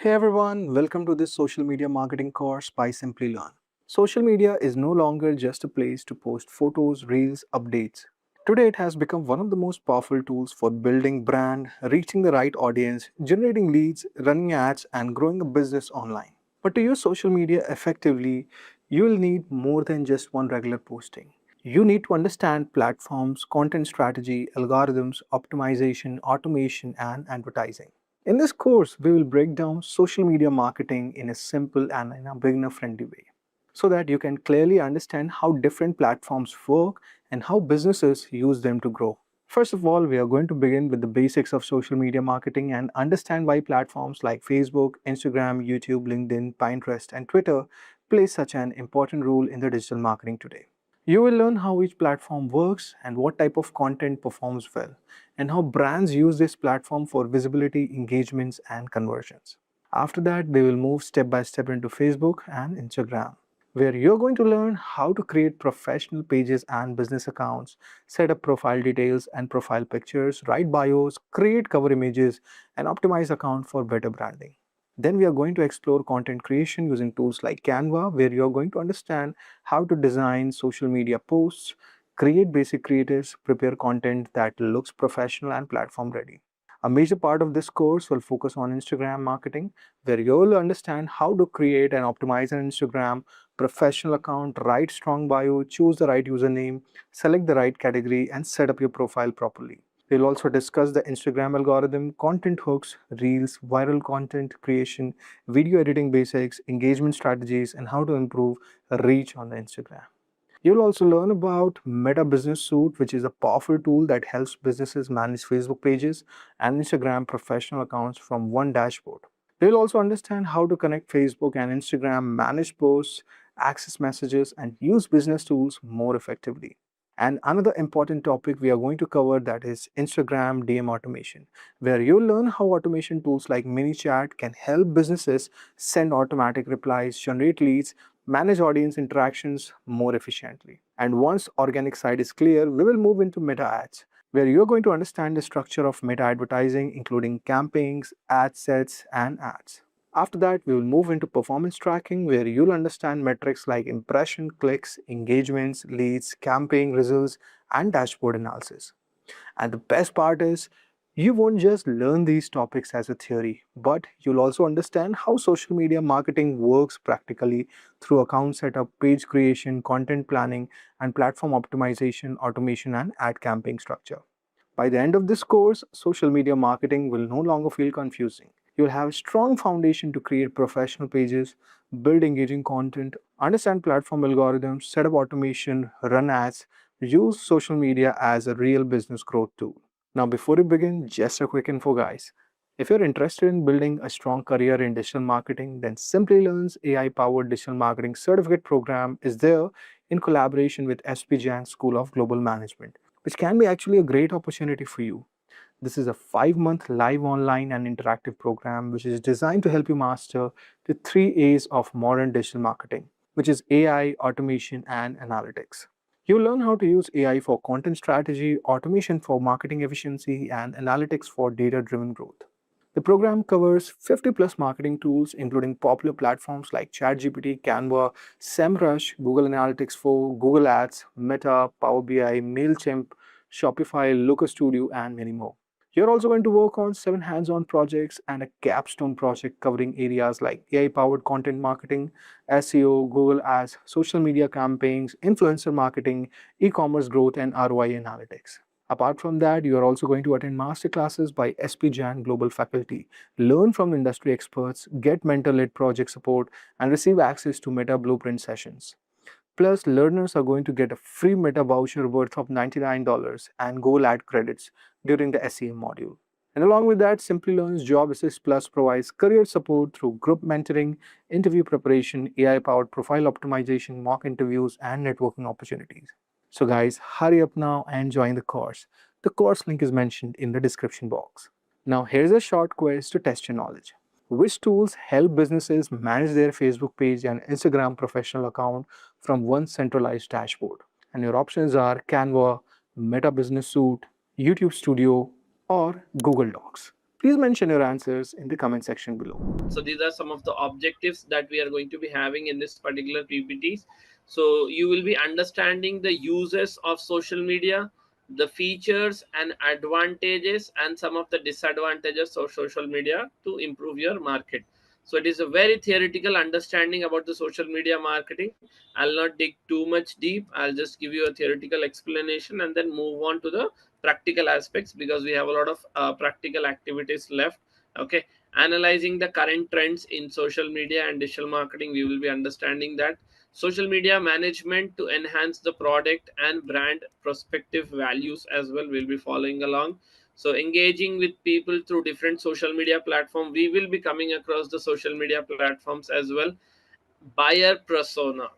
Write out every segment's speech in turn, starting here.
Hey everyone, welcome to this social media marketing course by Simplilearn. Social media is no longer just a place to post photos, reels, updates. Today it has become one of the most powerful tools for building brand, reaching the right audience, generating leads, running ads, and growing a business online. But to use social media effectively, you will need more than just one regular posting. You need to understand platforms, content strategy, algorithms, optimization, automation, and advertising. In this course, we will break down social media marketing in a simple and in a beginner-friendly way so that you can clearly understand how different platforms work and how businesses use them to grow. First of all, we are going to begin with the basics of social media marketing and understand why platforms like Facebook, Instagram, YouTube, LinkedIn, Pinterest, and Twitter play such an important role in the digital marketing today. You will learn how each platform works and what type of content performs well, and how brands use this platform for visibility, engagements, and conversions. After that, we will move step by step into Facebook and Instagram, where you're going to learn how to create professional pages and business accounts, set up profile details and profile pictures, write bios, create cover images, and optimize account for better branding. Then we are going to explore content creation using tools like Canva, where you're going to understand how to design social media posts, create basic creatives, prepare content that looks professional and platform ready. A major part of this course will focus on Instagram marketing, where you'll understand how to create and optimize an Instagram professional account, write strong bio, choose the right username, select the right category, and set up your profile properly. We'll also discuss the Instagram algorithm, content hooks, reels, viral content creation, video editing basics, engagement strategies, and how to improve reach on the Instagram. You'll also learn about Meta Business Suite, which is a powerful tool that helps businesses manage Facebook pages and Instagram professional accounts from one dashboard. You'll also understand how to connect Facebook and Instagram, manage posts, access messages, and use business tools more effectively. And another important topic we are going to cover, that is Instagram DM automation, where you'll learn how automation tools like ManyChat can help businesses send automatic replies, generate leads, manage audience interactions more efficiently. And once organic side is clear, we will move into meta ads, where you're going to understand the structure of meta advertising, including campaigns, ad sets, and ads. After that, we will move into performance tracking, where you'll understand metrics like impression, clicks, engagements, leads, campaign results, and dashboard analysis. And the best part is, you won't just learn these topics as a theory, but you'll also understand how social media marketing works practically through account setup, page creation, content planning, and platform optimization, automation, and ad campaign structure. By the end of this course, social media marketing will no longer feel confusing. You'll have a strong foundation to create professional pages, build engaging content, understand platform algorithms, set up automation, run ads, use social media as a real business growth tool. Now, before we begin, just a quick info, guys. If you're interested in building a strong career in digital marketing, then Simplilearn's AI-powered digital marketing certificate program is there in collaboration with SP Jain School of Global Management, which can be actually a great opportunity for you. This is a 5-month live online and interactive program which is designed to help you master the 3 A's of modern digital marketing, which is AI, automation, and analytics. You'll learn how to use AI for content strategy, automation for marketing efficiency, and analytics for data-driven growth. The program covers 50 plus marketing tools, including popular platforms like ChatGPT, Canva, SEMrush, Google Analytics 4, Google Ads, Meta, Power BI, MailChimp, Shopify, Looker Studio, and many more. You're also going to work on 7 hands-on projects and a capstone project covering areas like AI-powered content marketing, SEO, Google Ads, social media campaigns, influencer marketing, e-commerce growth, and ROI analytics. Apart from that, you are also going to attend masterclasses by SP Jain Global faculty, learn from industry experts, get mentor-led project support, and receive access to Meta Blueprint sessions. Plus, learners are going to get a free Meta voucher worth of $99 and Google Ad credits during the SEM module. And along with that, Simplilearn's Job Assist Plus provides career support through group mentoring, interview preparation, AI-powered profile optimization, mock interviews, and networking opportunities. So guys, hurry up now and join the course. The course link is mentioned in the description box. Now here's a short quiz to test your knowledge. Which tools help businesses manage their Facebook page and Instagram professional account from one centralized dashboard? And your options are Canva, Meta Business Suite, YouTube Studio, or Google Docs. Please mention your answers in the comment section below. So these are some of the objectives that we are going to be having in this particular PPTs. So you will be understanding the uses of social media, the features and advantages, and some of the disadvantages of social media to improve your market. So it is a very theoretical understanding about the social media marketing. I'll not dig too much deep. I'll just give you a theoretical explanation and then move on to the practical aspects, because we have a lot of practical activities left. Okay, analyzing the current trends in social media and digital marketing, we will be understanding that social media management to enhance the product and brand prospective values as well, will be following along. So engaging with people through different social media platform, we will be coming across the social media platforms as well. Buyer persona,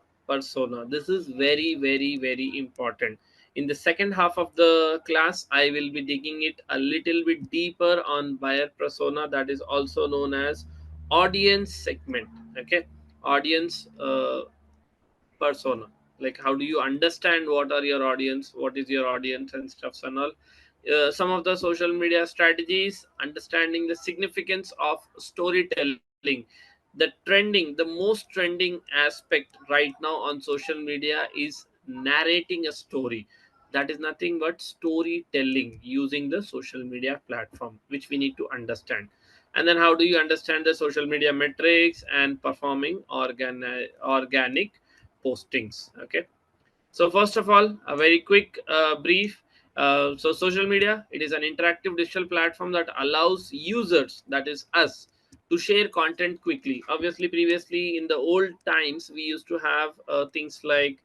this is very very very important. In the second half of the class, I will be digging it a little bit deeper on buyer persona, that is also known as audience segment. Okay, audience persona, like how do you understand what are your audience, what is your audience and stuffs and all. Some of the social media strategies, understanding the significance of storytelling, the trending, the most trending aspect right now on social media is narrating a story. That is nothing but storytelling using the social media platform, which we need to understand. And then how do you understand the social media metrics and performing organic postings. Okay, so first of all, a very quick brief. So social media, it is an interactive digital platform that allows users, that is us, to share content quickly. Obviously, previously in the old times, we used to have things like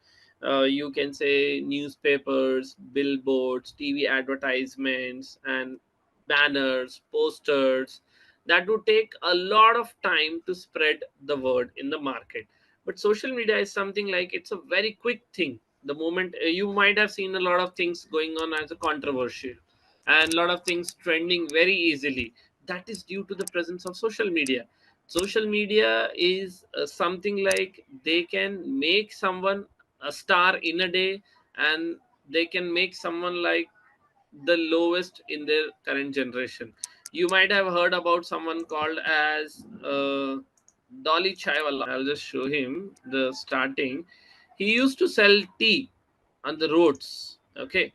you can say newspapers, billboards, TV advertisements, and banners, posters. That would take a lot of time to spread the word in the market. But social media is something like, it's a very quick thing. The moment you might have seen a lot of things going on as a controversial, and a lot of things trending very easily. That is due to the presence of social media. Social media is something like, they can make someone a star in a day, and they can make someone like the lowest in their current generation. You might have heard about someone called as Dolly Chaiwala. I'll just show him the starting. He used to sell tea on the roads. Okay,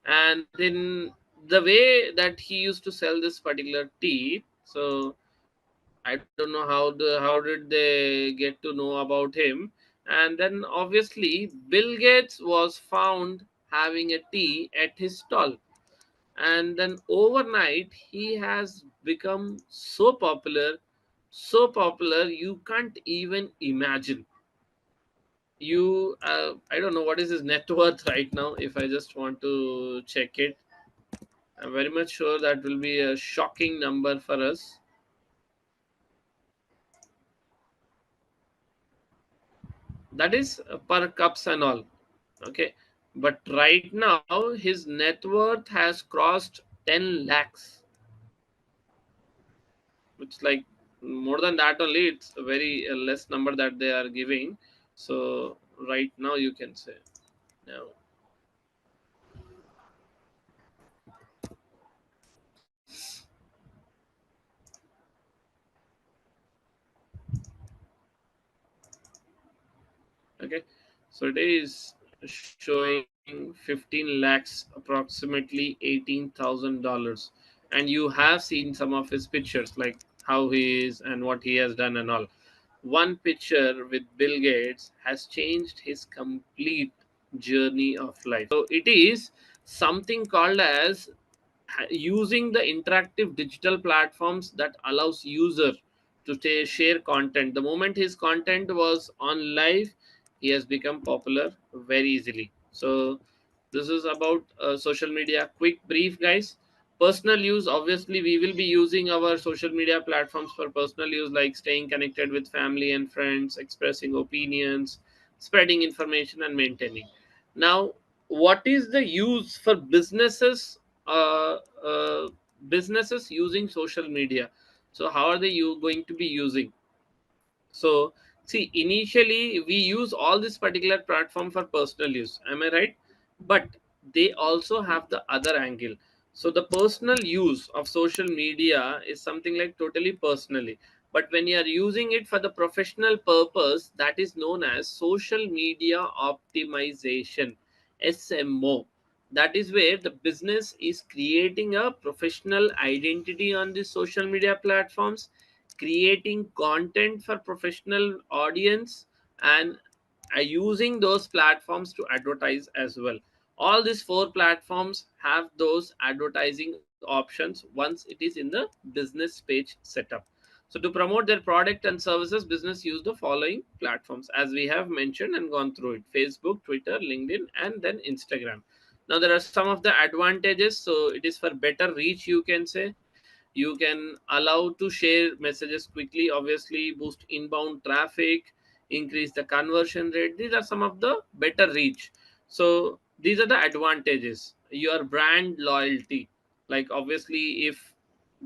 and then the way that he used to sell this particular tea. So I don't know how did they get to know about him. And then obviously Bill Gates was found having a tea at his stall, and then overnight he has become so popular you can't even imagine. You I don't know what is his net worth right now. If I just want to check it, I'm very much sure that will be a shocking number for us. That is per cups and all. Okay, but right now his net worth has crossed 10 lakhs. It's like more than that only. It's a very less number that they are giving. So right now you can say now. Okay, so it is showing 15 lakhs, approximately $18,000. And you have seen some of his pictures, like how he is and what he has done and all. One picture with Bill Gates has changed his complete journey of life. So it is something called as using the interactive digital platforms that allows user to share content. The moment his content was on live, he has become popular very easily. So this is about social media quick brief, guys. Personal use, obviously we will be using our social media platforms for personal use, like staying connected with family and friends, expressing opinions, spreading information, and maintaining. Now, what is the use for businesses? uh, uh, Businesses using social media. So how are they going to be using? So see, initially we use all this particular platform for personal use, am I right? But they also have the other angle. So the personal use of social media is something like totally personally. But when you are using it for the professional purpose, that is known as social media optimization, SMO. That is where the business is creating a professional identity on the social media platforms, creating content for professional audience, and using those platforms to advertise as well. All these four platforms have those advertising options once it is in the business page setup. So to promote their product and services, business use the following platforms as we have mentioned and gone through it: Facebook, Twitter, LinkedIn, and then Instagram. Now there are some of the advantages. So it is for better reach, you can say. You can allow to share messages quickly, obviously boost inbound traffic, increase the conversion rate. These are some of the better reach. So these are the advantages. Your brand loyalty, like obviously if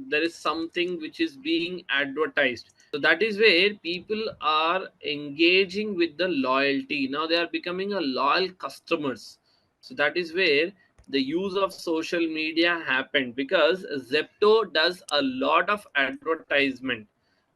there is something which is being advertised, so that is where people are engaging with the loyalty. Now they are becoming a loyal customers. So that is where the use of social media happened, because Zepto does a lot of advertisement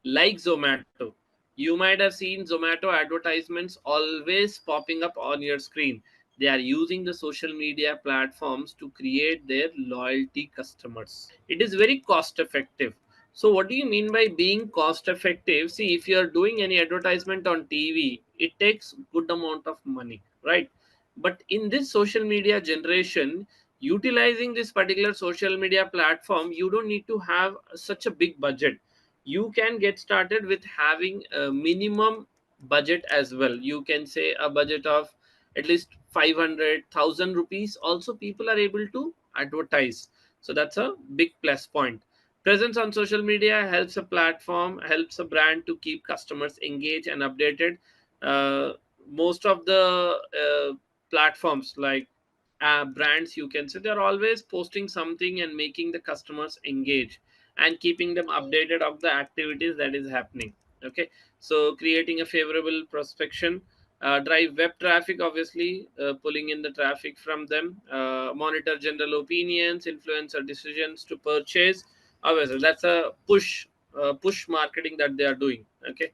like Zomato. You might have seen Zomato advertisements always popping up on your screen. They are using the social media platforms to create their loyalty customers. It is very cost effective. So what do you mean by being cost effective? See, if you are doing any advertisement on TV, it takes good amount of money, right? But in this social media generation, utilizing this particular social media platform, you don't need to have such a big budget. You can get started with having a minimum budget as well. You can say a budget of at least 500,000 rupees also people are able to advertise. So that's a big plus point. Presence on social media helps a platform, helps a brand to keep customers engaged and updated. uh, Most of the platforms like brands, you can say, they're always posting something and making the customers engage and keeping them updated of the activities that is happening. Okay, so creating a favorable prospection, drive web traffic, obviously pulling in the traffic from them, monitor general opinions, influencer decisions to purchase. Obviously that's a push marketing that they are doing. Okay,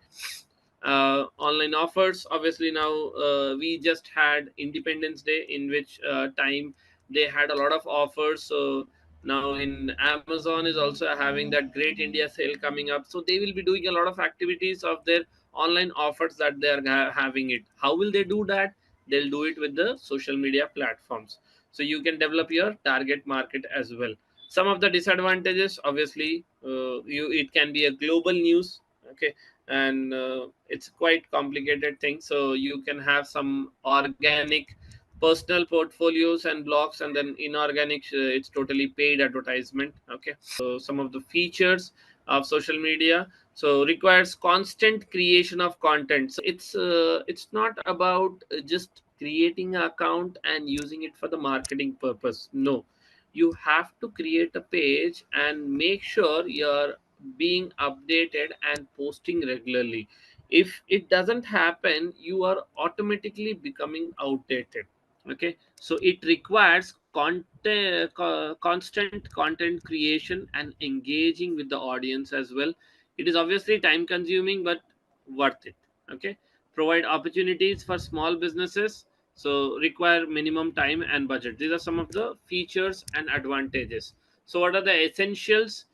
online offers, obviously now we just had Independence Day, in which time they had a lot of offers. So now in Amazon is also having that Great India Sale coming up, so they will be doing a lot of activities of their online offers that they are having it. How will they do that? They'll do it with the social media platforms. So you can develop your target market as well. Some of the disadvantages, obviously you it can be a global news. Okay, and it's quite complicated thing. So you can have some organic personal portfolios and blogs, and then inorganic, it's totally paid advertisement. Okay, so some of the features of social media, so requires constant creation of content. So it's not about just creating an account and using it for the marketing purpose. No, you have to create a page and make sure you're being updated and posting regularly. If it doesn't happen, you are automatically becoming outdated. Okay, so it requires constant content creation and engaging with the audience as well. It is obviously time consuming but worth it. Okay, provide opportunities for small businesses, so require minimum time and budget. These are some of the features and advantages. So what are the essentials?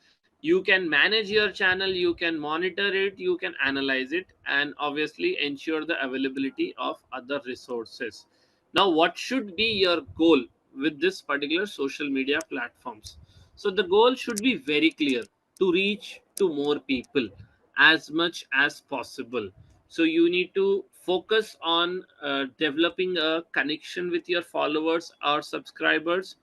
You can manage your channel, you can monitor it, you can analyze it, and obviously ensure the availability of other resources. Now what should be your goal with this particular social media platforms? So the goal should be very clear: to reach to more people as much as possible. So you need to focus on developing a connection with your followers or subscribers.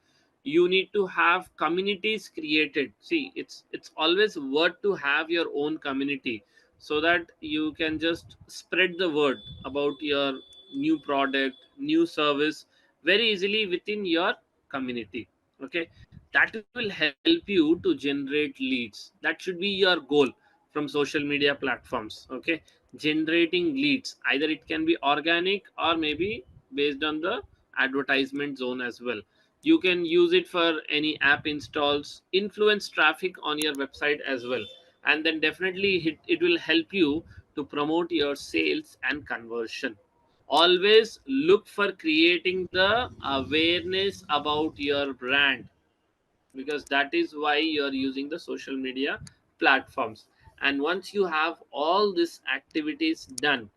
You need to have communities created. See, it's always worth to have your own community, so that you can just spread the word about your new product, new service very easily within your community. Okay, that will help you to generate leads. That should be your goal from social media platforms. Okay, generating leads, either it can be organic or maybe based on the advertisement zone as well. You can use it for any app installs, influence traffic on your website as well. And then definitely it will help you to promote your sales and conversion. Always look for creating the awareness about your brand, because that is why you're using the social media platforms. And once you have all these activities done,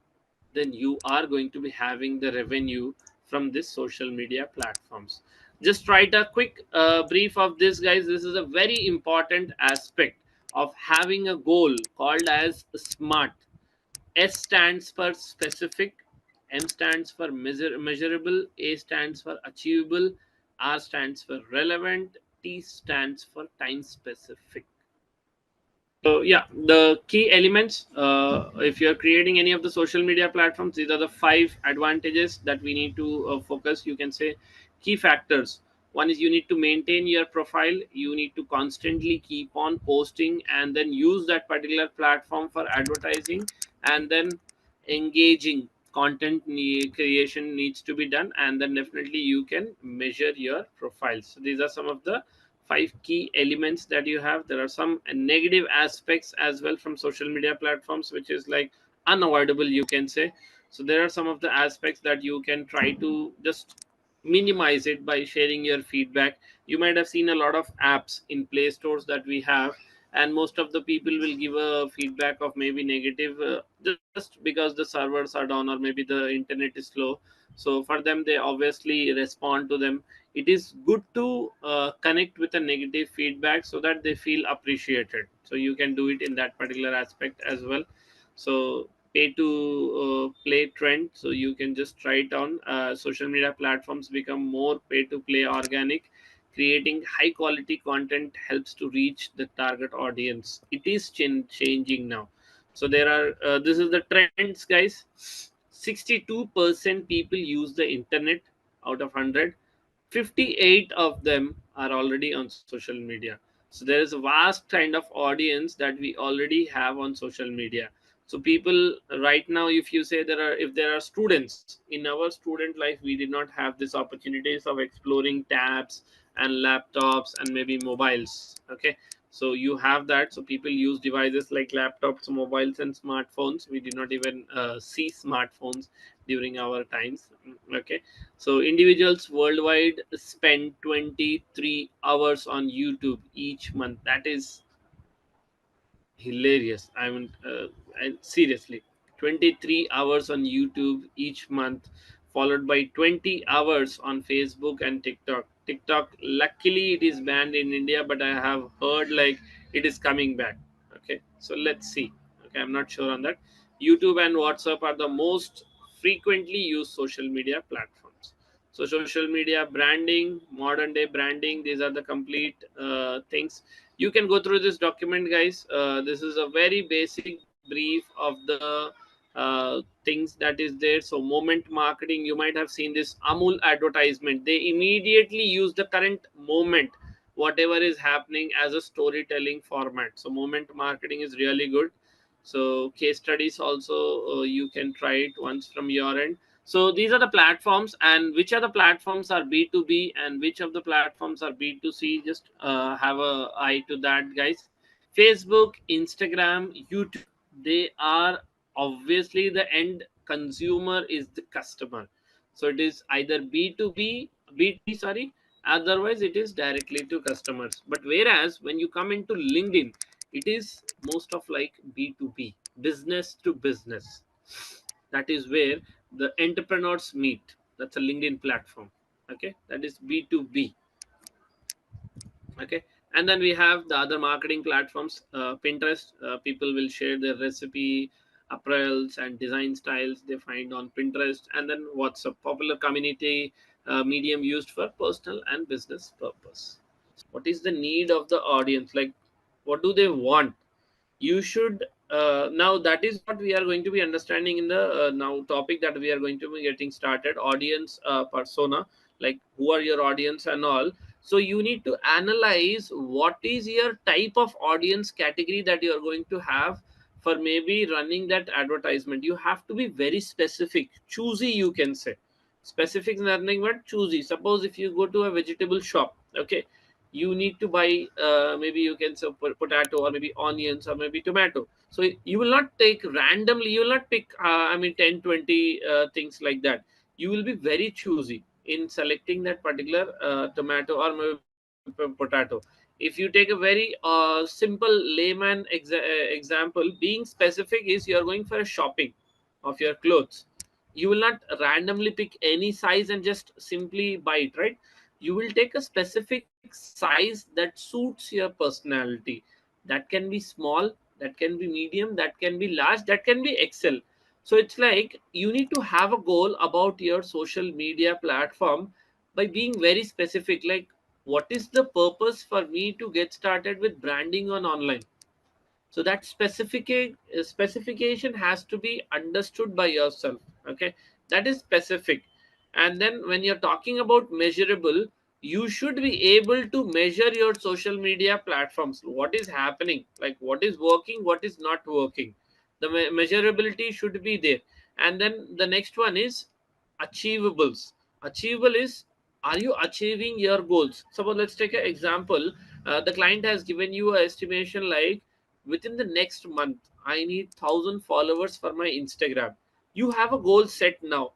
then you are going to be having the revenue from this social media platforms. Just write a quick brief of this, guys. This is a very important aspect of having a goal called as SMART. S stands for specific, M stands for measurable, A stands for achievable, R stands for relevant, T stands for time specific. So yeah, the key elements. If you're creating any of the social media platforms, these are the five advantages that we need to focus. You can say key factors. One is you need to maintain your profile. You need to constantly keep on posting, and then use that particular platform for advertising, and then engaging content creation needs to be done, and then definitely you can measure your profiles. So these are some of the five key elements that you have. There are some negative aspects as well from social media platforms, which is like unavoidable, you can say. So there are some of the aspects that you can try to just minimize it by sharing your feedback. You might have seen a lot of apps in play stores that we have, and most of the people will give a feedback of maybe negative, just because the servers are down, or maybe the internet is slow. So for them, they obviously respond to them. It is good to connect with a negative feedback so that they feel appreciated. So you can do it in that particular aspect as well. So pay to play trend, so you can just try it on. Social media platforms become more pay to play organic. Creating high quality content helps to reach the target audience. It is changing now. So there are this is the trends, guys. 62% people use the internet out of 100. 58 of them are already on social media. So there is a vast kind of audience that we already have on social media. So people right now, if you say if there are students in our student life, we did not have these opportunities of exploring tabs and laptops and maybe mobiles. Okay, so you have that. So people use devices like laptops, mobiles, and smartphones. We did not even see smartphones during our times. Okay, so individuals worldwide spend 23 hours on YouTube each month. That is hilarious. I mean, seriously, 23 hours on YouTube each month, followed by 20 hours on Facebook and TikTok. TikTok, luckily, it is banned in India, but I have heard like it is coming back. Okay, so let's see. Okay, I'm not sure on that. YouTube and WhatsApp are the most frequently used social media platforms. So social media branding, modern day branding, these are the complete things. You can go through this document, guys. This is a very basic brief of the things that is there. So moment marketing, you might have seen this Amul advertisement. They immediately use the current moment, whatever is happening, as a storytelling format. So moment marketing is really good. So case studies also, you can try it once from your end. So these are the platforms, and which are the platforms are B2B and which of the platforms are B2C. Just have a eye to that, guys. Facebook, Instagram, YouTube, they are obviously the end consumer is the customer. So it is either B2B, sorry, otherwise it is directly to customers. But whereas when you come into LinkedIn, it is most of like B2B, business to business. That is where the entrepreneurs meet. That's a LinkedIn platform. Okay, that is B2B. Okay, and then we have the other marketing platforms. Pinterest, people will share their recipe, apparels, and design styles they find on Pinterest. And then WhatsApp, popular community medium used for personal and business purpose. What is the need of the audience? Like, what do they want? You should now, that is what we are going to be understanding in the now topic that we are going to be getting started. Audience persona, like who are your audience and all. So you need to analyze what is your type of audience category that you are going to have for maybe running that advertisement. You have to be very specific, choosy, you can say. Specific is nothing but choosy. Suppose if you go to a vegetable shop, okay, you need to buy maybe you can say potato or maybe onions or maybe tomato. So you will not take randomly, you will not pick 10, 20 things like that. You will be very choosy in selecting that particular tomato or maybe potato. If you take a very simple layman example, being specific is you are going for a shopping of your clothes. You will not randomly pick any size and just simply buy it, right? You will take a specific size that suits your personality. That can be small, that can be medium, that can be large, that can be excel. So it's like you need to have a goal about your social media platform by being very specific, like what is the purpose for me to get started with branding on online. So that specification has to be understood by yourself. Okay, that is specific. And then when you're talking about measurable, you should be able to measure your social media platforms, what is happening, like what is working, what is not working. The measurability should be there. And then the next one is achievables. Achievable is, are you achieving your goals? Suppose let's take an example. The client has given you an estimation like, within the next month I need 1,000 followers for my Instagram. You have a goal set now.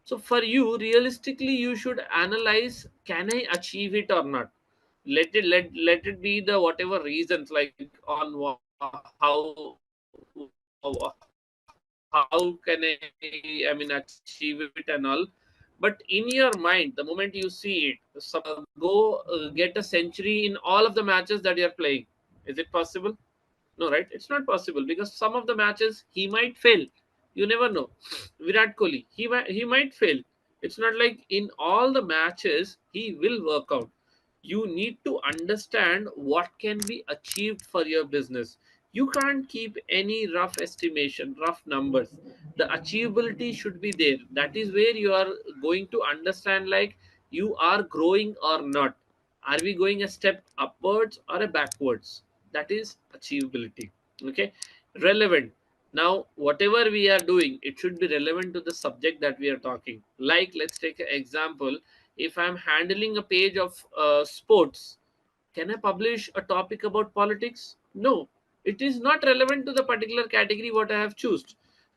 So for you, realistically, you should analyze, can I achieve it or not? Let it be the whatever reasons, like on how can I mean achieve it and all. But in your mind, the moment you see it, go get a century in all of the matches that you're playing. Is it possible? No, right? It's not possible, because some of the matches he might fail. You never know. Virat Kohli, he might fail. It's not like in all the matches he will work out. You need to understand what can be achieved for your business. You can't keep any rough estimation, rough numbers. The achievability should be there. That is where you are going to understand, like, you are growing or not. Are we going a step upwards or a backwards? That is achievability. Okay, relevant. Now whatever we are doing, it should be relevant to the subject that we are talking. Like, let's take an example. If I'm handling a page of sports, can I publish a topic about politics? No, it is not relevant to the particular category what I have chosen.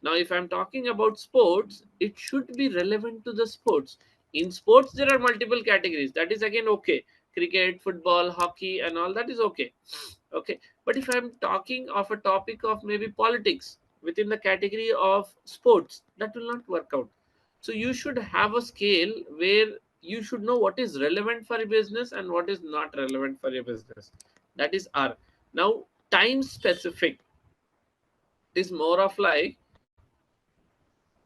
Now, if I'm talking about sports, it should be relevant to the sports. In sports, there are multiple categories. That is again okay. Cricket, football, hockey, and all that is okay. Okay. But if I'm talking of a topic of maybe politics within the category of sports, that will not work out. So you should have a scale where you should know what is relevant for your business and what is not relevant for your business. That is R. Now, time specific is more of like,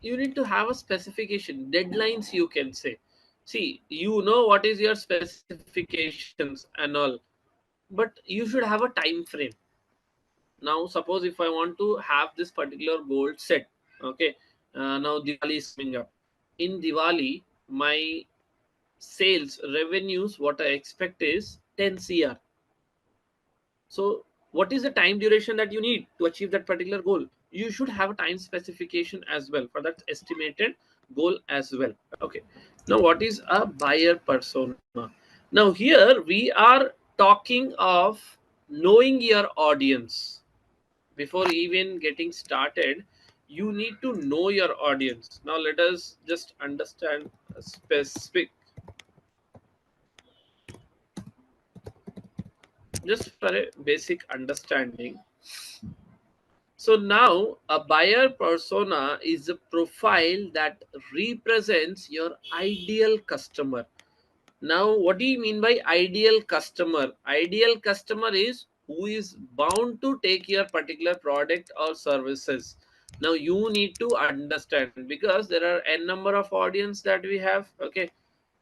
you need to have a specification, deadlines, you can say. See, you know what is your specifications and all, but you should have a time frame. Now suppose if I want to have this particular goal set, okay, now Diwali is coming up. In Diwali, my sales revenues, what I expect is 10 cr. So what is the time duration that you need to achieve that particular goal? You should have a time specification as well for that estimated goal as well. Okay, now what is a buyer persona? Now here we are talking of knowing your audience. Before even getting started, you need to know your audience. Now let us just understand a specific, just for a basic understanding. So now a buyer persona is a profile that represents your ideal customer. Now, what do you mean by ideal customer? Ideal customer is who is bound to take your particular product or services. Now, you need to understand, because there are n number of audience that we have. Okay,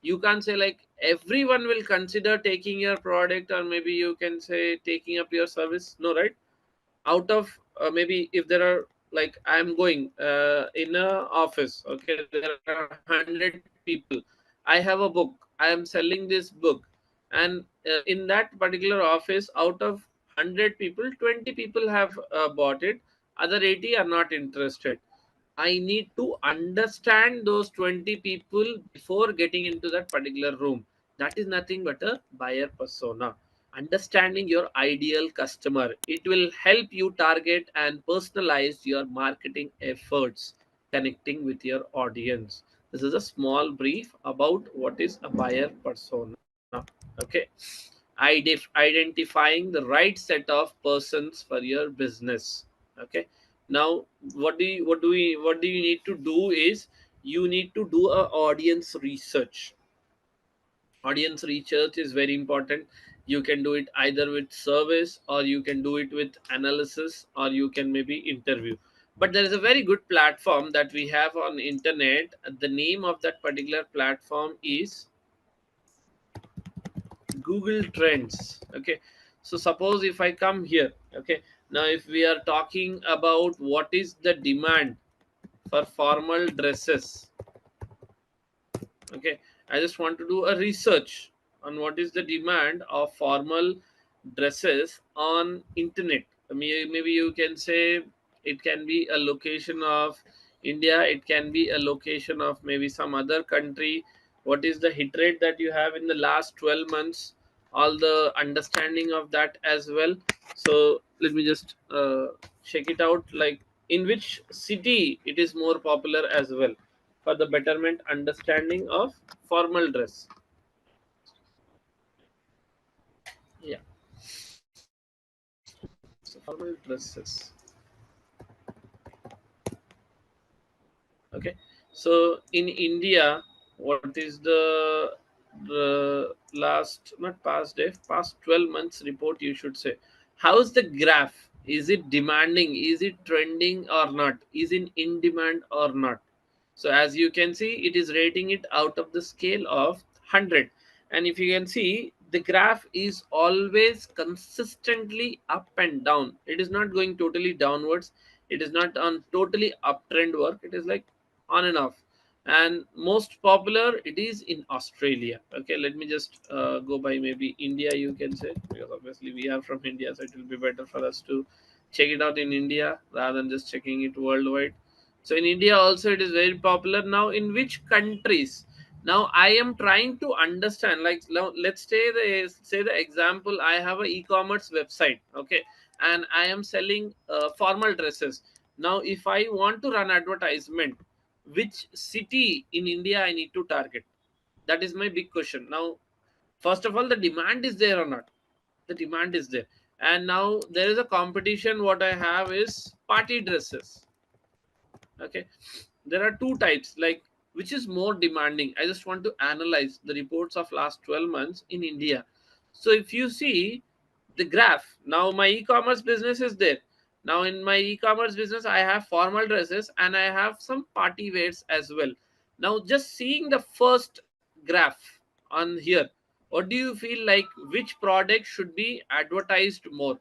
you can't say like everyone will consider taking your product, or maybe you can say taking up your service. No, right? Out of maybe if there are, like, I'm going in a office, okay, there are 100 people. I have a book, I am selling this book, and in that particular office, out of 100 people, 20 people have bought it, other 80 are not interested. I need to understand those 20 people before getting into that particular room. That is nothing but a buyer persona. Understanding your ideal customer, it will help you target and personalize your marketing efforts, connecting with your audience. This is a small brief about what is a buyer persona. Okay, identifying the right set of persons for your business. Okay, now what do you need to do is, you need to do a audience research. Audience research is very important. You can do it either with service, or you can do it with analysis, or you can maybe interview. But there is a very good platform that we have on internet. The name of that particular platform is Google Trends. Okay, so suppose if I come here, okay, now if we are talking about what is the demand for formal dresses, okay, I just want to do a research on what is the demand of formal dresses on internet. Maybe you can say it can be a location of India, it can be a location of maybe some other country. What is the hit rate that you have in the last 12 months, all the understanding of that as well. So let me just check it out, like in which city it is more popular as well, for the betterment understanding of formal dress. Yeah, so formal dresses. Okay, so in India, what is the last, not past day, past 12 months report, you should say. How's the graph? Is it demanding? Is it trending or not? Is it in demand or not? So as you can see, it is rating it out of the scale of 100. And if you can see, the graph is always consistently up and down. It is not going totally downwards. It is not on totally uptrend work. It is like on and off. And most popular it is in Australia. Okay, let me just go by maybe India, you can say, because obviously we are from India, so it will be better for us to check it out in India rather than just checking it worldwide. So in India also it is very popular. Now in which countries? Now I am trying to understand, like now let's say the example, I have a e-commerce website, okay, and I am selling formal dresses. Now if I want to run advertisement, which city in India I need to target? That is my big question. Now first of all, the demand is there or not? The demand is there. And now there is a competition. What I have is party dresses. Okay, there are two types, like which is more demanding. I just want to analyze the reports of last 12 months in India. So if you see the graph, now my e-commerce business is there. Now in my e-commerce business I have formal dresses and I have some party wears as well. Now just seeing the first graph on here, what do you feel like, which product should be advertised more,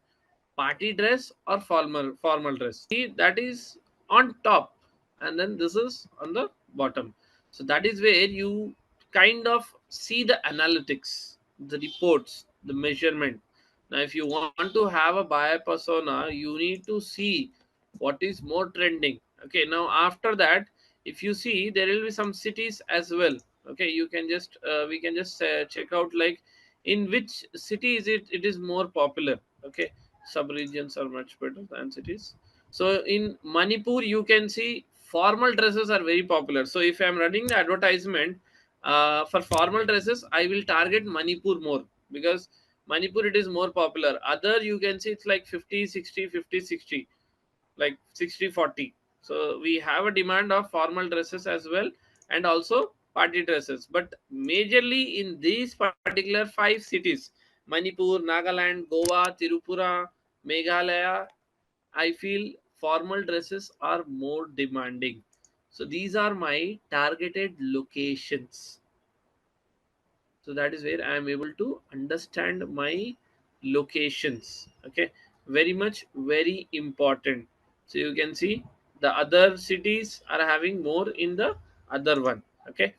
party dress or formal dress? See, that is on top, and then this is on the bottom. So that is where you kind of see the analytics, the reports, the measurement. Now if you want to have a buyer persona, you need to see what is more trending. Okay, now after that, if you see, there will be some cities as well. Okay, you can just we can just check out, like in which city is it is more popular. Okay, sub-regions are much better than cities. So in Manipur, you can see formal dresses are very popular. So if I'm running the advertisement for formal dresses, I will target Manipur more, because Manipur it is more popular. Other you can see it's like 50-60, 50-60, like 60-40. So we have a demand of formal dresses as well, and also party dresses. But majorly in these particular five cities, Manipur, Nagaland, Goa, Tirupura, Meghalaya, I feel formal dresses are more demanding. So these are my targeted locations. So that is where I am able to understand my locations. Okay, very much very important. So you can see the other cities are having more in the other one. Okay,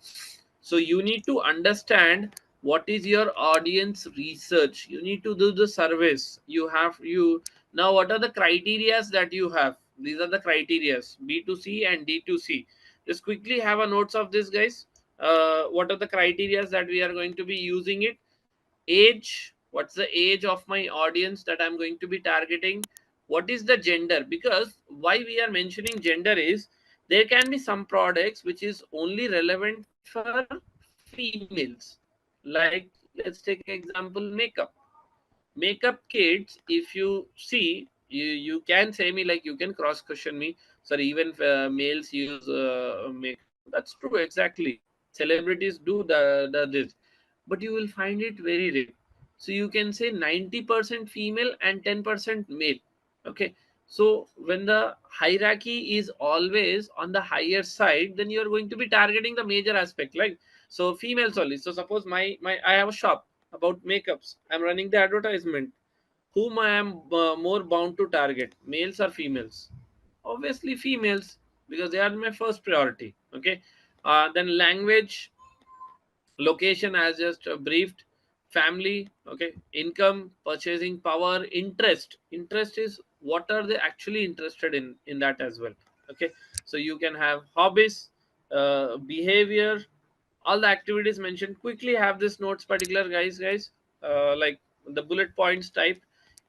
so you need to understand what is your audience research. You need to do the surveys. You have you Now what are the criterias that you have? These are the criterias, B2C and D2C. Just quickly have a notes of this, guys. What are the criterias that we are going to be using it? Age, what's the age of my audience that I'm going to be targeting? What is the gender? Because why we are mentioning gender is there can be some products which is only relevant for females. Like, let's take example, makeup kits. If you see, you can say me, like, you can cross question me, sorry, even males use makeup. That's true, exactly. Celebrities do the this, but you will find it very rare. So you can say 90% female and 10% male. Okay, so when the hierarchy is always on the higher side, then you are going to be targeting the major aspect, like, so females only. So suppose my I have a shop about makeups, I'm running the advertisement. Whom I am more bound to target, males or females? Obviously females, because they are my first priority. Okay, then language, location as just briefed, family, okay, income, purchasing power, interest is what are they actually interested in that as well. Okay, so you can have hobbies, behavior, all the activities mentioned. Quickly have this notes particular, guys, like the bullet points type: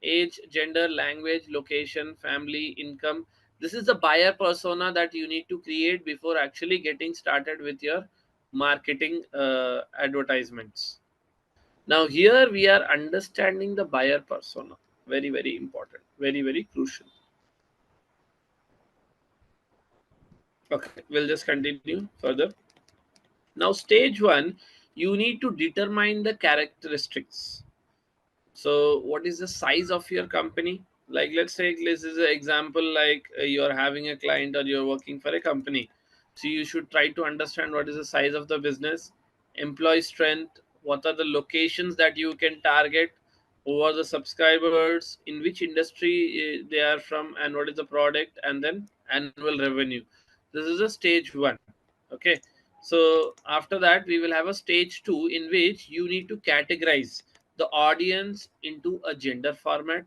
age, gender, language, location, family, income. This is the buyer persona that you need to create before actually getting started with your marketing advertisements. Now here we are understanding the buyer persona. Very, very important, very, very crucial. Okay, we'll just continue further. Now stage one, you need to determine the characteristics. So what is the size of your company? Like, let's say this is an example, like you're having a client or you're working for a company. So you should try to understand what is the size of the business, employee strength, what are the locations that you can target, who are the subscribers, in which industry they are from, and what is the product, and then annual revenue. This is a stage one. Okay, so after that we will have a stage two, in which you need to categorize the audience into a gender format,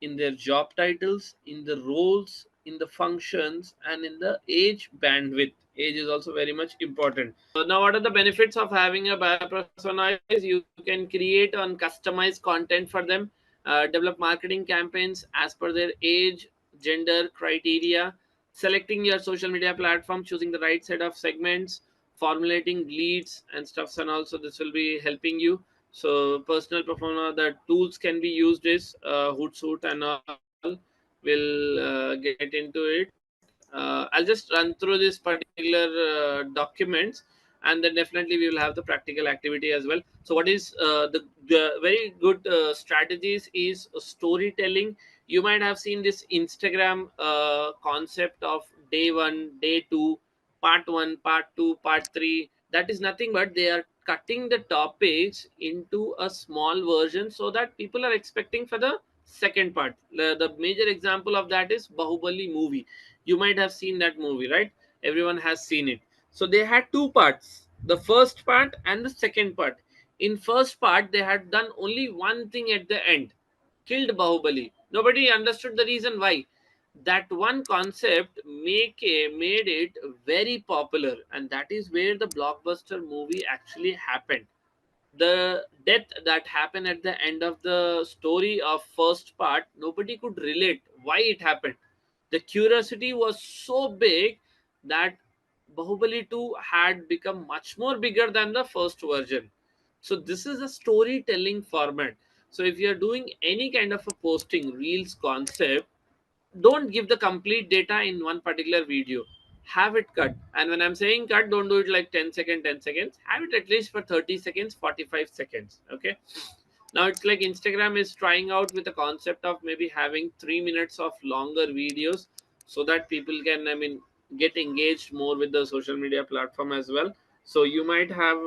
in their job titles, in the roles, in the functions, and in the age bandwidth. Age is also very much important. Now, what are the benefits of having a buyer persona? Is you can create and customize content for them, develop marketing campaigns as per their age, gender criteria, selecting your social media platform, choosing the right set of segments, formulating leads and stuffs, and also this will be helping you. So personal persona, the tools can be used is Hootsuite and all. We'll get into it. I'll just run through this particular documents, and then definitely we will have the practical activity as well. So what is the very good strategies is storytelling. You might have seen this Instagram concept of day one, day two, part one, part two, part three. That is nothing but they are cutting the topics into a small version so that people are expecting for the second part. The major example of that is Bahubali movie. You might have seen that movie, right? Everyone has seen it. So they had two parts, the first part and the second part. In first part they had done only one thing at the end: killed Bahubali. Nobody understood the reason why. That one concept made it very popular, and that is where the blockbuster movie actually happened. The death that happened at the end of the story of first part, nobody could relate why it happened. The curiosity was so big that Bahubali 2 had become much more bigger than the first version. So this is a storytelling format. So if you are doing any kind of a posting reels concept, don't give the complete data in one particular video. Have it cut. And when I'm saying cut, don't do it like 10 seconds. Have it at least for 30 seconds, 45 seconds. Okay. Now it's like Instagram is trying out with the concept of maybe having 3 minutes of longer videos, so that people can, I mean, get engaged more with the social media platform as well. So you might have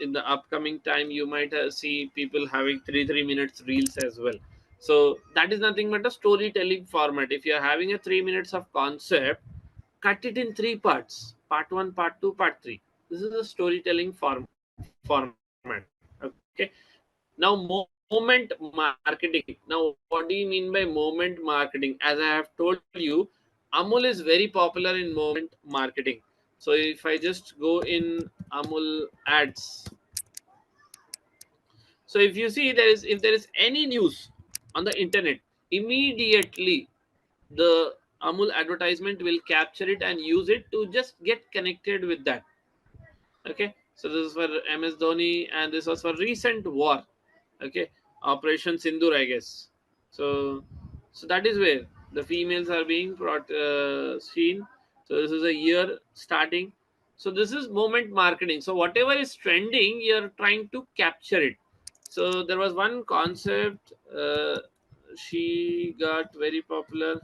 in the upcoming time, you might see people having 3 minutes reels as well. So that is nothing but a storytelling format. If you're having a 3 minutes of concept, cut it in three parts: part one, part two, part three. This is a storytelling format. Okay. Now, moment marketing. Now, what do you mean by moment marketing? As I have told you, Amul is very popular in moment marketing. So if I just go in Amul ads, so if you see, if there is any news on the internet, immediately the Amul advertisement will capture it and use it to just get connected with that. Okay, so this is for MS Dhoni, and this was for recent war. Okay, Operation Sindur, I guess. So, so that is where the females are being brought seen. So this is a year starting. So this is moment marketing. So whatever is trending, you're trying to capture it. So there was one concept. She got very popular.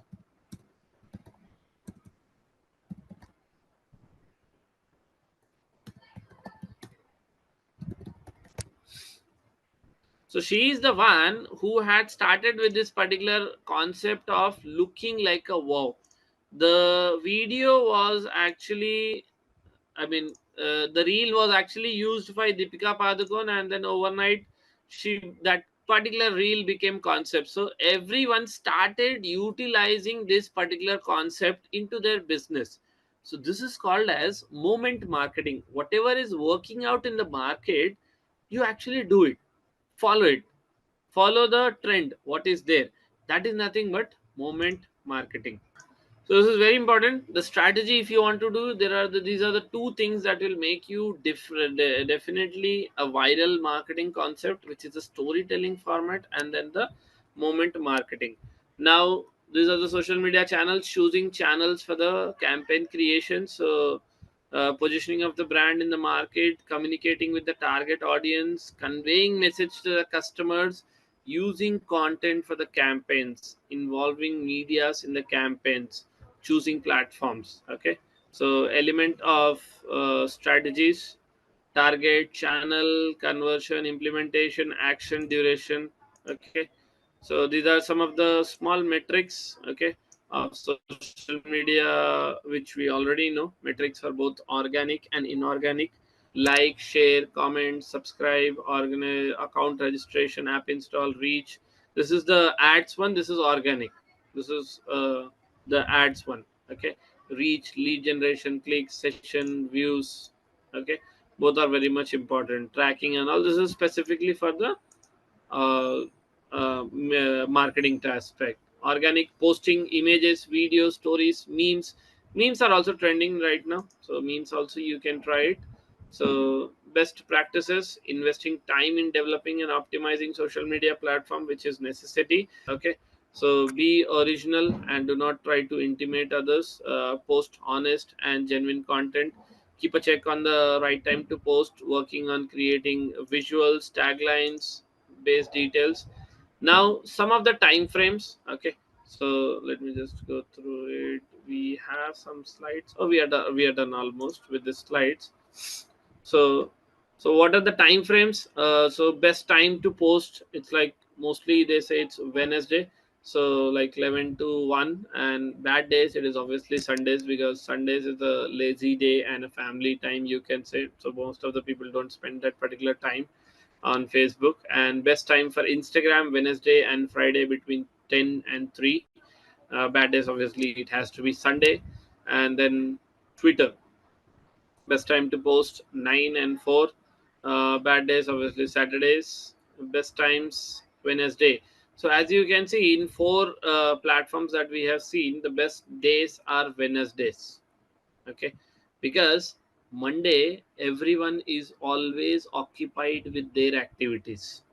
So she is the one who had started with this particular concept of looking like a wow. The video was actually, I mean, the reel was actually used by Deepika Padukone, and then overnight, that particular reel became concept. So everyone started utilizing this particular concept into their business. So this is called as moment marketing. Whatever is working out in the market, you actually do it, follow it, follow the trend. What is there? That is nothing but moment marketing. So this is very important. The strategy, if you want to do, these are the two things that will make you different. Definitely a viral marketing concept, which is a storytelling format, and then the moment marketing. Now these are the social media channels. Choosing channels for the campaign creation. So positioning of the brand in the market, communicating with the target audience, conveying message to the customers, using content for the campaigns, involving medias in the campaigns, choosing platforms. Okay, so element of strategies: target, channel, conversion, implementation, action, duration. Okay, so these are some of the small metrics, okay, of social media, which we already know. Metrics are both organic and inorganic: like, share, comment, subscribe, organize, account registration, app install, reach. This is the ads one. This is organic. This is the ads one. Okay, reach, lead generation, clicks, session, views. Okay, both are very much important. Tracking and all this is specifically for the uh, marketing aspect. Organic: posting images, videos, stories, memes. Memes are also trending right now, so memes also you can try it. So best practices: investing time in developing and optimizing social media platform, which is necessity. Okay, so be original and do not try to intimidate others. Post honest and genuine content. Keep a check on the right time to post. Working on creating visuals, taglines, base details. Now some of the time frames. Okay, so let me just go through it. We have some slides. Oh, we are done almost with the slides. So what are the time frames? So best time to post, it's like mostly they say it's Wednesday, so like 11 to 1. And bad days, it is obviously Sundays, because Sundays is a lazy day and a family time, you can say. So most of the people don't spend that particular time on Facebook. And best time for Instagram: Wednesday and Friday between 10 and 3. Bad days, obviously it has to be Sunday. And then Twitter: best time to post 9 and 4. Bad days, obviously Saturdays. Best times Wednesday. So as you can see, in four platforms that we have seen, the best days are Wednesdays. Okay, because Monday everyone is always occupied with their activities,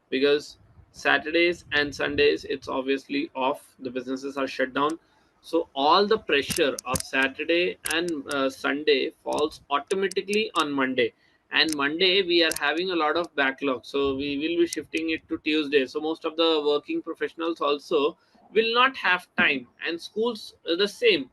because Saturdays and Sundays it's obviously off, the businesses are shut down. So all the pressure of Saturday and Sunday falls automatically on Monday. And Monday we are having a lot of backlog, so we will be shifting it to Tuesday. So most of the working professionals also will not have time, and schools the same.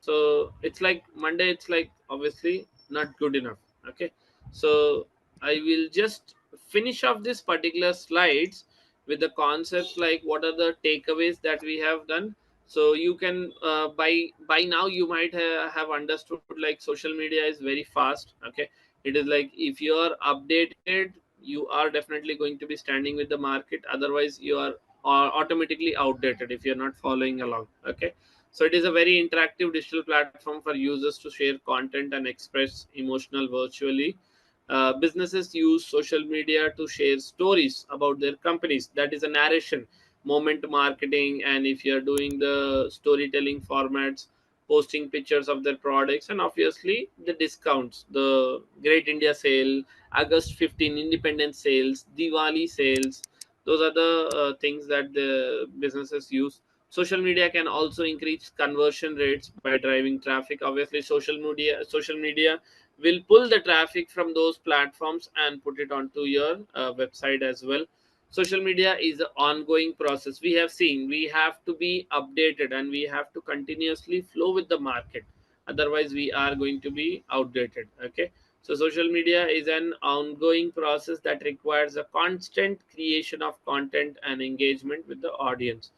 So it's like Monday, it's like obviously not good enough. Okay, so I will just finish off this particular slides with the concepts, like what are the takeaways that we have done. So you can by now you might have understood, like social media is very fast. Okay, it is like if you are updated, you are definitely going to be standing with the market. Otherwise you are automatically outdated if you're not following along. Okay, So it is a very interactive digital platform for users to share content and express emotional virtually. Businesses use social media to share stories about their companies. That is a narration, moment marketing, and if you are doing the storytelling formats, posting pictures of their products, and obviously the discounts, the Great India Sale, August 15 Independence Sales, Diwali sales. Those are the things that the businesses use. Social media can also increase conversion rates by driving traffic. Obviously social media will pull the traffic from those platforms and put it onto your website as well. Social media is an ongoing process. We have seen we have to be updated and we have to continuously flow with the market, otherwise we are going to be outdated. Okay, so social media is an ongoing process that requires a constant creation of content and engagement with the audience.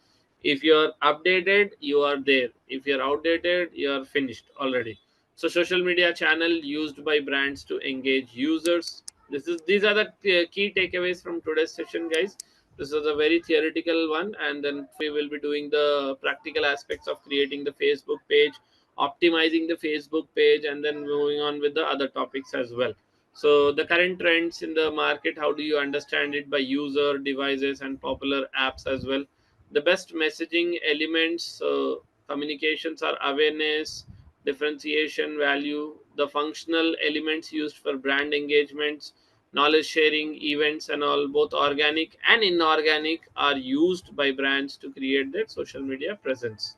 If you're updated, you are there. If you're outdated, you are finished already. So social media channel used by brands to engage users. These are the key takeaways from today's session, guys. This is a very theoretical one, and then we will be doing the practical aspects of creating the Facebook page, optimizing the Facebook page, and then moving on with the other topics as well. So the current trends in the market, how do you understand it by user devices and popular apps as well? The best messaging elements, communications are awareness, differentiation, value. The functional elements used for brand engagements, knowledge sharing, events, and all, both organic and inorganic, are used by brands to create their social media presence.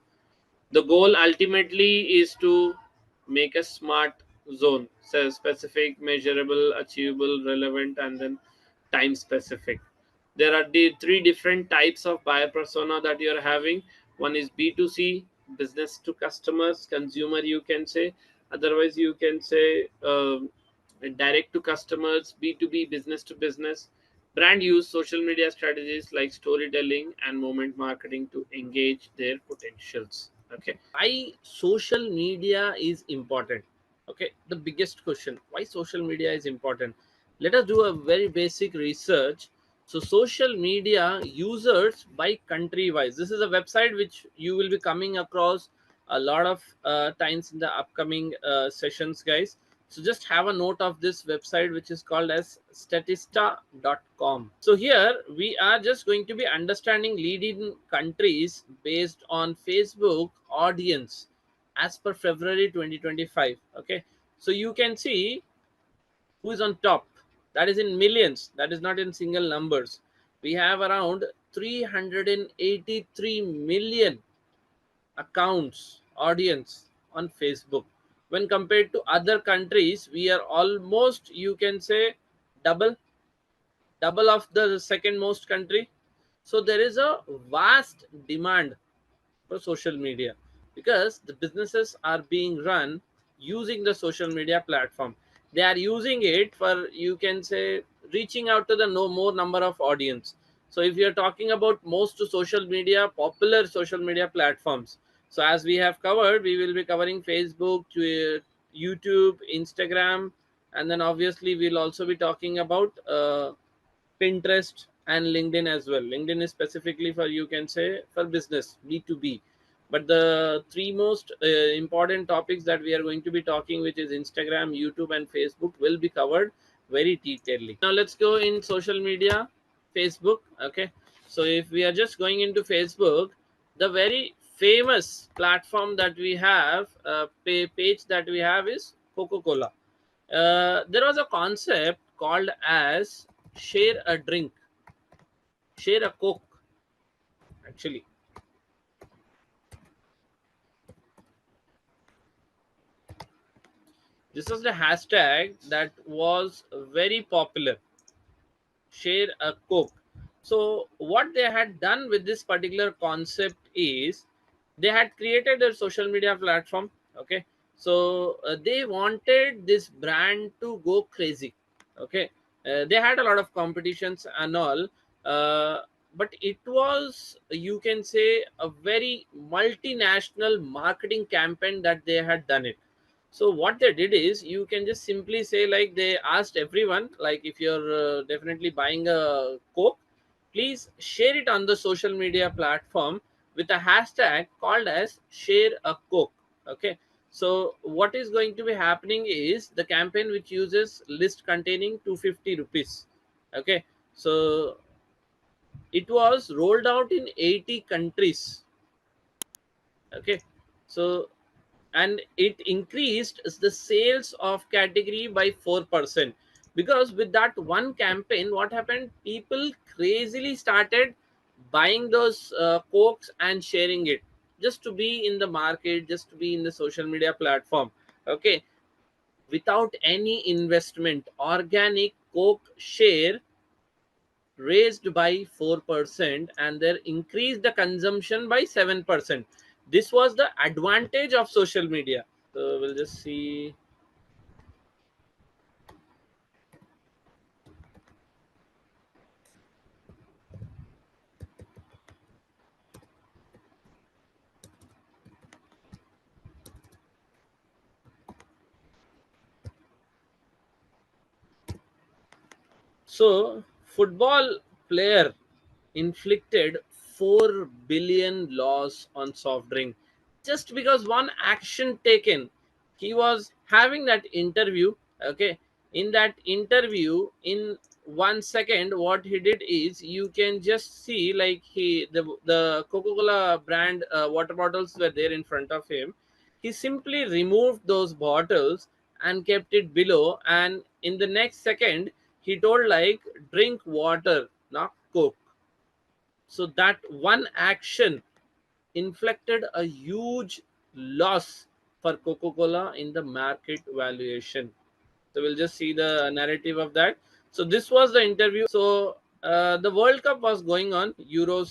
The goal ultimately is to make a smart zone, so specific, measurable, achievable, relevant, and then time specific. There are the three different types of buyer persona that you're having. One is B2C, business to customers, consumer, you can say. Otherwise you can say direct to customers, B2B, business to business. Brand use social media strategies like storytelling and moment marketing to engage their potentials. Okay, why social media is important? Okay, the biggest question, why social media is important? Let us do a very basic research. So social media users by country wise, this is a website which you will be coming across a lot of times in the upcoming sessions, guys. So just have a note of this website, which is called as statista.com. So here we are just going to be understanding leading countries based on Facebook audience as per February 2025. Okay, so you can see who is on top. That is in millions, that is not in single numbers. We have around 383 million accounts, audience on Facebook. When compared to other countries, we are almost, you can say, double double of the second most country. So there is a vast demand for social media because the businesses are being run using the social media platform. They are using it for, you can say, reaching out to the no more number of audience. So if you're talking about most social media, popular social media platforms, so as we have covered, we will be covering Facebook, YouTube, Instagram, and then obviously we'll also be talking about Pinterest and LinkedIn as well. LinkedIn is specifically for, you can say, for business, B2B. But the three most important topics that we are going to be talking, which is Instagram, YouTube, and Facebook, will be covered very detailedly. Now let's go in social media, Facebook. Okay, so if we are just going into Facebook, the very famous platform that we have, page that we have is Coca-Cola. There was a concept called as share a drink, share a coke. Actually, this was the hashtag that was very popular, share a coke. So what they had done with this particular concept is they had created a social media platform. Okay, so they wanted this brand to go crazy. Okay, they had a lot of competitions and all, uh, but it was, you can say, a very multinational marketing campaign that they had done it. So what they did is, you can just simply say, like, they asked everyone, like, if you're definitely buying a coke, please share it on the social media platform with a hashtag called as share a coke. Okay, so what is going to be happening is the campaign which uses list containing 250 rupees. Okay, so it was rolled out in 80 countries. Okay, so and it increased the sales of category by 4%, because with that one campaign what happened, people crazily started buying those cokes and sharing it, just to be in the market, just to be in the social media platform. Okay, without any investment, organic coke share raised by 4%, and they increased the consumption by 7%. This was the advantage of social media. So we'll just see. So, football player inflicted 4 billion loss on soft drink just because one action taken. He was having that interview. Okay, in that interview, in 1 second, what he did is, you can just see like the Coca-Cola brand water bottles were there in front of him. He simply removed those bottles and kept it below, and in the next second he told like, drink water, not coke. So that one action inflicted a huge loss for Coca-Cola in the market valuation. So we'll just see the narrative of that. So this was the interview. So the World Cup was going on. Europe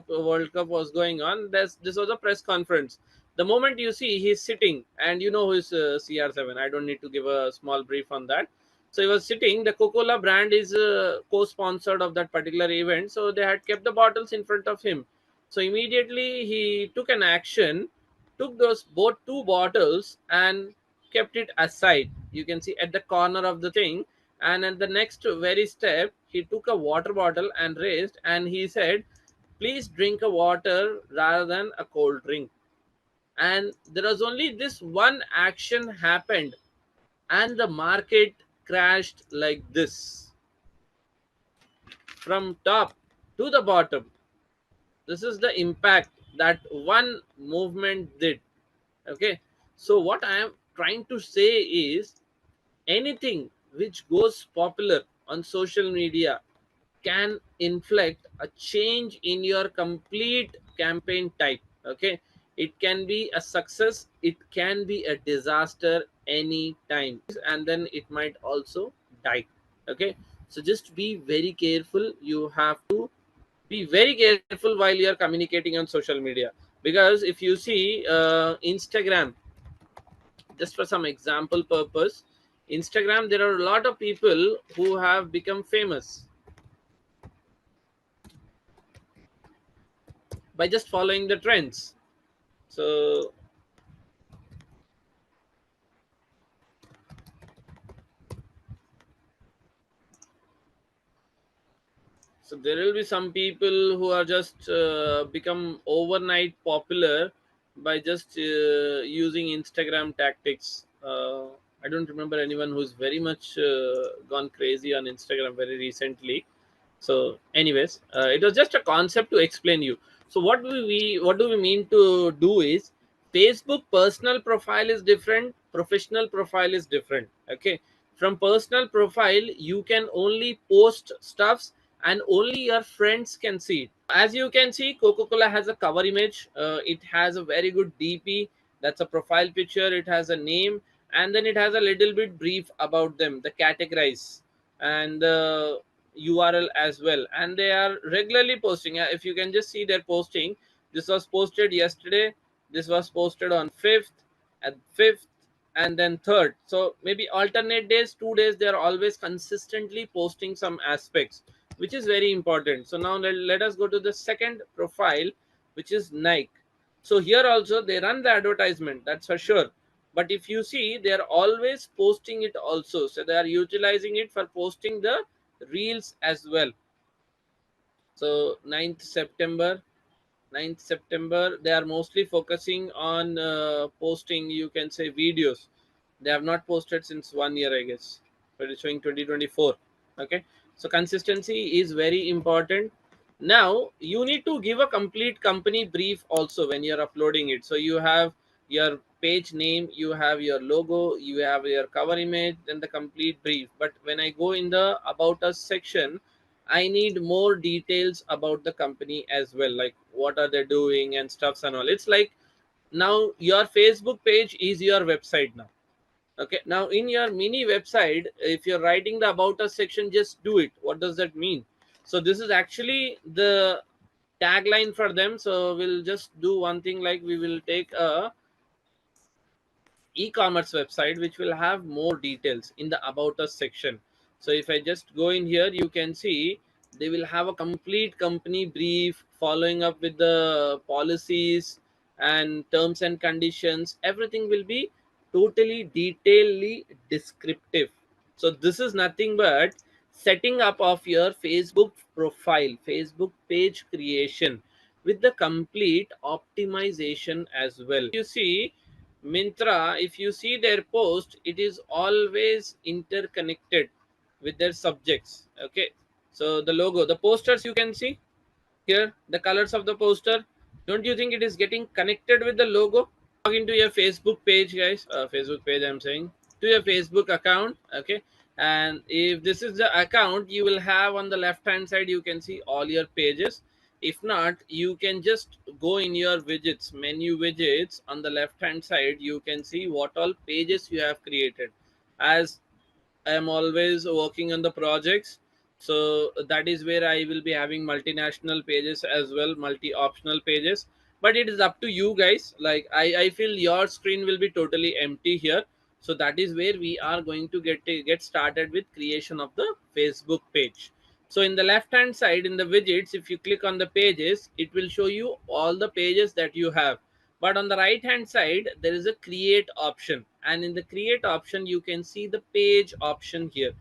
World Cup was going on. This was a press conference. The moment you see he's sitting, and you know who is CR7. I don't need to give a small brief on that. So he was sitting. The Coca-Cola brand is co-sponsored of that particular event. So they had kept the bottles in front of him. So immediately he took an action, took those both two bottles and kept it aside. You can see at the corner of the thing. And at the next very step, he took a water bottle and raised, and he said, please drink a water rather than a cold drink. And there was only this one action happened, and the market crashed like this, from top to the bottom. This is the impact that one movement did. Okay, so what I am trying to say is, anything which goes popular on social media can inflect a change in your complete campaign type. Okay, it can be a success, it can be a disaster anytime, and then it might also die. Okay, so just be very careful. You have to be very careful while you are communicating on social media, because if you see Instagram, just for some example purpose, Instagram, there are a lot of people who have become famous by just following the trends. So there will be some people who are just become overnight popular by just using Instagram tactics. I don't remember anyone who's very much gone crazy on Instagram very recently. So anyways, it was just a concept to explain you. So what do we mean to do is, Facebook personal profile is different, professional profile is different. Okay, from personal profile you can only post stuffs, and only your friends can see it. As you can see, Coca-Cola has a cover image. It has a very good DP. That's a profile picture. It has a name, and then it has a little bit brief about them, the categorize, and the URL as well. And they are regularly posting. If you can just see their posting, this was posted yesterday. This was posted on 5th, at 5th, and then 3rd. So maybe alternate days, 2 days, they are always consistently posting some aspects, which is very important. So now let us go to the second profile, which is Nike. So here also they run the advertisement, that's for sure. But if you see, they are always posting it also. So they are utilizing it for posting the reels as well. So 9th September, 9th September. They are mostly focusing on posting, you can say, videos. They have not posted since 1 year, I guess, but it's showing 2024. Okay, so consistency is very important. Now you need to give a complete company brief also when you're uploading it. So you have your page name, you have your logo, you have your cover image, then the complete brief. But when I go in the about us section, I need more details about the company as well, like what are they doing and stuffs and all. It's like now your Facebook page is your website now. Okay, now in your mini website, if you're writing the about us section, just do it. What does that mean? So this is actually the tagline for them. So we'll just do one thing, like we will take a e-commerce website which will have more details in the about us section. So if I just go in here, you can see they will have a complete company brief following up with the policies and terms and conditions. Everything will be totally detailedly descriptive. So this is nothing but setting up of your Facebook profile, Facebook page creation with the complete optimization as well. You see Mintra, if you see their post, it is always interconnected with their subjects. Okay, so the logo, the posters, you can see here the colors of the poster. Don't you think it is getting connected with the logo? Log into your Facebook page, guys. Facebook page, I'm saying, to your Facebook account. Okay, and if this is the account, you will have on the left hand side, you can see all your pages. If not, you can just go in your widgets, menu widgets. On the left hand side, you can see what all pages you have created. As I am always working on the projects, so that is where I will be having multinational pages as well, multi-optional pages. But it is up to you guys. Like I feel your screen will be totally empty here. So that is where we are going to get started with creation of the Facebook page. So in the left hand side in the widgets, if you click on the pages, it will show you all the pages that you have. But on the right hand side, there is a create option, and in the create option you can see the page option here.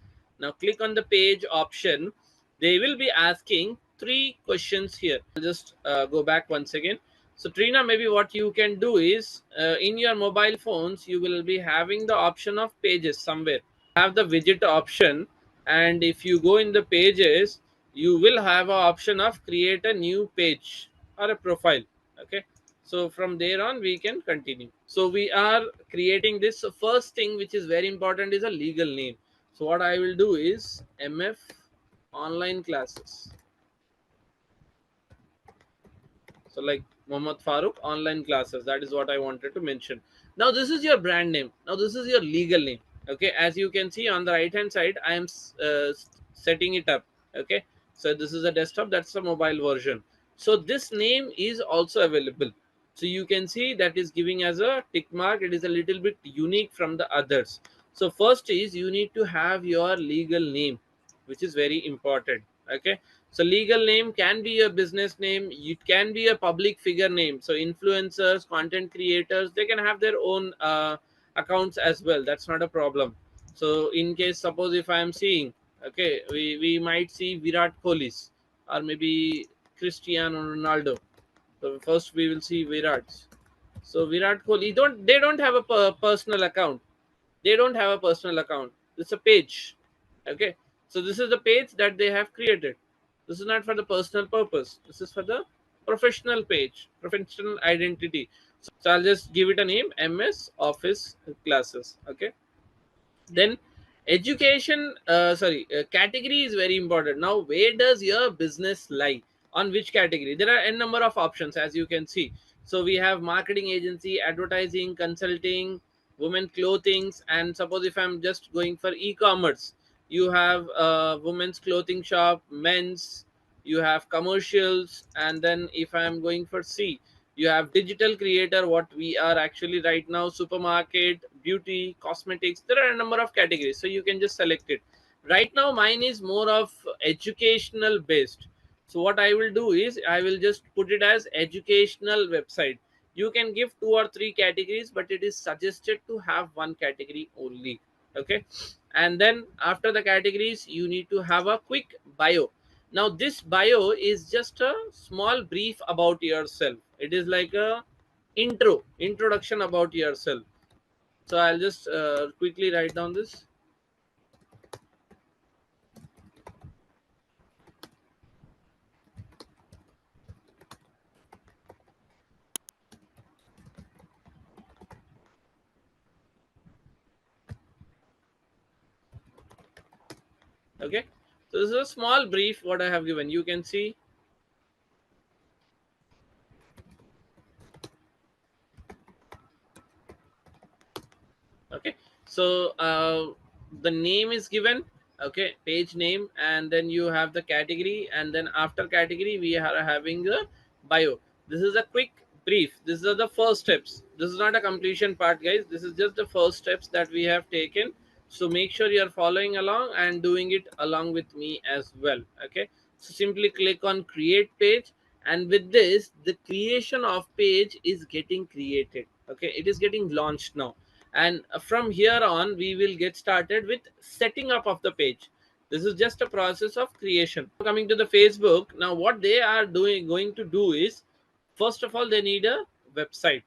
Now click on the page option. They will be asking three questions here. I'll just go back once again. So Trina, maybe what you can do is, in your mobile phones you will be having the option of pages somewhere. Have the widget option, and if you go in the pages, you will have an option of create a new page or a profile. Okay, so from there on we can continue. So we are creating this. So first thing which is very important is a legal name. So what I will do is MF online classes. So like Mohammad Farooq online classes, that is what I wanted to mention. Now this is your brand name. Now this is your legal name. Okay, as you can see on the right hand side, I am setting it up. Okay, so this is a desktop, that's a mobile version. So this name is also available. So you can see that is giving as a tick mark. It is a little bit unique from the others. So first is you need to have your legal name, which is very important. Okay, so legal name can be your business name, it can be a public figure name. So influencers, content creators, they can have their own accounts as well. That's not a problem. So in case, suppose if I am seeing, okay, we might see Virat Kohli's or maybe Cristiano Ronaldo. So first we will see Virat's. So Virat Kohli, they don't have a personal account. They don't have a personal account. It's a page. Okay, so this is the page that they have created. This is not for the personal purpose. This is for the professional page, professional identity. So I'll just give it a name, MS Office Classes. Okay, then education, category is very important. Now where does your business lie, on which category? There are n number of options, as you can see. So we have marketing agency, advertising, consulting, women clothings. And suppose if I'm just going for e-commerce, you have women's clothing shop, men's, you have commercials. And then if I'm going for C, you have digital creator, what we are actually right now, supermarket, beauty, cosmetics. There are a number of categories, so you can just select it. Right now mine is more of educational based. So what I will do is I will just put it as educational website. You can give two or three categories, but it is suggested to have one category only. Okay, and then after the categories you need to have a quick bio. Now this bio is just a small brief about yourself. It is like a introduction about yourself. So I'll just quickly write down this. Okay, so this is a small brief what I have given. You can see. Okay, so the name is given. Okay, page name, and then you have the category, and then after category we are having the bio. This is a quick brief. These are the first steps. This is not a completion part, guys. This is just the first steps that we have taken. So make sure you are following along and doing it along with me as well. Okay, so simply click on create page, and with this the creation of page is getting created. Okay, it is getting launched now, and from here on we will get started with setting up of the page. This is just a process of creation. Coming to the Facebook, now what they are doing going to do is, first of all they need a website,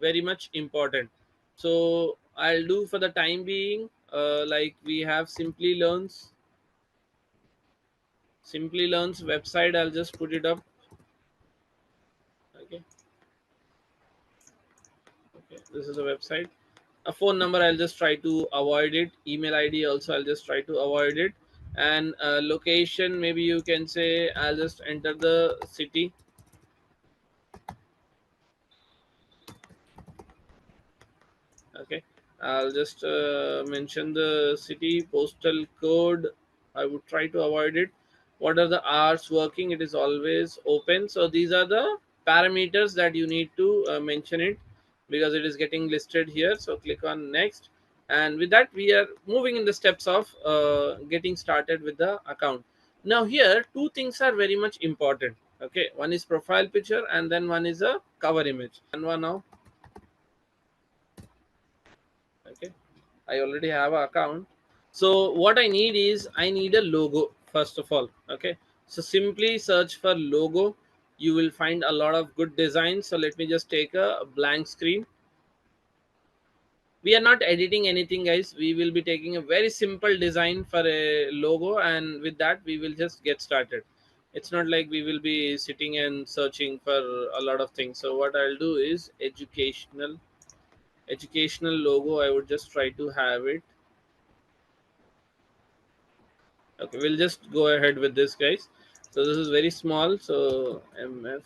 very much important. So I'll do for the time being, like we have Simply Learn's website. I'll just put it up. Okay, okay, this is a website. A phone number, I'll just try to avoid it. Email ID also, I'll just try to avoid it. And location, maybe you can say I'll just enter the city. Okay, I'll just mention the city. Postal code, I would try to avoid it. What are the hours working? It is always open. So these are the parameters that you need to mention it, because it is getting listed here. So click on next, and with that we are moving in the steps of getting started with the account. Now here two things are very much important. Okay, one is profile picture, and then one is a cover image. Canva now. Okay, I already have an account. So what I need is, I need a logo first of all. Okay, so simply search for logo. You will find a lot of good designs. So let me just take a blank screen. We are not editing anything, guys. We will be taking a very simple design for a logo, and with that we will just get started. It's not like we will be sitting and searching for a lot of things. So what I'll do is educational logo. I would just try to have it. Okay, we'll just go ahead with this, guys. So this is very small. So MF.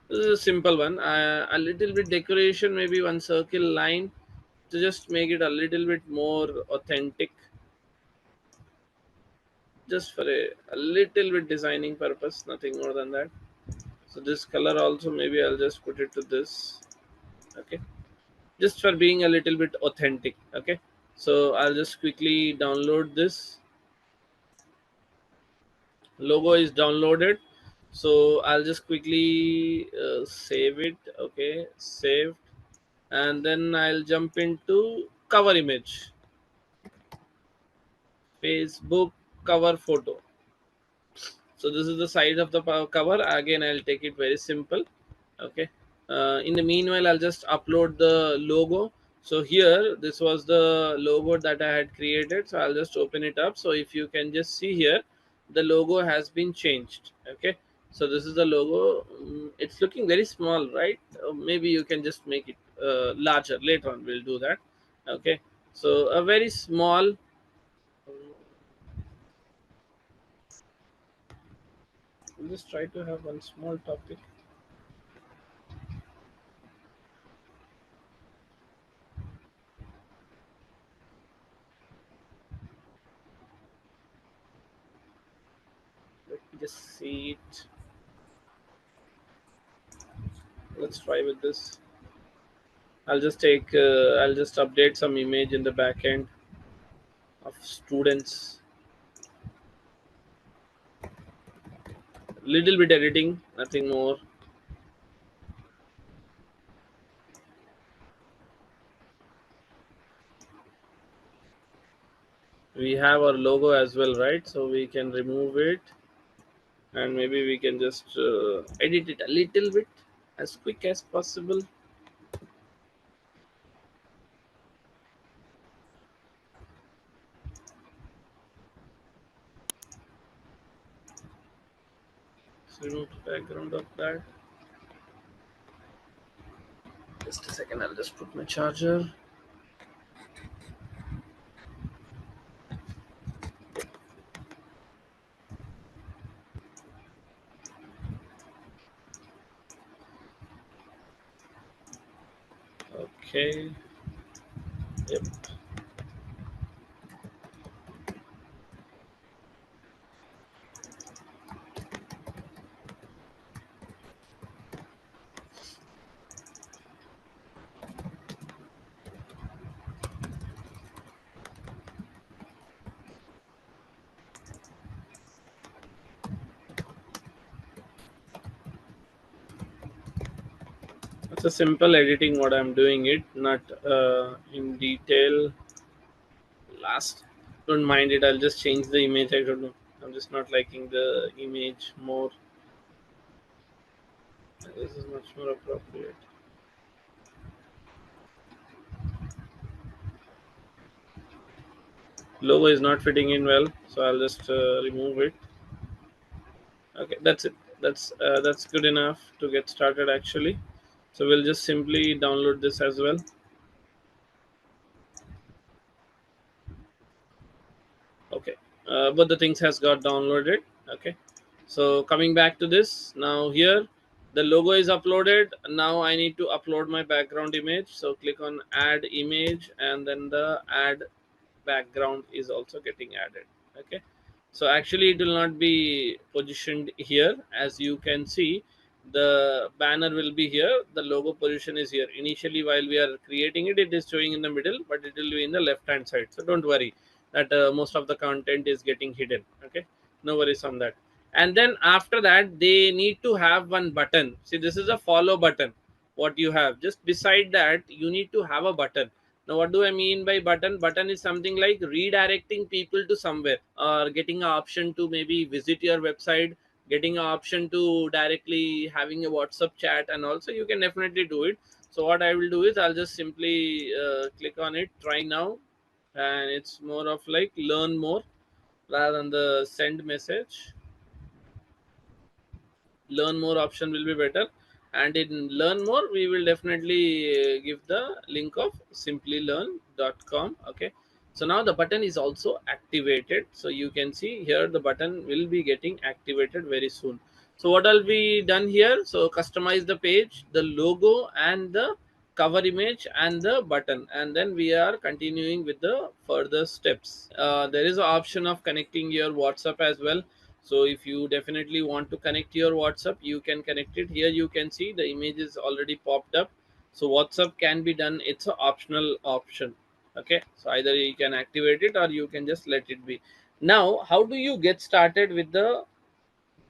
This is a simple one. A little bit decoration, maybe one circle line to just make it a little bit more authentic, just for a little bit designing purpose, nothing more than that. So this color also, maybe I'll just put it to this. Okay, just for being a little bit authentic. Okay, so I'll just quickly download this. Logo is downloaded, so I'll just quickly save it. Okay, saved. And then I'll jump into cover image, Facebook cover photo. So this is the size of the cover. Again, I'll take it very simple. Okay, in the meanwhile I'll just upload the logo. So here, this was the logo that I had created. So I'll just open it up. So if you can just see here, the logo has been changed. Okay, so this is the logo. It's looking very small, right? Maybe you can just make it larger. Later on we'll do that. Okay, so a very small. We'll just try to have one small topic. Let me just see it. Let's try with this. I'll just update some image in the backend of students. Little bit editing, nothing more. We have our logo as well, right? So we can remove it, and maybe we can just edit it a little bit as quick as possible. So remove the background of that. Just a second, I'll just put my charger. Okay. Yep. It's a simple editing what I'm doing it, not in detail. Last, don't mind it. I'll just change the image. I don't know. I'm just not liking the image more. This is much more appropriate. Logo is not fitting in well, so I'll just remove it. Okay, that's it. That's good enough to get started actually. So we'll just simply download this as well. Okay, but the things has got downloaded. Okay, so coming back to this now, here the logo is uploaded. Now I need to upload my background image, so click on add image, and then the add background is also getting added. Okay, so actually it will not be positioned here. As you can see, the banner will be here, the logo position is here. Initially while we are creating it, it is showing in the middle, but it will be in the left hand side. So don't worry that most of the content is getting hidden. Okay, no worries on that. And then after that, they need to have one button. See, this is a follow button. What you have just beside that, you need to have a button. Now what do I mean by button? Button is something like redirecting people to somewhere, or getting an option to maybe visit your website, getting an option to directly having a WhatsApp chat, and also you can definitely do it. So what I will do is I'll just simply click on it, try now, and it's more of like learn more rather than the send message. Learn more option will be better, and in learn more we will definitely give the link of simplylearn.com. Okay, so now the button is also activated, so you can see here the button will be getting activated very soon. So what will be done here? So customize the page, the logo, and the cover image, and the button, and then we are continuing with the further steps. There is an option of connecting your WhatsApp as well. So if you definitely want to connect your WhatsApp, you can connect it. Here you can see the image is already popped up. So WhatsApp can be done, it's an optional option. Okay, so either you can activate it or you can just let it be. Now how do you get started with the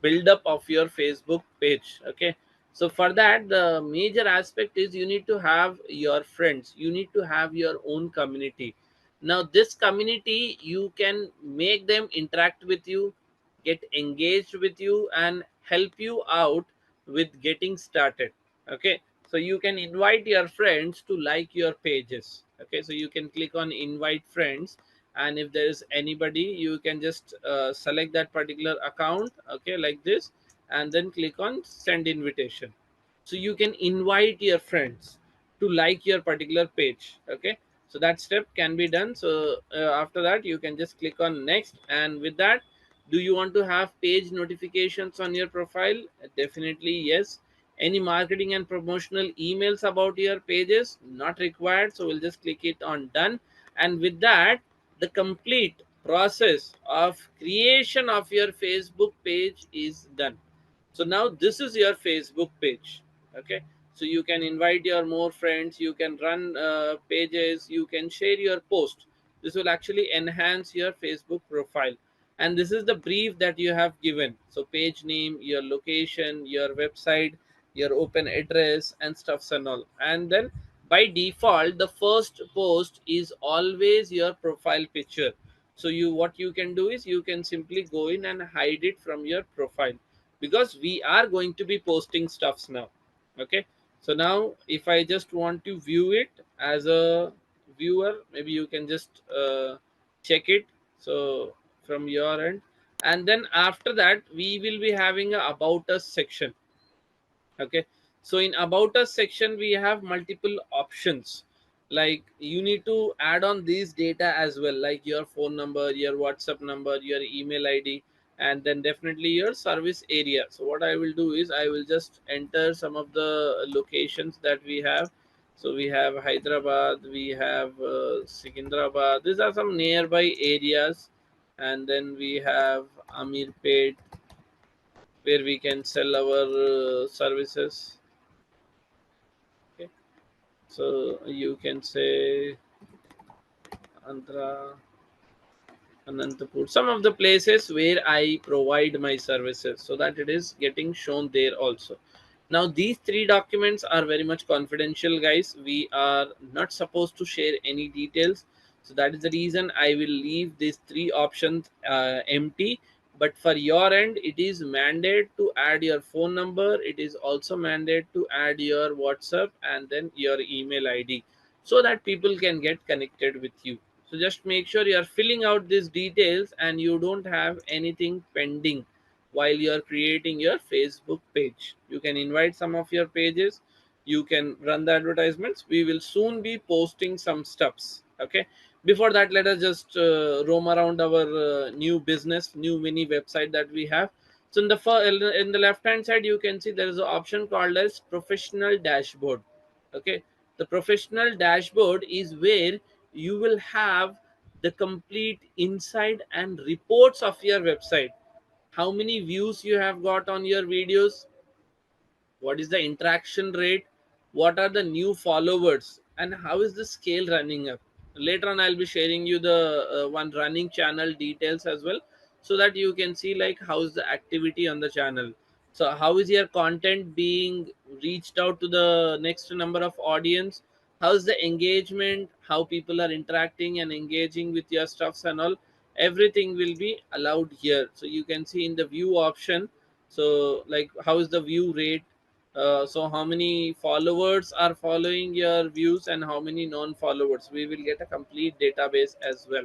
build up of your Facebook page? Okay, so for that, the major aspect is you need to have your friends, you need to have your own community. Now this community, you can make them interact with you, get engaged with you, and help you out with getting started. Okay, so you can invite your friends to like your pages. Okay, so you can click on invite friends, and if there is anybody, you can just select that particular account. Okay, like this, and then click on send invitation. So you can invite your friends to like your particular page. Okay, so that step can be done. So after that, you can just click on next, and with that, do you want to have page notifications on your profile? Definitely yes. Any marketing and promotional emails about your pages? Not required. So we'll just click it on done, and with that, the complete process of creation of your Facebook page is done. So now this is your Facebook page. Okay, so you can invite your more friends, you can run pages, you can share your post. This will actually enhance your Facebook profile, and this is the brief that you have given. So page name, your location, your website, your open address, and stuffs and all. And then by default, the first post is always your profile picture. So you, what you can do is you can simply go in and hide it from your profile, because we are going to be posting stuffs now. Okay, so now if I just want to view it as a viewer, maybe you can just check it, so from your end. And then after that we will be having a about us section. Okay, so in about us section we have multiple options, like you need to add on these data as well, like your phone number, your WhatsApp number, your email ID, and then definitely your service area. So what I will do is I will just enter some of the locations that we have. So we have Hyderabad, we have Secunderabad, these are some nearby areas. And then we have Amirpet, where we can sell our services. Okay, so you can say Andhra, Anantapur, some of the places where I provide my services, so that it is getting shown there also. Now, these three documents are very much confidential, guys. We are not supposed to share any details. So, that is the reason I will leave these three options empty. But for your end, it is mandate to add your phone number. It is also mandate to add your WhatsApp and then your email ID, so that people can get connected with you. So just make sure you are filling out these details and you don't have anything pending while you are creating your Facebook page. You can invite some of your pages, you can run the advertisements. We will soon be posting some stuffs. Okay, before that, let us just roam around our new business, new mini website that we have. So in the left hand side you can see there is an option called as professional dashboard. Okay, the professional dashboard is where you will have the complete insight and reports of your website. How many views you have got on your videos, what is the interaction rate, what are the new followers, and how is the scale running up. Later on I'll be sharing you the one running channel details as well, so that you can see like how is the activity on the channel. So how is your content being reached out to the next number of audience, how's the engagement, how people are interacting and engaging with your stuffs and all. Everything will be allowed here. So you can see in the view option, so like how is the view rate, so how many followers are following your views and how many non-followers. We will get a complete database as well,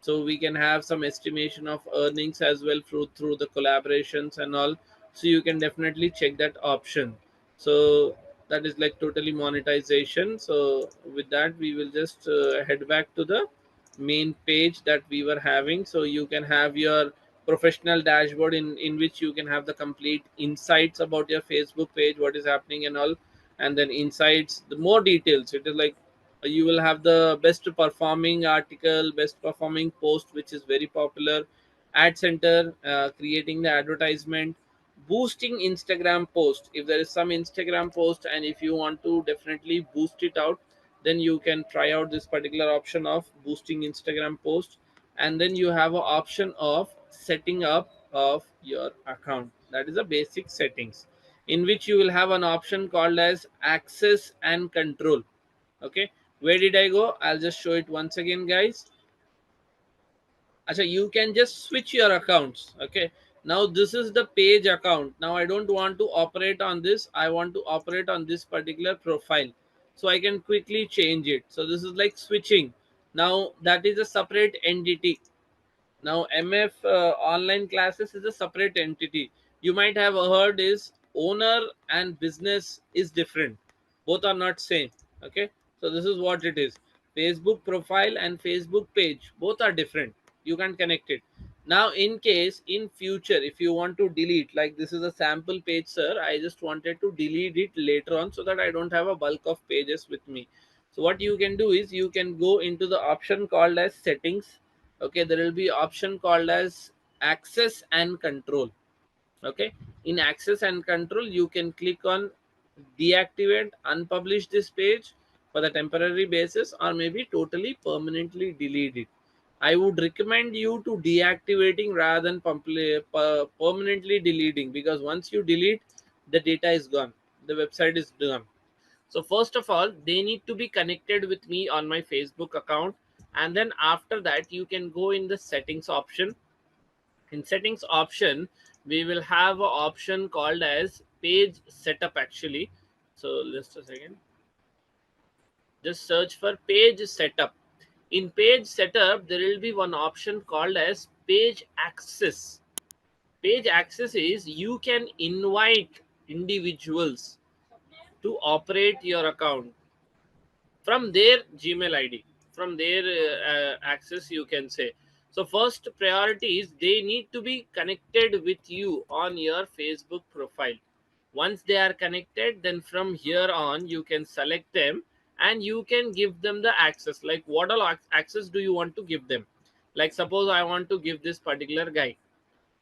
so we can have some estimation of earnings as well through the collaborations and all. So you can definitely check that option. So that is like totally monetization. So with that we will just head back to the main page that we were having. So you can have your professional dashboard in which you can have the complete insights about your Facebook page, what is happening and all. And then insights, the more details, it is like you will have the best performing article, best performing post which is very popular, ad center, creating the advertisement, boosting Instagram post. If there is some Instagram post and if you want to definitely boost it out, then you can try out this particular option of boosting Instagram post. And then you have an option of setting up of your account, that is the basic settings, in which you will have an option called as access and control. Okay, where did I go? I'll just show it once again, guys. Achha, you can just switch your accounts. Okay, now this is the page account. Now I don't want to operate on this, I want to operate on this particular profile. So I can quickly change it. So this is like switching. Now that is a separate entity. Now MF online classes is a separate entity. You might have heard is owner and business is different, both are not same. Okay, so this is what it is. Facebook profile and Facebook page, both are different. You can connect it. Now in case in future if you want to delete, like this is a sample page, sir, I just wanted to delete it later on so that I don't have a bulk of pages with me. So what you can do is you can go into the option called as settings. Okay, there will be option called as access and control. Okay, in access and control you can click on deactivate, unpublish this page for the temporary basis, or maybe totally permanently delete it. I would recommend you to deactivating rather than permanently deleting, because once you delete, the data is gone, the website is gone. So first of all, they need to be connected with me on my Facebook account. And then after that you can go in the settings option. In settings option, we will have an option called as page setup actually. So just a second, just search for page setup. In page setup there will be one option called as page access. Page access is you can invite individuals to operate your account from their Gmail ID, from their access, you can say. So, first priority is they need to be connected with you on your Facebook profile. Once they are connected, then from here on, you can select them and you can give them the access. Like, what all access do you want to give them? Like, suppose I want to give this particular guy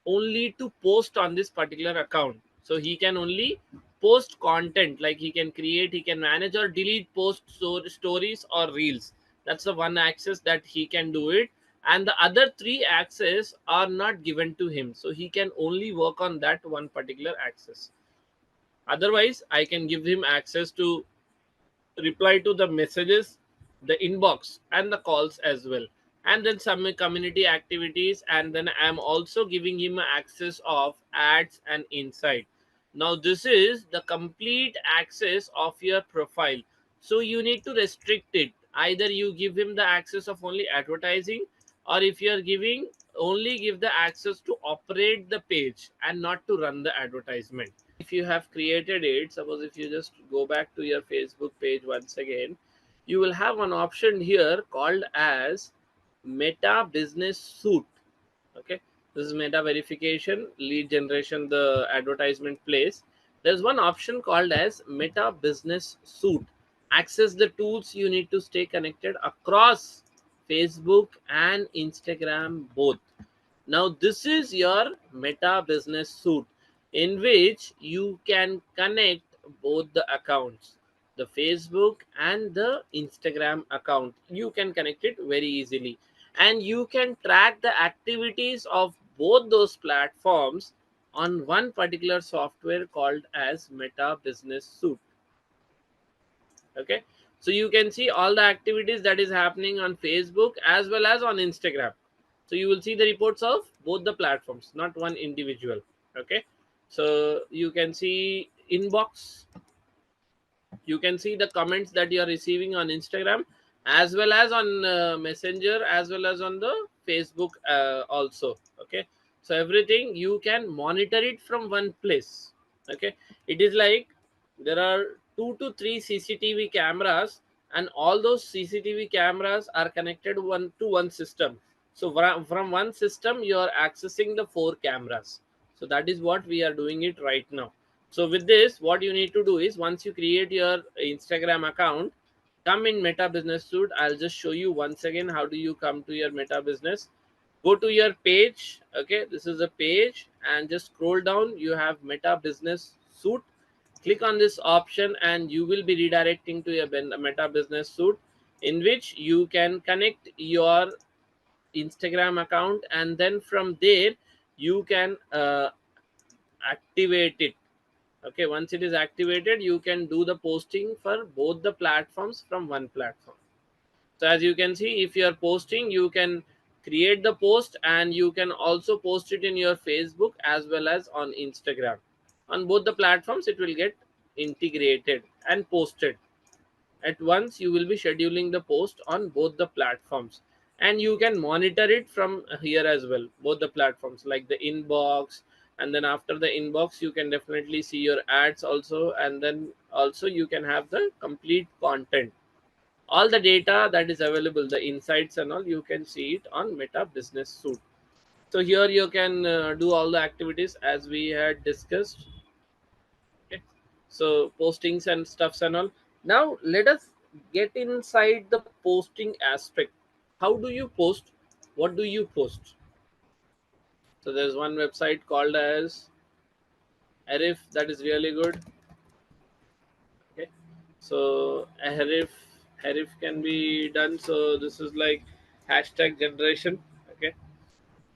only to post on this particular account, so he can only post content, like he can create, he can manage or delete posts, so stories or reels. That's the one access that he can do it, and the other three access are not given to him, so he can only work on that one particular access. Otherwise I can give him access to reply to the messages, the inbox, and the calls as well. And then some community activities, and then I'm also giving him access of ads and insight. Now this is the complete access of your profile. So you need to restrict it. Either you give him the access of only advertising, or if you are giving, only give the access to operate the page and not to run the advertisement. If you have created it, suppose if you just go back to your Facebook page once again, you will have an option here called as Meta Business Suite. Okay, this is meta verification, lead generation, the advertisement place. There's one option called as Meta Business Suite. Access the tools you need to stay connected across Facebook and Instagram both. Now this is your Meta Business Suite, in which you can connect both the accounts, the Facebook and the Instagram account. You can connect it very easily, and you can track the activities of both those platforms on one particular software called as Meta Business Suite. Okay, so you can see all the activities that is happening on Facebook as well as on Instagram. So you will see the reports of both the platforms, not one individual. Okay, so you can see inbox, you can see the comments that you are receiving on Instagram as well as on Messenger, as well as on the Facebook also. Okay, so everything you can monitor it from one place. Okay, it is like there are 2 to 3 CCTV cameras, and all those CCTV cameras are connected one to one system. So from one system you are accessing the 4 cameras. So that is what we are doing it right now. So with this, what you need to do is, once you create your Instagram account, come in Meta Business Suite. I'll just show you once again how do you come to your Meta Business. Go to your page. Okay, this is a page, and just scroll down. You have Meta Business Suite. Click on this option, and you will be redirecting to your Meta Business Suite, in which you can connect your Instagram account, and then from there you can activate it. Okay, once it is activated, you can do the posting for both the platforms from one platform. So as you can see, if you are posting, you can create the post, and you can also post it in your Facebook as well as on Instagram. On both the platforms it will get integrated and posted at once. You will be scheduling the post on both the platforms, and you can monitor it from here as well, both the platforms, like the inbox. And then after the inbox you can definitely see your ads also, and then also you can have the complete content, all the data that is available, the insights and all, you can see it on Meta Business Suite. So here you can do all the activities as we had discussed. Okay, so postings and stuffs and all. Now let us get inside the posting aspect. How do you post? What do you post? So there's one website called as Arif that is really good. Okay, so Arif can be done. So this is like hashtag generation. Okay,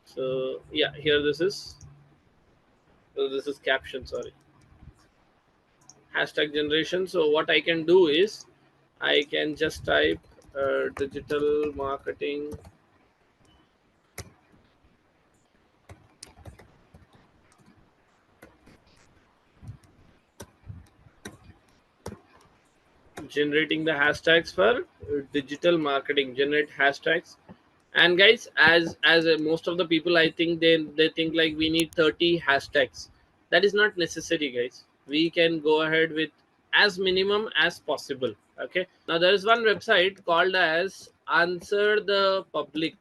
so yeah, here this is, so this is caption, sorry, hashtag generation. So what I can do is I can just type digital marketing, generating the hashtags for digital marketing. Generate hashtags. And guys, as most of the people, I think they think like we need 30 hashtags. That is not necessary, guys. We can go ahead with as minimum as possible. Okay, now there is one website called as Answer the Public.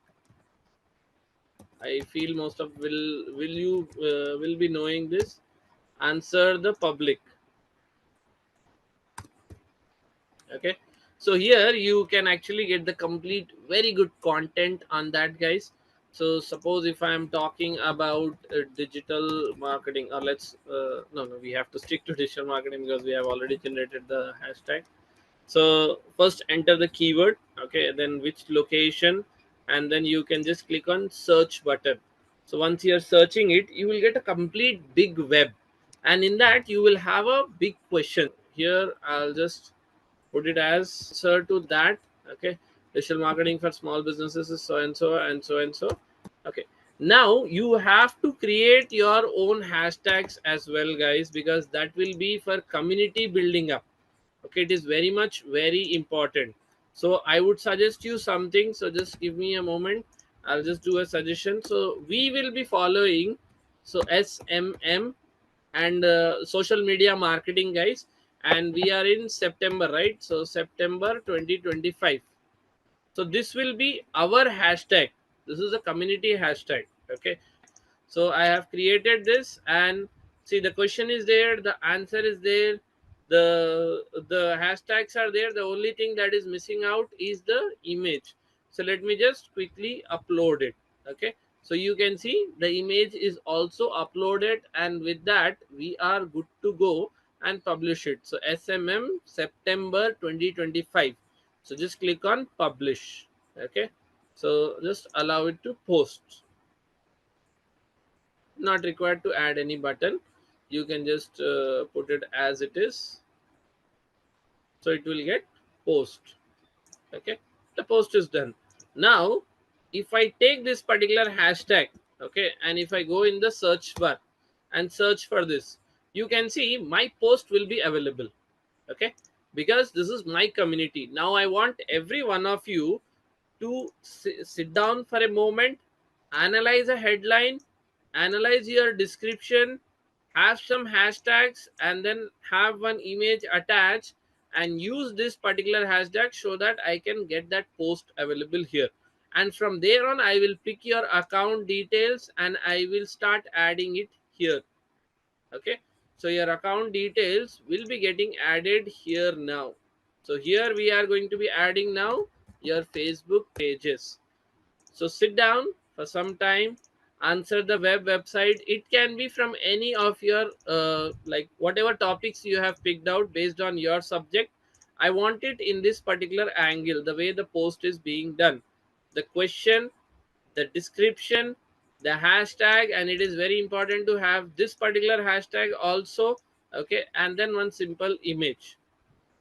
I feel most of will you will be knowing this. Answer the Public. Okay, so here you can actually get the complete very good content on that, guys. So suppose if I am talking about digital marketing, or let's no, we have to stick to digital marketing because we have already generated the hashtag. So first enter the keyword, okay, then which location, and then you can just click on search button. So once you're searching it, you will get a complete big web, and in that you will have a big question. Here I'll just put it as answer to that. Okay, digital marketing for small businesses is so and so and so and so. Okay, now you have to create your own hashtags as well, guys, because that will be for community building up. Okay, it is very much very important. So I would suggest you something, so just give me a moment. I'll just do a suggestion. So we will be following, so SMM and social media marketing, guys, and we are in September, right? So September 2025. So this will be our hashtag. This is a community hashtag. Okay, so I have created this, and see, the question is there, the answer is there, the hashtags are there. The only thing that is missing out is the image. So let me just quickly upload it. Okay, so you can see the image is also uploaded, and with that we are good to go and publish it. So SMM September 2025. So just click on publish. Okay, so just allow it to post. Not required to add any button. You can just put it as it is, so it will get post. Okay, the post is done. Now if I take this particular hashtag, okay, and if I go in the search bar and search for this, you can see my post will be available. Okay, because this is my community. Now I want every one of you to sit down for a moment, analyze a headline, analyze your description, have some hashtags, and then have one image attached, and use this particular hashtag so that I can get that post available here. And from there on, I will pick your account details and I will start adding it here. Okay, so your account details will be getting added here now. So here we are going to be adding now your Facebook pages. So sit down for some time, answer the website. It can be from any of your like whatever topics you have picked out based on your subject. I want it in this particular angle, the way the post is being done, the question, the description, the hashtag, and it is very important to have this particular hashtag also. Okay, and then one simple image.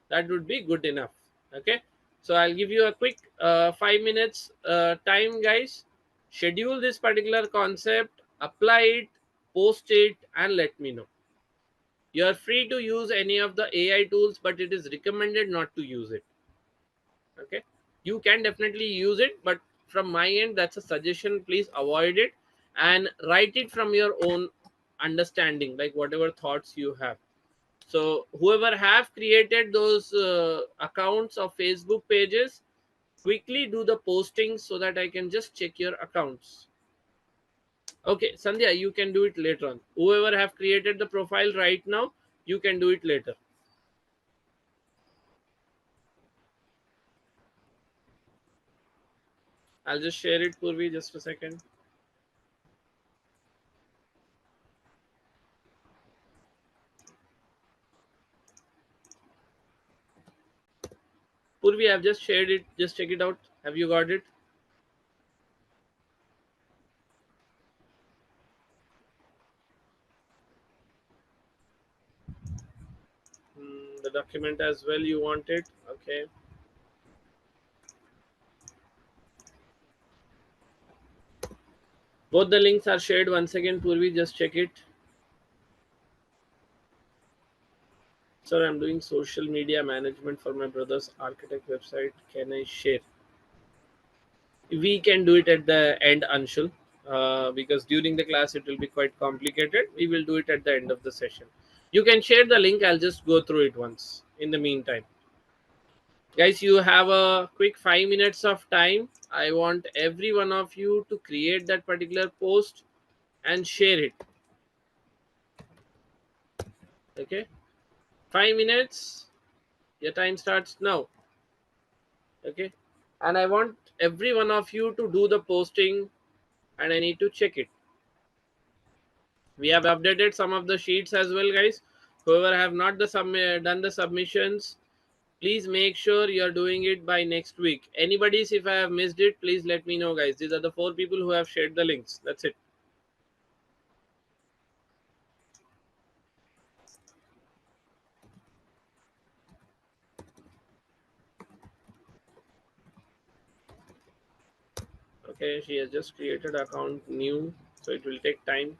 That would be good enough. Okay, so I'll give you a quick 5 minutes time, guys. Schedule this particular concept, apply it, post it, and let me know. You are free to use any of the AI tools, but it is recommended not to use it. Okay, you can definitely use it, but from my end, that's a suggestion. Please avoid it and write it from your own understanding, like whatever thoughts you have. So whoever have created those accounts of Facebook pages, quickly do the posting so that I can just check your accounts. Okay, Sandhya, you can do it later on. Whoever have created the profile right now, you can do it later. I'll just share it, Purvi, just a second. Purvi, I've just shared it. Just check it out. Have you got it? The document as well, you want it? Okay. Both the links are shared. Once again, Purvi, just check it. Sir, I'm doing social media management for my brother's architect website. Can I share? We can do it at the end, Anshul, because during the class it will be quite complicated. We will do it at the end of the session. You can share the link. I'll just go through it once. In the meantime, guys, you have a quick 5 minutes of time. I want every one of you to create that particular post and share it. Okay, 5 minutes. Your time starts now. Okay, and I want every one of you to do the posting, and I need to check it. We have updated some of the sheets as well, guys. Whoever have not done the submissions, please make sure you're doing it by next week. Anybody's, if I have missed it, please let me know, guys. These are the 4 people who have shared the links. That's it. Okay, she has just created account new, so it will take time.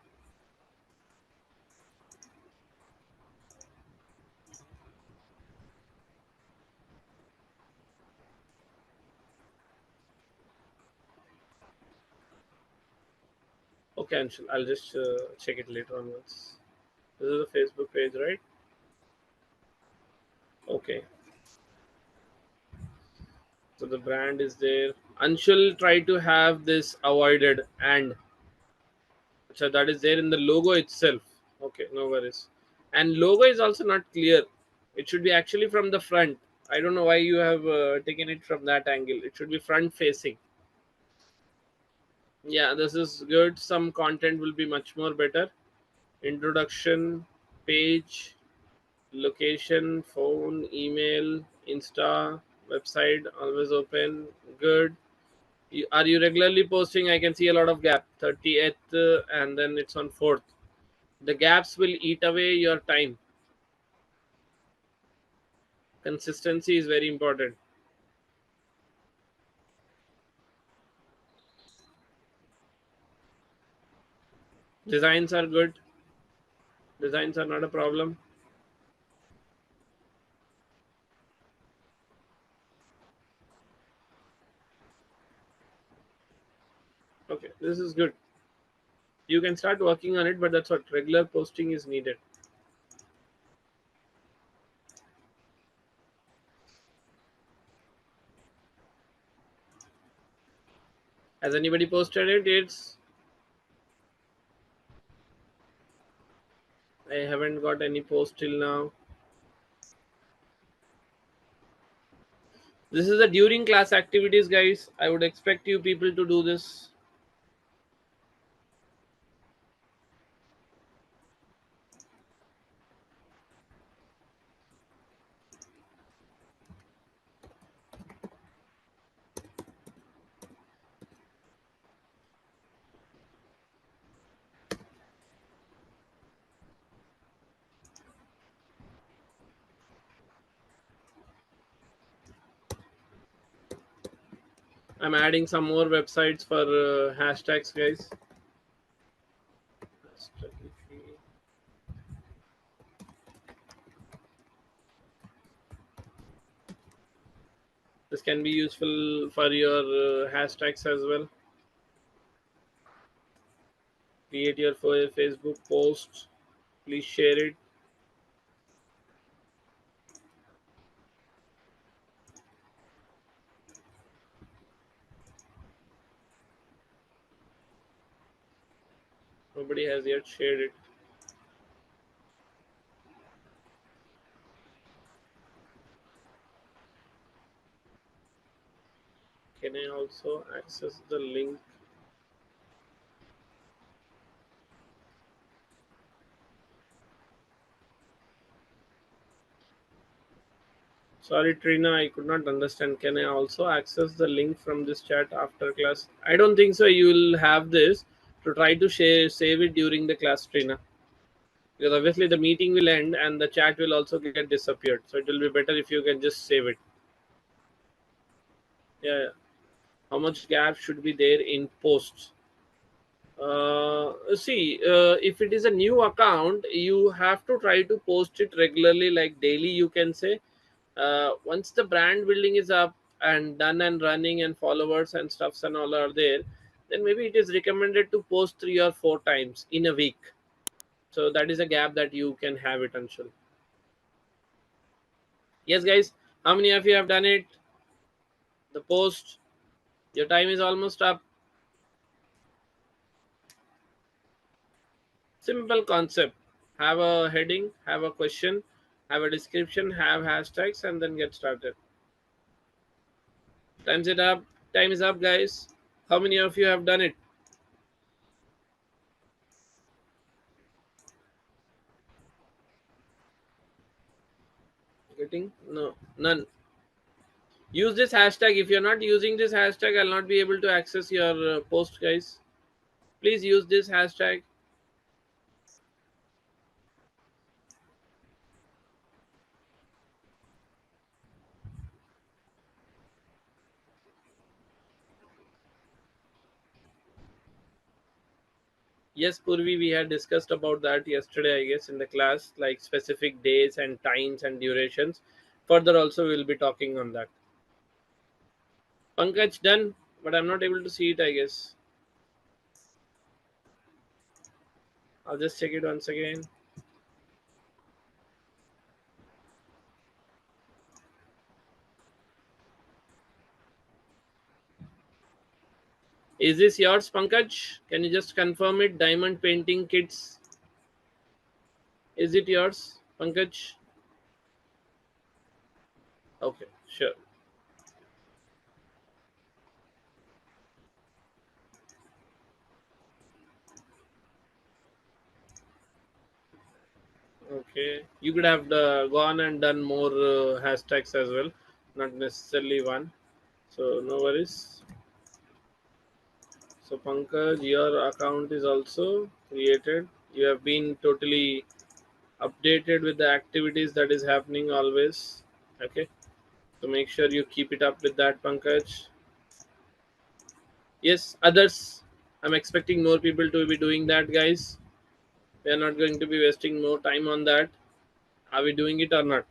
Okay, Anshul, I'll just check it later on once. This is the Facebook page, right? Okay, so the brand is there. Anshul, try to have this avoided, and so that is there in the logo itself. Okay, no worries. And logo is also not clear. It should be actually from the front. I don't know why you have taken it from that angle. It should be front facing. Yeah, this is good. Some content will be much more better. Introduction, page, location, phone, email, Insta, website, always open. Good. Are you regularly posting? I can see a lot of gap. 30th, and then it's on 4th. The gaps will eat away your time. Consistency is very important. Designs are good. Designs are not a problem. Okay, this is good. You can start working on it, but that's what regular posting is needed. Has anybody posted it? I haven't got any post till now. This is the during class activities, guys. I would expect you people to do this. I'm adding some more websites for hashtags, guys. This can be useful for your hashtags as well. Create your Facebook post. Please share it. Nobody has yet shared it. Can I also access the link? Sorry, Trina, I could not understand. Can I also access the link from this chat after class? I don't think so. You will have this to try to save it during the class, Trina. Because obviously the meeting will end and the chat will also get disappeared. So it will be better if you can just save it. Yeah. How much gap should be there in posts? If it is a new account, you have to try to post it regularly, like daily, you can say. Once the brand building is up and done and running and followers and stuffs and all are there, then maybe it is recommended to post 3 or 4 times in a week. So that is a gap that you can have it, Anshul. Yes, guys, how many of you have done it? The post, your time is almost up. Simple concept. Have a heading, have a question, have a description, have hashtags, and then get started. Time's it up. Time is up, guys. How many of you have done it? Getting? No, none. Use this hashtag. If you're not using this hashtag, I'll not be able to access your post, guys. Please use this hashtag. Yes, Purvi, we had discussed about that yesterday, I guess, in the class, like specific days and times and durations. Further, also, we'll be talking on that. Pankaj done, but I'm not able to see it, I guess. I'll just check it once again. Is this yours, Pankaj? Can you just confirm it? Diamond painting kits. Is it yours, Pankaj? Okay, sure. Okay, you could have gone and done more hashtags as well, not necessarily one. So no worries. So Pankaj, your account is also created. You have been totally updated with the activities that is happening always. Okay, so make sure you keep it up with that, Pankaj. Yes, others. I'm expecting more people to be doing that, guys. We are not going to be wasting more time on that. Are we doing it or not?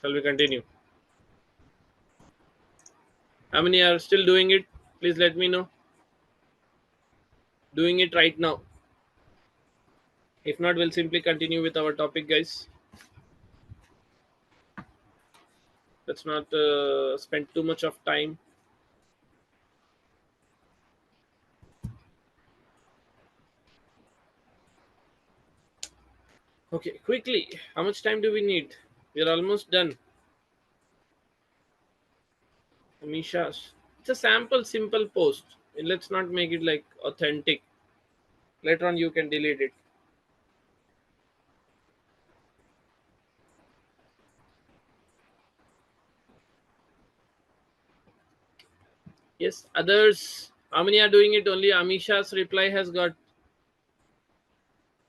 Shall we continue? How many are still doing it? Please let me know. Doing it right now. If not, we'll simply continue with our topic, guys. Let's not spend too much of time. Okay, quickly. How much time do we need? We're almost done. Amisha, it's a sample, simple post. Let's not make it like authentic. Later on, you can delete it. Yes, others. How many are doing it? Only Amisha's reply has got.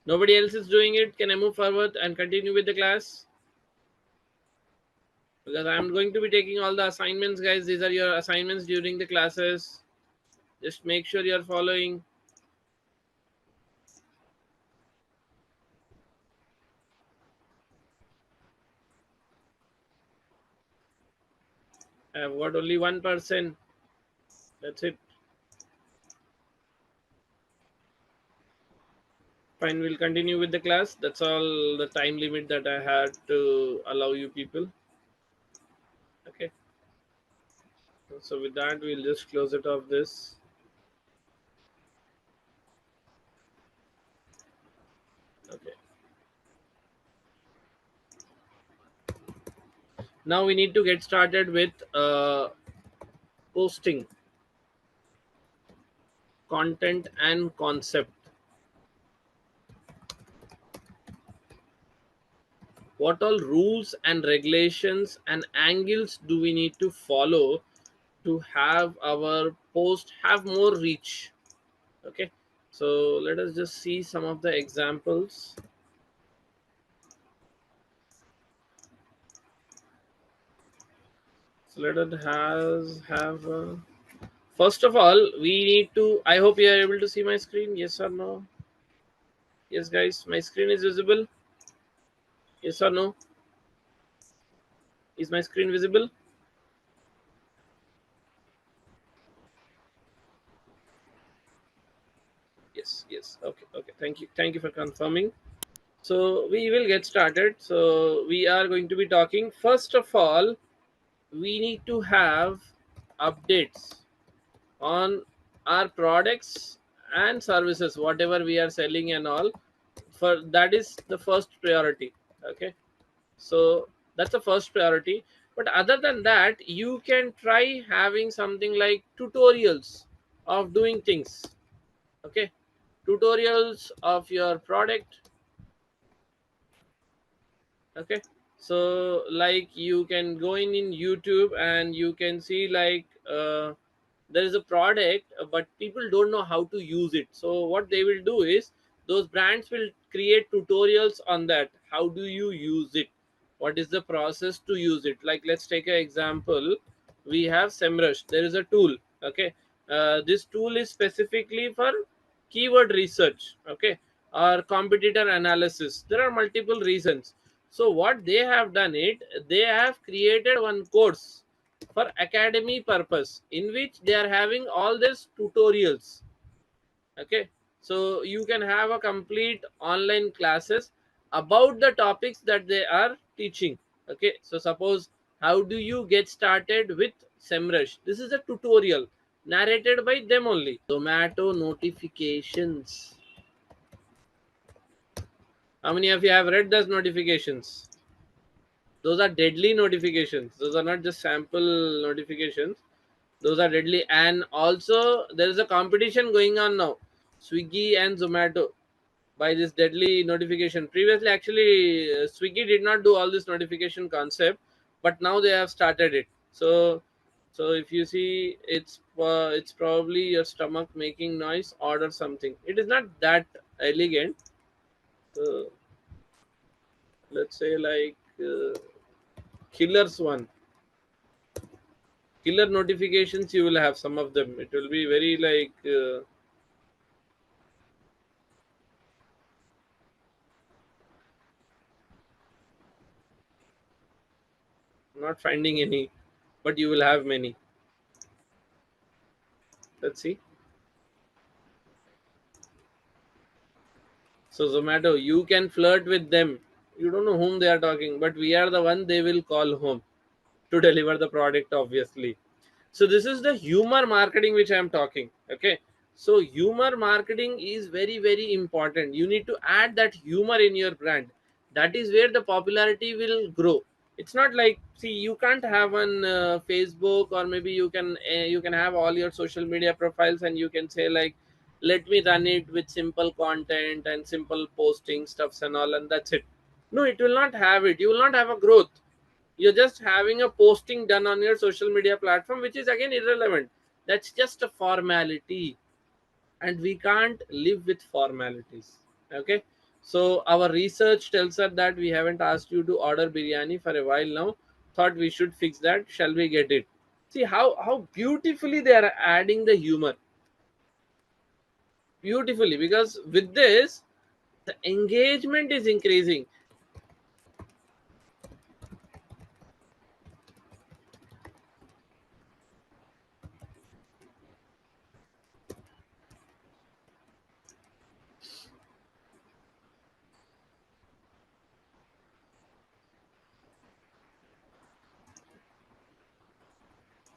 Nobody else is doing it. Can I move forward and continue with the class? Because I'm going to be taking all the assignments, guys. These are your assignments during the classes. Just make sure you're following. I've got only one person. That's it. Fine, we'll continue with the class. That's all the time limit that I had to allow you people. Okay. So with that, we'll just close it off this. Okay. Now we need to get started with posting content and concept. What all rules and regulations and angles do we need to follow to have our post have more reach? Okay. So let us just see some of the examples. So let us have First of all, we need to, I hope you are able to see my screen. Yes or no? Yes, guys, my screen is visible. Yes or no? Is my screen visible? Yes, yes. Okay, okay. Thank you. Thank you for confirming. So we will get started. So we are going to be talking. First of all, we need to have updates on our products and services, whatever we are selling and all. For that is the first priority. Okay. So that's the first priority. But other than that, you can try having something like tutorials of doing things. Okay, tutorials of your product. Okay, so like you can go in YouTube and you can see like there is a product, but people don't know how to use it. So what they will do is those brands will create tutorials on that. How do you use it? What is the process to use it? Like let's take an example. We have SEMrush. There is a tool. Okay, this tool is specifically for keyword research. Okay, or competitor analysis. There are multiple reasons. So what they have done it, they have created one course for academy purpose in which they are having all these tutorials. Okay, so you can have a complete online classes about the topics that they are teaching. Okay, so suppose how do you get started with SEMrush? This is a tutorial narrated by them only. Zomato notifications. How many of you have read those notifications? Those are deadly notifications. Those are not just sample notifications. Those are deadly. And also there is a competition going on now, Swiggy and Zomato, by this deadly notification. Previously actually Swiggy did not do all this notification concept, but now they have started it. So if you see, it's probably your stomach making noise, order something. It is not that elegant. So let's say like killers one, killer notifications, you will have some of them. It will be very like not finding any, but you will have many. Let's see. So Zomato, you can flirt with them. You don't know whom they are talking, but we are the one they will call home to deliver the product, obviously. So this is the humor marketing which I am talking. Okay, so humor marketing is very very important. You need to add that humor in your brand. That is where the popularity will grow. It's not like, see, you can't have on Facebook, or maybe you can have all your social media profiles and you can say like, let me run it with simple content and simple posting stuffs and all, and that's it. No, it will not have it. You will not have a growth. You're just having a posting done on your social media platform, which is again irrelevant. That's just a formality, and we can't live with formalities. Okay, so our research tells us that we haven't asked you to order biryani for a while now. Thought we should fix that. Shall we get it? See how beautifully they are adding the humor, beautifully, because with this the engagement is increasing.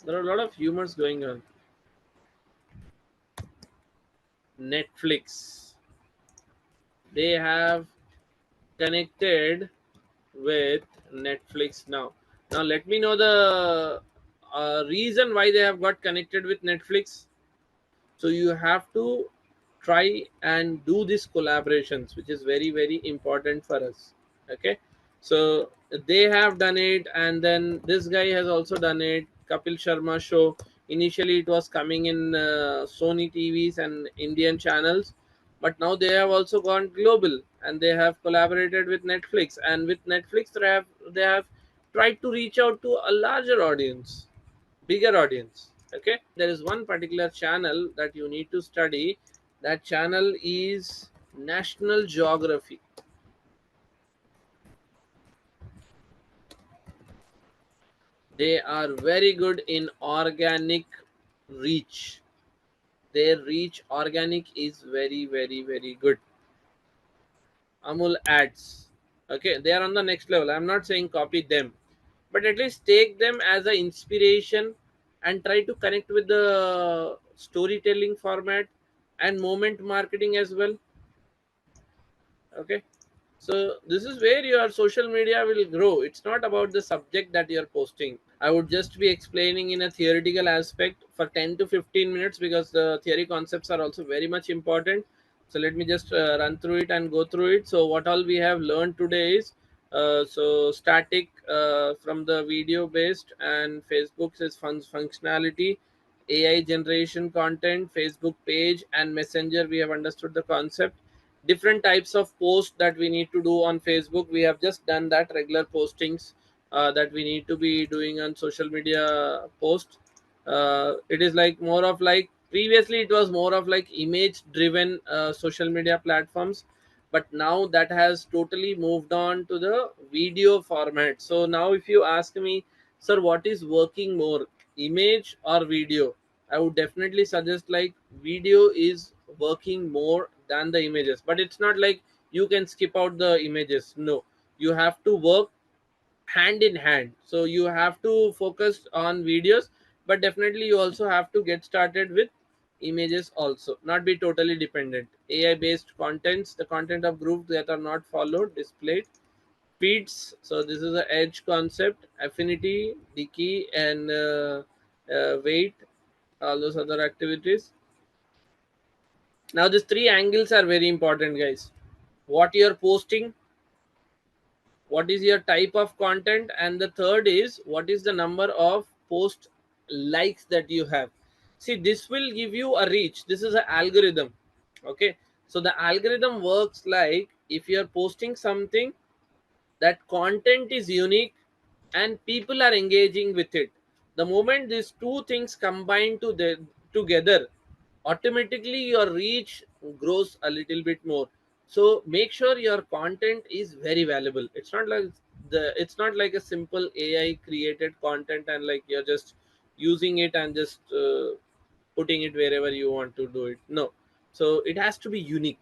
There are a lot of humors going on. Netflix, they have connected with Netflix now. Now let me know the reason why they have got connected with Netflix. So you have to try and do these collaborations, which is very very important for us. Okay, so they have done it, and then this guy has also done it. Kapil Sharma show, initially it was coming in Sony TVs and Indian channels, but now they have also gone global and they have collaborated with Netflix, and with Netflix they have tried to reach out to a larger audience, bigger audience. Okay, there is one particular channel that you need to study. That channel is National Geography. They are very good in organic reach. Their reach organic is very, very, very good. Amul ads. Okay, they are on the next level. I'm not saying copy them, but at least take them as an inspiration and try to connect with the storytelling format and moment marketing as well. Okay, so this is where your social media will grow. It's not about the subject that you're posting. I would just be explaining in a theoretical aspect for 10 to 15 minutes because the theory concepts are also very much important. So let me just run through it and go through it. So what all we have learned today is so static from the video based, and Facebook is functionality, AI generation content, Facebook page and messenger. We have understood the concept. Different types of posts that we need to do on Facebook. We have just done that, regular postings that we need to be doing on social media post. It is like more of like previously it was more of like image driven social media platforms, but now that has totally moved on to the video format. So now if you ask me, sir, what is working more, image or video, I would definitely suggest like video is working more than the images. But it's not like you can skip out the images. No, you have to work hand in hand. So you have to focus on videos, but definitely you also have to get started with images also, not be totally dependent. AI based contents, the content of groups that are not followed displayed. Feeds, so this is a edge concept, affinity, decay and weight, all those other activities. Now these three angles are very important, guys. What you're posting, what is your type of content, and the third is what is the number of post likes that you have. See, this will give you a reach. This is an algorithm. Okay, so the algorithm works like if you're posting something, that content is unique and people are engaging with it. The moment these two things combine together, automatically your reach grows a little bit more. So make sure your content is very valuable. It's not like a simple AI created content and like you're just using it and just putting it wherever you want to do it. No, so it has to be unique.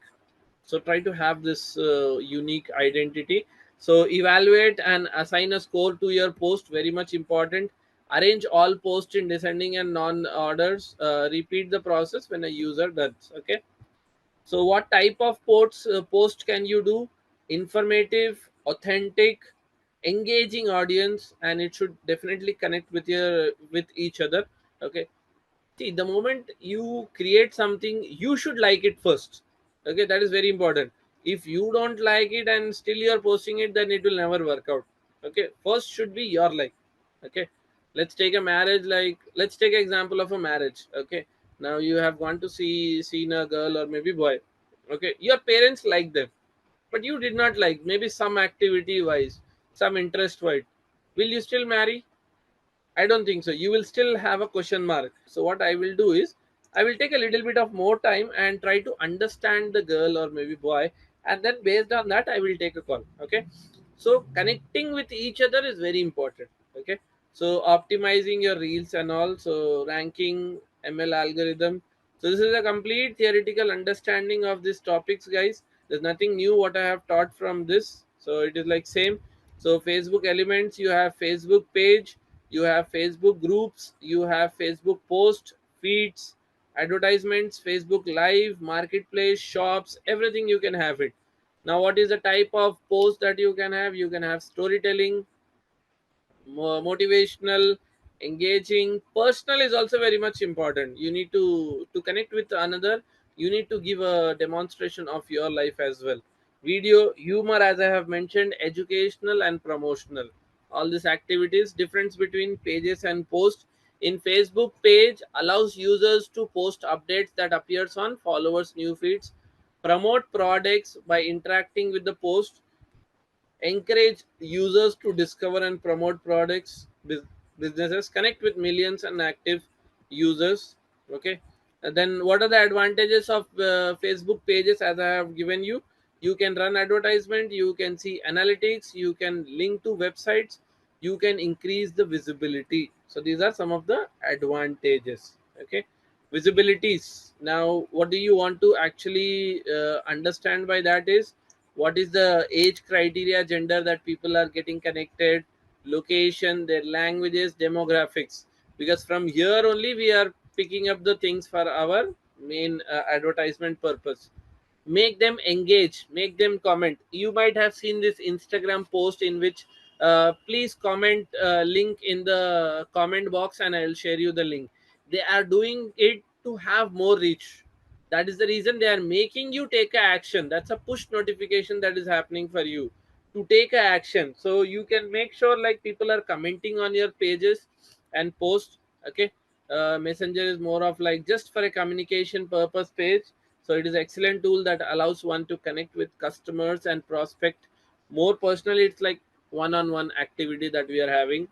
So try to have this unique identity. So evaluate and assign a score to your post, very much important. Arrange all posts in descending and non orders. Repeat the process when a user does. Okay, so what type of post can you do? Informative, authentic, engaging audience, and it should definitely connect with each other. Okay, see, the moment you create something, you should like it first. Okay, that is very important. If you don't like it and still you're posting it, then it will never work out. Okay, first should be your like. Okay, let's take a marriage, like let's take an example of a marriage. Okay, now you have gone to seen a girl or maybe boy. Okay, your parents like them, but you did not like, maybe some activity wise, some interest wise. Will you still marry? I don't think so. You will still have a question mark. So what I will do is I will take a little bit of more time and try to understand the girl or maybe boy, and then based on that I will take a call. Okay. So connecting with each other is very important. Okay. So optimizing your reels and all, so ranking, ML algorithm. So this is a complete theoretical understanding of these topics, guys. There's nothing new what I have taught from this. So it is like same. So Facebook elements, you have Facebook page, you have Facebook groups, you have Facebook post, feeds, advertisements, Facebook live, marketplace, shops, everything you can have it. Now what is the type of post that you can have? You can have storytelling, motivational, engaging. Personal is also very much important. You need to connect with another. You need to give a demonstration of your life as well. Video, humor, as I have mentioned, educational and promotional. All these activities. Difference between pages and posts. In Facebook page allows users to post updates that appears on followers new feeds, promote products by interacting with the post, encourage users to discover and promote products, businesses, connect with millions and active. users. Okay, and then what are the advantages of Facebook pages? As I have given you, you can run advertisement, you can see analytics, you can link to websites, you can increase the visibility. So these are some of the advantages. Okay, visibilities. Now what do you want to actually understand by that is, what is the age criteria, gender that people are getting connected, location, their languages, demographics, because from here only we are picking up the things for our main advertisement purpose. Make them engage, make them comment. You might have seen this Instagram post in which please comment link in the comment box and I'll share you the link. They are doing it to have more reach. That is the reason they are making you take a action. That's a push notification that is happening for you to take a action. So you can make sure like people are commenting on your pages and post. Okay, messenger is more of like just for a communication purpose page. So it is excellent tool that allows one to connect with customers and prospect more personally. It's like one-on-one activity that we are having.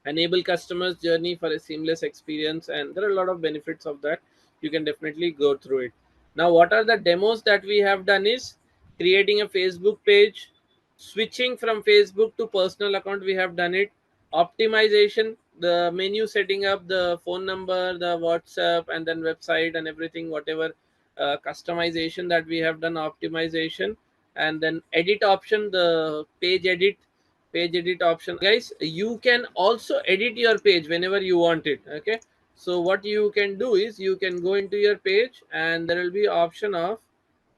Enable customers journey for a seamless experience, and there are a lot of benefits of that. You can definitely go through it. Now what are the demos that we have done is creating a Facebook page, switching from Facebook to personal account, we have done it. Optimization, the menu setting up, the phone number, the WhatsApp, and then website and everything, whatever customization that we have done, optimization. And then edit option, the page edit option. Guys, you can also edit your page whenever you want it. Okay, so what you can do is you can go into your page and there will be option of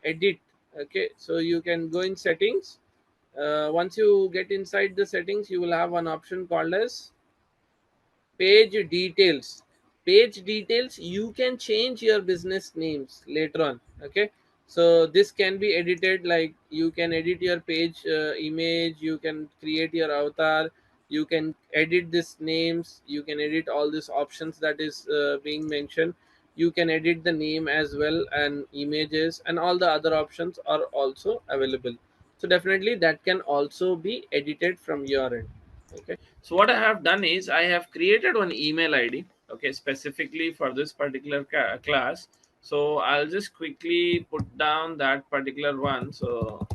edit. Okay, so you can go in settings. Once you get inside the settings, you will have one option called as page details. Page details, you can change your business names later on. Okay, so this can be edited, like you can edit your page image, you can create your avatar, you can edit these names, you can edit all these options that is being mentioned. You can edit the name as well, and images and all the other options are also available. So definitely that can also be edited from your end. Okay, so what I have done is I have created one email ID, okay, specifically for this particular class. So I'll just quickly put down that particular one. So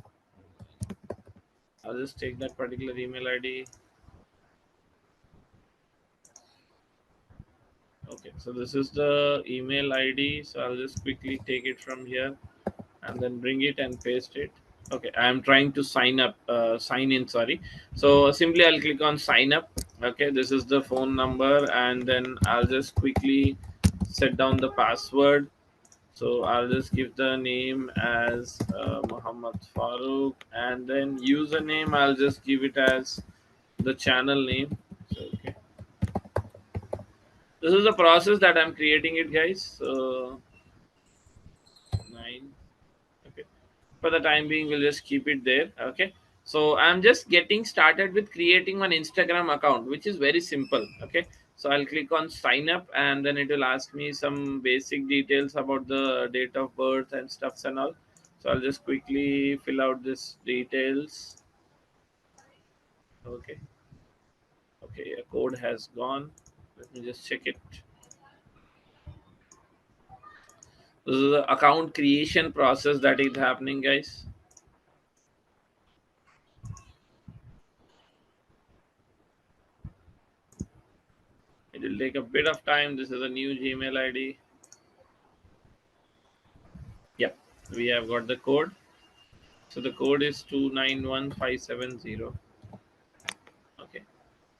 I'll just take that particular email ID. Okay, so this is the email ID. So I'll just quickly take it from here and then bring it and paste it. Okay, I am trying to sign in, sorry. So simply I'll click on sign up. Okay, this is the phone number, and then I'll just quickly set down the password. So I'll just give the name as Muhammad Farooq, and then username I'll just give it as the channel name. So, okay, this is the process that I'm creating it, guys. So 9. Okay, for the time being we'll just keep it there. Okay, so I'm just getting started with creating one Instagram account, which is very simple. Okay, so I'll click on sign up, and then it will ask me some basic details about the date of birth and stuffs and all. So I'll just quickly fill out this details. Okay, okay, a code has gone. Let me just check it. This is the account creation process that is happening, guys. It will take a bit of time. This is a new Gmail ID. Yep, we have got the code. So the code is 291570. Okay,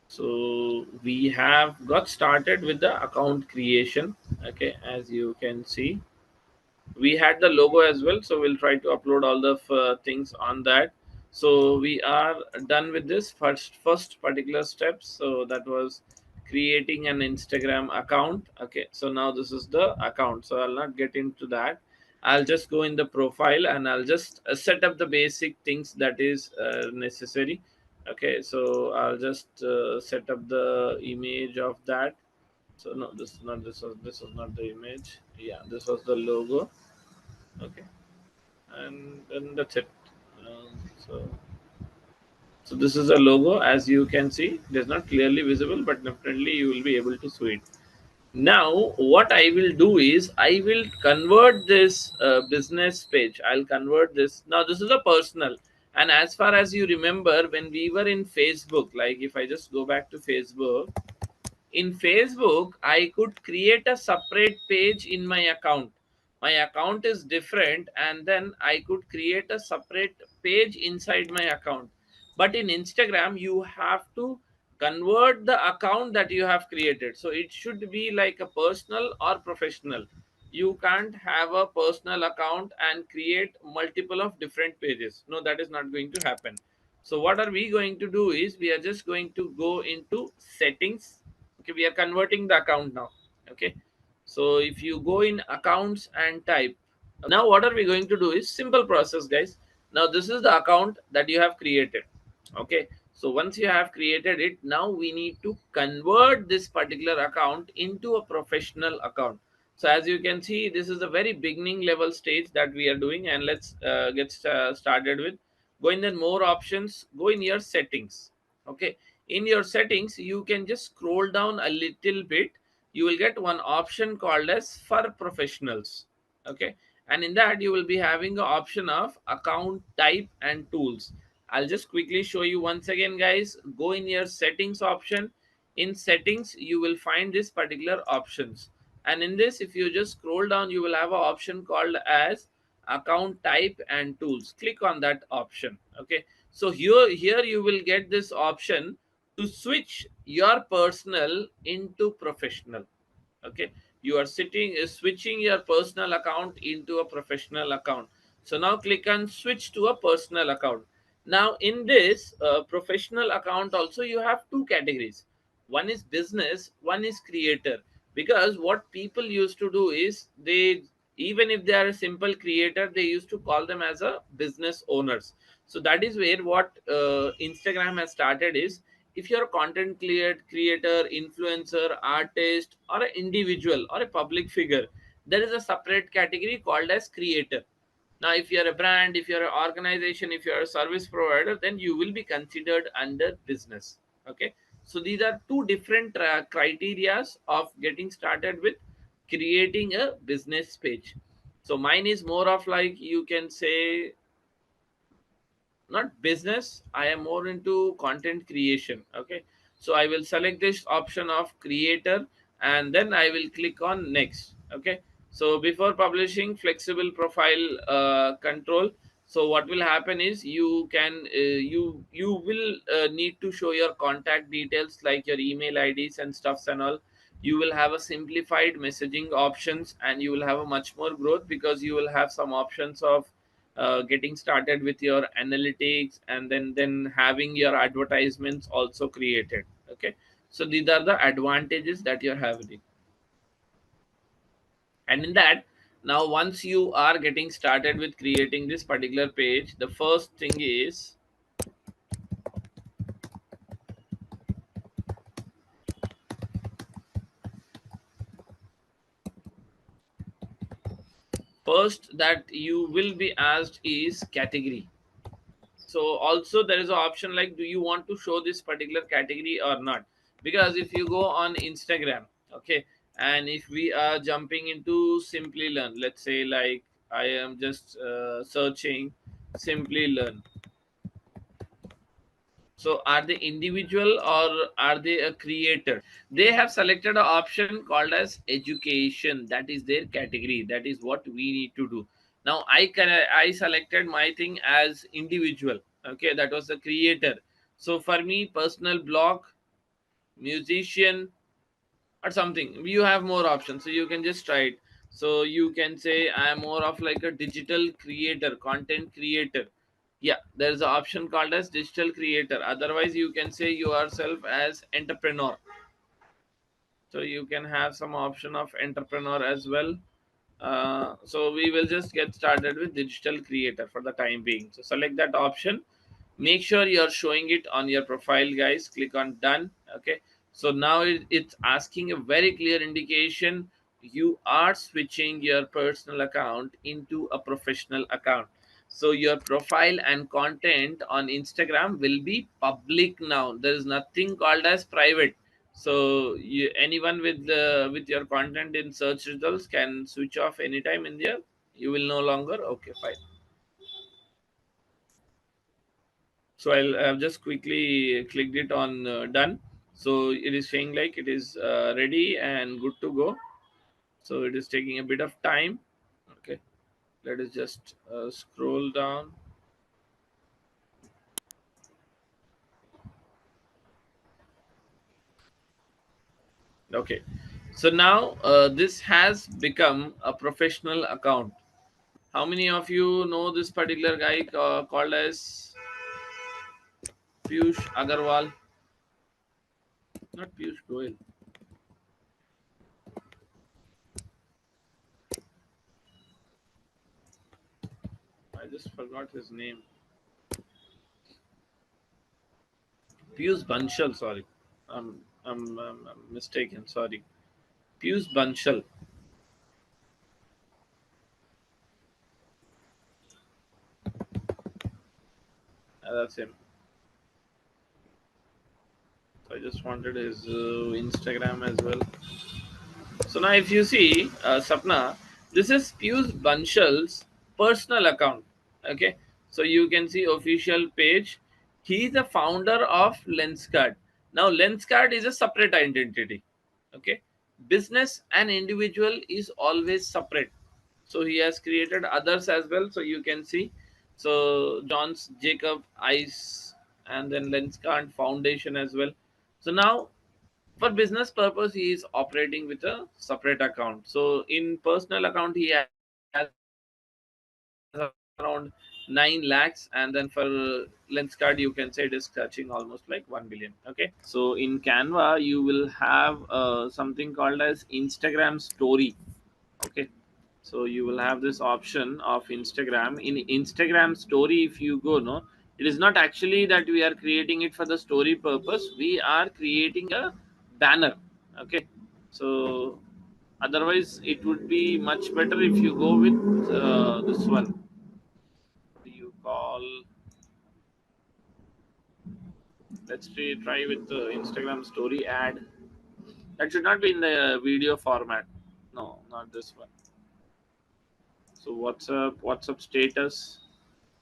so we have got started with the account creation. Okay, as you can see, we had the logo as well, so we'll try to upload all the things on that. So we are done with this first particular steps. So that was creating an Instagram account. Okay, so now this is the account, so I'll not get into that. I'll just go in the profile and I'll just set up the basic things that is necessary. Okay, so I'll just set up the image of that. So no, this was not the image. Yeah, this was the logo. Okay, and then that's it. So so this is a logo. As you can see, it is not clearly visible, but definitely you will be able to see it. Now what I will do is I will convert this business page. I'll convert this. Now this is a personal, and as far as you remember, when we were in Facebook, like if I just go back to Facebook, in Facebook I could create a separate page in my account. My account is different, and then I could create a separate page inside my account. But in Instagram you have to convert the account that you have created, so it should be like a personal or professional. You can't have a personal account and create multiple of different pages. No, that is not going to happen. So what are we going to do is we are just going to go into settings. Okay, we are converting the account now. Okay, so if you go in accounts and type, now what are we going to do is simple process, guys. Now this is the account that you have created. Okay, so once you have created it, now we need to convert this particular account into a professional account. So as you can see, this is a very beginning level stage that we are doing, and let's get started with. Go in the more options, go in your settings. Okay, in your settings you can just scroll down a little bit. You will get one option called as for professionals. Okay, and in that you will be having the option of account type and tools. I'll just quickly show you once again, guys. Go in your settings option. In settings you will find this particular options, and in this, if you just scroll down, you will have an option called as account type and tools. Click on that option. Okay, so here you will get this option to switch your personal into professional. Okay, you are switching your personal account into a professional account. So now click on switch to a personal account. Now in this professional account also, you have two categories. One is business, one is creator. Because what people used to do is, they, even if they are a simple creator, they used to call them as a business owners. So that is where what Instagram has started is, if you're a creator, influencer, artist, or an individual or a public figure, there is a separate category called as creator. Now if you're a brand, if you're an organization, if you're a service provider, then you will be considered under business. Okay, so these are two different criterias of getting started with creating a business page. So mine is more of like, you can say, not business, I am more into content creation. Okay, so I will select this option of creator, and then I will click on next. Okay, so before publishing, flexible profile control. So what will happen is, you can you will need to show your contact details like your email IDs and stuffs and all. You will have a simplified messaging options, and you will have a much more growth, because you will have some options of getting started with your analytics, and then having your advertisements also created. Okay, so these are the advantages that you're having. And in that, now once you are getting started with creating this particular page, the first thing is, first that you will be asked is category. So also there is an option like, do you want to show this particular category or not? Because if you go on Instagram, okay, and if we are jumping into Simplilearn, let's say like I am just searching Simplilearn. So are they individual or are they a creator? They have selected an option called as education. That is their category. That is what we need to do. Now I selected my thing as individual. Okay, that was the creator. So for me, personal blog, musician, or something. You have more options, so you can just try it. So you can say I am more of like a digital creator, content creator. Yeah, there's an option called as digital creator. Otherwise you can say yourself as entrepreneur. So you can have some option of entrepreneur as well. So we will just get started with digital creator for the time being. So select that option. Make sure you're showing it on your profile, guys. Click on done. Okay, so now it's asking a very clear indication, you are switching your personal account into a professional account. So your profile and content on Instagram will be public now. There is nothing called as private. So anyone with your content in search results can switch off anytime in there. You will no longer. Okay, fine. So I've just quickly clicked it on done. So it is saying like it is ready and good to go. So it is taking a bit of time. Okay, let us just scroll down. Okay, so now this has become a professional account. How many of you know this particular guy called as Piyush Agarwal? Not Piyush Goyal. I just forgot his name. Piyush Banshal. Sorry, I'm mistaken. Sorry, Piyush Banshal. That's him. So I just wanted his Instagram as well. So now, if you see, Sapna, this is Piyush Banshal's personal account. Okay, so you can see official page. He is the founder of Lenscard. Now, Lenscard is a separate identity. Okay, business and individual is always separate. So he has created others as well. So you can see, so John's Jacob Ice and then Lenscard Foundation as well. So now for business purpose he is operating with a separate account. So in personal account he has around 9 lakhs, and then for Lens card you can say it is touching almost like 1 billion. Okay, so in Canva you will have something called as Instagram story. Okay, so you will have this option of Instagram. In Instagram story, if you go, no, it is not actually that we are creating it for the story purpose. We are creating a banner. Okay, so otherwise it would be much better if you go with this one. What do you call? Let's try with the Instagram story ad. That should not be in the video format. No, not this one. So WhatsApp status.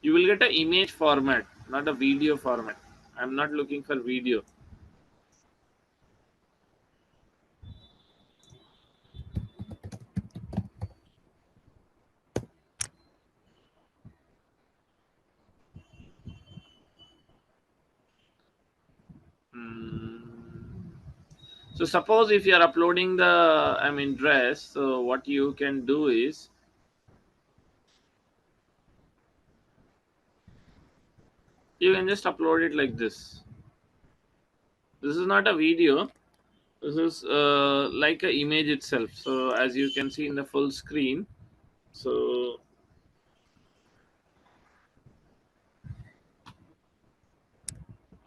You will get an image format, not a video format. I'm not looking for video. Hmm. So suppose if you are uploading the dress, so what you can do is you can just upload it like this. This is not a video. This is like a image itself. So as you can see in the full screen. So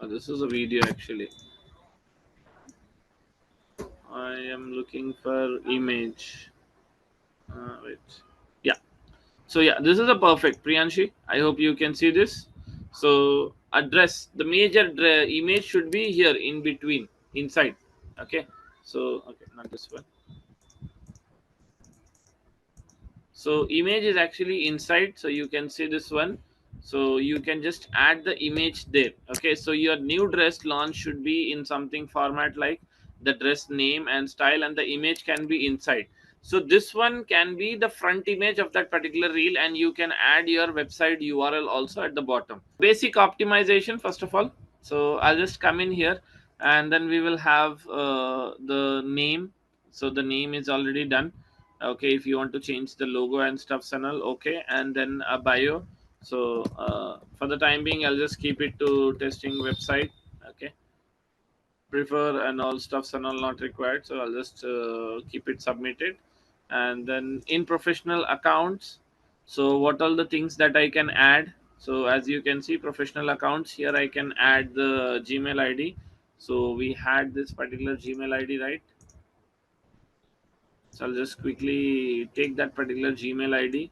this is a video actually. I am looking for image. Wait. Yeah. So yeah, this is a perfect Priyanshi. I hope you can see this. So address the major image should be here in between inside. Okay. So okay, not this one. So image is actually inside, so you can see this one. So you can just add the image there. Okay, so your new dress launch should be in something format like the dress name and style, and the image can be inside. So this one can be the front image of that particular reel, and you can add your website URL also at the bottom. Basic optimization first of all. So I'll just come in here, and then we will have the name. So the name is already done. Okay, if you want to change the logo and stuff and all, okay, and then a bio. So for the time being I'll just keep it to testing website. Okay, prefer and all stuffs and all not required, so I'll just keep it submitted. And then in professional accounts, so what all the things that I can add. So as you can see, professional accounts, here I can add the Gmail ID. So we had this particular Gmail ID, right? So I'll just quickly take that particular Gmail ID.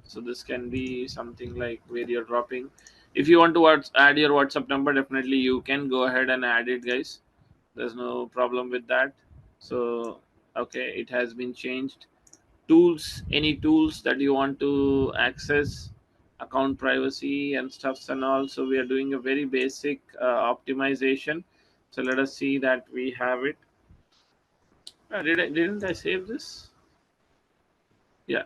So this can be something like where you're dropping. If you want to add your WhatsApp number, definitely you can go ahead and add it, guys. There's no problem with that. So okay, it has been changed. Tools, any tools that you want to access, account privacy and stuffs and all. So we are doing a very basic optimization. So let us see that we have it. Didn't I save this? Yeah,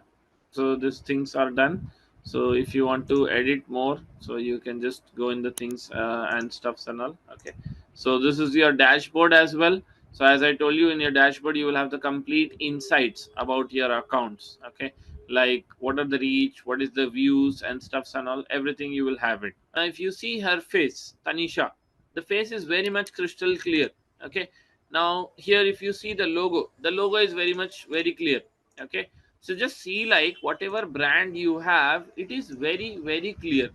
so these things are done. So if you want to edit more, so you can just go in the things and stuffs and all. Okay, so this is your dashboard as well. So as I told you, in your dashboard you will have the complete insights about your accounts. Okay, like what are the reach, what is the views and stuffs and all, everything you will have it. If you see her face, Tanisha, the face is very much crystal clear. Okay, now here if you see the logo is very much very clear. Okay, so just see, like whatever brand you have, it is very very clear.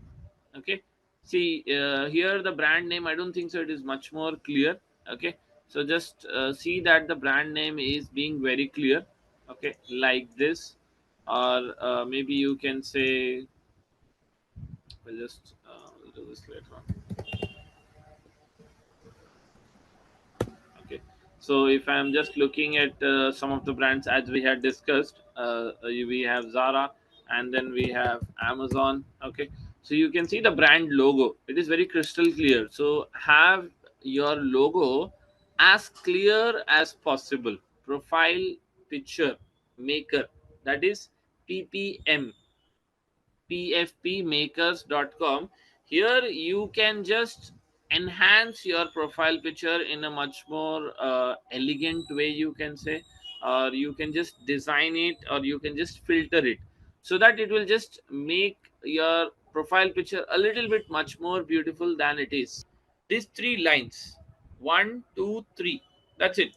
Okay, see here the brand name, I don't think so it is much more clear. Okay, so just see that the brand name is being very clear. Okay, like this, or maybe you can say, we'll just do this later on. Okay, so if I'm just looking at some of the brands as we had discussed, we have Zara, and then we have Amazon. Okay, so you can see the brand logo, it is very crystal clear. So have your logo as clear as possible. Profile picture maker, that is ppm, pfpmakers.com. Here you can just enhance your profile picture in a much more elegant way, you can say, or you can just design it, or you can just filter it, so that it will just make your profile picture a little bit much more beautiful than it is. These three lines, one, two, three, that's it.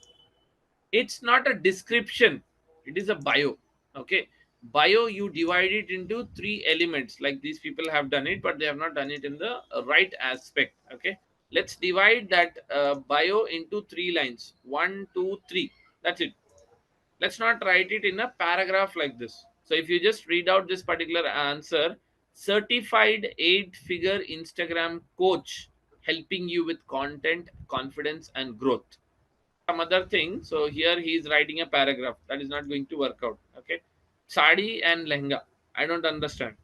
It's not a description, it is a bio. Okay, bio, you divide it into three elements, like these people have done it, but they have not done it in the right aspect. Okay, let's divide that bio into three lines, one, two, three, that's it. Let's not write it in a paragraph like this. So if you just read out this particular answer: certified 8-figure Instagram coach, helping you with content, confidence and growth. Some other thing. So here he is writing a paragraph that is not going to work out. Okay, sari and lehenga, I don't understand.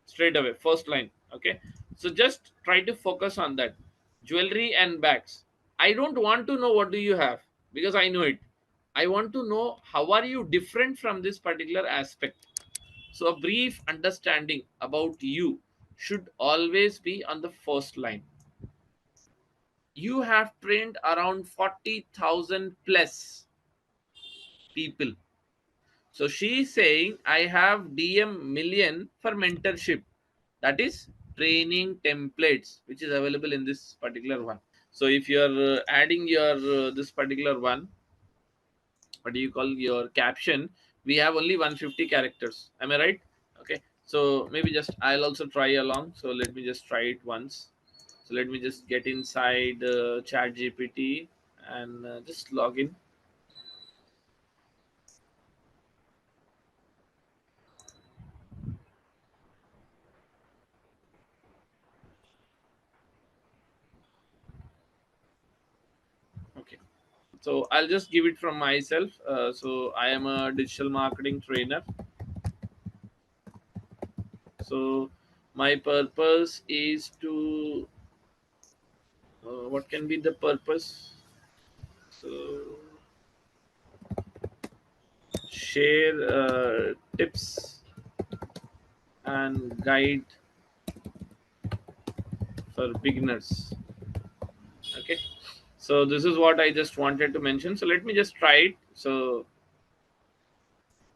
Straight away, first line. Okay, so just try to focus on that. Jewelry and bags, I don't want to know what do you have, because I know it. I want to know how are you different from this particular aspect. So a brief understanding about you should always be on the first line. You have trained around 40,000 plus people. So she is saying, I have DM million for mentorship. That is training templates, which is available in this particular one. So if you are adding your this particular one, what do you call your caption? We have only 150 characters. Am I right? Okay. So maybe just I'll also try along. So let me just try it once. So let me just get inside ChatGPT and just log in. Okay. So I'll just give it from myself. So I am a digital marketing trainer. So my purpose is to what can be the purpose? So share tips and guide for beginners. Okay. So this is what I just wanted to mention. So let me just try it. So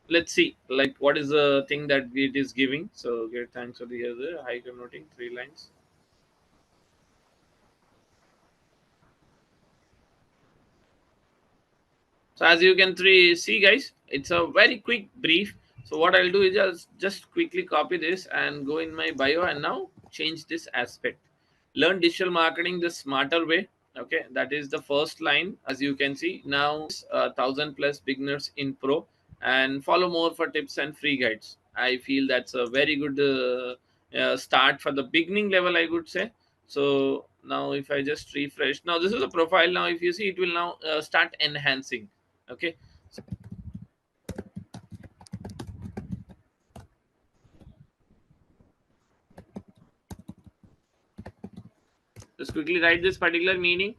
let's see, like what is the thing that it is giving. So get thanks for the other high converting three lines. So as you can see, guys, it's a very quick brief. So what I'll do is just quickly copy this and go in my bio and now change this aspect. Learn digital marketing the smarter way. Okay, that is the first line. As you can see now, 1,000 plus beginners in pro, and follow more for tips and free guides. I feel that's a very good start for the beginning level, I would say. So Now if I just refresh, now this is a profile. Now if you see, it will now start enhancing. Okay, just quickly write this particular meaning.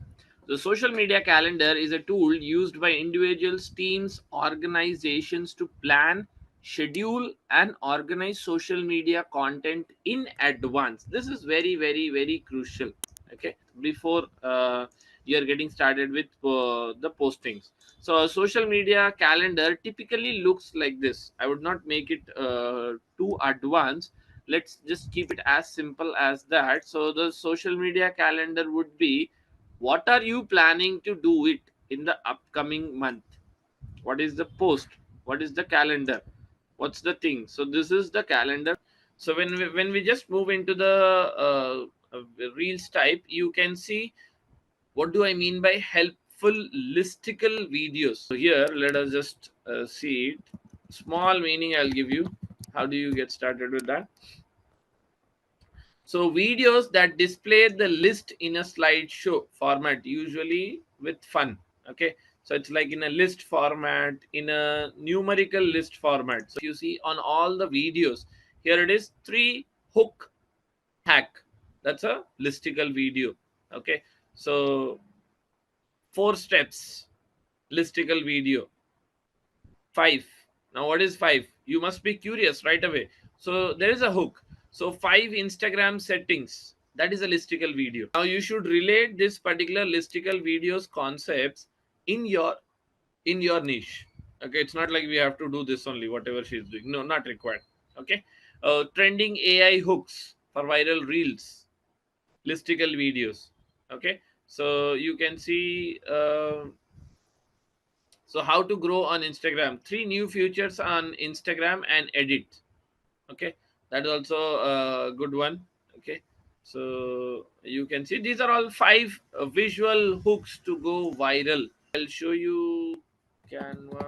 The social media calendar is a tool used by individuals, teams, organizations to plan, schedule, and organize social media content in advance. This is very, very, very crucial. Okay, before you are getting started with the postings. So, a social media calendar typically looks like this. I would not make it too advanced. Let's just keep it as simple as that. So the social media calendar would be, what are you planning to do it in the upcoming month, what is the post, what is the calendar, what's the thing. So this is the calendar. So when we just move into the reels type, you can see what do I mean by helpful listicle videos. So here let us just see it. Small meaning I'll give you. How do you get started with that? So videos that display the list in a slideshow format, usually with fun. Okay. So it's like in a list format, in a numerical list format. So you see on all the videos, here it is, 3 hook hack. That's a listicle video. Okay. So 4 steps listicle video. 5. Now what is 5? You must be curious right away. So there is a hook. So 5 Instagram settings, that is a listicle video. Now you should relate this particular listicle videos concepts in your niche. Okay, it's not like we have to do this only whatever she's doing. No, not required. Okay. Trending AI hooks for viral reels, listicle videos. Okay. So you can see so how to grow on Instagram, 3 new features on Instagram and edit. Okay, that is also a good one. Okay, so you can see these are all 5 visual hooks to go viral. I'll show you Canva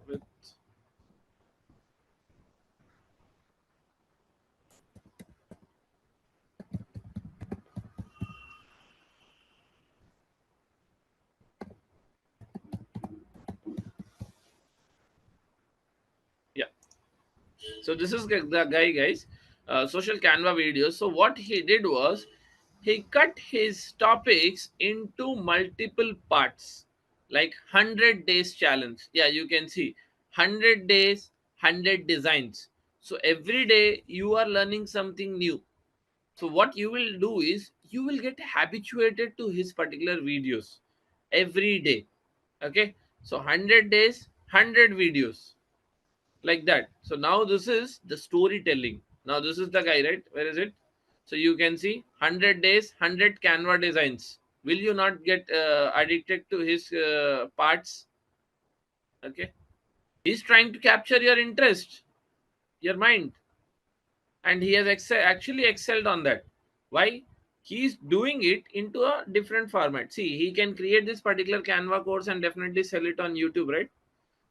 with, yeah. So this is the guy, guys. Social Canva videos. So what he did was he cut his topics into multiple parts, like 100 days challenge. Yeah, you can see 100 days, 100 designs. So every day you are learning something new. So what you will do is you will get habituated to his particular videos every day. Okay, so 100 days, 100 videos, like that. So now this is the storytelling. Now this is the guy, right? Where is it? So you can see 100 days, 100 Canva designs. Will you not get addicted to his parts? Okay. He's trying to capture your interest, your mind, and he has actually excelled on that. Why? He's doing it into a different format. See, he can create this particular Canva course and definitely sell it on YouTube, right?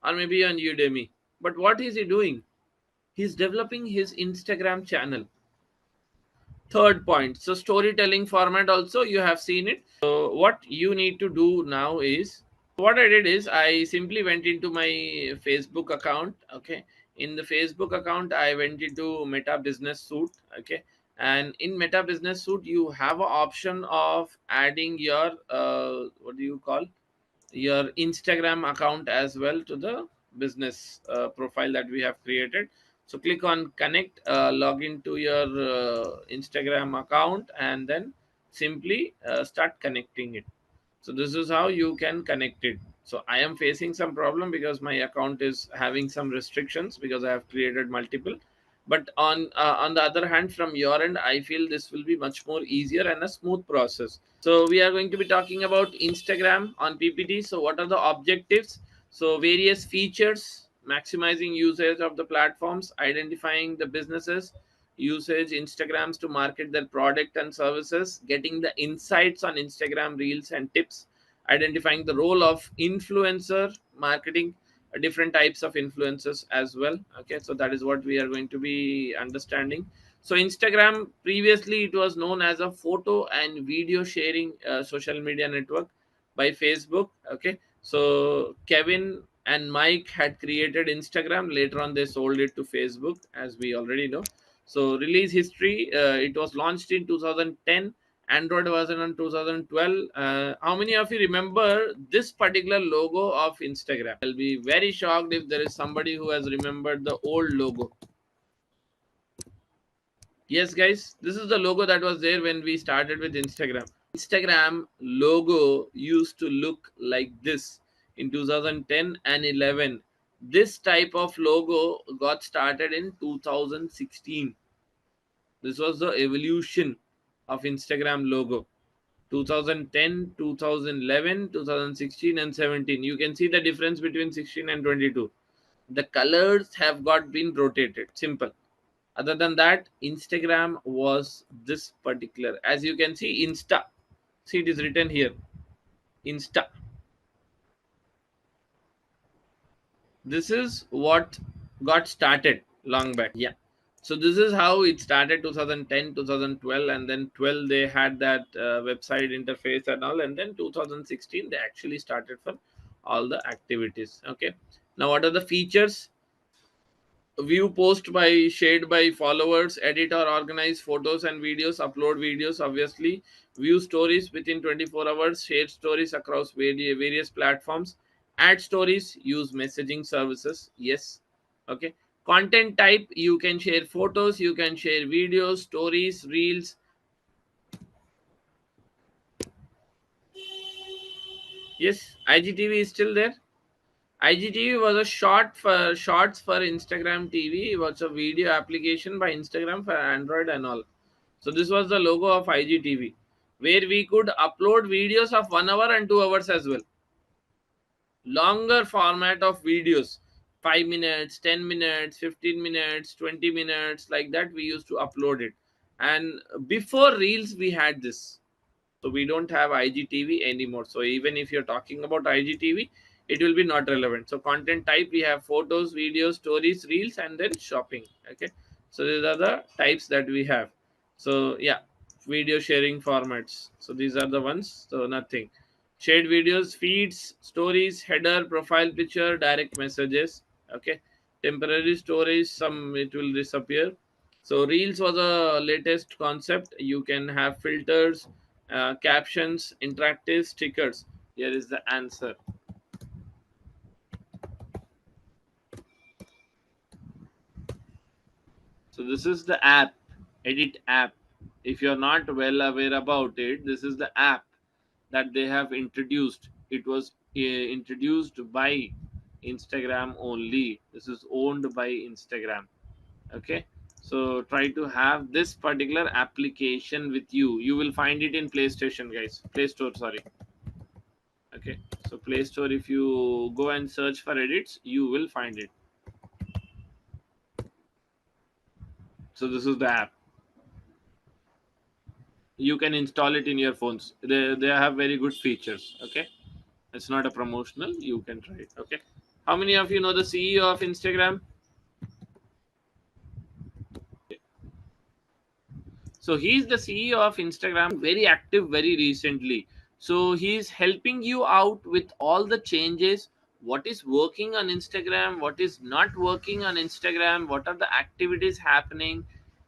Or maybe on Udemy. But what is he doing? He's developing his Instagram channel. Third point, so storytelling format also you have seen it. So what you need to do now is, what I did is I simply went into my Facebook account. Okay, in the Facebook account I went into Meta Business Suite. Okay, and in Meta Business Suite you have an option of adding your what do you call, your Instagram account as well to the business profile that we have created. So click on connect, log into your Instagram account, and then simply start connecting it. So this is how you can connect it. So I am facing some problem because my account is having some restrictions because I have created multiple. But on the other hand, from your end, I feel this will be much more easier and a smooth process. So we are going to be talking about Instagram on PPT. So what are the objectives? So various features, maximizing usage of the platforms, identifying the businesses usage Instagrams to market their product and services, getting the insights on Instagram reels and tips, identifying the role of influencer marketing, different types of influencers as well. Okay, so that is what we are going to be understanding. So Instagram, previously it was known as a photo and video sharing social media network by Facebook. Okay, so Kevin and Mike had created Instagram. Later on they sold it to Facebook, as we already know. So release history, it was launched in 2010. Android version in 2012. How many of you remember this particular logo of Instagram? I'll be very shocked if there is somebody who has remembered the old logo. Yes, guys, this is the logo that was there when we started with Instagram. Instagram logo used to look like this in 2010 and 11. This type of logo got started in 2016. This was the evolution of Instagram logo. 2010, 2011, 2016 and 17. You can see the difference between 16 and 22. The colors have got been rotated. Simple. Other than that, Instagram was this particular. As you can see, Insta. See, it is written here. Insta. This is what got started long back. Yeah. So this is how it started, 2010, 2012, and then 12 they had that website interface and all, and then 2016 they actually started for all the activities. Okay. Now what are the features? View post by shared by followers, edit or organize photos and videos, upload videos, obviously, view stories within 24 hours, share stories across various platforms, add stories, use messaging services. Yes. Okay. Content type, you can share photos, you can share videos, stories, reels. Yes, IGTV is still there. IGTV was a shorts for Instagram TV. It was a video application by Instagram for Android and all. So this was the logo of IGTV, where we could upload videos of 1 hour and 2 hours as well. Longer format of videos, 5 minutes, 10 minutes, 15 minutes, 20 minutes, like that we used to upload it. And before Reels, we had this. So we don't have IGTV anymore. So even if you're talking about IGTV, it will be not relevant. So content type, we have photos, videos, stories, reels, and then shopping. Okay. So these are the types that we have. So yeah, video sharing formats. So these are the ones. So nothing. Shared videos, feeds, stories, header, profile picture, direct messages. Okay. Temporary storage, some it will disappear. So reels was a latest concept. You can have filters, captions, interactive stickers. Here is the answer. So this is the app, edit app. If you're not well aware about it, this is the app that they have introduced. It was introduced by Instagram only. This is owned by Instagram. Okay. So try to have this particular application with you. You will find it in PlayStation, guys. Play Store, sorry. Okay, so Play Store, if you go and search for edits, you will find it. So this is the app. You can install it in your phones. They have very good features. Okay, it's not a promotional, you can try it. Okay, how many of you know the CEO of Instagram? So he's the CEO of Instagram, very active very recently. So he's helping you out with all the changes, what is working on Instagram, what is not working on Instagram, what are the activities happening.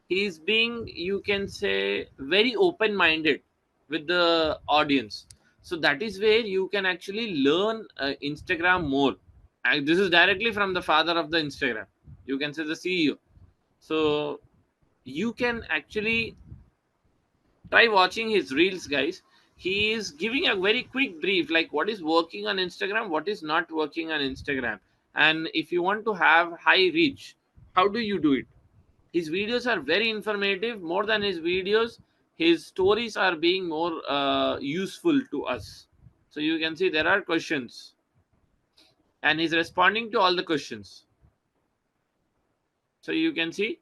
He's being, you can say, very open minded with the audience. So that is where you can actually learn Instagram more. And this is directly from the father of the Instagram. You can say the CEO. So you can actually try watching his reels, guys. He is giving a very quick brief, like what is working on Instagram, what is not working on Instagram. And if you want to have high reach, how do you do it? His videos are very informative. More than his videos, his stories are being more useful to us. So you can see there are questions and he's responding to all the questions. So you can see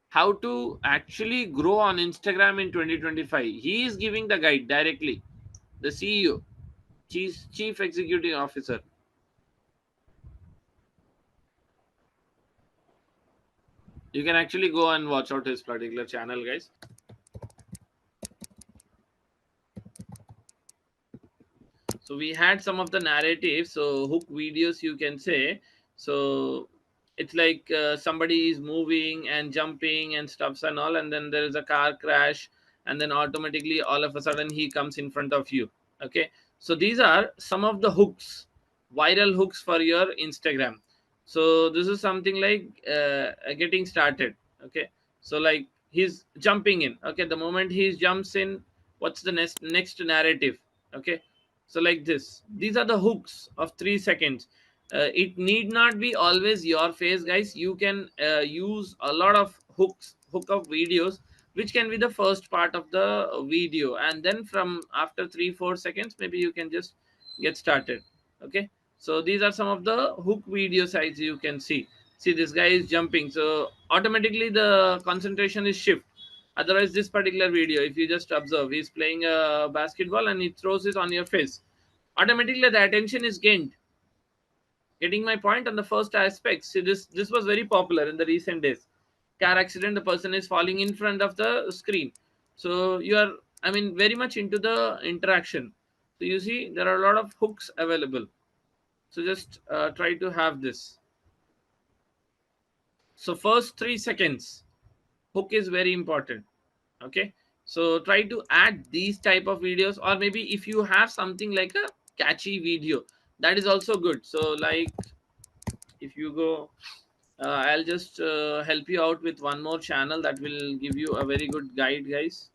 how to actually grow on Instagram in 2025. He is giving the guide directly. The CEO, Chief Executive Officer. You can actually go and watch out his particular channel, guys. So we had some of the narratives, so hook videos, you can say. So it's like somebody is moving and jumping and stuffs and all, and then there is a car crash, and then automatically all of a sudden he comes in front of you. Okay, so these are some of the hooks, viral hooks for your Instagram. So this is something like getting started. Okay, so like he's jumping in. Okay, the moment he jumps in, what's the next narrative? Okay, so like this, these are the hooks of 3 seconds. It need not be always your face, guys. You can use a lot of hook of videos, which can be the first part of the video, and then from after 3 4 seconds, maybe you can just get started. Okay, so these are some of the hook video sites you can see. This guy is jumping, so automatically the concentration is shift. Otherwise, this particular video, if you just observe, he's playing a basketball and he throws it on your face, automatically the attention is gained. Getting my point on the first aspect? See, this was very popular in the recent days. Car accident, the person is falling in front of the screen. So you are, I mean, very much into the interaction. So you see there are a lot of hooks available. So just try to have this. So first 3 seconds hook is very important. Okay, so try to add these type of videos, or maybe if you have something like a catchy video, that is also good. So like if you go, I'll just help you out with one more channel that will give you a very good guide, guys.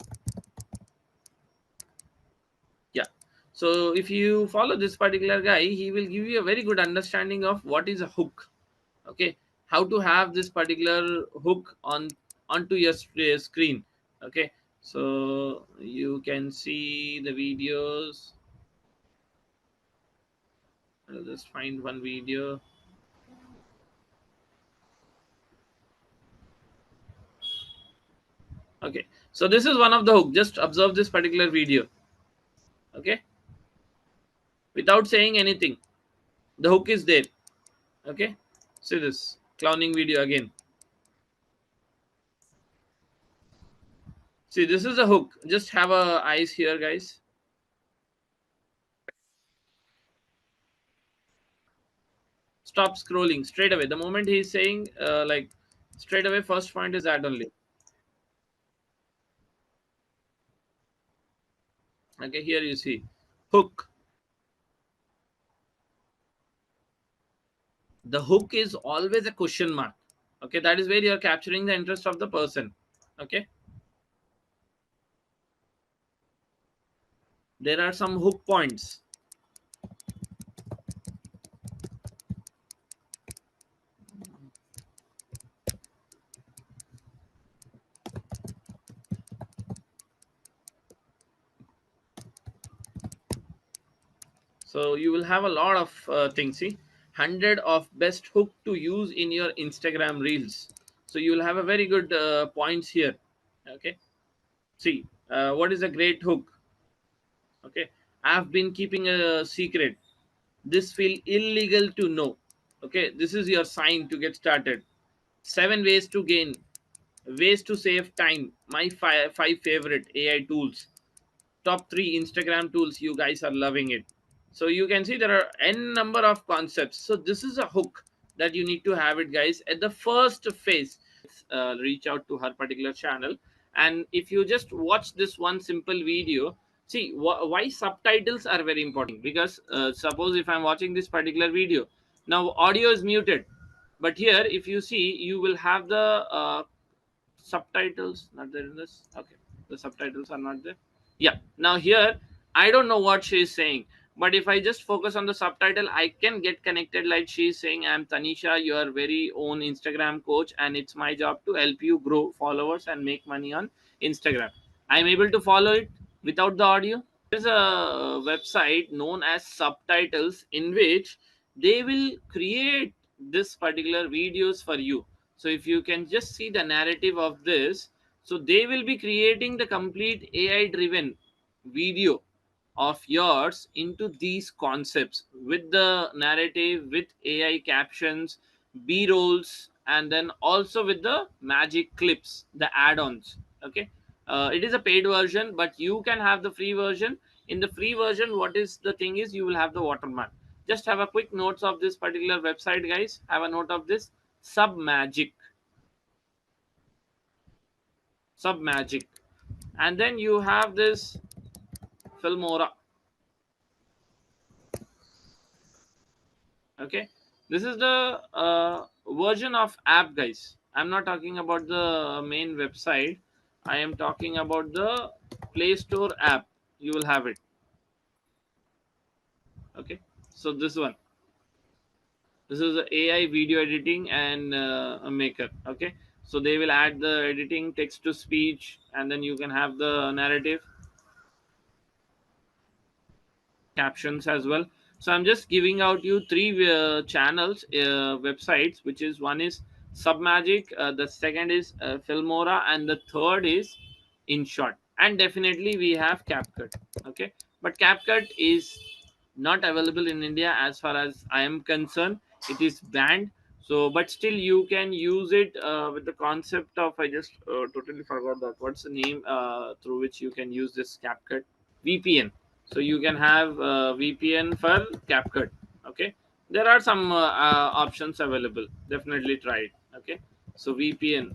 Yeah, so if you follow this particular guy, he will give you a very good understanding of what is a hook. Okay, how to have this particular hook onto your screen. Okay, so you can see the videos. I'll just find one video. Okay, so this is one of the hook. Just observe this particular video. Okay, without saying anything, the hook is there. Okay, see this clowning video again. See, this is a hook. Just have a eyes here, guys. Stop scrolling straight away. The moment he's saying like straight away, first point is that only. Okay, here you see hook. The hook is always a question mark. Okay, that is where you are capturing the interest of the person. Okay, there are some hook points. So you will have a lot of things. See, 100 of best hook to use in your Instagram reels. So you will have a very good points here. Okay, see, what is a great hook? Okay, I've been keeping a secret. This feel illegal to know. Okay, this is your sign to get started. 7 ways to gain, ways to save time. My five favorite AI tools. Top three Instagram tools. You guys are loving it. So you can see there are n number of concepts. So this is a hook that you need to have it, guys, at the first phase. Reach out to her particular channel, and if you just watch this one simple video, see why subtitles are very important. Because suppose if I'm watching this particular video, now audio is muted, but here if you see, you will have the subtitles not there in this. Okay, the subtitles are not there. Yeah, now here I don't know what she is saying, but if I just focus on the subtitle, I can get connected. Like she is saying, I'm Tanisha, your very own Instagram coach, and it's my job to help you grow followers and make money on Instagram. I'm able to follow it without the audio. There's a website known as Subtitles, in which they will create this particular videos for you. So if you can just see the narrative of this, so they will be creating the complete AI driven video of yours into these concepts with the narrative, with AI captions, b rolls, and then also with the magic clips, the add-ons. Okay, it is a paid version, but you can have the free version. In the free version, what is the thing is, you will have the watermark. Just have a quick notes of this particular website, guys. Have a note of this: submagic. Submagic. And then you have this Filmora. Okay, this is the version of app, guys. I'm not talking about the main website. I am talking about the Play Store app. You will have it. Okay, so this one, this is the AI video editing and a maker. Okay, so they will add the editing, text to speech, and then you can have the narrative, captions as well. So I'm just giving out you three channels, websites, which is, one is Submagic, the second is Filmora, and the third is InShot. And definitely we have CapCut. Okay, but CapCut is not available in India as far as I am concerned. It is banned. So but still you can use it with the concept of, I just totally forgot that, what's the name through which you can use this CapCut? VPN. So you can have VPN for CapCut. Okay, there are some options available. Definitely try it. Okay, so VPN.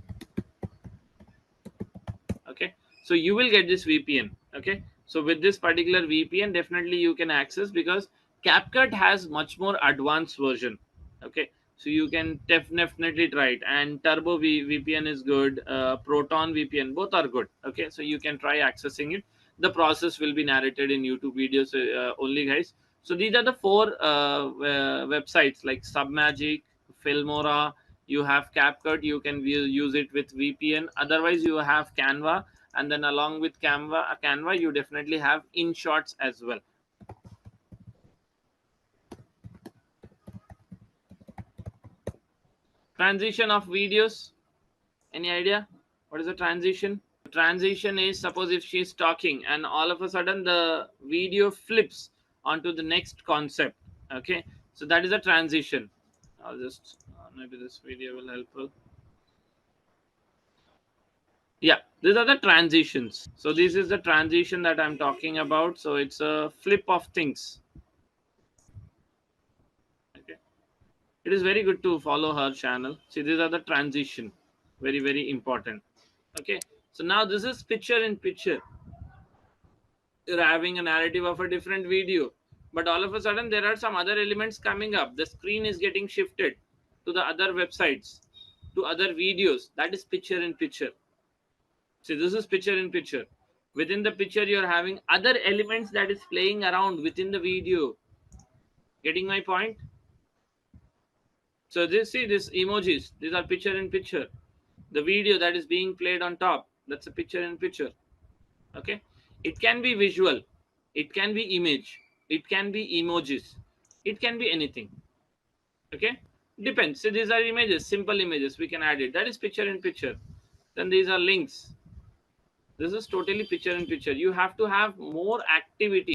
Okay, so you will get this VPN. Okay, so with this particular VPN, definitely you can access, because CapCut has much more advanced version. Okay, so you can definitely try it. And VPN is good, Proton VPN, both are good. Okay, so you can try accessing it. The process will be narrated in YouTube videos only, guys. So these are the four websites, like Submagic, Filmora. You have CapCut, you can use it with VPN. Otherwise you have Canva, and then along with Canva you definitely have InShots as well. Transition of videos, any idea what is the transition? Transition is, suppose if she is talking and all of a sudden the video flips onto the next concept. Okay, so that is a transition. I'll just maybe this video will help. Yeah, these are the transitions. So this is the transition that I'm talking about. So it's a flip of things. Okay, it is very good to follow her channel. See, these are the transition, very very important. Okay, so now this is picture in picture. You're having a narrative of a different video, but all of a sudden there are some other elements coming up. The screen is getting shifted to the other websites, to other videos. That is picture in picture. See, this is picture in picture. Within the picture, you're having other elements that is playing around within the video. Getting my point? So this, see, this emojis, these are picture in picture. The video that is being played on top, that's a picture in picture. Okay, it can be visual, it can be image, it can be emojis, it can be anything. Okay, depends. So these are images, simple images, we can add it. That is picture in picture. Then these are links. This is totally picture in picture. You have to have more activity.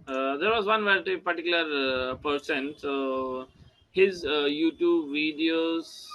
There was one particular person. So his YouTube videos.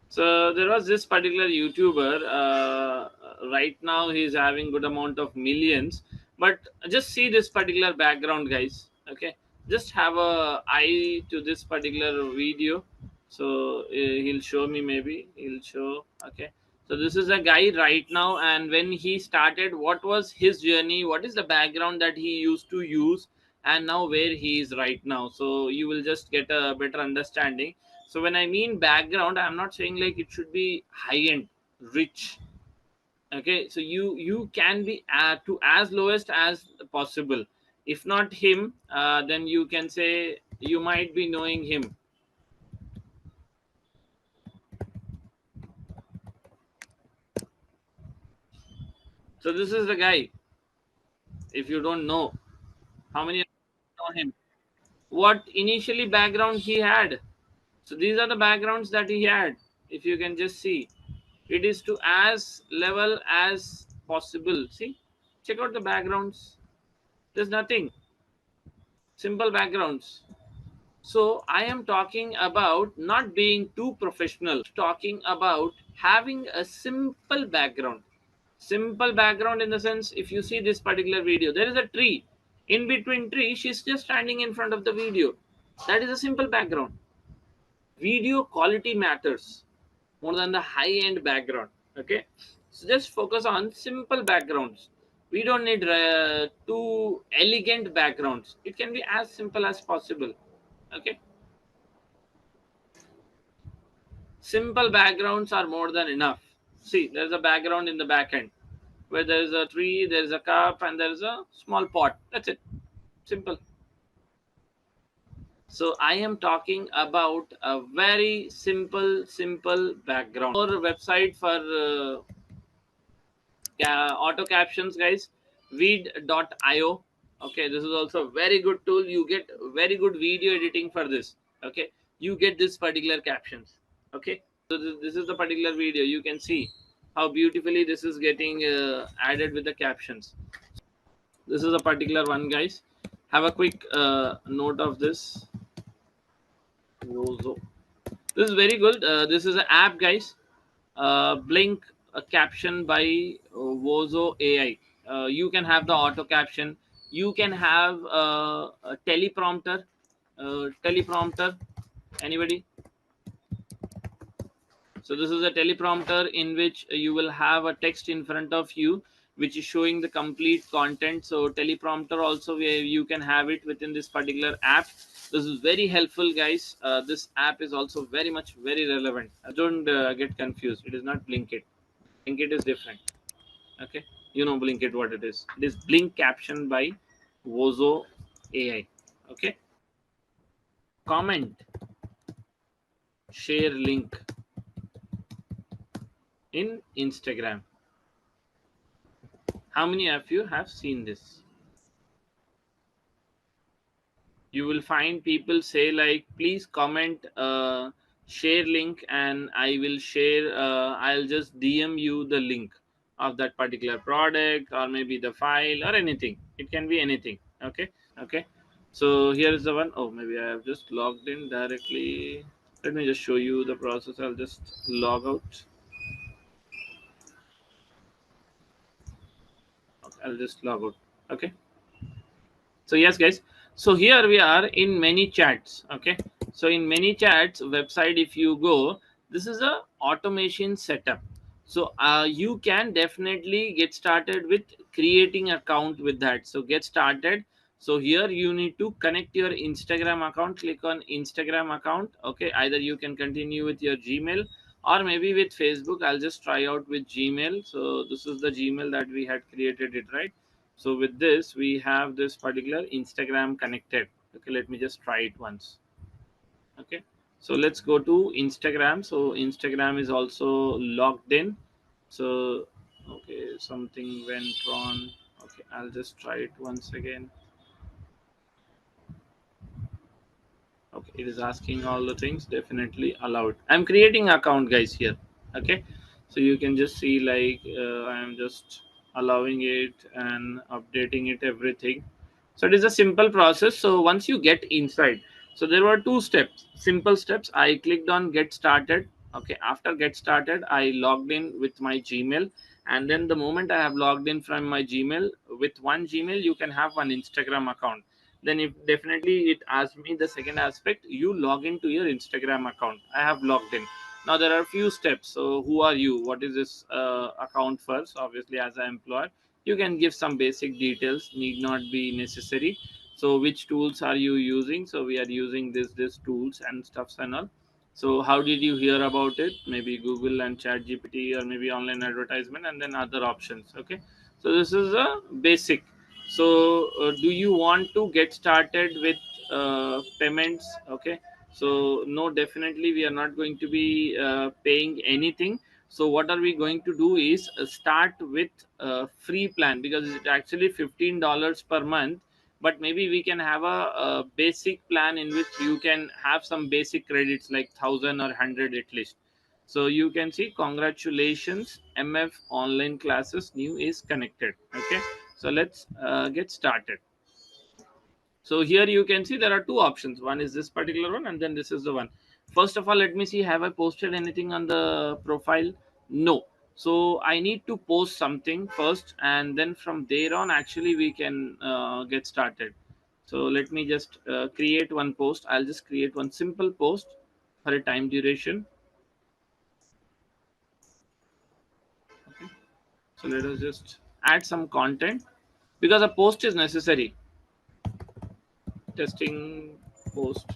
So there was this particular YouTuber. Right now, he's having good amount of millions. But just see this particular background, guys. Okay, just have a eye to this particular video. So he'll show me. Maybe he'll show. Okay. So this is a guy right now, and when he started, what was his journey? What is the background that he used to use, and now where he is right now? So you will just get a better understanding. So when I mean background, I'm not saying like it should be high end, rich. Okay, so you can be to as lowest as possible. If not him, then you can say you might be knowing him. So this is the guy. If you don't know, how many of you know him? what initially background he had. So these are the backgrounds that he had. If you can just see, it is to as level as possible. See, check out the backgrounds. There's nothing, simple backgrounds. So I am talking about not being too professional, talking about having a simple background. Simple background in the sense, if you see this particular video, there is a tree. In between tree, she's just standing in front of the video. That is a simple background. Video quality matters more than the high end background. Okay, so just focus on simple backgrounds. We don't need too elegant backgrounds. It can be as simple as possible. Okay, simple backgrounds are more than enough. See, there's a background in the back end where there's a tree, there's a cup, and there's a small pot. That's it. Simple. So I am talking about a very simple background. Or website for auto captions, guys. Vid.io. Okay, this is also a very good tool. You get very good video editing for this. Okay, you get this particular captions. Okay, so this is the particular video. You can see how beautifully this is getting added with the captions. This is a particular one, guys. Have a quick note of this. Wozo. This is very good. This is an app, guys. Blink a caption by Wozo AI. You can have the auto caption. You can have a teleprompter. Teleprompter. Anybody? So this is a teleprompter in which you will have a text in front of you, which is showing the complete content. So teleprompter also, where you can have it within this particular app. This is very helpful, guys. This app is also very relevant. Don't get confused. It is not Blinkit. Blinkit is different. Okay, you know Blinkit what it is. It is Blink caption by Wozo AI. Okay, comment, share link in Instagram. How many of you have seen this? You will find people say like, please comment, share link, and I will share. I'll just DM you the link of that particular product, or maybe the file, or anything. It can be anything. Okay. Okay. So here is the one. Oh, maybe I have just logged in directly. Let me just show you the process. I'll just log out. Okay, I'll just log out. Okay. So yes, guys, so here we are in ManyChats. Okay, so in ManyChats website, if you go, this is a automation setup. So you can definitely get started with creating account with that. So get started. So here you need to connect your Instagram account. Click on Instagram account. Okay, either you can continue with your Gmail, or maybe with Facebook. I'll just try out with Gmail. So this is the Gmail that we had created it, right? So with this, we have this particular Instagram connected. Okay, let me just try it once. Okay, so let's go to Instagram. So Instagram is also logged in. So okay, something went wrong. Okay, I'll just try it once again. Okay, it is asking all the things. Definitely allowed. I'm creating account, guys, here. Okay, so you can just see like I'm just allowing it and updating it, everything. So it is a simple process. So once you get inside, so there were two steps, simple steps. I clicked on get started. Okay, after get started, I logged in with my Gmail, and then the moment I have logged in from my Gmail, with one Gmail you can have one Instagram account. Then if definitely it asks me the second aspect, you log into your Instagram account. I have logged in. Now there are a few steps. So who are you, what is this account first? Obviously, as an employer, you can give some basic details, need not be necessary. So which tools are you using? So we are using this tools and stuffs and all. So how did you hear about it? Maybe Google and ChatGPT, or maybe online advertisement, and then other options. Okay, so this is a basic. So do you want to get started with payments? Okay, so no, definitely we are not going to be paying anything. So what are we going to do is start with a free plan, because it's actually $15 per month, but maybe we can have a basic plan in which you can have some basic credits like 1000 or 100 at least. So you can see, congratulations, MF online classes new is connected. Okay, so let's get started. So here you can see there are two options. One is this particular one, and then this is the one. First of all, let me see, have I posted anything on the profile? No. So I need to post something first, and then from there on, actually, we can get started. So let me just create one post. I'll just create one simple post for a time duration. Okay. So let us just add some content because a post is necessary. Testing post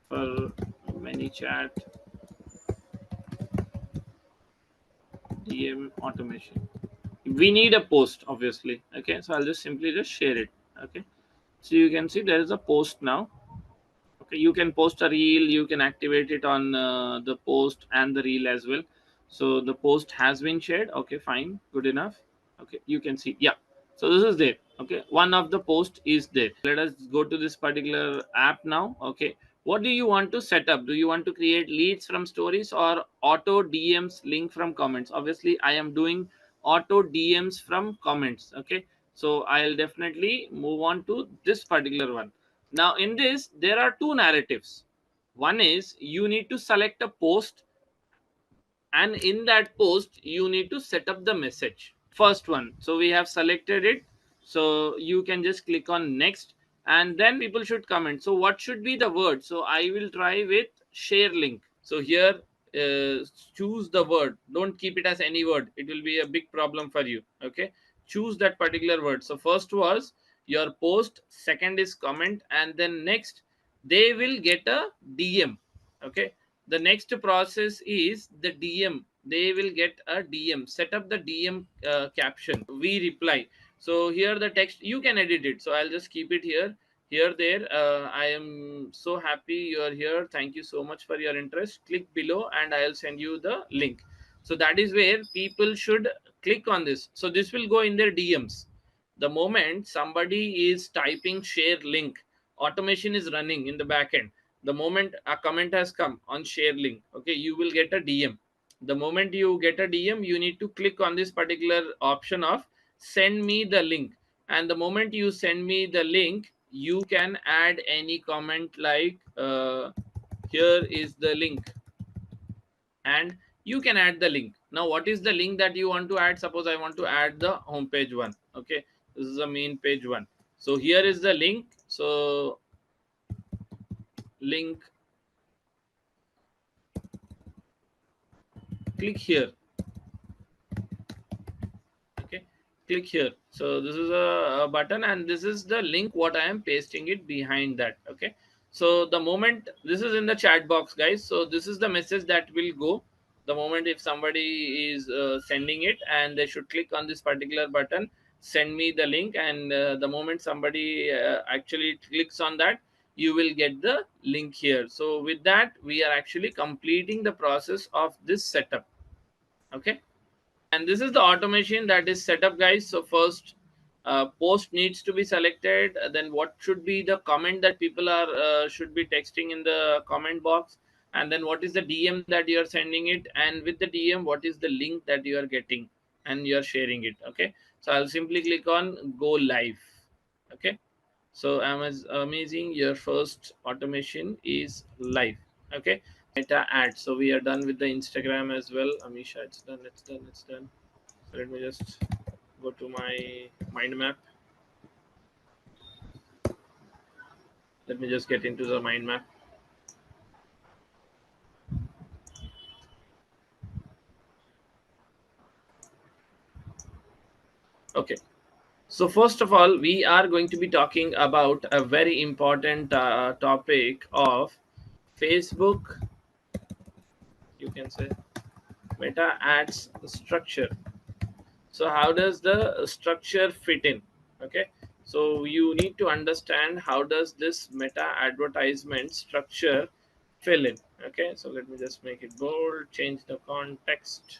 for ManyChat DM automation. We need a post, obviously. Okay, so I'll just simply just share it. Okay, so you can see there is a post now. Okay, you can post a reel, you can activate it on the post and the reel as well. So the post has been shared. Okay, fine, good enough. Okay, you can see, yeah, so this is there. Okay, one of the post is there. Let us go to this particular app now. Okay, what do you want to set up? Do you want to create leads from stories or auto DMs link from comments? Obviously I am doing auto DMs from comments. Okay, so I'll definitely move on to this particular one. Now in this there are two narratives. One is you need to select a post, and in that post you need to set up the message. First one, so we have selected it, so you can just click on next, and then people should comment. So what should be the word? So I will try with share link. So here, choose the word, don't keep it as any word, it will be a big problem for you. Okay, choose that particular word. So first was your post, second is comment, and then next they will get a DM. Okay, the next process is the DM. They will get a DM. Set up the DM caption. We reply. So here the text you can edit it. So I'll just keep it here. Here, there. I am so happy you are here. Thank you so much for your interest. Click below, and I'll send you the link. So that is where people should click on this. So this will go in their DMs. The moment somebody is typing share link, automation is running in the backend. The moment a comment has come on share link, okay, you will get a DM. The moment you get a DM, you need to click on this particular option of send me the link. And the moment you send me the link, you can add any comment like here is the link, and you can add the link. Now what is the link that you want to add? Suppose I want to add the homepage one. Okay, this is the main page one. So here is the link. So link, click here. Okay, click here. So this is a button, and this is the link what I am pasting it behind that. Okay, so the moment this is in the chat box, guys, so this is the message that will go the moment if somebody is sending it, and they should click on this particular button, send me the link, and the moment somebody actually clicks on that, you will get the link here. So with that we are actually completing the process of this setup. Okay, and this is the automation that is set up, guys. So first, post needs to be selected. Then what should be the comment that people are should be texting in the comment box, and then what is the DM that you are sending it, and with the DM what is the link that you are getting and you are sharing it. Okay, so I'll simply click on go live. Okay, so amazing, your first automation is live. Okay, meta ad. So we are done with the Instagram as well. Amisha, it's done, it's done, it's done. So let me just go to my mind map. Let me just get into the mind map. Okay, so first of all we are going to be talking about a very important topic of Facebook, you can say, meta ads structure. So how does the structure fit in? Okay, so you need to understand how does this meta advertisement structure fill in. Okay, so let me just make it bold, change the context.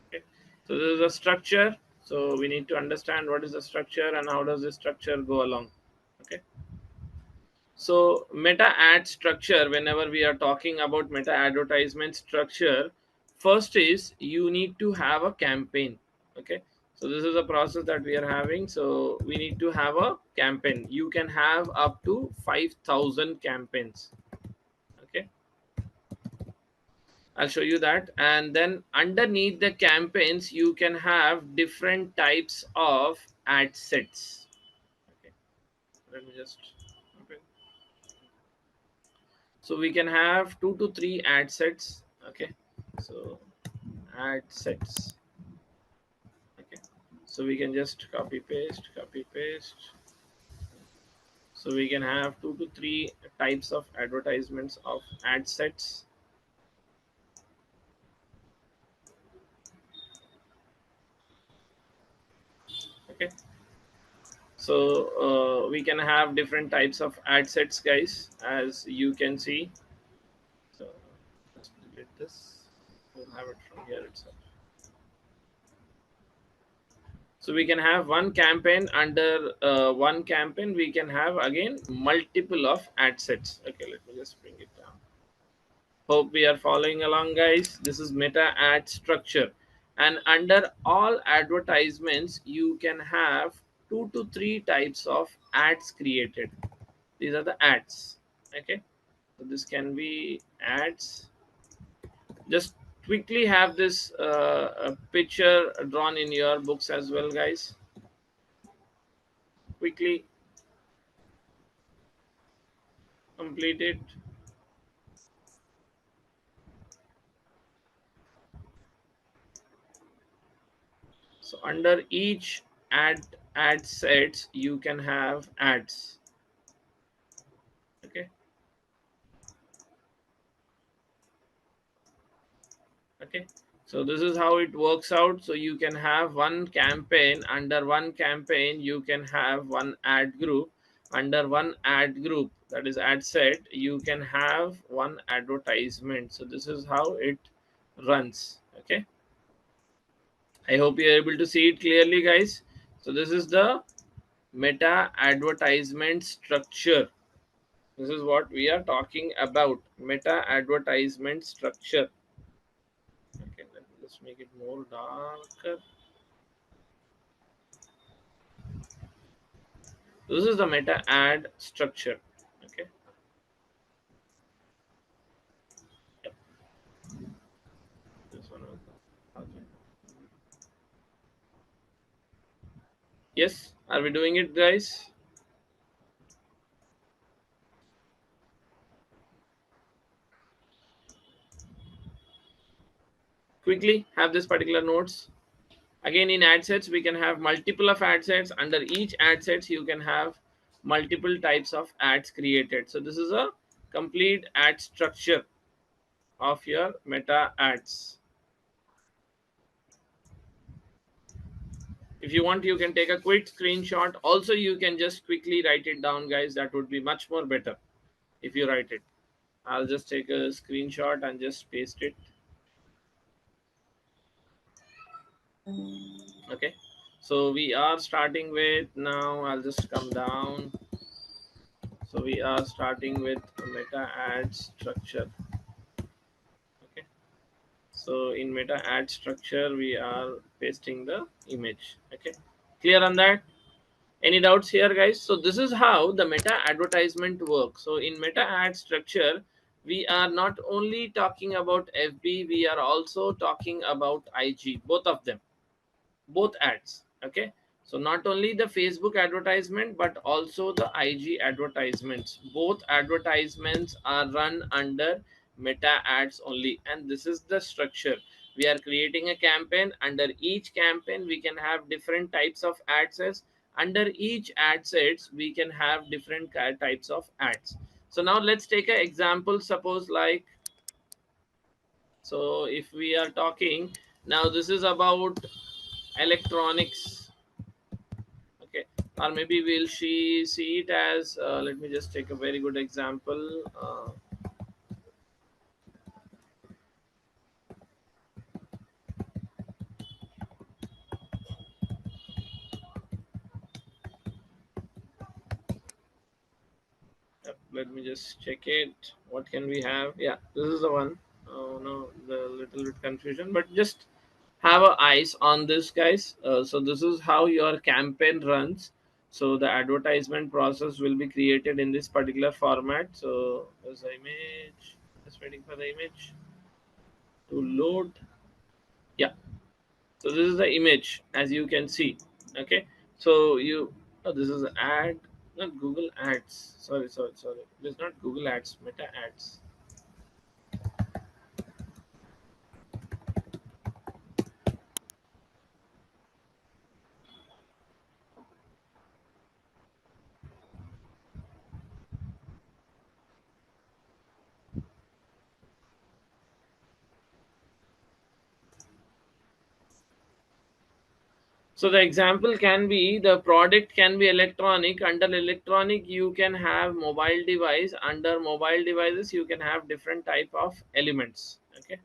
Okay, so this is a structure. So we need to understand what is the structure and how does this structure go along. Okay. So meta ad structure, whenever we are talking about meta advertisement structure, first is you need to have a campaign. Okay. So this is a process that we are having. So we need to have a campaign. You can have up to 5,000 campaigns. Okay. I'll show you that. And then underneath the campaigns, you can have different types of ad sets. Okay. Let me just open. So we can have 2 to 3 ad sets. Okay. So ad sets. Okay. So we can just copy paste, copy paste. So we can have 2 to 3 types of advertisements of ad sets. Okay. So we can have different types of ad sets, guys, as you can see. So let's delete this. We'll have it from here itself. So we can have one campaign. Under one campaign we can have again multiple of ad sets. Okay, let me just bring it down. Hope we are following along, guys. This is meta ad structure, and under all advertisements you can have 2 to 3 types of ads created. These are the ads. Okay, so this can be ads. Just quickly have this picture drawn in your books as well, guys. Quickly complete it. So under each ad sets you can have ads. Okay. Okay, so this is how it works out. So you can have one campaign. Under one campaign you can have one ad group. Under one ad group, that is ad set, you can have one advertisement. So this is how it runs. Okay, I hope you're able to see it clearly, guys. So this is the meta advertisement structure. This is what we are talking about, meta advertisement structure. Okay, let me just make it more darker. This is the meta ad structure. Okay. Yep. This one. Okay. Yes. Are we doing it, guys? Quickly have this particular notes. Again, in ad sets, we can have multiple of ad sets. Under each ad sets, you can have multiple types of ads created. So this is a complete ad structure of your meta ads. If you want, you can take a quick screenshot. Also, you can just quickly write it down, guys. That would be much more better if you write it. I'll just take a screenshot and just paste it. Okay, so we are starting with, now I'll just come down. So we are starting with meta ad structure. Okay, so in meta ad structure we are pasting the image. Okay, clear on that? Any doubts here, guys? So this is how the meta advertisement works. So in meta ad structure, we are not only talking about FB, we are also talking about IG, both of them, both ads. Okay, so not only the Facebook advertisement but also the IG advertisements, both advertisements are run under meta ads only. And this is the structure. We are creating a campaign. Under each campaign we can have different types of ad sets. Under each ad sets we can have different types of ads. So now let's take an example. Suppose like, so if we are talking now, this is about electronics. Okay, or maybe we'll see it as let me just take a very good example. Let me just check it. What can we have? Yeah, this is the one. Oh no, the little bit confusion, but just have a eyes on this, guys. So this is how your campaign runs. So the advertisement process will be created in this particular format. So there's the image. Just waiting for the image to load. Yeah, so this is the image, as you can see. Okay, so you, oh, this is an ad, not Google Ads. Sorry, it is not Google Ads, Meta Ads. So the example can be, the product can be electronic. Under electronic you can have mobile device. Under mobile devices you can have different type of elements. Okay.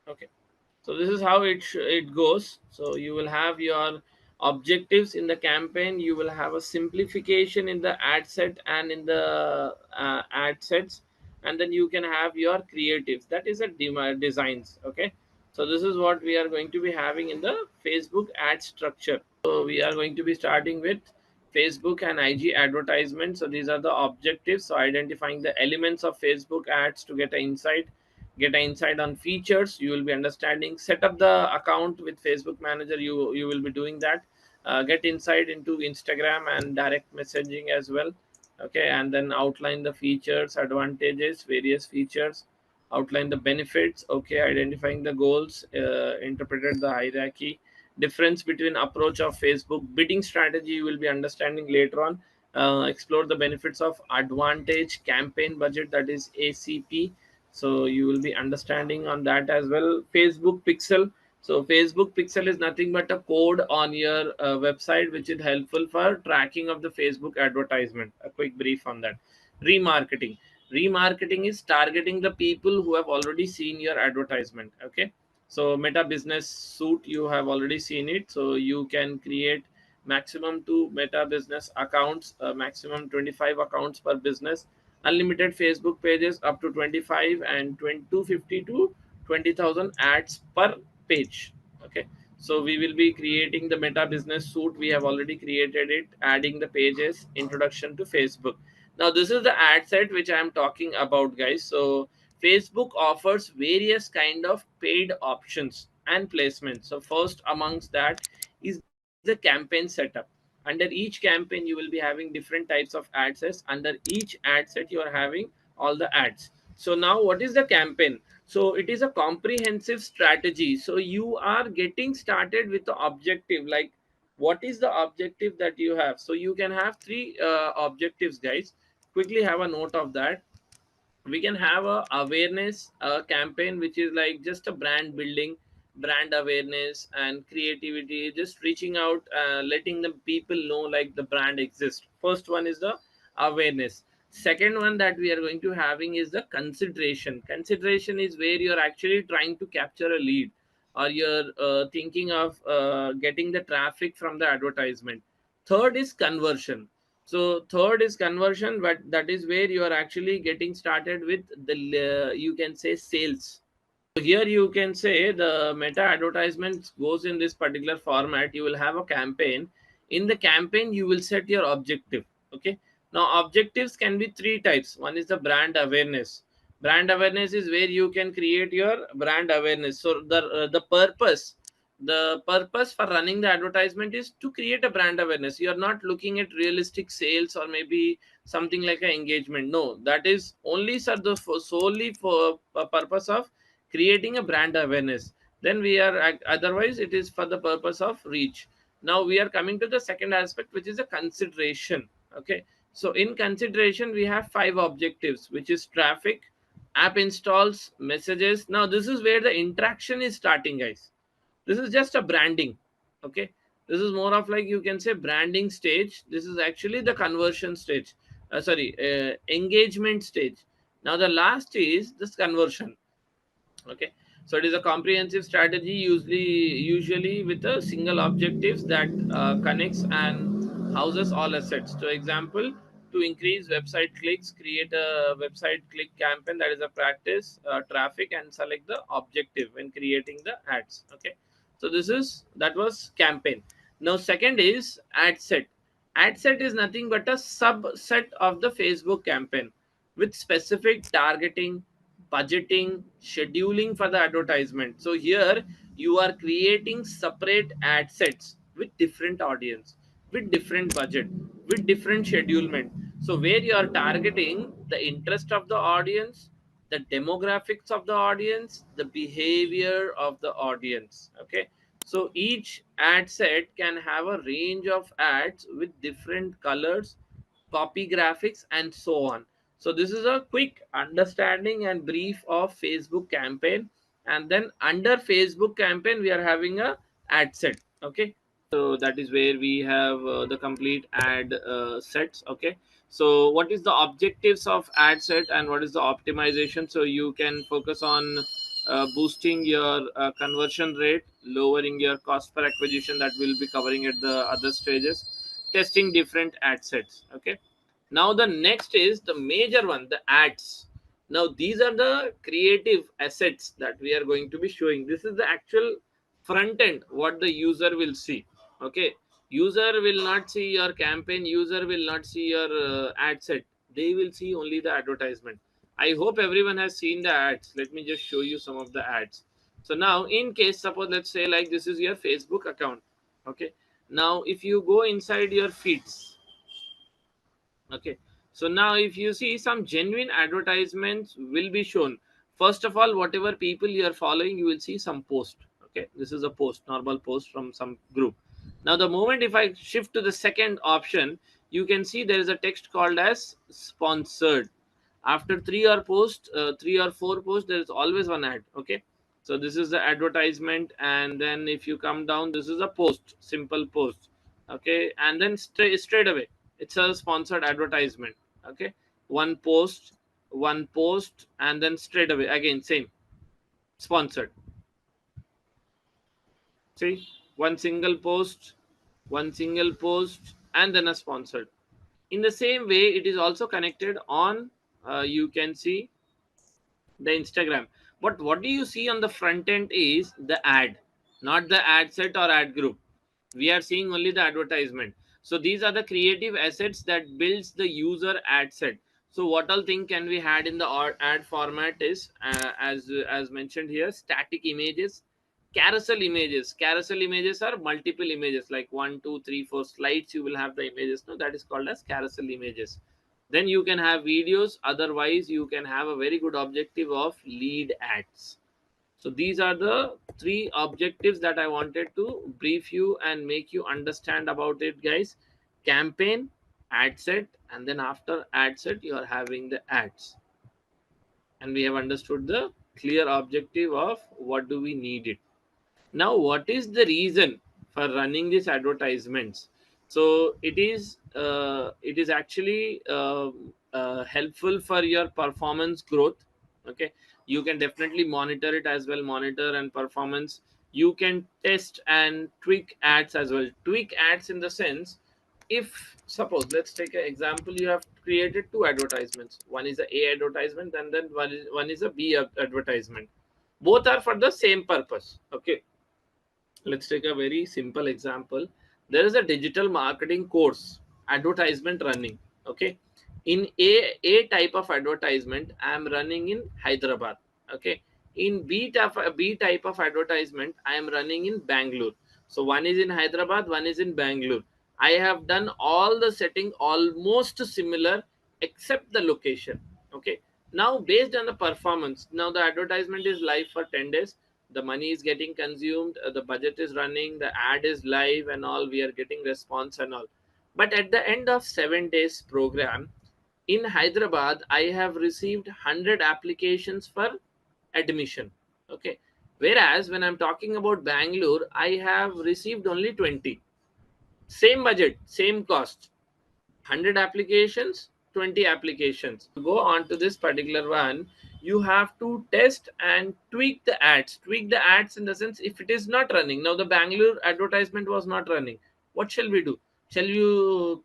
Okay, so this is how it goes. So you will have your objectives in the campaign, you will have a simplification in the ad set and in the ad sets, and then you can have your creatives, that is a designs. Okay, so this is what we are going to be having in the Facebook ad structure. So we are going to be starting with Facebook and IG advertisement. So these are the objectives. So identifying the elements of Facebook ads to get an insight on features. You will be understanding, set up the account with Facebook Manager. You will be doing that. Get insight into Instagram and direct messaging as well. Okay, and then outline the features, advantages, various features, outline the benefits. Okay, identifying the goals, interpreted the hierarchy, difference between approach of Facebook bidding strategy. You will be understanding later on. Explore the benefits of advantage campaign budget, that is ACP. So you will be understanding on that as well. Facebook pixel. So Facebook pixel is nothing but a code on your website which is helpful for tracking of the Facebook advertisement. A quick brief on that. Remarketing is targeting the people who have already seen your advertisement. Okay, so Meta Business Suite, you have already seen it. So you can create maximum 2 Meta Business accounts, maximum 25 accounts per business, unlimited Facebook pages up to 25, and 250 to 20,000 ads per page. Okay, so we will be creating the Meta Business Suite. We have already created it, adding the pages, introduction to Facebook. Now this is the ad set which I am talking about, guys. So Facebook offers various kind of paid options and placements. So first amongst that is the campaign setup. Under each campaign you will be having different types of ad sets. Under each ad set you are having all the ads. So now what is the campaign? So it is a comprehensive strategy. So you are getting started with the objective, like what is the objective that you have. So you can have three objectives, guys. Quickly have a note of that. We can have a awareness campaign, which is like just a brand building, brand awareness and creativity, just reaching out, letting the people know like the brand exists. First one is the awareness. Second one that we are going to having is the consideration is where you're actually trying to capture a lead, or you're thinking of getting the traffic from the advertisement. Third is conversion. So third is conversion, but that is where you are actually getting started with the you can say sales. So here you can say the Meta advertisements goes in this particular format. You will have a campaign. In the campaign you will set your objective. Okay, now objectives can be three types. One is the brand awareness. Brand awareness is where you can create your brand awareness. So the purpose for running the advertisement is to create a brand awareness. You are not looking at realistic sales or maybe something like an engagement. No, that is only solely for purpose of creating a brand awareness. Then we are otherwise it is for the purpose of reach. Now we are coming to the second aspect, which is a consideration. Okay, so in consideration we have five objectives, which is traffic, app installs, messages. Now this is where the interaction is starting, guys. This is just a branding. Okay, this is more of like you can say branding stage. This is actually the conversion stage, engagement stage. Now the last is this conversion. Okay, so it is a comprehensive strategy, usually with a single objectives that connects and houses all assets. So example, to increase website clicks, create a website click campaign, that is a practice traffic, and select the objective when creating the ads. Okay, so that was campaign. Now second is ad set. Ad set is nothing but a subset of the Facebook campaign with specific targeting, budgeting, scheduling for the advertisement. So here you are creating separate ad sets with different audience, with different budget, with different schedulement. So where you are targeting the interest of the audience, the demographics of the audience, the behavior of the audience. Okay, so each ad set can have a range of ads with different colors, copy graphics, and so on. So this is a quick understanding and brief of Facebook campaign. And then under Facebook campaign we are having a ad set. Okay, so that is where we have the complete ad sets. Okay, so what is the objectives of ad set and what is the optimization? So you can focus on boosting your conversion rate, lowering your cost per acquisition, that will be covering at the other stages, testing different ad sets. Okay, now the next is the major one, the ads. Now these are the creative assets that we are going to be showing. This is the actual front end what the user will see. Okay, user will not see your campaign, user will not see your ad set, they will see only the advertisement. I hope everyone has seen the ads. Let me just show you some of the ads. So now in case, suppose let's say like this is your Facebook account. Okay, now if you go inside your feeds. Okay, so now if you see, some genuine advertisements will be shown. First of all, whatever people you are following, you will see some post. Okay, this is a post, normal post from some group. Now the moment if I shift to the second option, you can see there is a text called as sponsored. After three or four posts, there is always one ad. Okay, so this is the advertisement, and then if you come down, this is a post, simple post. Okay, and then straight away it's a sponsored advertisement. Okay, one post, one post, and then straight away again same, sponsored. See, one single post, one single post, and then a sponsored. In the same way it is also connected on you can see the Instagram. But what do you see on the front end is the ad, not the ad set or ad group. We are seeing only the advertisement. So these are the creative assets that builds the user ad set. So what all thing can we add in the ad format is as mentioned here, static images, carousel images. Carousel images are multiple images like 1 2 3 4 slides, you will have the images. No, that is called as carousel images. Then you can have videos, otherwise you can have a very good objective of lead ads. So these are the three objectives that I wanted to brief you and make you understand about it, guys. Campaign, ad set, and then after ad set you are having the ads. And we have understood the clear objective of what do we need it. Now what is the reason for running these advertisements? So it is actually helpful for your performance growth. Okay, you can definitely monitor it as well, monitor and performance. You can test and tweak ads as well. Tweak ads in the sense, if suppose let's take an example, you have created two advertisements, one is a advertisement and then one is a B advertisement. Both are for the same purpose. Okay, let's take a very simple example. There is a digital marketing course advertisement running. Okay, in a type of advertisement I am running in Hyderabad. Okay, in B type of advertisement I am running in Bangalore. So one is in Hyderabad, one is in Bangalore. I have done all the setting almost similar except the location. Okay, now based on the performance, now the advertisement is live for 10 days, the money is getting consumed, the budget is running, the ad is live and all, we are getting response and all. But at the end of 7 days program in Hyderabad, I have received 100 applications for admission. Okay, whereas when I'm talking about Bangalore, I have received only 20. Same budget, same cost, 100 applications, 20 applications. To go on to this particular one, you have to test and tweak the ads. Tweak the ads in the sense, if it is not running, now the Bangalore advertisement was not running, what shall we do? Shall you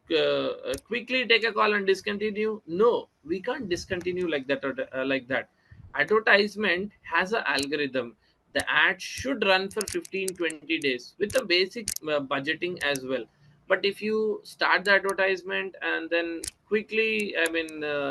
quickly take a call and discontinue? No, we can't discontinue like that. Like that, advertisement has an algorithm. The ad should run for 15-20 days with a basic budgeting as well. But if you start the advertisement and then quickly,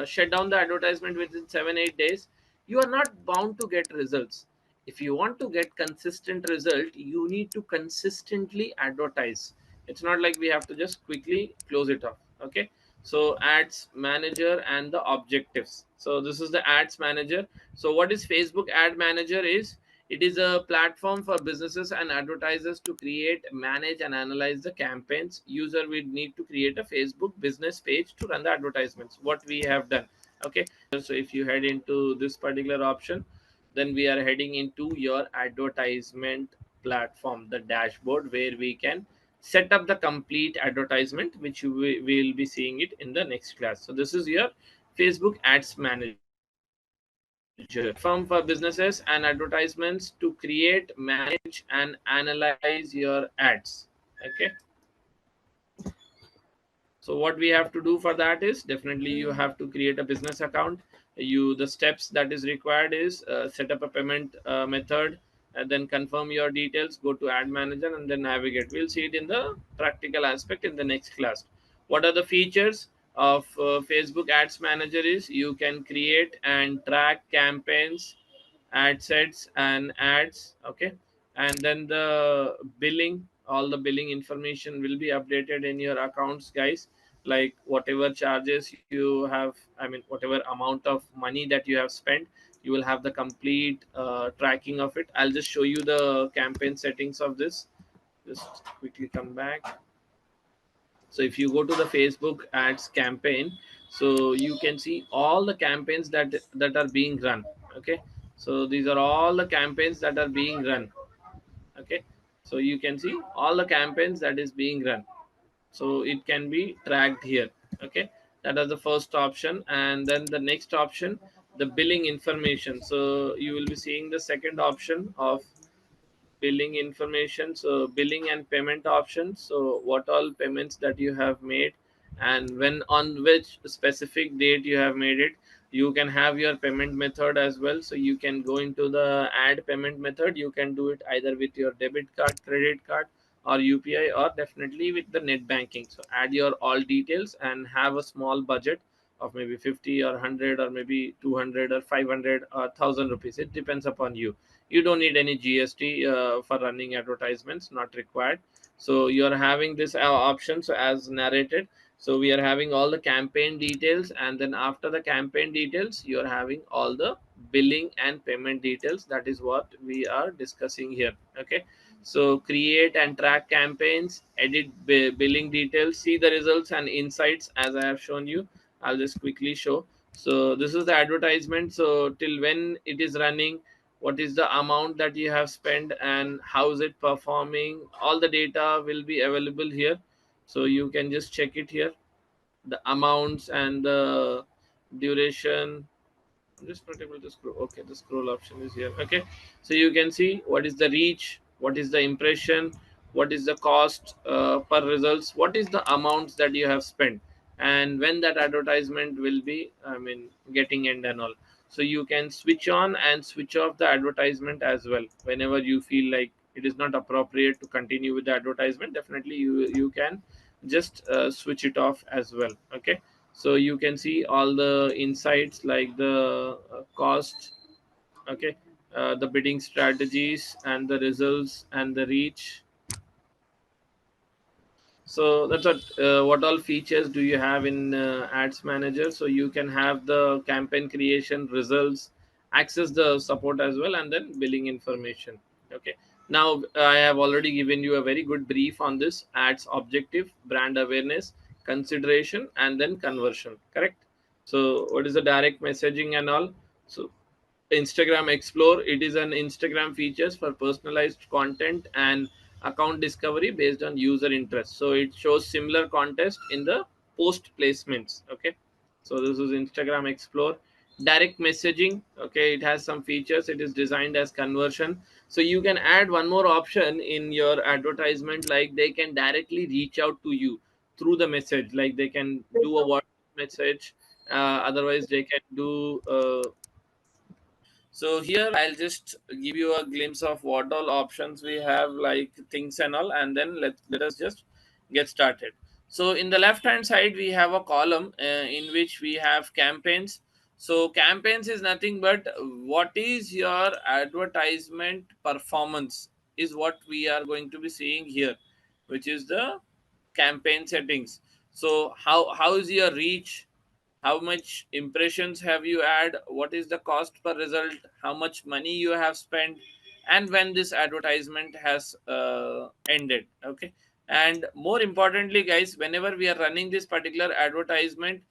shut down the advertisement within 7-8 days, you are not bound to get results. If you want to get consistent result, you need to consistently advertise. It's not like we have to just quickly close it off. Okay, so ads manager and the objectives. So this is the ads manager. So what is Facebook ad manager is, it is a platform for businesses and advertisers to create, manage and analyze the campaigns. User will need to create a Facebook business page to run the advertisements, what we have done. Okay, so if you head into this particular option, then we are heading into your advertisement platform, the dashboard, where we can set up the complete advertisement, which you will be seeing it in the next class. So this is your Facebook ads manager. It is a platform for businesses and advertisements to create, manage and analyze your ads. Okay, so what we have to do for that is, definitely you have to create a business account. You, the steps that is required is, set up a payment method, and then confirm your details, go to ad manager and then navigate. We'll see it in the practical aspect in the next class. What are the features of Facebook ads manager is, you can create and track campaigns, ad sets and ads. Okay, and then the billing, all the billing information will be updated in your accounts, guys. Like whatever charges you have, whatever amount of money that you have spent, you will have the complete tracking of it. I'll just show you the campaign settings of this. Just quickly come back. So if you go to the Facebook ads campaign, so you can see all the campaigns that are being run. Okay, so these are all the campaigns that are being run. Okay, so you can see all the campaigns that is being run, so it can be tracked here. Okay, that is the first option. And then the next option, the billing information. So you will be seeing the second option of billing information. So billing and payment options, so what all payments that you have made and when, on which specific date you have made it. You can have your payment method as well. So you can go into the add payment method. You can do it either with your debit card, credit card or UPI, or definitely with the net banking. So add your all details and have a small budget of maybe 50 or 100 or maybe 200 or 500 or 1000 rupees. It depends upon you. You don't need any GST for running advertisements, not required. So you're having this option. So as narrated, so we are having all the campaign details, and then after the campaign details you're having all the billing and payment details. That is what we are discussing here. Okay, so create and track campaigns, edit billing details, see the results and insights as I have shown you. I'll just quickly show. So this is the advertisement. So till when it is running, what is the amount that you have spent and how is it performing, all the data will be available here. So you can just check it here, the amounts and the duration. I'm just not able to scroll. Okay, the scroll option is here. Okay, so you can see what is the reach, what is the impression, what is the cost per results, what is the amounts that you have spent, and when that advertisement will be, getting end and all. So you can switch on and switch off the advertisement as well whenever you feel like it is not appropriate to continue with the advertisement. Definitely you can just switch it off as well. Okay, so you can see all the insights like the cost. Okay, the bidding strategies and the results and the reach. So that's what all features do you have in ads manager. So you can have the campaign creation, results, access the support as well, and then billing information. Okay, now I have already given you a very good brief on this ads objective, brand awareness, consideration and then conversion, correct? So what is the direct messaging and all? So Instagram Explore, it is an Instagram features for personalized content and account discovery based on user interest. So it shows similar contest in the post placements. Okay, so this is Instagram Explore. Direct messaging, okay, it has some features. It is designed as conversion. So you can add one more option in your advertisement, like they can directly reach out to you. through the message, like they can do a WhatsApp message, otherwise they can do so here I'll just give you a glimpse of what all options we have, like things and all, and then let us just get started. So in the left hand side we have a column in which we have campaigns. So campaigns is nothing but what is your advertisement performance is what we are going to be seeing here, which is the campaign settings. So how is your reach, how much impressions have you had, what is the cost per result, how much money you have spent, and when this advertisement has ended. Okay, and more importantly guys, whenever we are running this particular advertisement,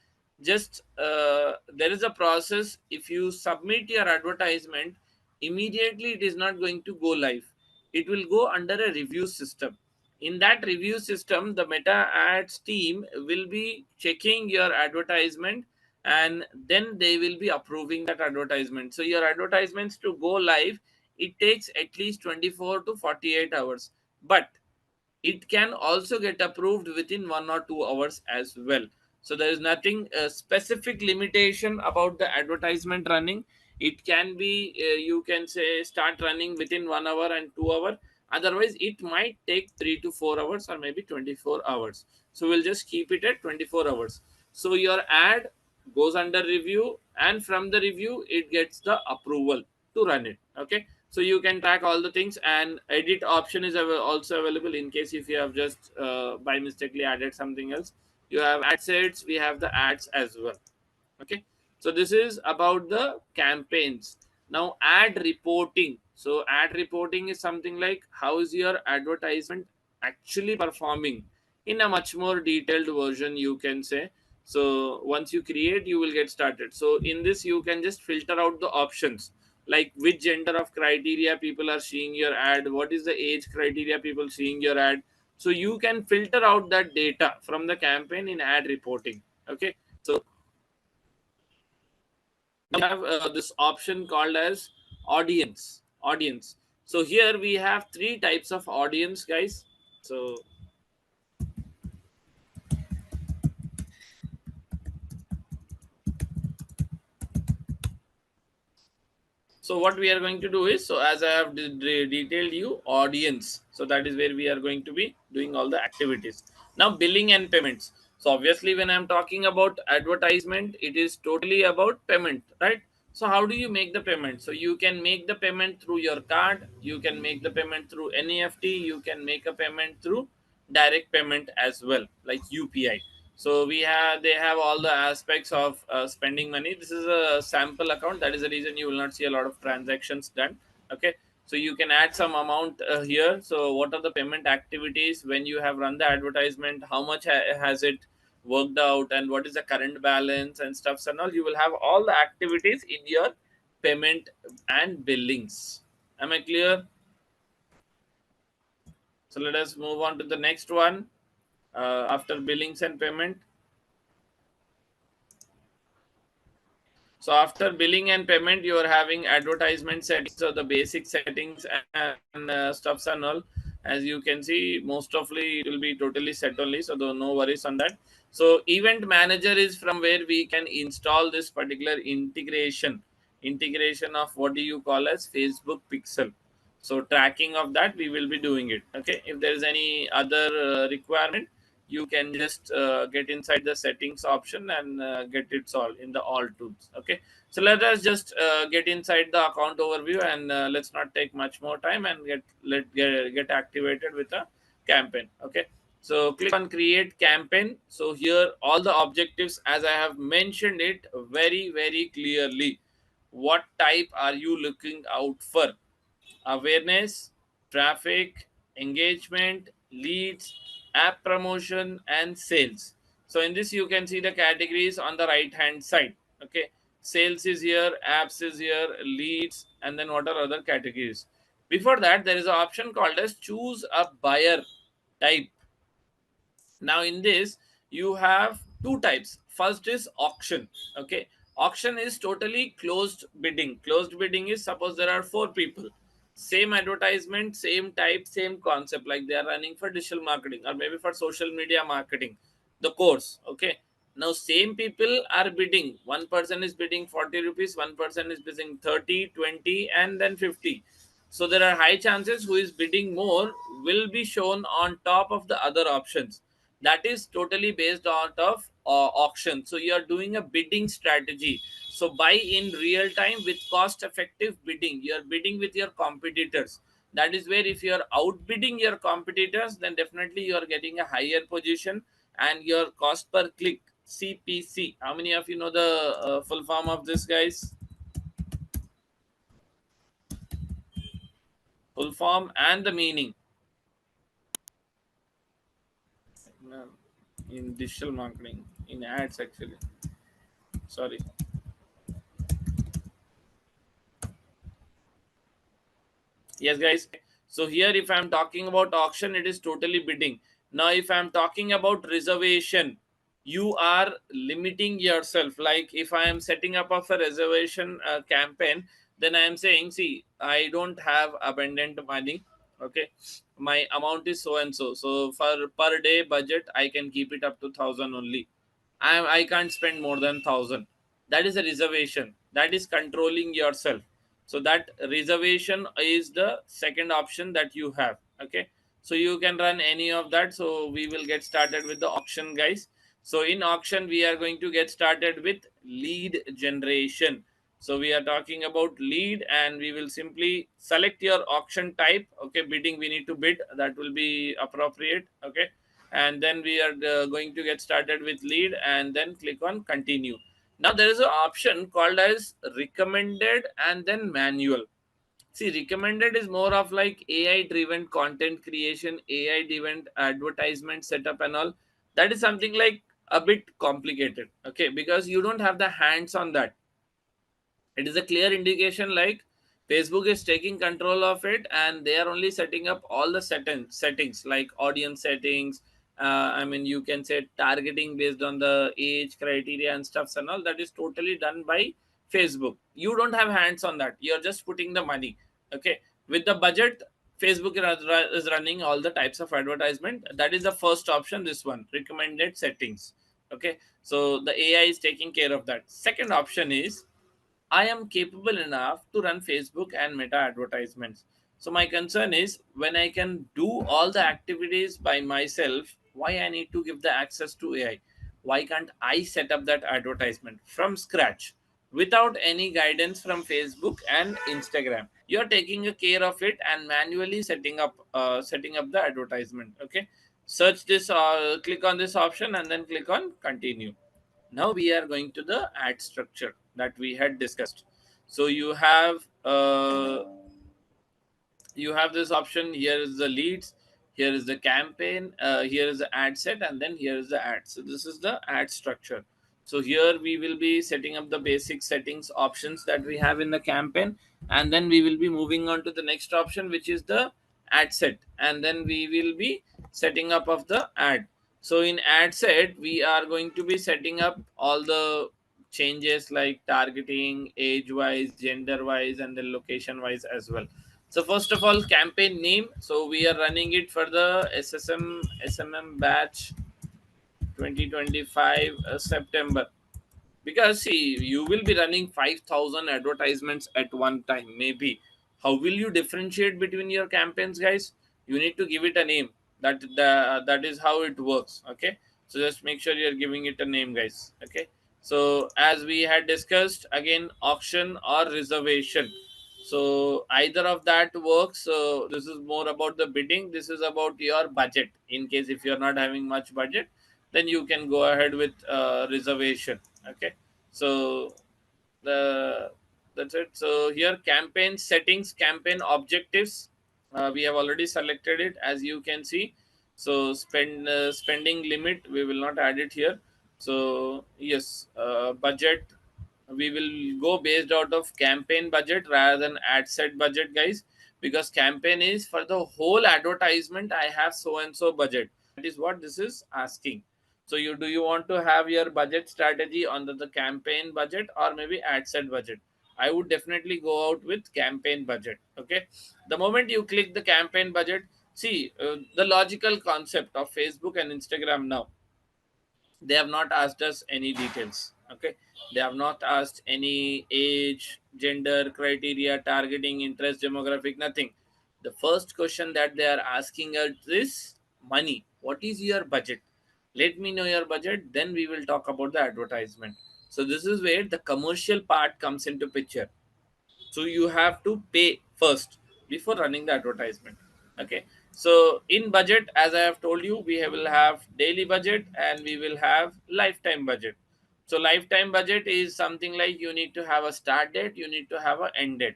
just there is a process. If you submit your advertisement, immediately it is not going to go live. It will go under a review system. In that review system, the meta ads team will be checking your advertisement, and then they will be approving that advertisement. So your advertisements to go live, it takes at least 24 to 48 hours, but it can also get approved within 1 or 2 hours as well. So there is nothing specific limitation about the advertisement running. It can be you can say start running within 1 hour and 2 hour. Otherwise it might take 3 to 4 hours or maybe 24 hours. So we'll just keep it at 24 hours. So your ad goes under review, and from the review it gets the approval to run it. Okay, so you can track all the things, and edit option is also available in case if you have just by mistakenly added something else. You have ad sets, we have the ads as well. Okay, so this is about the campaigns. Now ad reporting. So ad reporting is something like how is your advertisement actually performing in a much more detailed version, you can say. So once you create, you will get started. So in this you can just filter out the options, like which gender of criteria people are seeing your ad, what is the age criteria people seeing your ad. So you can filter out that data from the campaign in ad reporting. Okay, so we have this option called as audience. So here we have three types of audience, guys. So so what we are going to do is, so as I have detailed you audience, so that is where we are going to be doing all the activities. Now billing and payments. So obviously when I'm talking about advertisement, it is totally about payment, right? So how do you make the payment? So you can make the payment through your card, you can make the payment through NEFT, you can make a payment through direct payment as well, like UPI. So we have, they have all the aspects of spending money. This is a sample account, that is the reason you will not see a lot of transactions done. Okay, so you can add some amount here. So what are the payment activities when you have run the advertisement, how much has it worked out, and what is the current balance and stuffs and all. You will have all the activities in your payment and billings. Am I clear? So let us move on to the next one. After billings and payment, so after billing and payment, you are having advertisement settings, so the basic settings and stuffs and all. As you can see, most ofly it will be totally set only, so no worries on that. So event manager is from where we can install this particular integration of what do you call as Facebook Pixel. So tracking of that we will be doing it. Okay, if there is any other requirement, you can just get inside the settings option and get it solved in the all tools. Okay, so let us just get inside the account overview, and let's not take much more time and get activated with a campaign. Okay, so click on create campaign. So here all the objectives, as I have mentioned it very clearly, what type are you looking out for? Awareness, traffic, engagement, leads, app promotion, and sales. So in this, you can see the categories on the right hand side. Okay, sales is here, apps is here, leads, and then what are other categories. Before that, there is an option called as choose a buyer type. Now in this you have two types. First is auction. Okay, auction is totally closed bidding. Closed bidding is, suppose there are four people, same advertisement, same type, same concept, like they are running for digital marketing or maybe for social media marketing. the course. Okay, now same people are bidding. One person is bidding 40 rupees, one person is bidding 30, 20, and then 50. So there are high chances who is bidding more will be shown on top of the other options. That is totally based out of auction. So you are doing a bidding strategy. So buy in real time with cost effective bidding. You are bidding with your competitors. That is where if you are outbidding your competitors, then definitely you are getting a higher position, and your cost per click, CPC. How many of you know the full form of this, guys? Full form and the meaning. No, in digital marketing, in ads actually. Sorry. Yes, guys. So here, if I'm talking about auction, it is totally bidding. Now, if I'm talking about reservation, you are limiting yourself. Like if I am setting up of a reservation campaign, then I am saying, see, I don't have abundant money. Okay, my amount is so and so. So for per day budget, I can keep it up to 1,000 only. I can't spend more than 1,000. That is a reservation. That is controlling yourself. So that reservation is the second option that you have. Okay, so you can run any of that. So we will get started with the auction, guys. So in auction, we are going to get started with lead generation. So we are talking about lead, and we will simply select your auction type. Okay, bidding, we need to bid, that will be appropriate. Okay, and then we are going to get started with lead, and then click on continue. Now there is an option called as recommended and then manual. See, recommended is more of like AI driven content creation, AI driven advertisement setup and all. That is something like a bit complicated. Okay, because you don't have the hands on that. It is a clear indication like Facebook is taking control of it, and they are only setting up all the settings like audience settings. I mean, you can say targeting based on the age criteria and stuffs and all. That is totally done by Facebook. You don't have hands on that. You're just putting the money. Okay, with the budget, Facebook is running all the types of advertisement. That is the first option. This one, recommended settings. Okay, so the AI is taking care of that. Second option is I am capable enough to run Facebook and Meta advertisements. So my concern is when I can do all the activities by myself, why I need to give the access to AI? Why can't I set up that advertisement from scratch without any guidance from Facebook and Instagram? You're taking a care of it and manually setting up the advertisement. Okay, search this, click on this option, and then click on continue. Now we are going to the ad structure that we had discussed. So you have this option. Here is the leads, here is the campaign, here is the ad set, and then here is the ad. So this is the ad structure. So here we will be setting up the basic settings options that we have in the campaign, and then we will be moving on to the next option, which is the ad set, and then we will be setting up of the ad. So in ad set, we are going to be setting up all the changes like targeting, age wise, gender wise, and then location wise as well. So first of all, campaign name. So we are running it for the SMM batch 2025 September. Because see, you will be running 5,000 advertisements at one time, maybe. How will you differentiate between your campaigns, guys? You need to give it a name. That is how it works. Okay, so just make sure you're giving it a name, guys. Okay, so as we had discussed, again, auction or reservation. So either of that works. So this is more about the bidding. This is about your budget. In case if you're not having much budget, then you can go ahead with reservation. Okay, so the that's it. So here, campaign settings, campaign objectives, we have already selected it, as you can see. So spending limit, we will not add it here. So yes, budget, we will go based out of campaign budget rather than ad set budget, guys, because campaign is for the whole advertisement. I have so and so budget. That is what this is asking. So you want to have your budget strategy under the campaign budget or maybe ad set budget? I would definitely go out with campaign budget. Okay, the moment you click the campaign budget, see, the logical concept of Facebook and Instagram now. They have not asked us any details. Okay, they have not asked any age, gender, criteria, targeting, interest, demographic, nothing. The first question that they are asking us is money. What is your budget? Let me know your budget, then we will talk about the advertisement. So this is where the commercial part comes into picture. So you have to pay first before running the advertisement. Okay, so in budget, as I have told you, will have daily budget and we will have lifetime budget. So lifetime budget is something like you need to have a start date, you need to have an end date.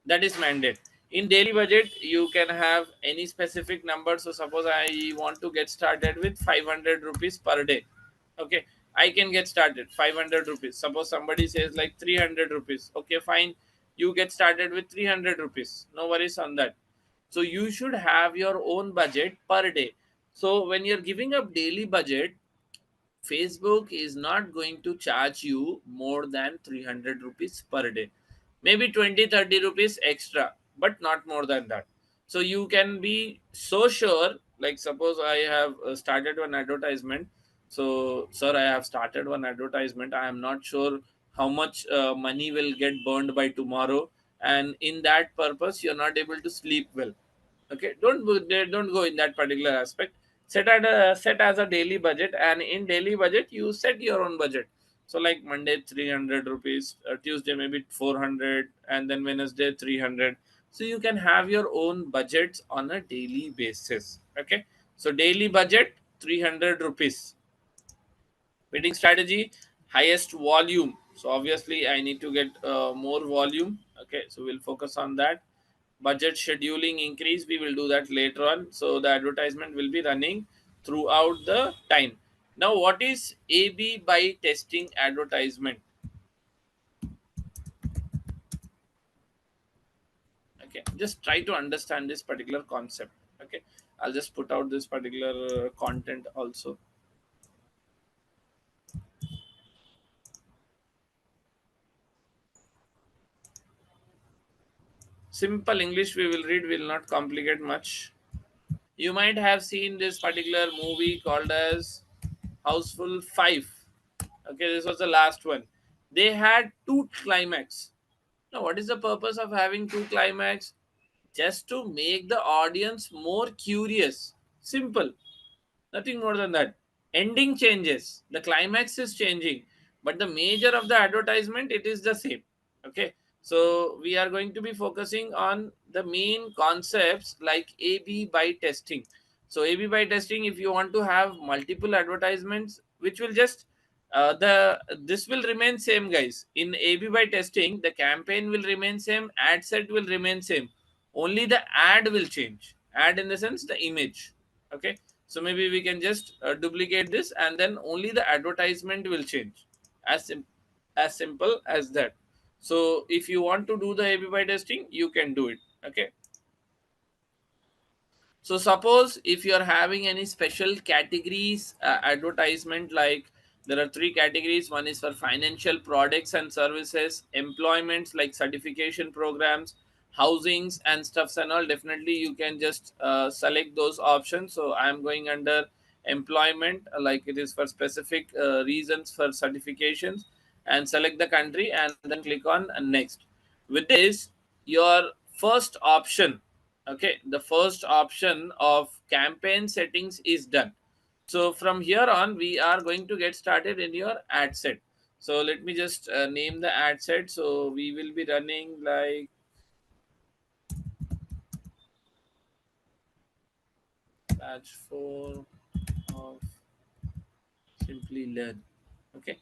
That is mandate. In daily budget you can have any specific number. So suppose I want to get started with 500 rupees per day. Okay, I can get started 500 rupees. Suppose somebody says like 300 rupees. Okay, fine, you get started with 300 rupees, no worries on that. So you should have your own budget per day. So when you're giving up daily budget, Facebook is not going to charge you more than 300 rupees per day. Maybe 20-30 rupees extra, but not more than that. So you can be so sure, like suppose I have started one advertisement. So, sir, I have started one advertisement. I am not sure how much money will get burned by tomorrow. And in that purpose, you're not able to sleep well. Okay, don't go in that particular aspect. Set as a daily budget, and in daily budget you set your own budget. So like Monday 300 rupees, Tuesday maybe 400, and then Wednesday 300. So you can have your own budgets on a daily basis. Okay, so daily budget 300 rupees. Bidding strategy, highest volume. So obviously I need to get more volume. Okay, so we'll focus on that. Budget scheduling increase, we will do that later on. So the advertisement will be running throughout the time. Now what is AB by testing advertisement? Okay, just try to understand this particular concept. Okay, I'll just put out this particular content also. Simple English we will read, will not complicate much. You might have seen this particular movie called as Houseful 5. Okay, this was the last one. They had two climax. Now, what is the purpose of having two climax? Just to make the audience more curious. Simple. Nothing more than that. Ending changes. The climax is changing. But the major of the advertisement, it is the same. Okay. So we are going to be focusing on the main concepts like A/B by testing. So A/B by testing, if you want to have multiple advertisements, which will just the this will remain same, guys. In A/B by testing, the campaign will remain same, ad set will remain same. Only the ad will change. Ad in the sense the image. Okay, so maybe we can just duplicate this, and then only the advertisement will change. As as simple as that. So if you want to do the A/B by testing, you can do it. Okay. So suppose if you are having any special categories advertisement, like there are three categories. One is for financial products and services, employments like certification programs, housings and stuffs and all. Definitely you can just select those options. So I am going under employment, like it is for specific reasons for certifications, and select the country and then click on next. With this, your first option, okay, the first option of campaign settings is done. So from here on we are going to get started in your ad set. So let me just name the ad set. So we will be running like batch 4 of Simply Learn. Okay,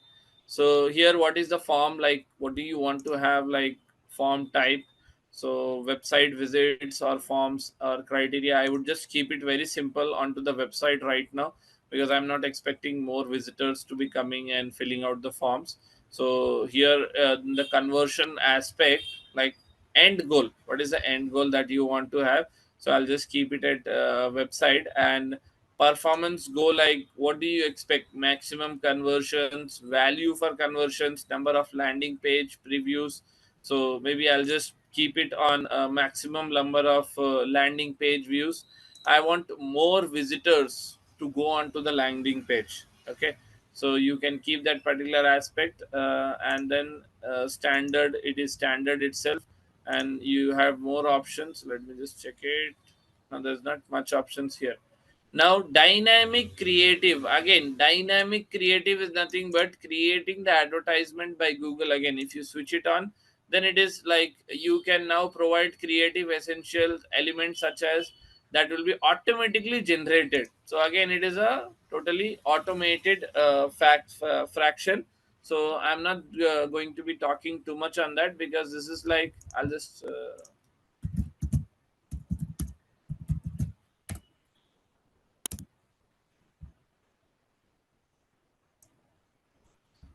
so here what is the form, like what do you want to have, like form type? So website visits or forms or criteria, I would just keep it very simple onto the website right now, because I'm not expecting more visitors to be coming and filling out the forms. So here the conversion aspect, like end goal, what is the end goal that you want to have? So I'll just keep it at website. And performance goal, like what do you expect, maximum conversions, value for conversions, number of landing page previews. So maybe I'll just keep it on a maximum number of landing page views. I want more visitors to go onto the landing page. Okay, So you can keep that particular aspect, and then standard, it is standard itself, and you have more options. Let me just check it. Now there's not much options here. Now dynamic creative, again dynamic creative is nothing but creating the advertisement by Google. Again, if you switch it on, then it is like you can now provide creative essential elements such as that will be automatically generated. So again, it is a totally automated fraction. So I'm not going to be talking too much on that, because this is like, I'll just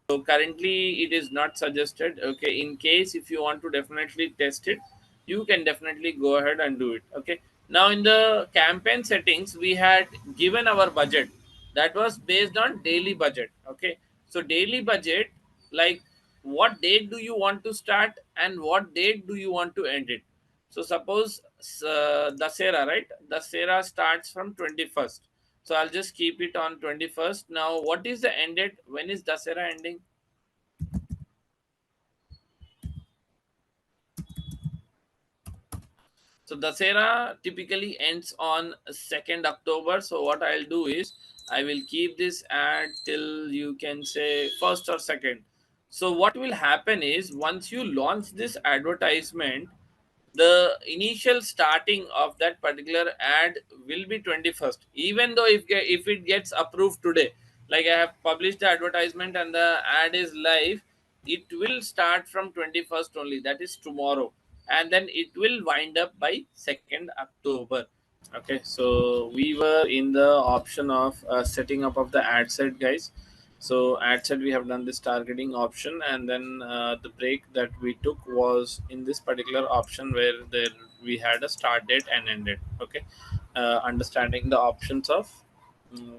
so currently it is not suggested. Okay, in case if you want to definitely test it, you can definitely go ahead and do it. Okay, now in the campaign settings, we had given our budget, that was based on daily budget. Okay, so daily budget, like what date do you want to start and what date do you want to end it. So suppose Dasera, right? Dasera starts from 21st. So I'll just keep it on 21st. Now, what is the end date? When is Dasera ending? So Dasera typically ends on 2nd October. So what I'll do is I will keep this ad till you can say 1st or 2nd. So what will happen is once you launch this advertisement, the initial starting of that particular ad will be 21st, even though if it gets approved today, like I have published the advertisement and the ad is live, it will start from 21st only, that is tomorrow, and then it will wind up by 2nd October. Okay, so we were in the option of setting up of the ad set, guys. So ad set, we have done this targeting option, and then the break that we took was in this particular option where there we had a start date and end date. Okay, understanding the options of mm,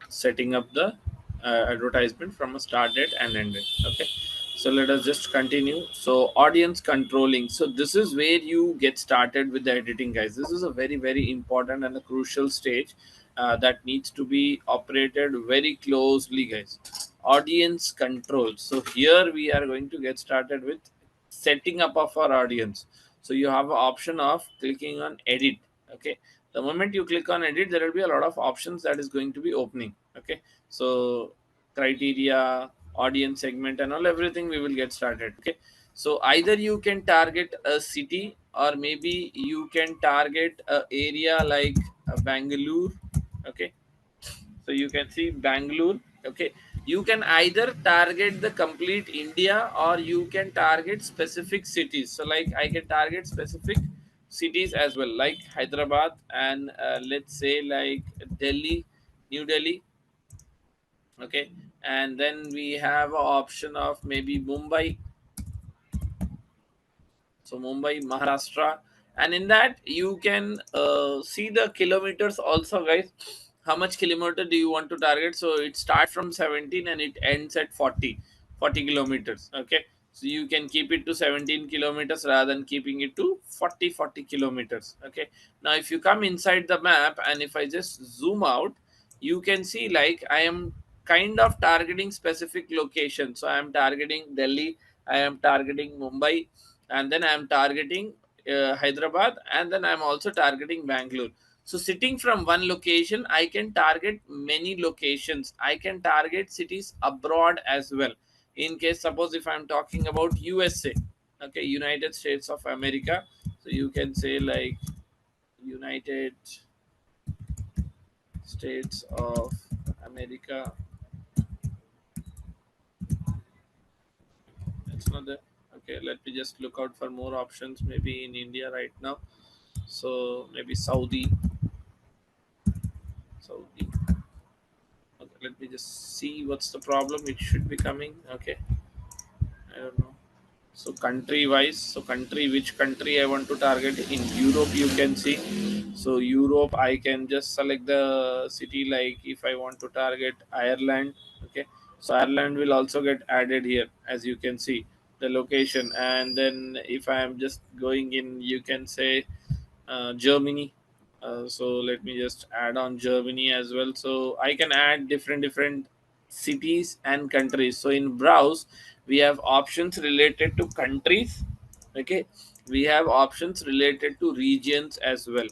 setting up the advertisement from a start date and end date. Okay, so let us just continue. So audience controlling, so this is where you get started with the editing, guys. This is a very very important and a crucial stage that needs to be operated very closely, guys. Audience control, so here we are going to get started with setting up of our audience. So you have an option of clicking on edit. Okay, the moment you click on edit, there will be a lot of options that is going to be opening. Okay, so criteria, audience segment and all, everything we will get started. Okay, so either you can target a city, or maybe you can target a area like Bangalore. Okay, so you can see Bangalore. Okay, you can either target the complete India, or you can target specific cities. So like I can target specific cities as well, like Hyderabad, and let's say like Delhi, New Delhi. Okay, and then we have a option of maybe Mumbai. So Mumbai, Maharashtra, and in that you can see the kilometers also, guys. How much kilometer do you want to target? So it starts from 17 and it ends at 40 kilometers. Okay, so you can keep it to 17 kilometers rather than keeping it to 40 kilometers. Okay, now if you come inside the map and if I just zoom out, you can see like I am kind of targeting specific locations. So I am targeting Delhi, I am targeting Mumbai, and then I'm targeting Hyderabad, and then I'm also targeting Bangalore. So sitting from one location, I can target many locations. I can target cities abroad as well. In case suppose if I'm talking about USA, okay, United States of America, so you can say like United States of America. It's not there. Okay, let me just look out for more options. Maybe in India right now. So maybe Saudi. Okay, let me just see what's the problem. It should be coming. Okay, I don't know. So country wise, so country, which country I want to target in Europe, you can see. So Europe, I can just select the city. Like if I want to target Ireland, okay. So Ireland will also get added here, as you can see the location. And then if I am just going in, you can say Germany. So let me just add on Germany as well. So I can add different cities and countries. So in browse we have options related to countries. Okay, we have options related to regions as well.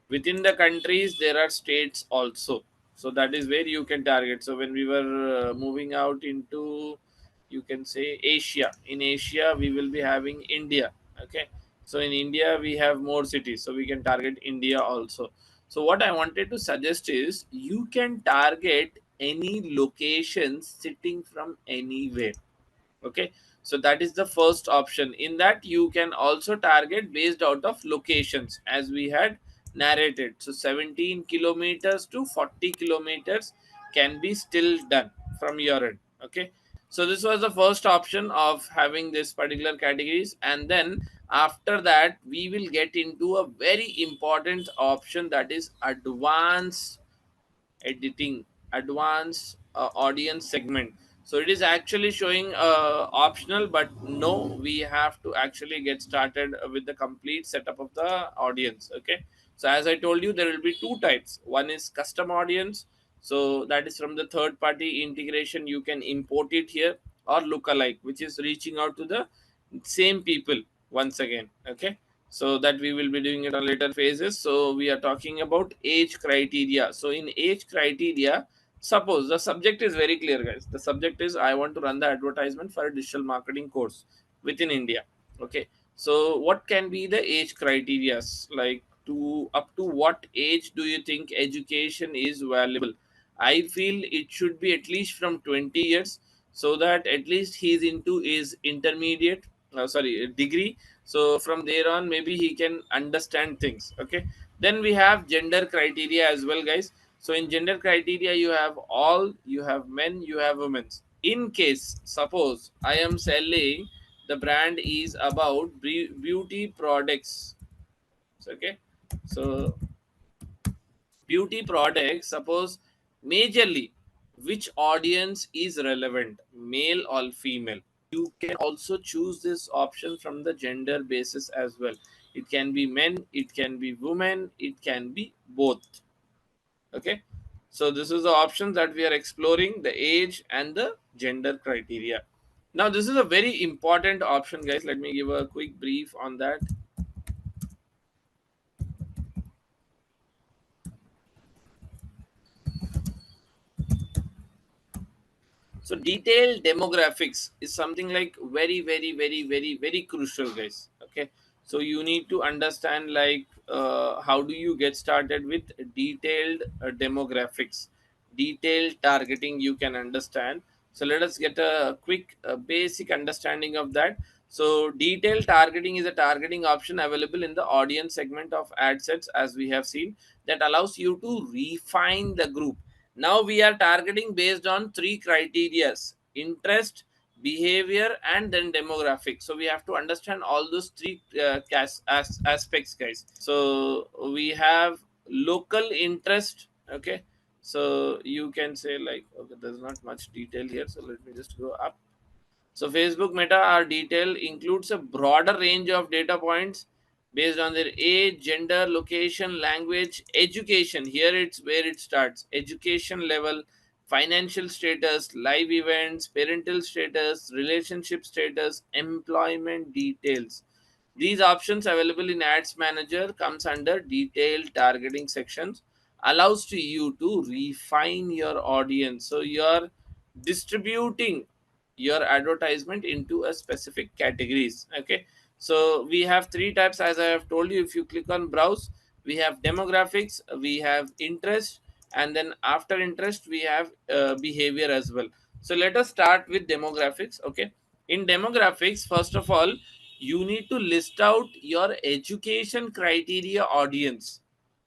Within the countries there are states also, so that is where you can target. So when we were moving out into, you can say, Asia, in Asia we will be having India. Okay, so in India we have more cities, so we can target India also. So what I wanted to suggest is you can target any location sitting from anywhere. Okay, so that is the first option. In that you can also target based out of locations as we had narrated. So 17 kilometers to 40 kilometers can be still done from your end. Okay, so this was the first option of having this particular categories, and then after that we will get into a very important option, that is advanced editing, advanced audience segment. So it is actually showing optional, but no, we have to actually get started with the complete setup of the audience. Okay, so as I told you, there will be two types. One is custom audience, so that is from the third party integration, you can import it here, or lookalike, which is reaching out to the same people once again. Okay, so that we will be doing it on later phases. So we are talking about age criteria. So in age criteria, suppose the subject is very clear, guys. The subject is, I want to run the advertisement for a digital marketing course within India. Okay, so what can be the age criteria? Like, to up to what age do you think education is valuable? I feel it should be at least from 20 years, so that at least he's into his intermediate, degree. So from there on maybe he can understand things. Okay, then we have gender criteria as well, guys. So in gender criteria you have all, you have men, you have women. In case suppose I am selling, the brand is about beauty products. Okay, so beauty products, suppose, majorly which audience is relevant, male or female. You can also choose this option from the gender basis as well. It can be men, it can be women, it can be both. Okay, so this is the options that we are exploring, the age and the gender criteria. Now this is a very important option, guys. Let me give a quick brief on that. So detailed demographics is something like very, very, very, very, very crucial, guys. Okay, so you need to understand, like, how do you get started with detailed demographics, detailed targeting. You can understand. So let us get a quick basic understanding of that. So detailed targeting is a targeting option available in the audience segment of ad sets, as we have seen, that allows you to refine the group. Now we are targeting based on three criterias: interest, behavior, and then demographic. So we have to understand all those three aspects, guys. So we have local interest. Okay, so you can say, like, okay, there's not much detail here, so let me just go up. So Facebook Meta, our detail includes a broader range of data points based on their age, gender, location, language, education. Here it's where it starts. Education level, financial status, live events, parental status, relationship status, employment details. These options available in Ads Manager comes under detailed targeting sections, allows to you to refine your audience. So you're distributing your advertisement into a specific categories. Okay, so we have three types, as I have told you. If you click on browse, we have demographics, we have interest, and then after interest we have behavior as well. So let us start with demographics. Okay, in demographics, first of all, you need to list out your education criteria audience,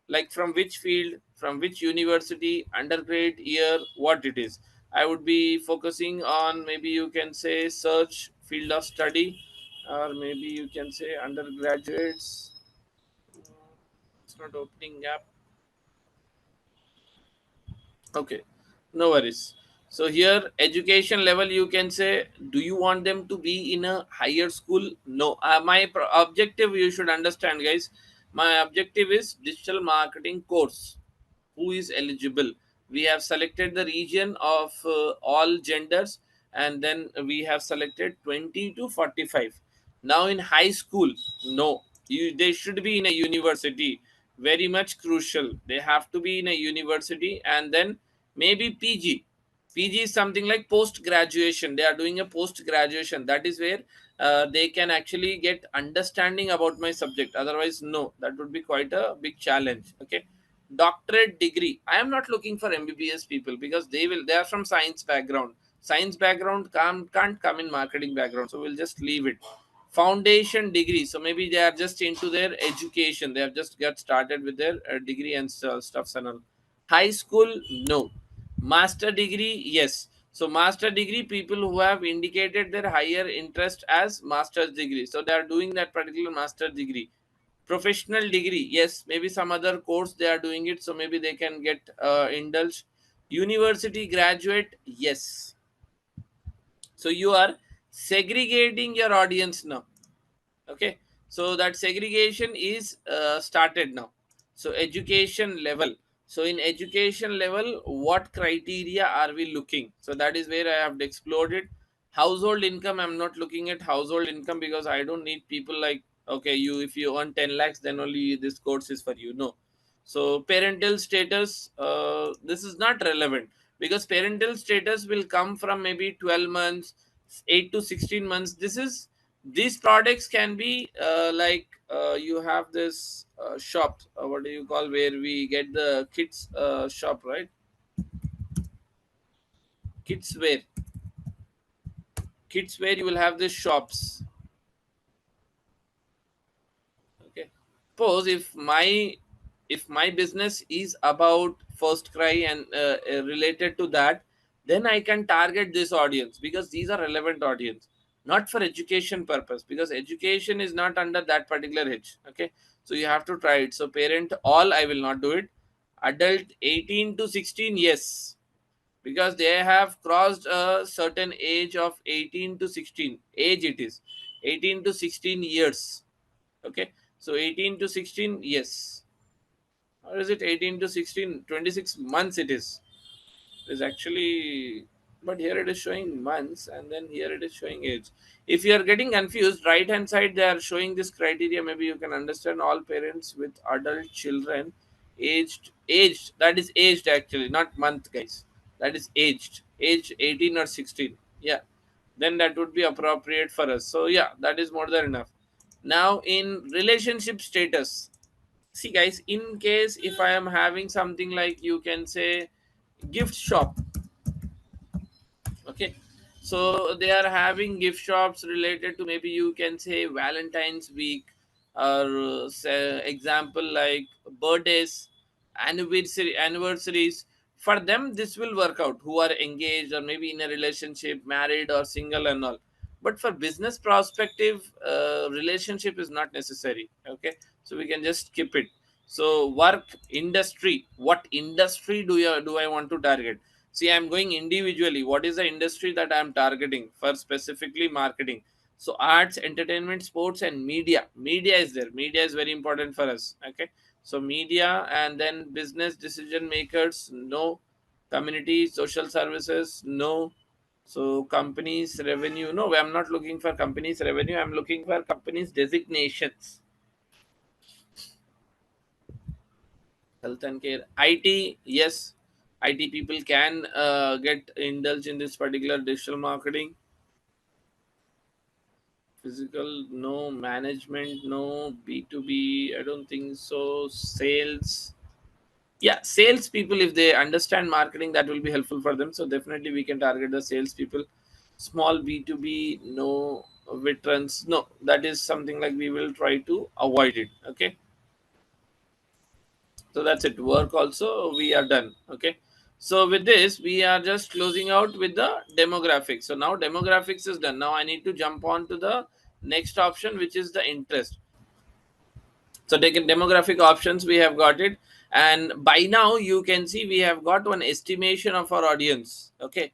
like from which field, from which university, undergrad year, what it is. I would be focusing on, maybe you can say, search field of study, or maybe you can say undergraduates. It's not opening up. Okay, no worries. So here, education level, you can say, do you want them to be in a higher school? No. My objective, you should understand, guys. My objective is digital marketing course. Who is eligible? We have selected the region of all genders, and then we have selected 20 to 45. Now in high school, no, they should be in a university, very much crucial. They have to be in a university, and then maybe PG. PG is something like post graduation. They are doing a post graduation. That is where they can actually get understanding about my subject. Otherwise, no, that would be quite a big challenge. Okay, doctorate degree. I am not looking for MBBS people, because they are from science background. Science background can't come in marketing background, so we'll just leave it. Foundation degree, so maybe they are just into their education, they have just got started with their degree and stuffs and all. High school, no. Master degree, yes. So master degree, people who have indicated their higher interest as master's degree, so they are doing that particular master degree. Professional degree, yes, maybe some other course they are doing it, so maybe they can get indulged. University graduate, yes. So you are segregating your audience now. Okay, so that segregation is started now. So education level, so in education level, what criteria are we looking? So that is where I have explored it. Household income, I'm not looking at household income, because I don't need people like, okay, you, if you earn 10 lakhs, then only this course is for you. No. So parental status, this is not relevant, because parental status will come from maybe 12 months, 8 to 16 months. This is, these products can be you have this shop, what do you call, where we get the kids shop, right? Kids wear, kids wear, you will have these shops. Okay, suppose if my business is about first cry and related to that, then I can target this audience, because these are relevant audience, not for education purpose, because education is not under that particular hedge. Okay, so you have to try it. So parent all, I will not do it. Adult 18 to 16, yes, because they have crossed a certain age of 18 to 16 age, it is 18 to 16 years. Okay, so 18 to 16, yes. Or is it 18 to 16? 26 months it is actually, but here it is showing months, and then here it is showing age. If you are getting confused, right hand side they are showing this criteria, maybe you can understand. All parents with adult children, aged, that is aged actually, not month, guys. That is aged 18 or 16. Yeah, then that would be appropriate for us. So yeah, that is more than enough. Now in relationship status, see guys, in case if I am having something like, you can say, gift shop. Okay, so they are having gift shops related to, maybe you can say, Valentine's week, or say example like birthdays, anniversaries. For them this will work out, who are engaged or maybe in a relationship, married or single and all. But for business perspective, relationship is not necessary. Okay, so we can just skip it. So work industry, what industry do I want to target? See, I'm going individually. What is the industry that I'm targeting for specifically marketing? So arts, entertainment, sports, and media. Media is there. Media is very important for us. Okay. So media, and then business decision makers, no. Community, social services, no. So companies revenue, no. I'm not looking for companies revenue. I'm looking for companies designations. Health and care, IT, yes. IT people can get indulged in this particular digital marketing. Physical, no. Management, no. B2B, I don't think so. Sales, yeah, sales people, if they understand marketing, that will be helpful for them, so definitely we can target the sales people. Small B2B, no. Veterans, no, that is something like we will try to avoid it. Okay, so that's it. Work also we are done. Okay, so with this we are just closing out with the demographics. So now demographics is done. Now I need to jump on to the next option, which is the interest. So taking demographic options, we have got it, and by now you can see we have got one estimation of our audience. Okay,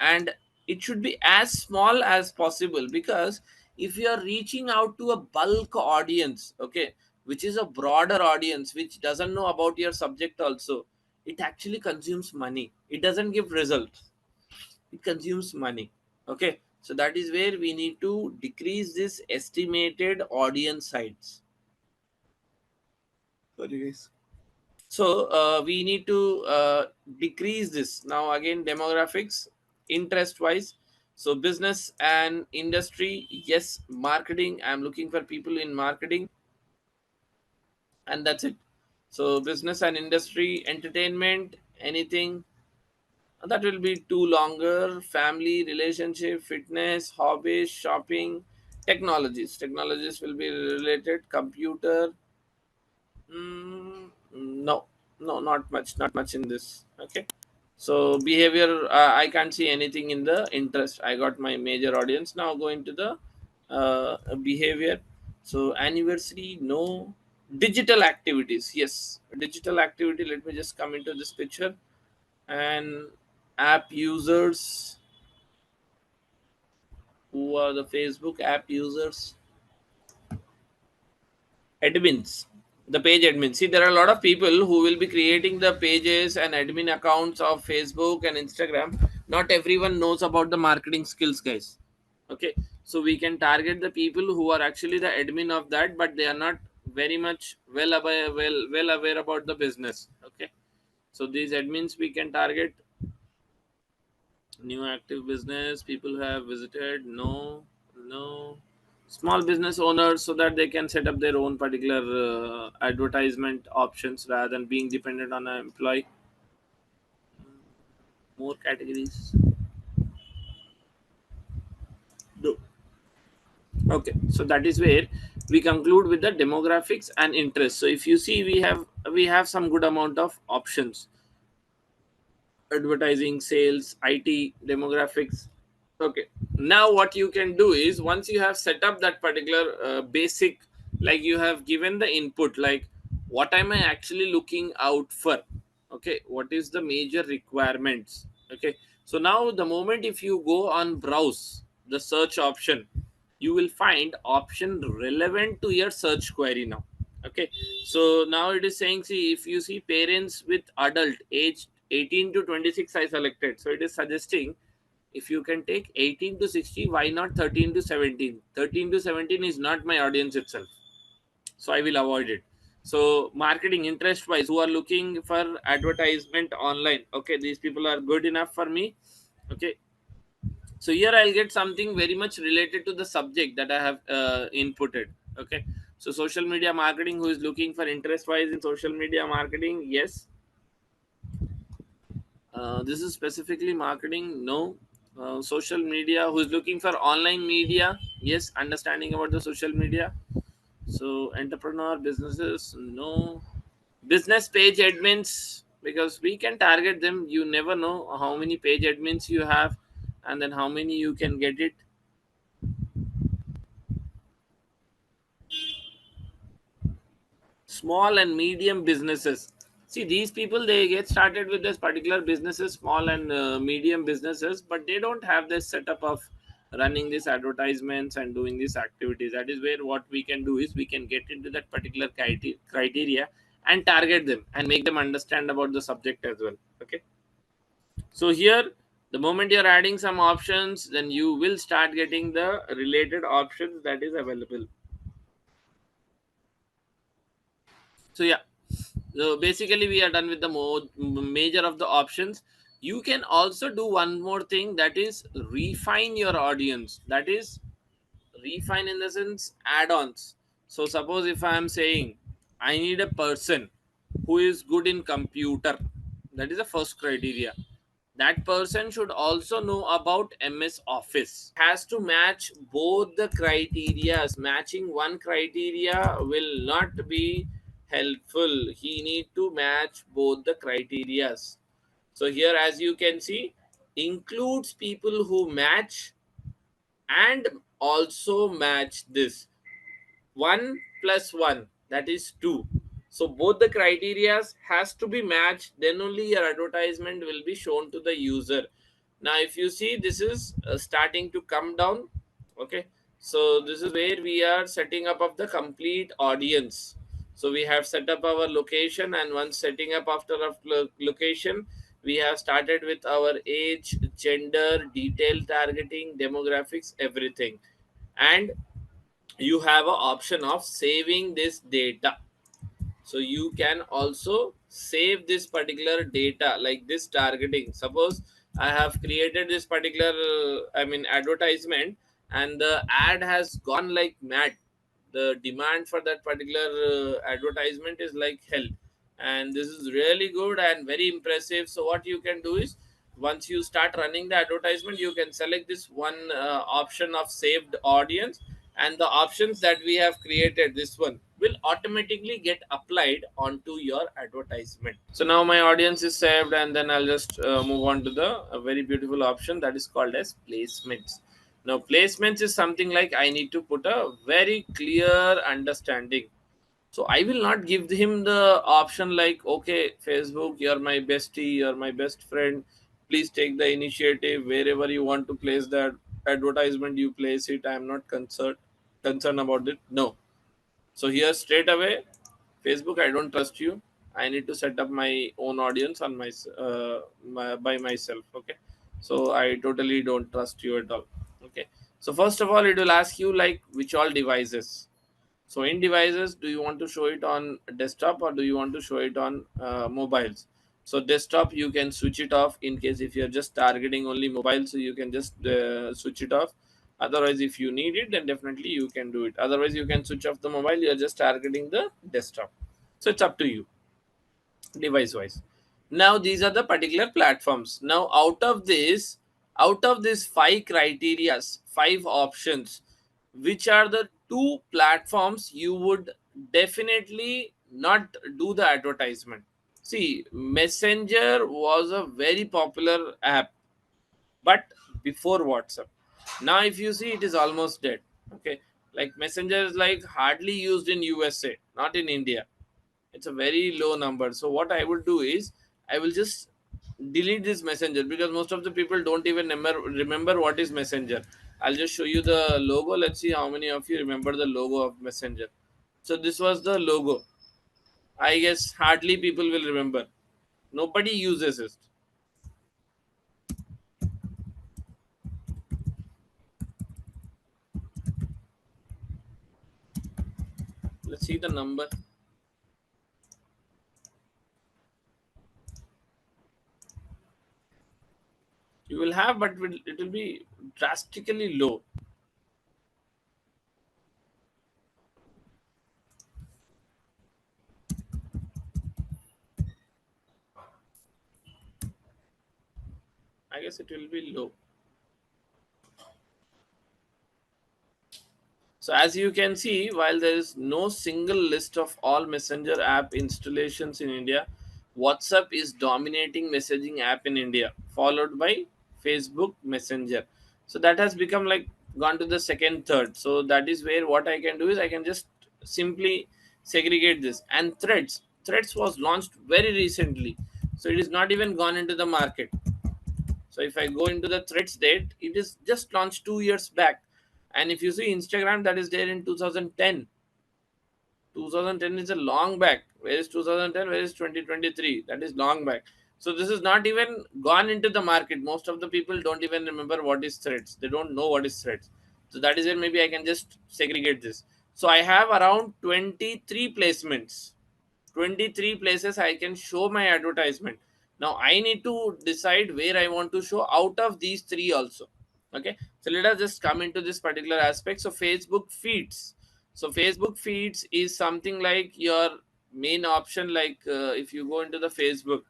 and it should be as small as possible, because if you are reaching out to a bulk audience, okay, which is a broader audience which doesn't know about your subject also, it actually consumes money. It doesn't give results, it consumes money. Okay, so that is where we need to decrease this estimated audience size. Sorry guys. So we need to decrease this. Now again, demographics, interest wise. So business and industry, yes. Marketing, I'm looking for people in marketing, and that's it. So business and industry, entertainment, anything that will be too longer. Family, relationship, fitness, hobbies, shopping, technologies will be related. Computer, no, no, not much in this. Okay, so behavior, I can't see anything in the interest. I got my major audience. Now going to the behavior. So anniversary, no. Digital activities, yes. Digital activity. Let me just come into this picture. And app users, who are the Facebook app users? Admins, the page admins. See, there are a lot of people who will be creating the pages and admin accounts of Facebook and Instagram. Not everyone knows about the marketing skills, guys. Okay, so we can target the people who are actually the admin of that, but they are not very much well aware about the business. Okay, so these admins we can target. New active business, people who have visited, no, no. Small business owners, so that they can set up their own particular advertisement options rather than being dependent on an employee. More categories. No. Okay, so that is where we conclude with the demographics and interest. So if you see, we have some good amount of options: advertising, sales, IT, demographics. Okay. Now what you can do is, once you have set up that particular basic, like you have given the input, like what am I actually looking out for? Okay. What is the major requirements? Okay. So now the moment if you go on browse the search option, you will find option relevant to your search query now. Okay, so now it is saying, see, if you see parents with adult age 18 to 26, I selected. So it is suggesting, if you can take 18 to 60, why not 13 to 17? 13 to 17 is not my audience itself, so I will avoid it. So marketing interest wise, who are looking for advertisement online, okay, these people are good enough for me. Okay, so here I'll get something very much related to the subject that I have inputted. Okay, so social media marketing, who is looking for interest wise in social media marketing, yes. This is specifically marketing, no. Social media, who is looking for online media, yes, understanding about the social media. So entrepreneur businesses, no. Business page admins, because we can target them. You never know how many page admins you have, and then how many you can get it. Small and medium businesses, see, these people, they get started with this particular businesses, small and medium businesses, but they don't have this setup of running these advertisements and doing these activities. That is where what we can do is, we can get into that particular criteria and target them and make them understand about the subject as well. Okay, so here, the moment you're adding some options, then you will start getting the related options that is available. So yeah, so basically we are done with the major of the options. You can also do one more thing, that is refine your audience. That is, refine in the sense add-ons. So suppose if I am saying, I need a person who is good in computer, that is the first criteria. That person should also know about MS Office. Has to match both the criterias. Matching one criteria will not be helpful. He need to match both the criterias. So here, as you can see, includes people who match and also match this. 1 plus 1, that is 2. So both the criterias has to be matched, then only your advertisement will be shown to the user. Now if you see, this is starting to come down. Okay, so this is where we are setting up of the complete audience. So we have set up our location, and once setting up after our location, we have started with our age, gender, detail targeting, demographics, everything. And you have an option of saving this data. So you can also save this particular data, like this targeting. Suppose I have created this particular advertisement, and the ad has gone like mad. The demand for that particular advertisement is like hell, and this is really good and very impressive. So what you can do is, once you start running the advertisement, you can select this one option of saved audience, and the options that we have created, this one will automatically get applied onto your advertisement. So now my audience is saved, and then I'll just move on to the very beautiful option that is called as placements. Now placements is something like I need to put a very clear understanding. So I will not give him the option like, okay, Facebook, you're my bestie, you're my best friend, please take the initiative. Wherever you want to place that advertisement, you place it. I am not concerned about it. No. So here straight away, Facebook, I don't trust you. I need to set up my own audience on by myself. Okay. So I totally don't trust you at all. Okay. So first of all, it will ask you like which all devices. So in devices, do you want to show it on desktop or do you want to show it on mobiles? So desktop, you can switch it off in case if you're just targeting only mobile, so you can just switch it off. Otherwise, if you need it, then definitely you can do it. Otherwise, you can switch off the mobile. You're just targeting the desktop. So it's up to you, device wise. Now these are the particular platforms. Now out of these five criterias, five options, which are the two platforms you would definitely not do the advertisement? See, Messenger was a very popular app, but before WhatsApp. Now if you see, it is almost dead. Okay, like Messenger is like hardly used in USA, not in India. It's a very low number. So what I would do is, I will just delete this Messenger, because most of the people don't even remember what is Messenger. I'll just show you the logo. Let's see how many of you remember the logo of Messenger. So this was the logo. I guess hardly people will remember. Nobody uses it. Let's see the number. You will have, but it will be drastically low. I guess it will be low. So as you can see, while there is no single list of all messenger app installations in India, WhatsApp is dominating messaging app in India, followed by Facebook Messenger. So that has become like gone to the second, third. So that is where what I can do is I can just simply segregate this. And Threads was launched very recently. So it is not even gone into the market. So if I go into the threads date, it is just launched 2 years back. And if you see Instagram, that is there in 2010. 2010 is a long back. Where is 2010? Where is 2023? That is long back. So this is not even gone into the market. Most of the people don't even remember what is threads. They don't know what is threads. So that is where maybe I can just segregate this. So I have around 23 placements, 23 places I can show my advertisement. Now I need to decide where I want to show out of these three also. Okay, so let us just come into this particular aspect. So Facebook feeds. So Facebook feeds is something like your main option. Like if you go into the Facebook,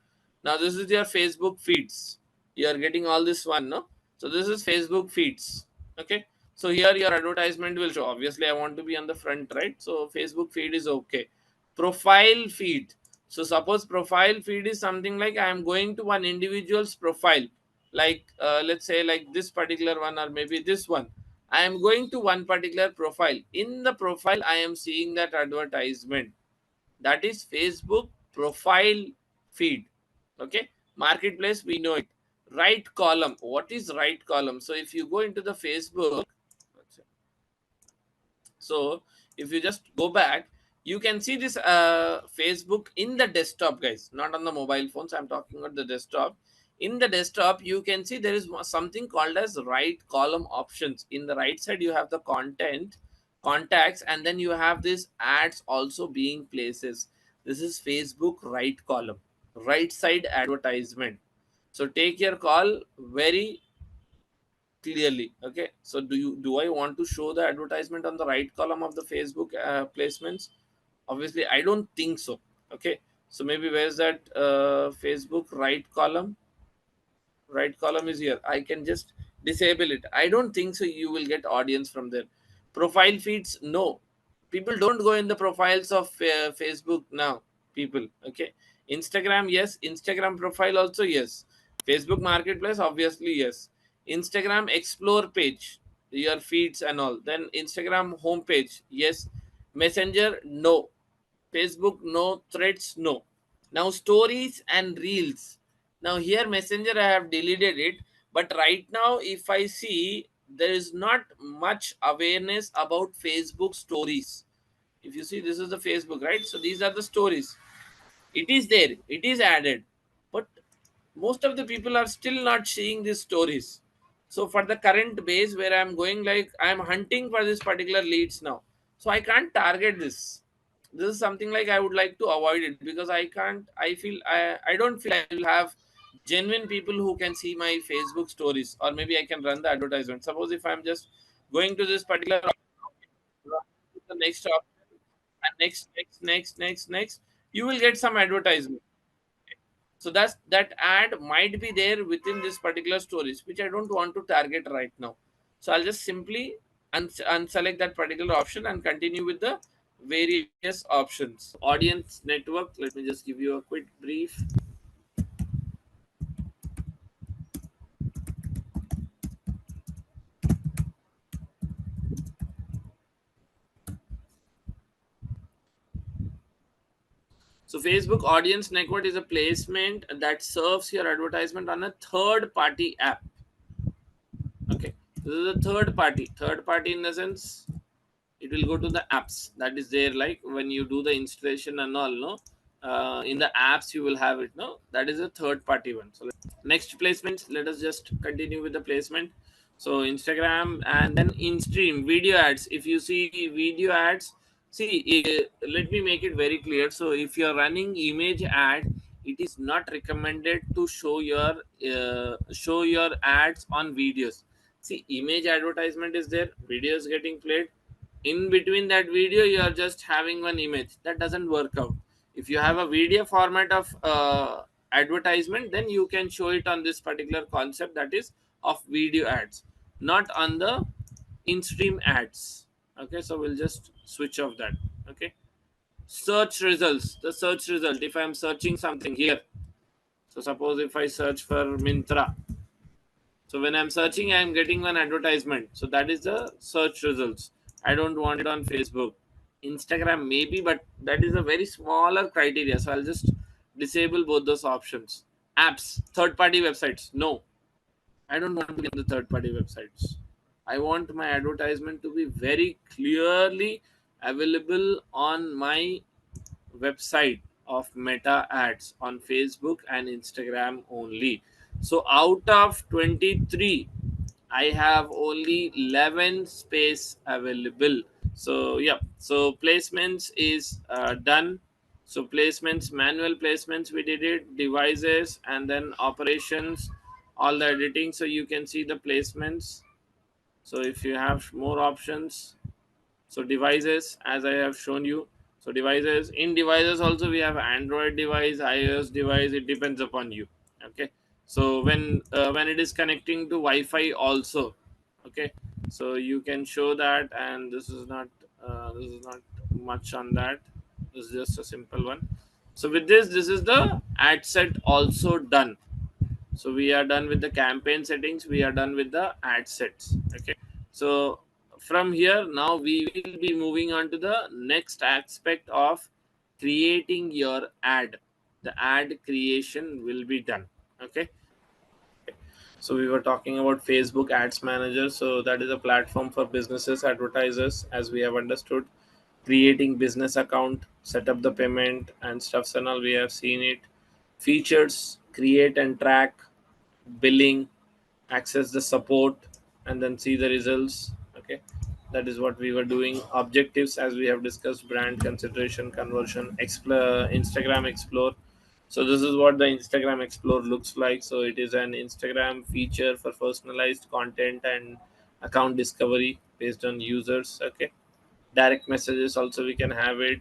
now this is your Facebook feeds. You are getting all this one, no? So this is Facebook feeds. Okay, so here your advertisement will show. Obviously I want to be on the front, right? So Facebook feed is okay. Profile feed. So suppose profile feed is something like I am going to one individual's profile, like let's say like this particular one, or maybe this one. I am going to one particular profile. In the profile I am seeing that advertisement. That is Facebook profile feed. Okay, marketplace, we know it. Right column, what is right column? So if you go into the Facebook, so if you just go back, You can see this Facebook in the desktop, guys, not on the mobile phones. I'm talking about the desktop. In the desktop, you can see there is something called as right column options. In the right side, you have the content, contacts, and then you have this ads also being places. This is Facebook right column, right side advertisement. So take your call very clearly. Okay, so do I want to show the advertisement on the right column of the Facebook placements? Obviously I don't think so. Okay, so maybe where's that Facebook right column is here. I can just disable it. I don't think so you will get audience from there. Profile feeds, no, people don't go in the profiles of Facebook now, people. Okay, Instagram, yes. Instagram profile also, yes. Facebook marketplace, obviously, yes. Instagram explore page, your feeds and all, then Instagram homepage, yes. Messenger, no. Facebook, no. Threads, no. Now stories and reels. Now here Messenger I have deleted it, but right now if I see, there is not much awareness about Facebook stories. If you see, this is the Facebook, right? So these are the stories. It is there, it is added, but most of the people are still not seeing these stories. So for the current base where I'm going, like I'm hunting for this particular leads now, so I can't target this. This is something like I would like to avoid it, because I can't, I don't feel I will have genuine people who can see my Facebook stories, or maybe I can run the advertisement. Suppose if I'm just going to this particular the next option, and next, you will get some advertisement. So that ad might be there within this particular stories, which I don't want to target right now. So I'll just simply unselect that particular option and continue with the various options. Audience network, let me just give you a quick brief. So Facebook audience network is a placement that serves your advertisement on a third party app. Okay, this is a third party in the sense it will go to the apps that is there, like when you do the installation and all, no, in the apps you will have it, no, that is a third party one. So next placement, let us just continue with the placement. So Instagram, and then in stream video ads. If you see video ads, see, let me make it very clear. So if you're running image ad, it is not recommended to show your ads on videos. See, image advertisement is there, video is getting played, in between that video you are just having one image, that doesn't work out. If you have a video format of advertisement, then you can show it on this particular concept, that is of video ads, not on the in-stream ads. Okay, so we'll just switch off that. Okay, search results, the search result, if I'm searching something here, so suppose if I search for Mintra, so when I'm searching, I'm getting one advertisement. So that is the search results. I don't want it on Facebook. Instagram maybe, but that is a very smaller criteria. So I'll just disable both those options. Apps, third party websites. No, I don't want to be in the third party websites. I want my advertisement to be very clearly available on my website of Meta ads on Facebook and Instagram only. So out of 23, I have only 11 space available. So yeah, so placements is done. So placements, manual placements, we did it, devices, and then operations, all the editing. So you can see the placements. So if you have more options, so devices, as I have shown you, so devices, in devices also we have Android device, iOS device, it depends upon you. Okay, so when it is connecting to Wi-Fi also, okay, so you can show that. And this is not much on that, this is just a simple one. So with this is the ad set also done. So we are done with the campaign settings, we are done with the ad sets. Okay, so from here now we will be moving on to the next aspect of creating your ad. The ad creation will be done. Okay, so we were talking about Facebook ads manager. So that is a platform for businesses, advertisers, as we have understood. creating business account, set up the payment and stuffs and all, we have seen it. Features, create and track, billing, access the support, and then see the results. Okay, that is what we were doing. Objectives, as we have discussed, brand consideration, conversion, explore, Instagram explore. So this is what the Instagram explore looks like. So it is an Instagram feature for personalized content and account discovery based on users. Okay, direct messages also we can have it.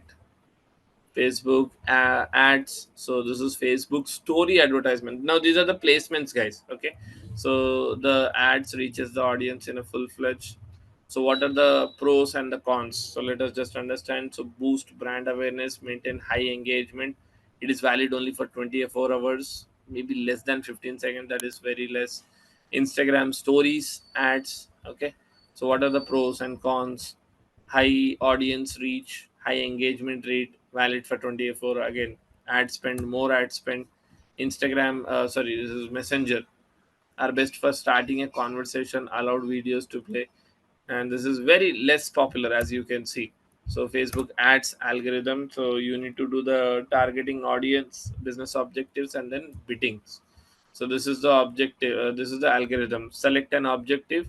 Facebook ads. So this is Facebook story advertisement. Now these are the placements, guys. Okay, so the ads reaches the audience in a full fledged. So what are the pros and the cons? So let us just understand. So boost brand awareness, maintain high engagement. It is valid only for 24 hours, maybe less than 15 seconds. That is very less. Instagram stories ads. Okay, so what are the pros and cons? High audience reach, high engagement rate, valid for 24. Again, ad spend, more ad spend. Instagram, sorry, this is Messenger, are best for starting a conversation, allowed videos to play, and this is very less popular, as you can see. So Facebook ads algorithm, so you need to do the targeting audience, business objectives, and then biddings. So this is the objective, this is the algorithm. Select an objective,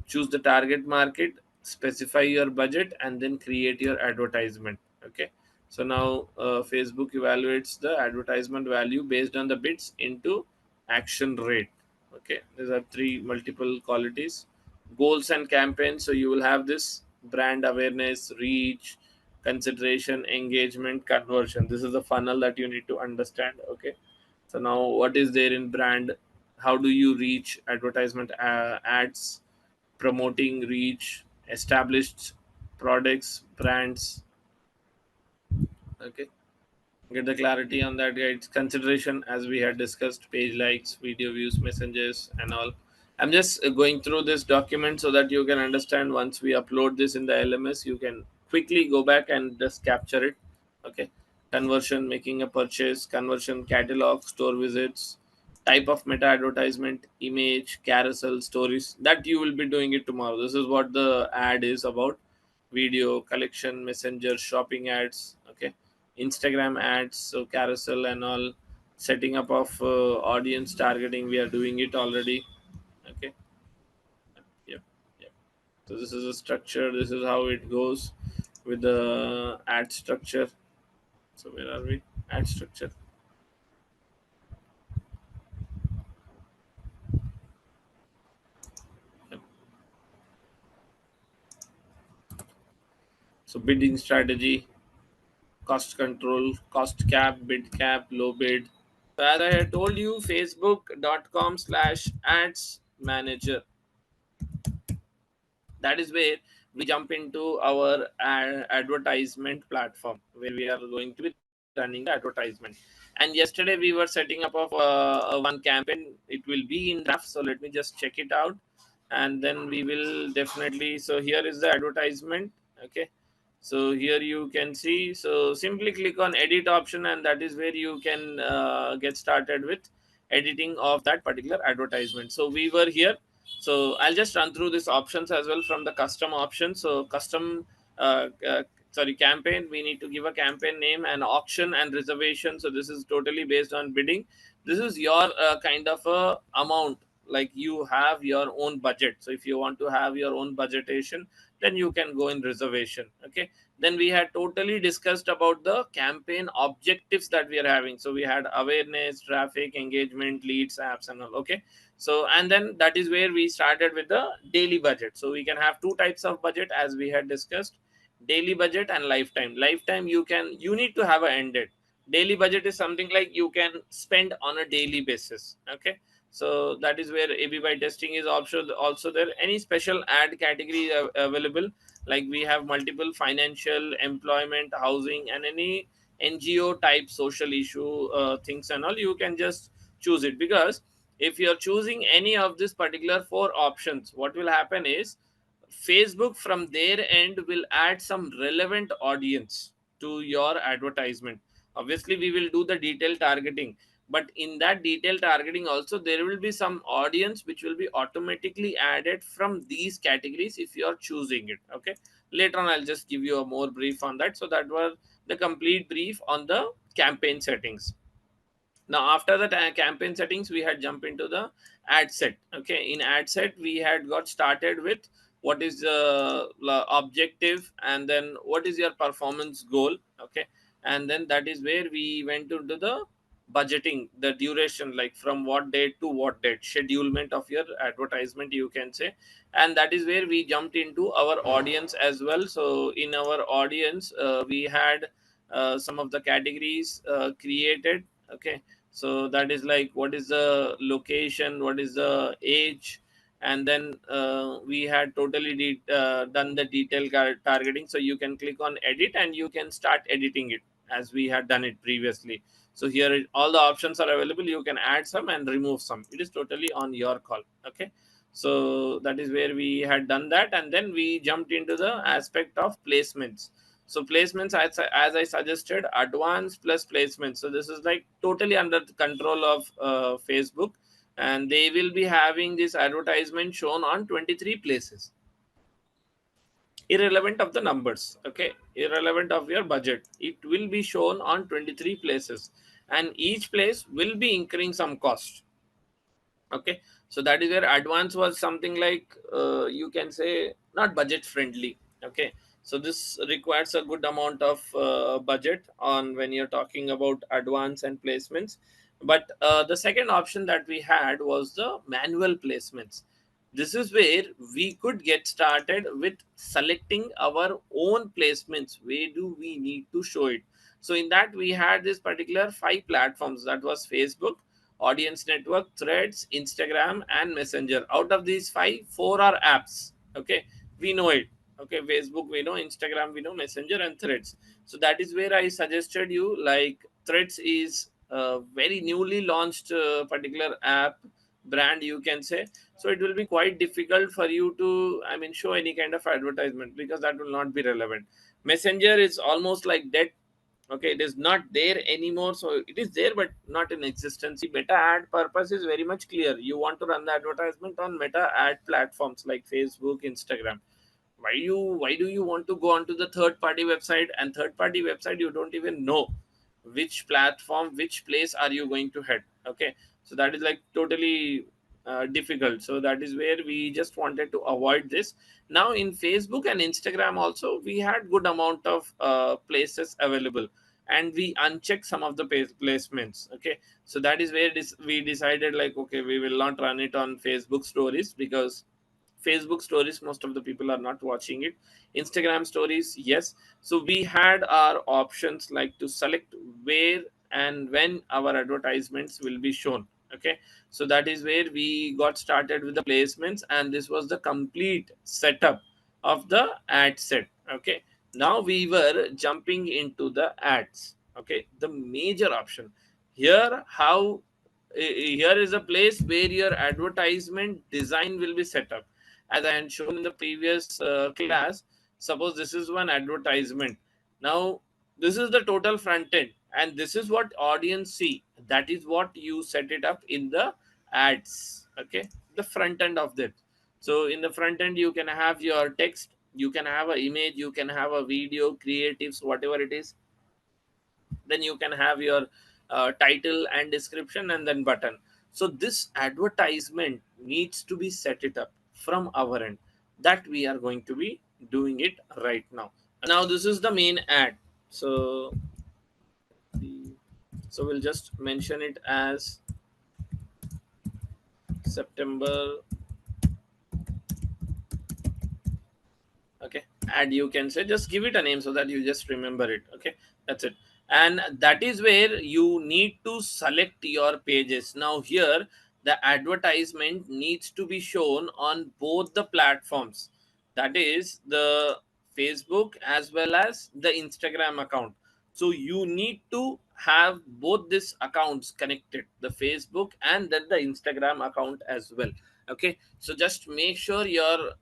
choose the target market, specify your budget, and then create your advertisement. Okay, so now Facebook evaluates the advertisement value based on the bids into action rate. Okay, these are three multiple qualities. Goals and campaigns, so you will have this brand awareness, reach, consideration, engagement, conversion. This is the funnel that you need to understand. Okay, so now what is there in brand? How do you reach advertisement ads, promoting reach, established products, brands. Okay, get the clarity on that, guys. Consideration, as we had discussed, page likes, video views, messages, and all. I'm just going through this document so that you can understand. Once we upload this in the LMS, you can quickly go back and just capture it. Okay, conversion, making a purchase, conversion, catalog, store visits, type of meta advertisement, image, carousel, stories, that you will be doing it tomorrow. This is what the ad is about. Video, collection, messenger, shopping ads. Okay, Instagram ads, so carousel and all. Setting up of audience targeting, we are doing it already. Okay, yep, yep. So this is a structure. This is how it goes with the ad structure. So where are we? Ad structure. Yep. So bidding strategy, cost control, cost cap, bid cap, low bid. So as I had told you, facebook.com/ads manager, that is where we jump into our advertisement platform, where we are going to be running the advertisement. And yesterday we were setting up of one campaign. It will be in draft, so let me just check it out, and then we will definitely. So here is the advertisement. Okay, so here you can see, so simply click on edit option, and that is where you can get started with editing of that particular advertisement. So we were here, so I'll just run through these options as well from the custom option. So custom, uh, uh, sorry, campaign, we need to give a campaign name, and auction and reservation. So this is totally based on bidding. This is your kind of a amount, like you have your own budget. So if you want to have your own budgetation, then you can go in reservation. Okay, then we had totally discussed about the campaign objectives that we are having. So we had awareness, traffic, engagement, leads, apps, and all. Okay, so and then that is where we started with the daily budget. So we can have two types of budget, as we had discussed: daily budget and lifetime. You need to have a end date. Daily budget is something like you can spend on a daily basis. Okay, so that is where ABY testing is also there. Any special ad category available, like we have multiple: financial, employment, housing, and any NGO type social issue things and all. You can just choose it, because if you're choosing any of this particular four options, what will happen is Facebook from their end will add some relevant audience to your advertisement. Obviously, we will do the detailed targeting, but in that detailed targeting also, there will be some audience which will be automatically added from these categories if you are choosing it. Okay, Later on I'll just give you a more brief on that. So that was the complete brief on the campaign settings. Now after that campaign settings, we had jump into the ad set. Okay, in ad set we had got started with what is the objective, and then what is your performance goal. Okay, and then that is where we went into the budgeting, the duration, like from what date to what date, schedulement of your advertisement, you can say. And that is where we jumped into our audience as well. So in our audience, we had some of the categories created. Okay, so that is like what is the location, what is the age, and then we had totally done the detail targeting. So you can click on edit and you can start editing it as we had done it previously. So here all the options are available, you can add some and remove some, it is totally on your call. Okay, so that is where we had done that, and then we jumped into the aspect of placements. So placements, as I suggested, advanced plus placements. So this is like totally under the control of Facebook, and they will be having this advertisement shown on 23 places, irrelevant of the numbers. Okay, irrelevant of your budget, it will be shown on 23 places, and each place will be incurring some cost. Okay, so that is where advance was something like you can say not budget friendly. Okay, so this requires a good amount of budget on when you're talking about advance and placements. But the second option that we had was the manual placements. This is where we could get started with selecting our own placements, where do we need to show it. So in that we had this particular 5 platforms, that was Facebook, audience network, threads, Instagram, and messenger. Out of these 5, 4 are apps. Okay, we know it. Okay, Facebook we know, Instagram we know, messenger, and threads. So that is where I suggested you, like threads is a very newly launched particular app brand, you can say. So it will be quite difficult for you to, I mean, show any kind of advertisement, because that will not be relevant. Messenger is almost like dead. Okay, it is not there anymore. So it is there but not in existence. The meta ad purpose is very much clear. You want to run the advertisement on meta ad platforms like Facebook, Instagram. Why do you want to go onto the third party website, and third party website you don't even know which platform, which place are you going to head. Okay, so that is like totally difficult. So that is where we just wanted to avoid this. Now in Facebook and Instagram also we had good amount of places available, and we uncheck some of the placements. Okay, so that is where we decided like, okay, we will not run it on Facebook stories, because Facebook stories most of the people are not watching it. Instagram stories, yes. So we had our options like to select where and when our advertisements will be shown. Okay, so that is where we got started with the placements, and this was the complete setup of the ad set. Okay, now we were jumping into the ads. Okay, the major option here, how here is a place where your advertisement design will be set up. As I had shown in the previous class, suppose this is one advertisement. Now this is the total front end, and this is what audience see. That is what you set it up in the ads. Okay, the front end of that. So in the front end you can have your text, you can have an image, you can have a video, creatives, whatever it is. Then you can have your title and description, and then button. So this advertisement needs to be set it up from our end. That we are going to be doing it right now. Now this is the main ad. So so we'll just mention it as September. Okay, and you can say just give it a name so that you just remember it. Okay, that's it. And that is where you need to select your pages. Now here the advertisement needs to be shown on both the platforms, that is the Facebook as well as the Instagram account. So you need to have both these accounts connected, the Facebook and then the Instagram account as well. Okay, so just make sure your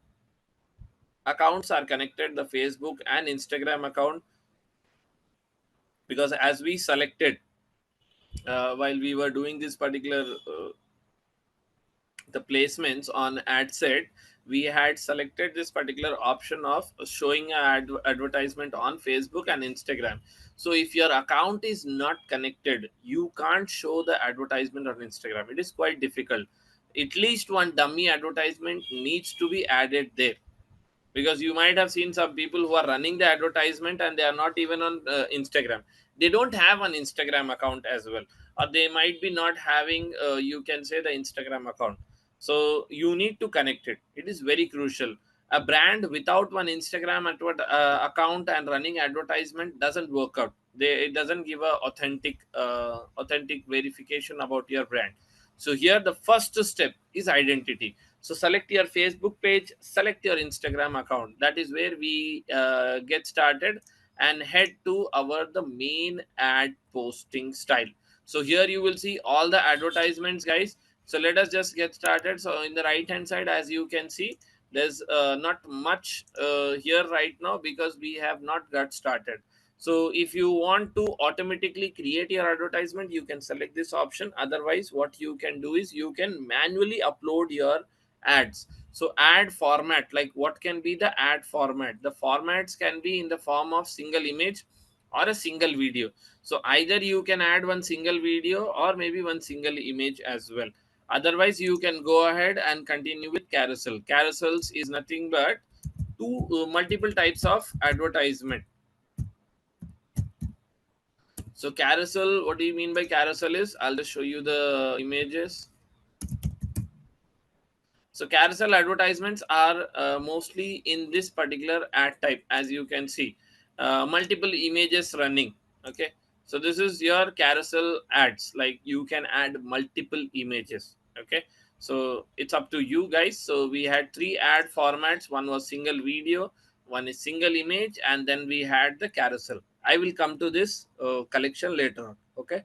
accounts are connected, the Facebook and Instagram account, because as we selected while we were doing this particular the placements on ad set, we had selected this particular option of showing an advertisement on Facebook and Instagram. So if your account is not connected, you can't show the advertisement on Instagram. It is quite difficult. At least one dummy advertisement needs to be added there, because you might have seen some people who are running the advertisement and they are not even on Instagram. They don't have an Instagram account as well, or they might be not having, you can say, the Instagram account. So you need to connect it. It is very crucial. A brand without one Instagram account and running advertisement doesn't work out. It doesn't give a authentic verification about your brand. So here the first step is identity. So select your Facebook page, select your Instagram account. That is where we get started and head to our the main ad posting style. So here you will see all the advertisements, guys. So let us just get started. So in the right hand side, as you can see, there's not much here right now because we have not got started. So if you want to automatically create your advertisement, you can select this option. Otherwise, what you can do is you can manually upload your ads. So ad format, like what can be the ad format? The formats can be in the form of single image or a single video. So either you can add one single video or maybe one single image as well. Otherwise, you can go ahead and continue with carousel. Carousels is nothing but two multiple types of advertisement. So carousel, what do you mean by carousel is, I'll just show you the images. So carousel advertisements are mostly in this particular ad type, as you can see, multiple images running. Okay, so this is your carousel ads. Like you can add multiple images. Okay, so it's up to you guys. So we had three ad formats. One was single video, one is single image, and then we had the carousel. I will come to this collection later on. Okay.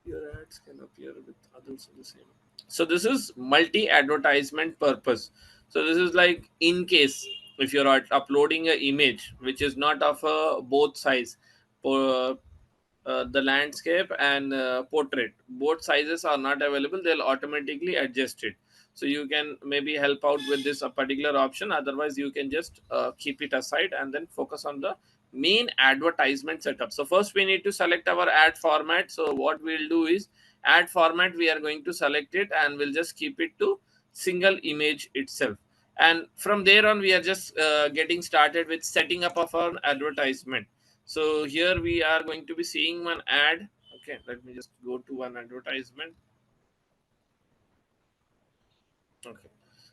Your ads can appear with others of the same. So this is multi advertisement purpose. So this is like in case if you're uploading an image which is not of a both size, uh, the landscape and portrait, both sizes are not available, they'll automatically adjust it. So you can maybe help out with this a particular option. Otherwise you can just keep it aside and then focus on the main advertisement setup. So first we need to select our ad format. So what we'll do is ad format, we are going to select it and we'll just keep it to single image itself. And from there on we are just getting started with setting up of our advertisement. So here we are going to be seeing one ad. Okay, let me just go to one advertisement. Okay,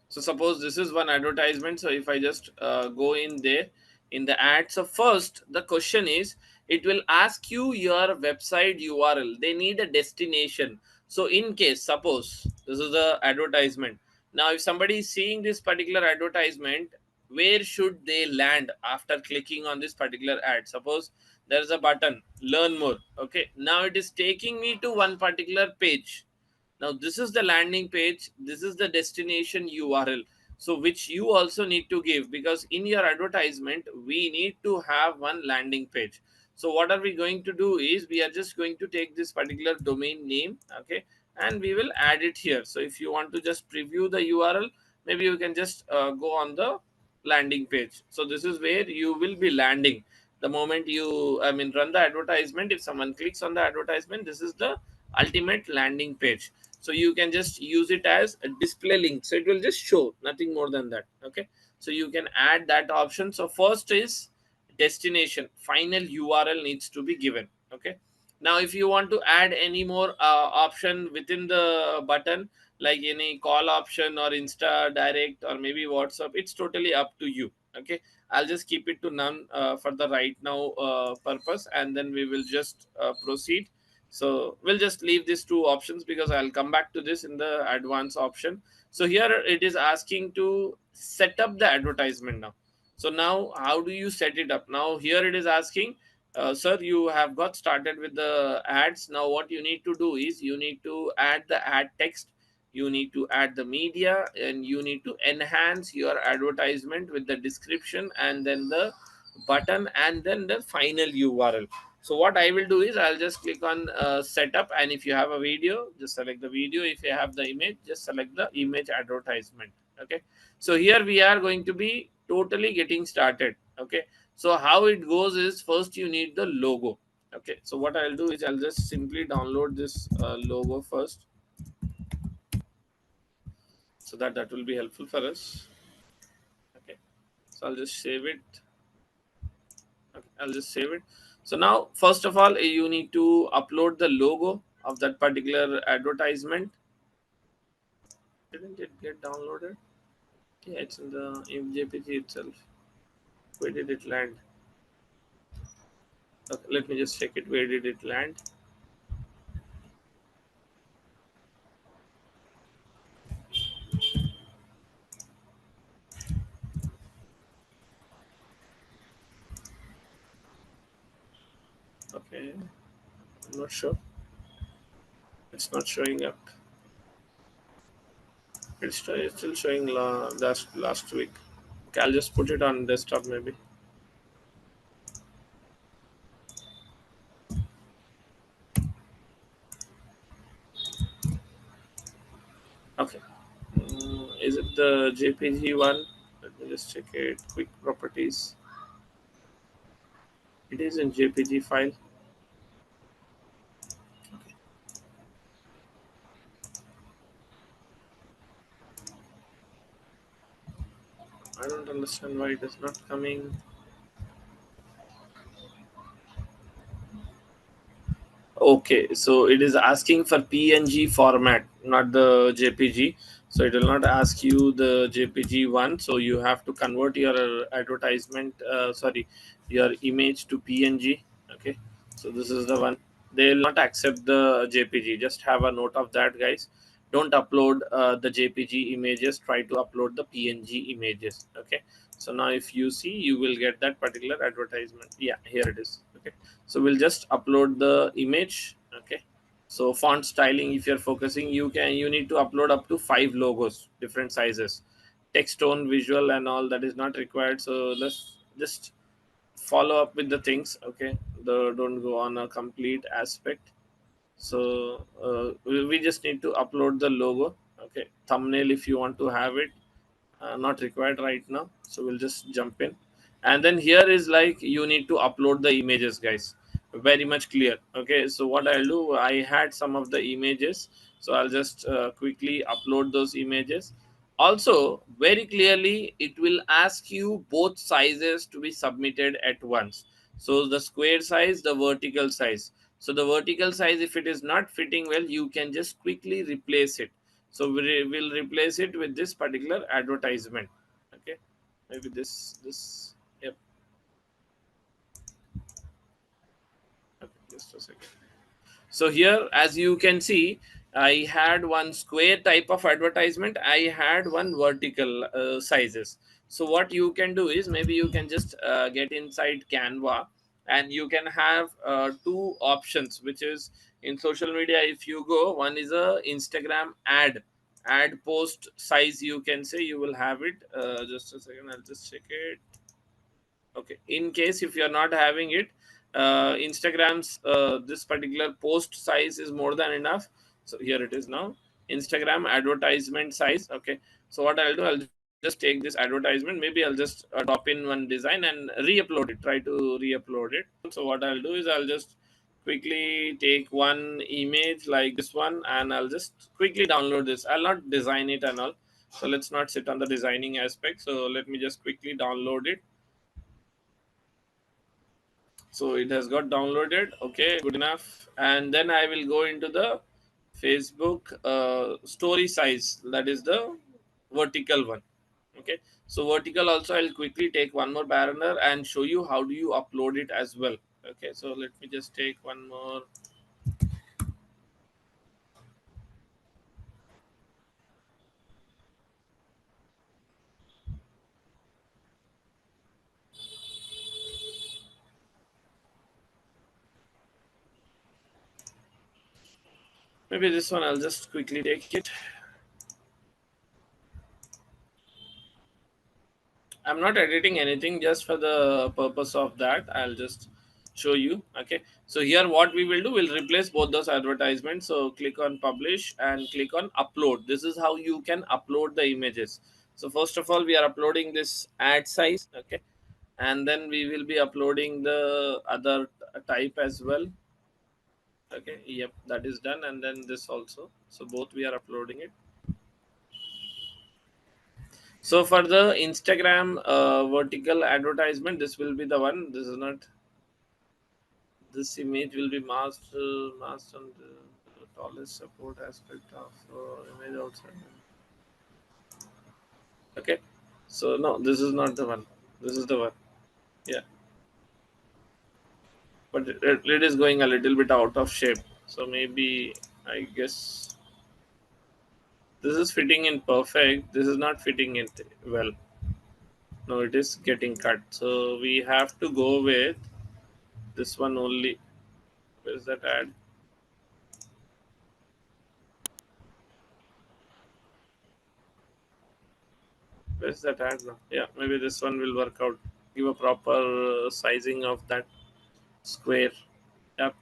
so suppose this is one advertisement. So if I just go in there in the ad, so first the question is, it will ask you your website URL. They need a destination. So in case, suppose this is the advertisement. Now if somebody is seeing this particular advertisement, where should they land after clicking on this particular ad? Suppose there is a button, learn more. Okay, now it is taking me to one particular page. Now this is the landing page, this is the destination URL. So which you also need to give, because in your advertisement we need to have one landing page. So what are we going to do is we are just going to take this particular domain name. Okay, and we will add it here. So if you want to just preview the URL, maybe you can just go on the landing page. So this is where you will be landing the moment you, I mean, run the advertisement. If someone clicks on the advertisement, this is the ultimate landing page. So you can just use it as a display link, so it will just show, nothing more than that. Okay, so you can add that option. So first is destination, final URL needs to be given. Okay, now if you want to add any more option within the button, like any call option or Insta direct or maybe WhatsApp, it's totally up to you. Okay, I'll just keep it to none for the right now purpose, and then we will just proceed. So we'll just leave these two options because I'll come back to this in the advanced option. So here it is asking to set up the advertisement now. So now how do you set it up? Now here it is asking, sir, you have got started with the ads. Now what you need to do is you need to add the ad text, you need to add the media, and you need to enhance your advertisement with the description and then the button and then the final URL. So what I will do is I'll just click on setup, and if you have a video, just select the video. If you have the image, just select the image advertisement. Okay. So here we are going to be totally getting started. Okay. So how it goes is, first you need the logo. Okay. So what I'll do is I'll just simply download this logo first, so that will be helpful for us. Okay. So I'll just save it. Okay, I'll just save it. So now, first of all, you need to upload the logo of that particular advertisement. Didn't it get downloaded? Yeah, it's in the JPG itself. Where did it land? Okay, let me just check it. Where did it land? Okay, I'm not sure. It's not showing up. It's still showing last week. Okay, I'll just put it on desktop maybe. Okay. Is it the JPG one? Let me just check it. Quick properties. It is in JPG file. I don't understand why it is not coming. Okay, so it is asking for PNG format, not the JPG. So it will not ask you the JPG one. So you have to convert your advertisement, sorry, your image to PNG. Okay, so this is the one. They will not accept the JPG. Just have a note of that, guys. Don't upload the JPG images. Try to upload the PNG images. Okay. So now if you see, you will get that particular advertisement. Yeah, here it is. Okay, so we'll just upload the image. Okay, so font styling, if you're focusing, you need to upload up to 5 logos, different sizes. Text, tone, visual and all, that is not required. So let's just follow up with the things. Okay, don't go on a complete aspect. So we just need to upload the logo. Okay, thumbnail, if you want to have it, not required right now, so we'll just jump in. And then here is like, you need to upload the images, guys. Very much clear. Okay, so what I'll do, I had some of the images, so I'll just quickly upload those images. Also, very clearly it will ask you both sizes to be submitted at once. So the square size, the vertical size. So the vertical size, if it is not fitting well, you can just quickly replace it. So we'll replace it with this particular advertisement. Okay, maybe this. Yep. Okay, just a second. So here, as you can see, I had one square type of advertisement, I had one vertical sizes. So what you can do is, maybe you can just get inside Canva, and you can have two options, which is, in social media, if you go, one is a Instagram ad post size, you can say. You will have it. Just a second, I'll just check it. Okay, in case if you are not having it, Instagram's this particular post size is more than enough. So here it is now, Instagram advertisement size. Okay, so what I'll do, I'll just take this advertisement, maybe I'll just drop in one design and re-upload it, try to re-upload it. So what I'll do is, I'll just quickly take one image like this one, and I'll just quickly download this. I'll not design it and all, so let's not sit on the designing aspect. So let me just quickly download it. So it has got downloaded. Okay, good enough. And then I will go into the Facebook story size, that is the vertical one. Okay, so vertical also, I'll quickly take one more banner and show you how do you upload it as well. Okay, so let me just take one more. Maybe this one, I'll just quickly take it. I'm not editing anything, just for the purpose of that, I'll just show you. Okay, so here what we will do, we'll replace both those advertisements. So click on publish and click on upload. This is how you can upload the images. So first of all, we are uploading this ad size. Okay, and then we will be uploading the other type as well. Okay, yep, that is done. And then this also, so both we are uploading it. So for the Instagram vertical advertisement, this will be the one. This is not, this image will be masked on the tallest support aspect of image outside. Okay, so no, this is not the one. This is the one. Yeah, but it is going a little bit out of shape. So maybe, I guess this is fitting in perfect. This is not fitting it well. No, it is getting cut. So we have to go with this one only. Where's that ad? Where's that ad now? Yeah, maybe this one will work out. Give a proper sizing of that square. Yep,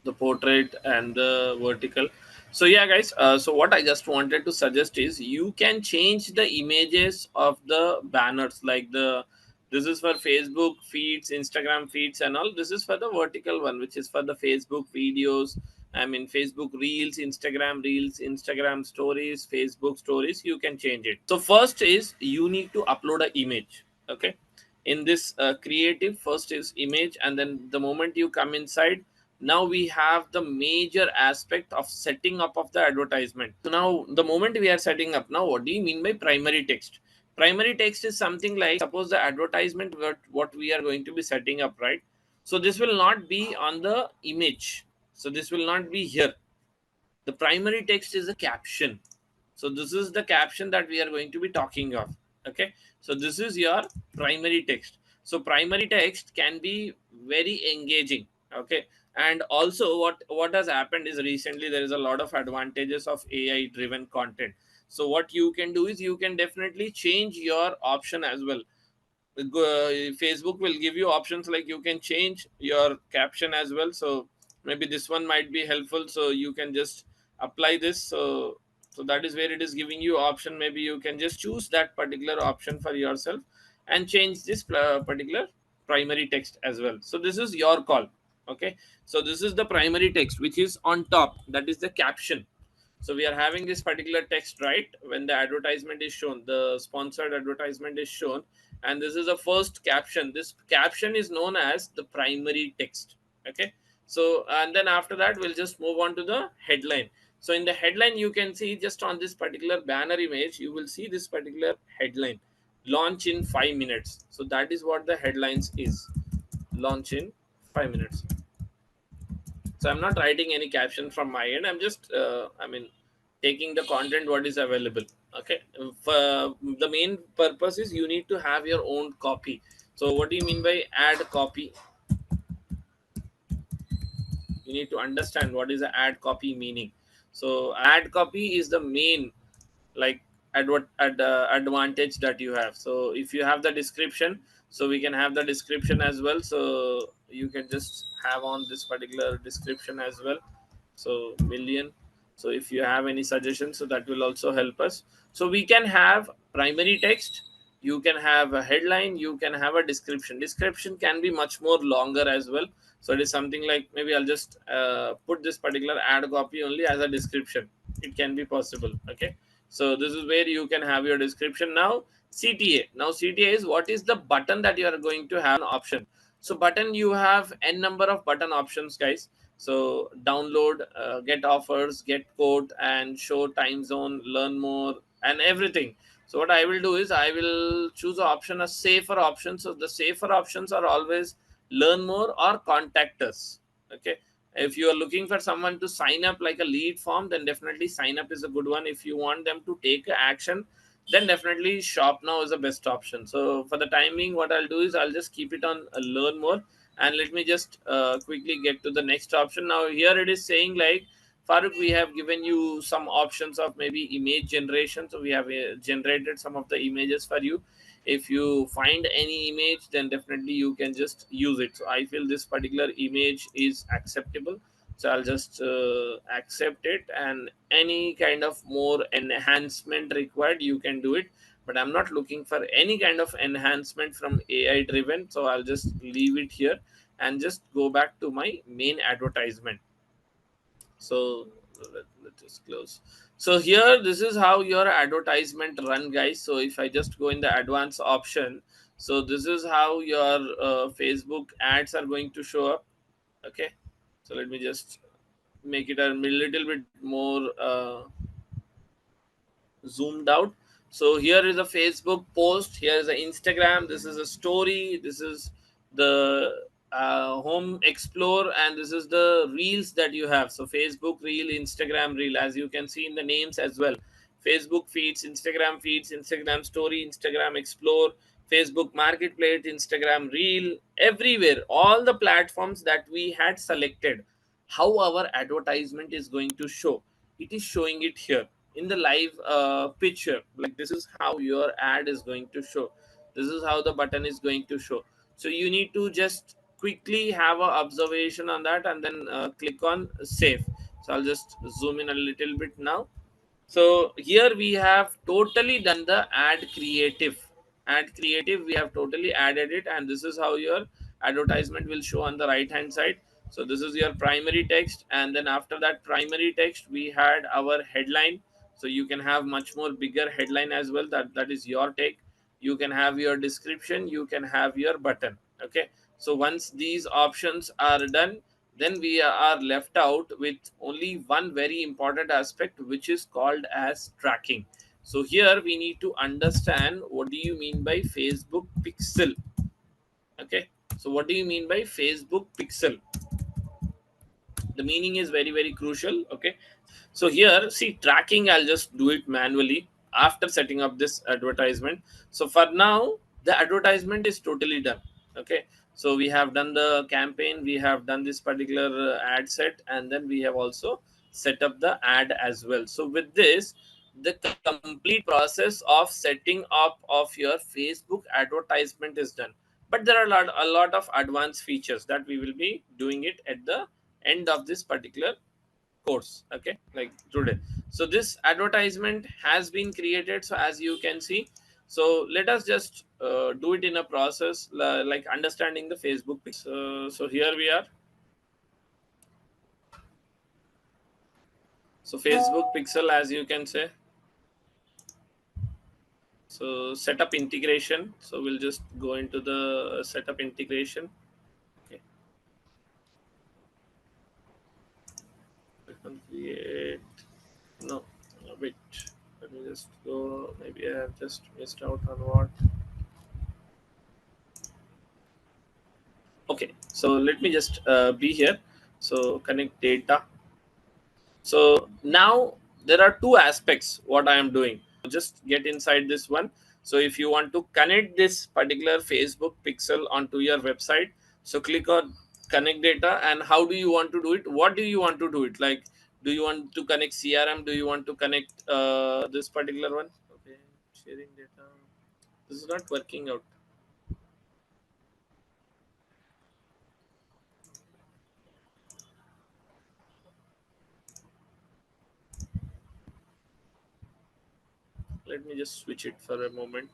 the portrait and the vertical. So yeah, guys. So what I just wanted to suggest is you can change the images of the banners, like the, this is for Facebook feeds, Instagram feeds, and all. This is for the vertical one, which is for the Facebook videos. I mean, Facebook Reels, Instagram Stories, Facebook Stories. You can change it. So first is you need to upload an image. Okay, in this creative, first is image, and then the moment you come inside, now we have the major aspect of setting up of the advertisement. So now the moment we are setting up, now what do you mean by primary text? Primary text is something like, suppose the advertisement, what we are going to be setting up, right? So this will not be on the image, so this will not be here. The primary text is a caption. So this is the caption that we are going to be talking of. Okay, so this is your primary text. So primary text can be very engaging. Okay, and also what has happened is, recently there is a lot of advantages of AI driven content. So what you can do is you can definitely change your option as well. Facebook will give you options like you can change your caption as well. So maybe this one might be helpful. So you can just apply this. So that is where it is giving you option. Maybe you can just choose that particular option for yourself and change this particular primary text as well. So this is your call. Okay. So this is the primary text which is on top. That is the caption. So we are having this particular text, right? When the advertisement is shown, the sponsored advertisement is shown, and this is the first caption. This caption is known as the primary text. Okay. So and then after that, we'll just move on to the headline. So in the headline, you can see just on this particular banner image, you will see this particular headline: launch in 5 minutes. So that is what the headlines is: launch in 5 minutes. So I'm not writing any caption from my end. I'm just taking the content what is available. Okay, the main purpose is you need to have your own copy. So what do you mean by add copy? You need to understand what is the ad copy meaning. So ad copy is the main, like, advantage that you have. So if you have the description, so we can have the description as well. So you can just have on this particular description as well. So million. So if you have any suggestions, so that will also help us. So we can have primary text, you can have a headline, you can have a description can be much more longer as well. So it is something like, maybe I'll just put this particular ad copy only as a description. It can be possible. Okay, so this is where you can have your description. Now CTA. Now CTA is what is the button that you are going to have an option. So button, you have n number of button options, guys. So download, get offers, get quote, and show time zone, learn more, and everything. So what I will do is I will choose an option, a safer option. So the safer options are always learn more or contact us. Okay, if you are looking for someone to sign up like a lead form, then definitely sign up is a good one. If you want them to take action, then definitely shop now is the best option. So for the timing, what I'll do is I'll just keep it on learn more, and let me just quickly get to the next option. Now here it is saying like, Farooq, we have given you some options of maybe image generation. So we have generated some of the images for you. If you find any image, then definitely you can just use it. So I feel this particular image is acceptable, so I'll just accept it, and any kind of more enhancement required, you can do it. But I'm not looking for any kind of enhancement from AI driven, so I'll just leave it here and just go back to my main advertisement. So let's just close. So here, this is how your advertisement run, guys. So if I just go in the advanced option, so this is how your Facebook ads are going to show up. Okay, so let me just make it a little bit more zoomed out. So here is a Facebook post, here is an Instagram, this is a story, this is the home explore, and this is the reels that you have. So Facebook reel, Instagram reel, as you can see in the names as well. Facebook feeds, Instagram story, Instagram explore, Facebook marketplace, Instagram reel, everywhere, all the platforms that we had selected. How our advertisement is going to show, it is showing it here in the live picture. Like, this is how your ad is going to show, this is how the button is going to show. So you need to just quickly have a observation on that, and then click on save. So I'll just zoom in a little bit now. So here we have totally done the ad creative we have totally added it, and this is how your advertisement will show on the right hand side. So this is your primary text, and then after that primary text we had our headline. So you can have much more bigger headline as well, that is your take. You can have your description, you can have your button. Okay, so once these options are done, then we are left out with only one very important aspect, which is called as tracking. So here we need to understand, what do you mean by Facebook pixel? Okay, so what do you mean by Facebook pixel? The meaning is very very crucial. Okay, so here, see, tracking, I'll just do it manually after setting up this advertisement. So for now, the advertisement is totally done. Okay, so we have done the campaign, we have done this particular ad set, and then we have also set up the ad as well. So with this, the complete process of setting up of your Facebook advertisement is done. But there are a lot of advanced features that we will be doing it at the end of this particular course. Okay, like today. So this advertisement has been created, so as you can see. So let us just do it in a process, like understanding the Facebook pixel. So here we are. So Facebook pixel, as you can say. So setup integration, so we'll just go into the setup integration. Okay, click on create. No, wait, let me just go. Maybe I have just missed out on what. Okay, so let me just be here. So connect data. So now there are two aspects what I am doing. Just get inside this one. So if you want to connect this particular Facebook pixel onto your website, so click on connect data. And how do you want to do it? What do you want to do it? Like, do you want to connect CRM? Do you want to connect this particular one? Okay, sharing data. This is not working out. Let me just switch it for a moment.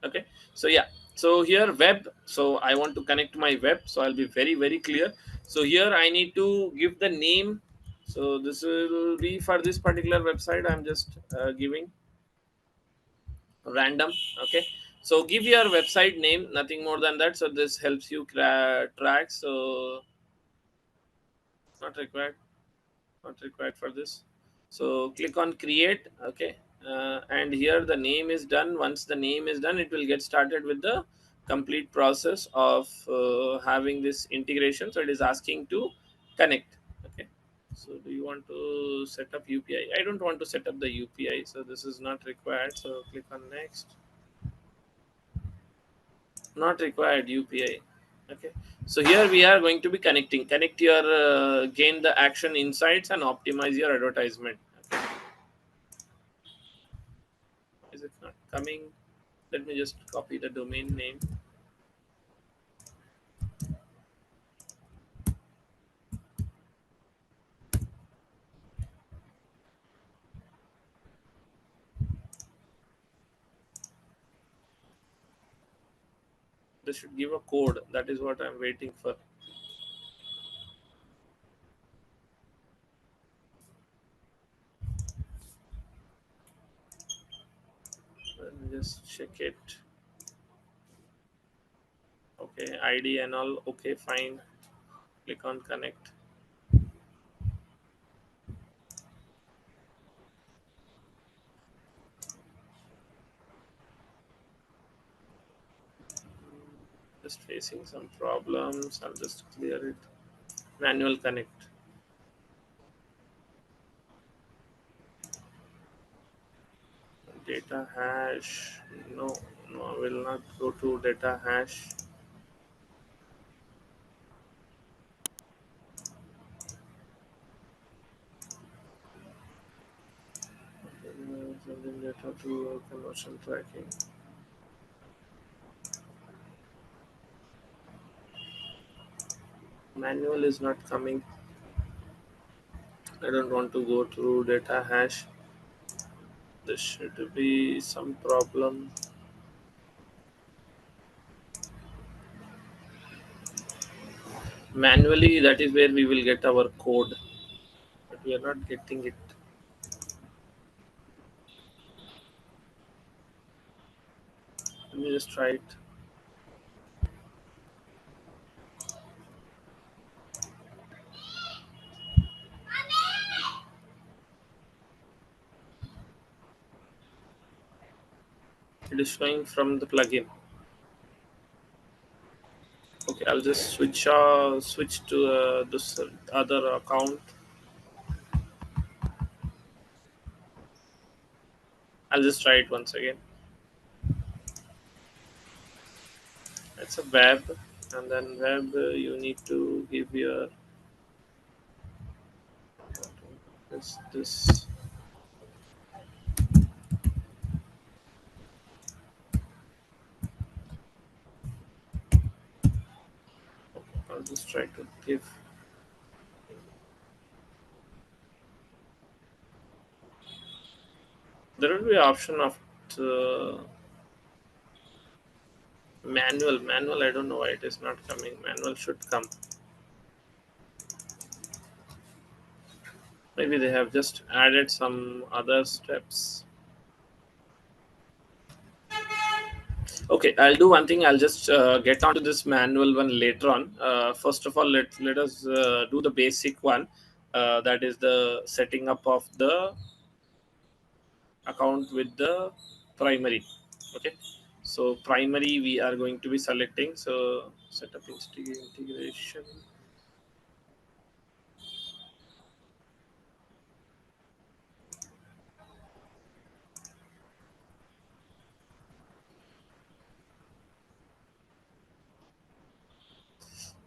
Okay, so yeah, so here web, so I want to connect my web, so I'll be very very clear. So here I need to give the name. So this will be for this particular website, I'm just giving random. Okay, so give your website name, nothing more than that. So this helps you track. So not required, not required for this. So click on create. Okay, and here the name is done. Once the name is done, it will get started with the complete process of having this integration. So it is asking to connect. Okay, so do you want to set up UPI? I don't want to set up the UPI, so this is not required. So click on next. Not required UPI. Okay, so here we are going to be connect your gain the action insights and optimize your advertisement. coming. Let me just copy the domain name. They should give a code. That is what I'm waiting for. Let me just check it. Okay, ID and all. Okay, fine. Click on connect. Just facing some problems. I'll just clear it. Manual connect. Data hash. No, no, I will not go to data hash. Sending data to conversion tracking. Manual is not coming. I don't want to go through data hash. There should be some problem. Manually, that is where we will get our code, but we are not getting it. Let me just try it. It is showing from the plugin. Okay, I'll just switch to this other account. I'll just try it once again. It's a web, and then web you need to give your this. I'll just try to give. There will be option of manual. I don't know why it is not coming. Manual should come. Maybe they have just added some other steps. Okay, I'll do one thing. I'll just get onto this manual one later on. First of all, let us do the basic one. That is the setting up of the account with the primary. Okay, so primary we are going to be selecting. So setup integration.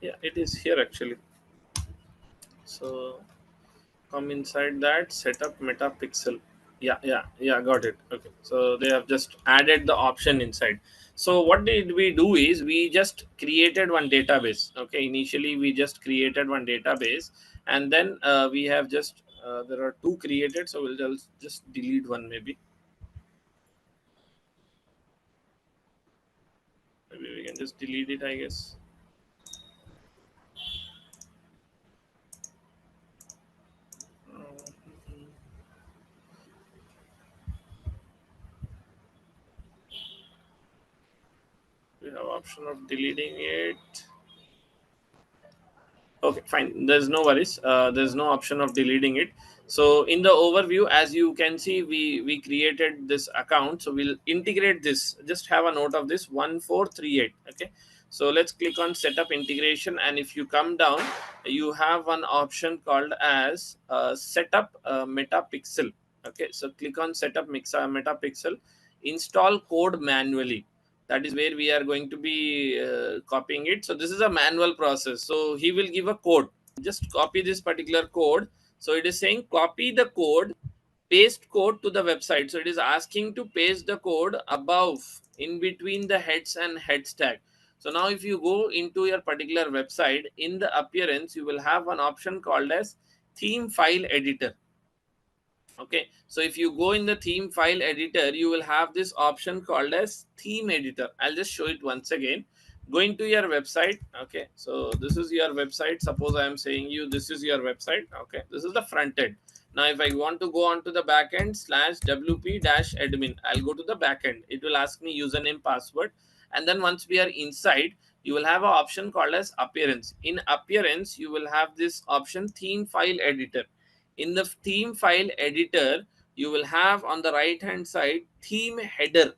Yeah, it is here actually. So come inside that setup metapixel. Yeah, got it. Okay, so they have just added the option inside. So what did we do is we just created one database. Okay, initially we just created one database, and then we have just there are two created, so we'll just delete one. Maybe we can just delete it, I guess. Uh, we have option of deleting it. Okay, fine. There's no worries. There's no option of deleting it. So in the overview, as you can see, we created this account. So we'll integrate this. Just have a note of this 1438. Okay. So let's click on setup integration, and if you come down, you have one option called as setup metapixel. Okay. So click on setup metapixel. Install code manually. That is where we are going to be copying it. So this is a manual process, so he will give a code. Just copy this particular code. So it is saying copy the code paste code to the website. So it is asking to paste the code above in between the heads and heads tag. So now if you go into your particular website, in the appearance you will have an option called as theme file editor. Okay, so if you go in the theme file editor, you will have this option called as theme editor. I'll just show it once again. Going to your website. Okay, so this is your website. Suppose I am saying you this is your website. Okay, this is the front end. Now if I want to go on to the backend slash wp dash admin, I'll go to the backend. It will ask me username, password, and then once we are inside, you will have an option called as appearance. In appearance, you will have this option theme file editor. In the theme file editor, you will have on the right hand side theme header.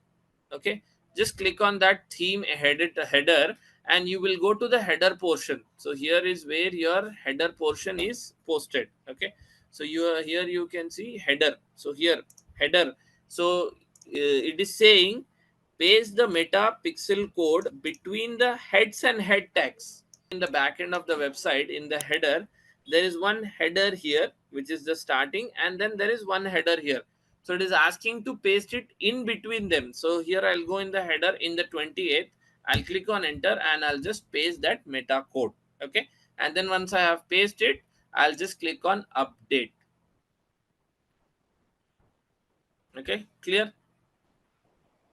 Okay, just click on that theme header and you will go to the header portion. So here is where your header portion is posted. Okay, so you are here, you can see header. So here header, so it is saying paste the meta pixel code between the heads and head tags. In the back end of the website, in the header, there is one header here which is the starting, and then there is one header here. So it is asking to paste it in between them. So here I'll go in the header in the 28th, I'll click on enter and I'll just paste that meta code. Okay, and then once I have pasted it, I'll just click on update. Okay, clear?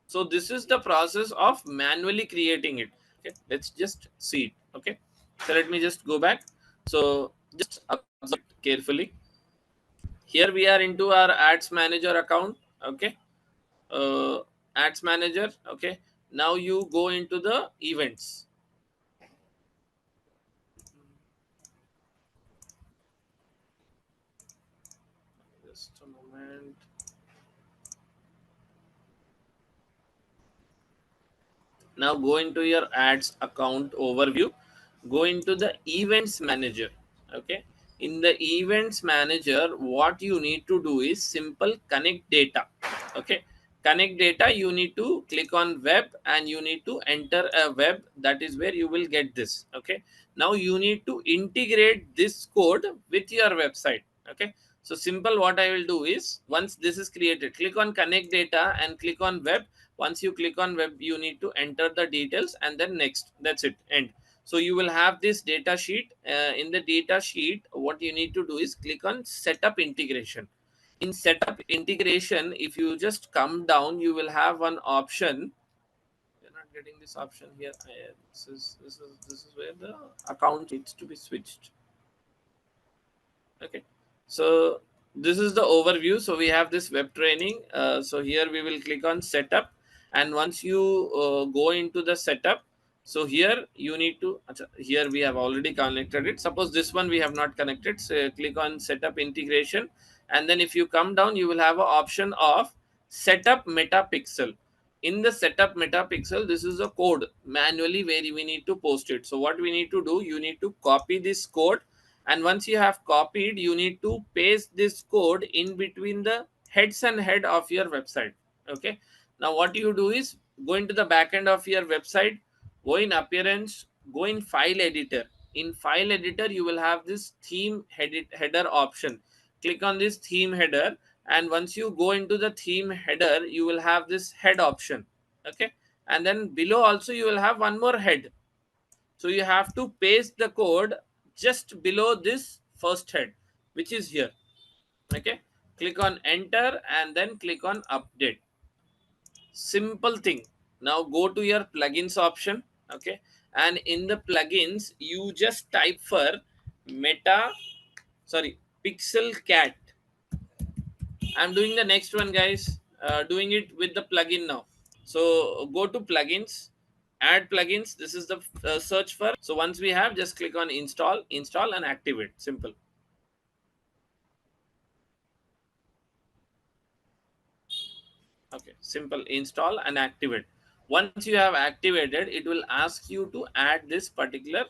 So this is the process of manually creating it. Okay, let's just see it. Okay, so let me just go back. So just observe carefully. Here we are into our ads manager account. Okay, uh, ads manager. Okay, now you go into the events. Just a moment. Now go into your ads account overview, go into the events manager. Okay, in the events manager, what you need to do is simple connect data. Okay, connect data, you need to click on web and you need to enter a web. That is where you will get this. Okay, now you need to integrate this code with your website. Okay, so simple, what I will do is once this is created, click on connect data and click on web. Once you click on web, you need to enter the details and then next. That's it, end. So you will have this data sheet. In the data sheet, what you need to do is click on setup integration. In setup integration, if you just come down, you will have one option. You're not getting this option here. This is where the account needs to be switched. Okay, so this is the overview. So we have this web training. So here we will click on setup, and once you go into the setup, so here you need to, here we have already connected it. Suppose this one we have not connected, so click on setup integration, and then if you come down, you will have an option of setup metapixel. In the setup metapixel, this is a code manually where we need to post it. So what we need to do, you need to copy this code, and once you have copied, you need to paste this code in between the heads and head of your website. Okay, now what you do is go into the back end of your website, go in appearance, go in file editor. In file editor, you will have this theme header option. Click on this theme header, and once you go into the theme header, you will have this head option. Okay, and then below also you will have one more head. So you have to paste the code just below this first head, which is here. Okay, click on enter and then click on update. Simple thing. Now go to your plugins option. Okay, and in the plugins, you just type for meta, sorry, pixel cat. I'm doing the next one, guys. Doing it with the plugin now. So go to plugins, add plugins. This is the search for. So once we have, just click on install and activate. Simple. Okay, simple, install and activate. Once you have activated, it will ask you to add this particular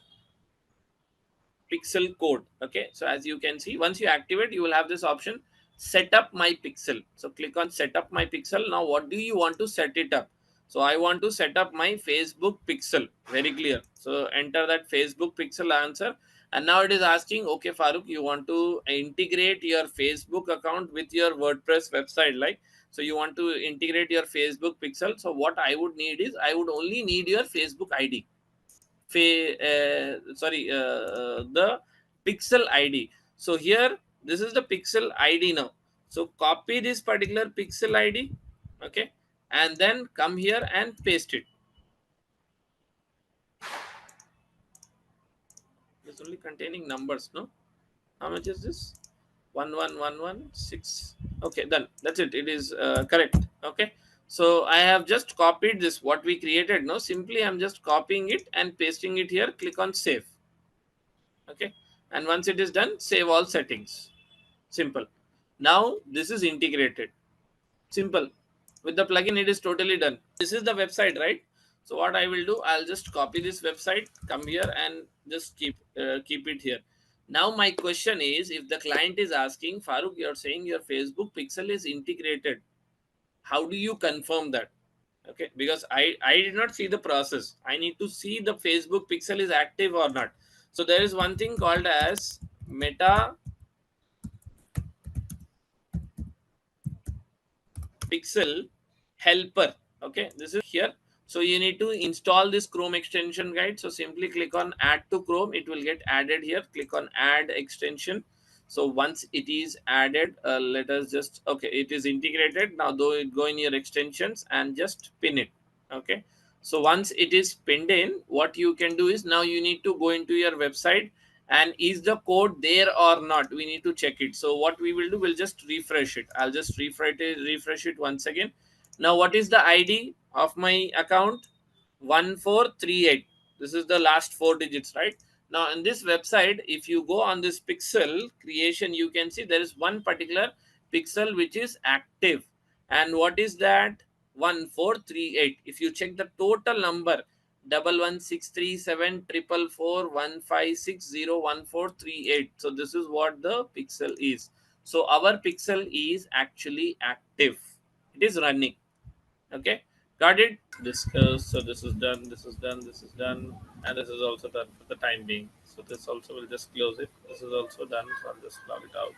pixel code. Okay, so as you can see, once you activate, you will have this option, set up my pixel. So click on set up my pixel. Now what do you want to set it up? So I want to set up my Facebook pixel. Very clear. So enter that Facebook pixel answer, And now it is asking, okay Farooq, you want to integrate your Facebook account with your WordPress website, like, so you want to integrate your Facebook pixel. So what I would need is, I would only need your Facebook ID, the pixel ID. So here, this is the pixel ID now. So copy this particular pixel ID, okay, and then come here and paste it. It's only containing numbers, no? How much is this? 11116. Okay, done. That's it. It is correct. Okay. So I have just copied this, what we created. No, simply I'm just copying it and pasting it here. Click on save. Okay. And once it is done, save all settings. Simple. Now this is integrated. Simple. With the plugin, it is totally done. This is the website, right? So what I will do, I'll just copy this website, come here and just keep it here. Now my question is, if the client is asking, Farooq, you're saying your Facebook pixel is integrated, how do you confirm that? Okay, because I did not see the process. I need to see the Facebook pixel is active or not. So there is one thing called as meta pixel helper. Okay, this is here. So you need to install this Chrome extension guide. So simply click on add to Chrome, it will get added here. Click on add extension. So once it is added, let us just, okay, it is integrated now. Though it go in your extensions and just pin it. Okay, so once it is pinned in, what you can do is, now you need to go into your website, and is the code there or not, we need to check it. So what we will do, we'll just refresh it. I'll just refresh it once again. Now what is the ID of my account? 1438. This is the last four digits, right? Now in this website, if you go on this pixel creation, you can see there is one particular pixel which is active. And what is that? 1438. If you check the total number, 1163744415601438. So this is what the pixel is. So our pixel is actually active, it is running. Okay, got it. This so this is done, this is done, this is done, and this is also done for the time being. So this also will just close it. This is also done, so I'll just log it out.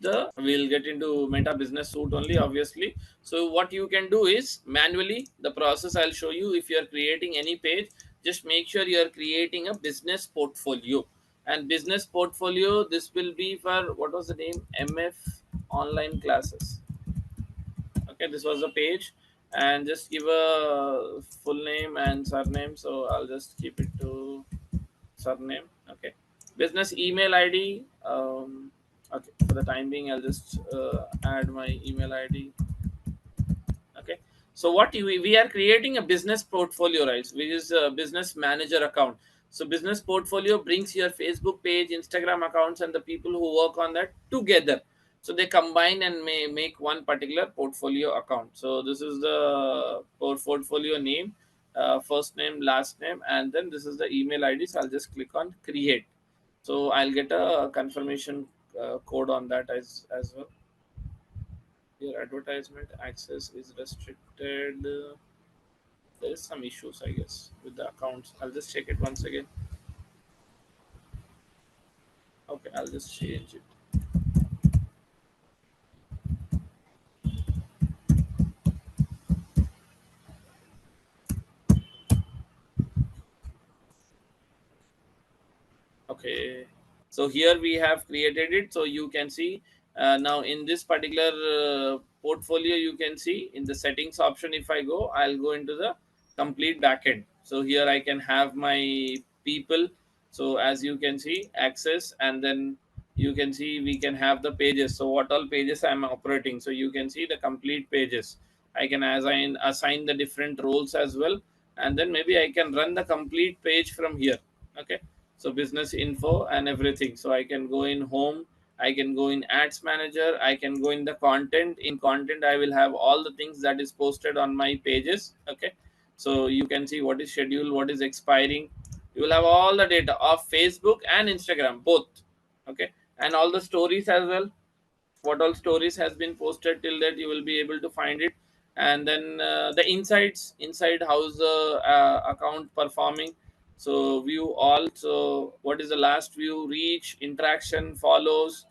The we'll get into Meta Business Suite only, obviously. So what you can do is, manually the process I'll show you. If you're creating any page, just make sure you're creating a business portfolio. And business portfolio, this will be for, what was the name, MF online classes. Okay, this was the page. And just give a full name and surname, so I'll just keep it to surname. Okay, business email ID. Okay, for the time being, I'll just add my email ID. Okay, so what we are creating a business portfolio, right, which is a business manager account. So business portfolio brings your Facebook page, Instagram accounts, and the people who work on that together. So they combine and may make one particular portfolio account. So this is the portfolio name, first name, last name, and then this is the email ID. So I'll just click on create. So I'll get a confirmation code on that as well. Your advertisement access is restricted. There is some issues, I guess, with the accounts. I'll just check it once again. Okay, I'll just change it. Okay, so here we have created it. So you can see now in this particular portfolio, you can see in the settings option, if I go, I'll go into the complete backend. So here I can have my people. So as you can see, access, and then you can see we can have the pages. So what all pages I'm operating. So you can see the complete pages. I can assign the different roles as well, and then maybe I can run the complete page from here. Okay, so business info and everything. So I can go in home, I can go in ads manager, I can go in the content. In content, I will have all the things that is posted on my pages. Okay, so you can see what is scheduled, what is expiring. You will have all the data of Facebook and Instagram both. Okay, and all the stories as well, what all stories has been posted till that, you will be able to find it. And then the insights inside, how's the account performing. So view all. So what is the last view? Reach, interaction, follows,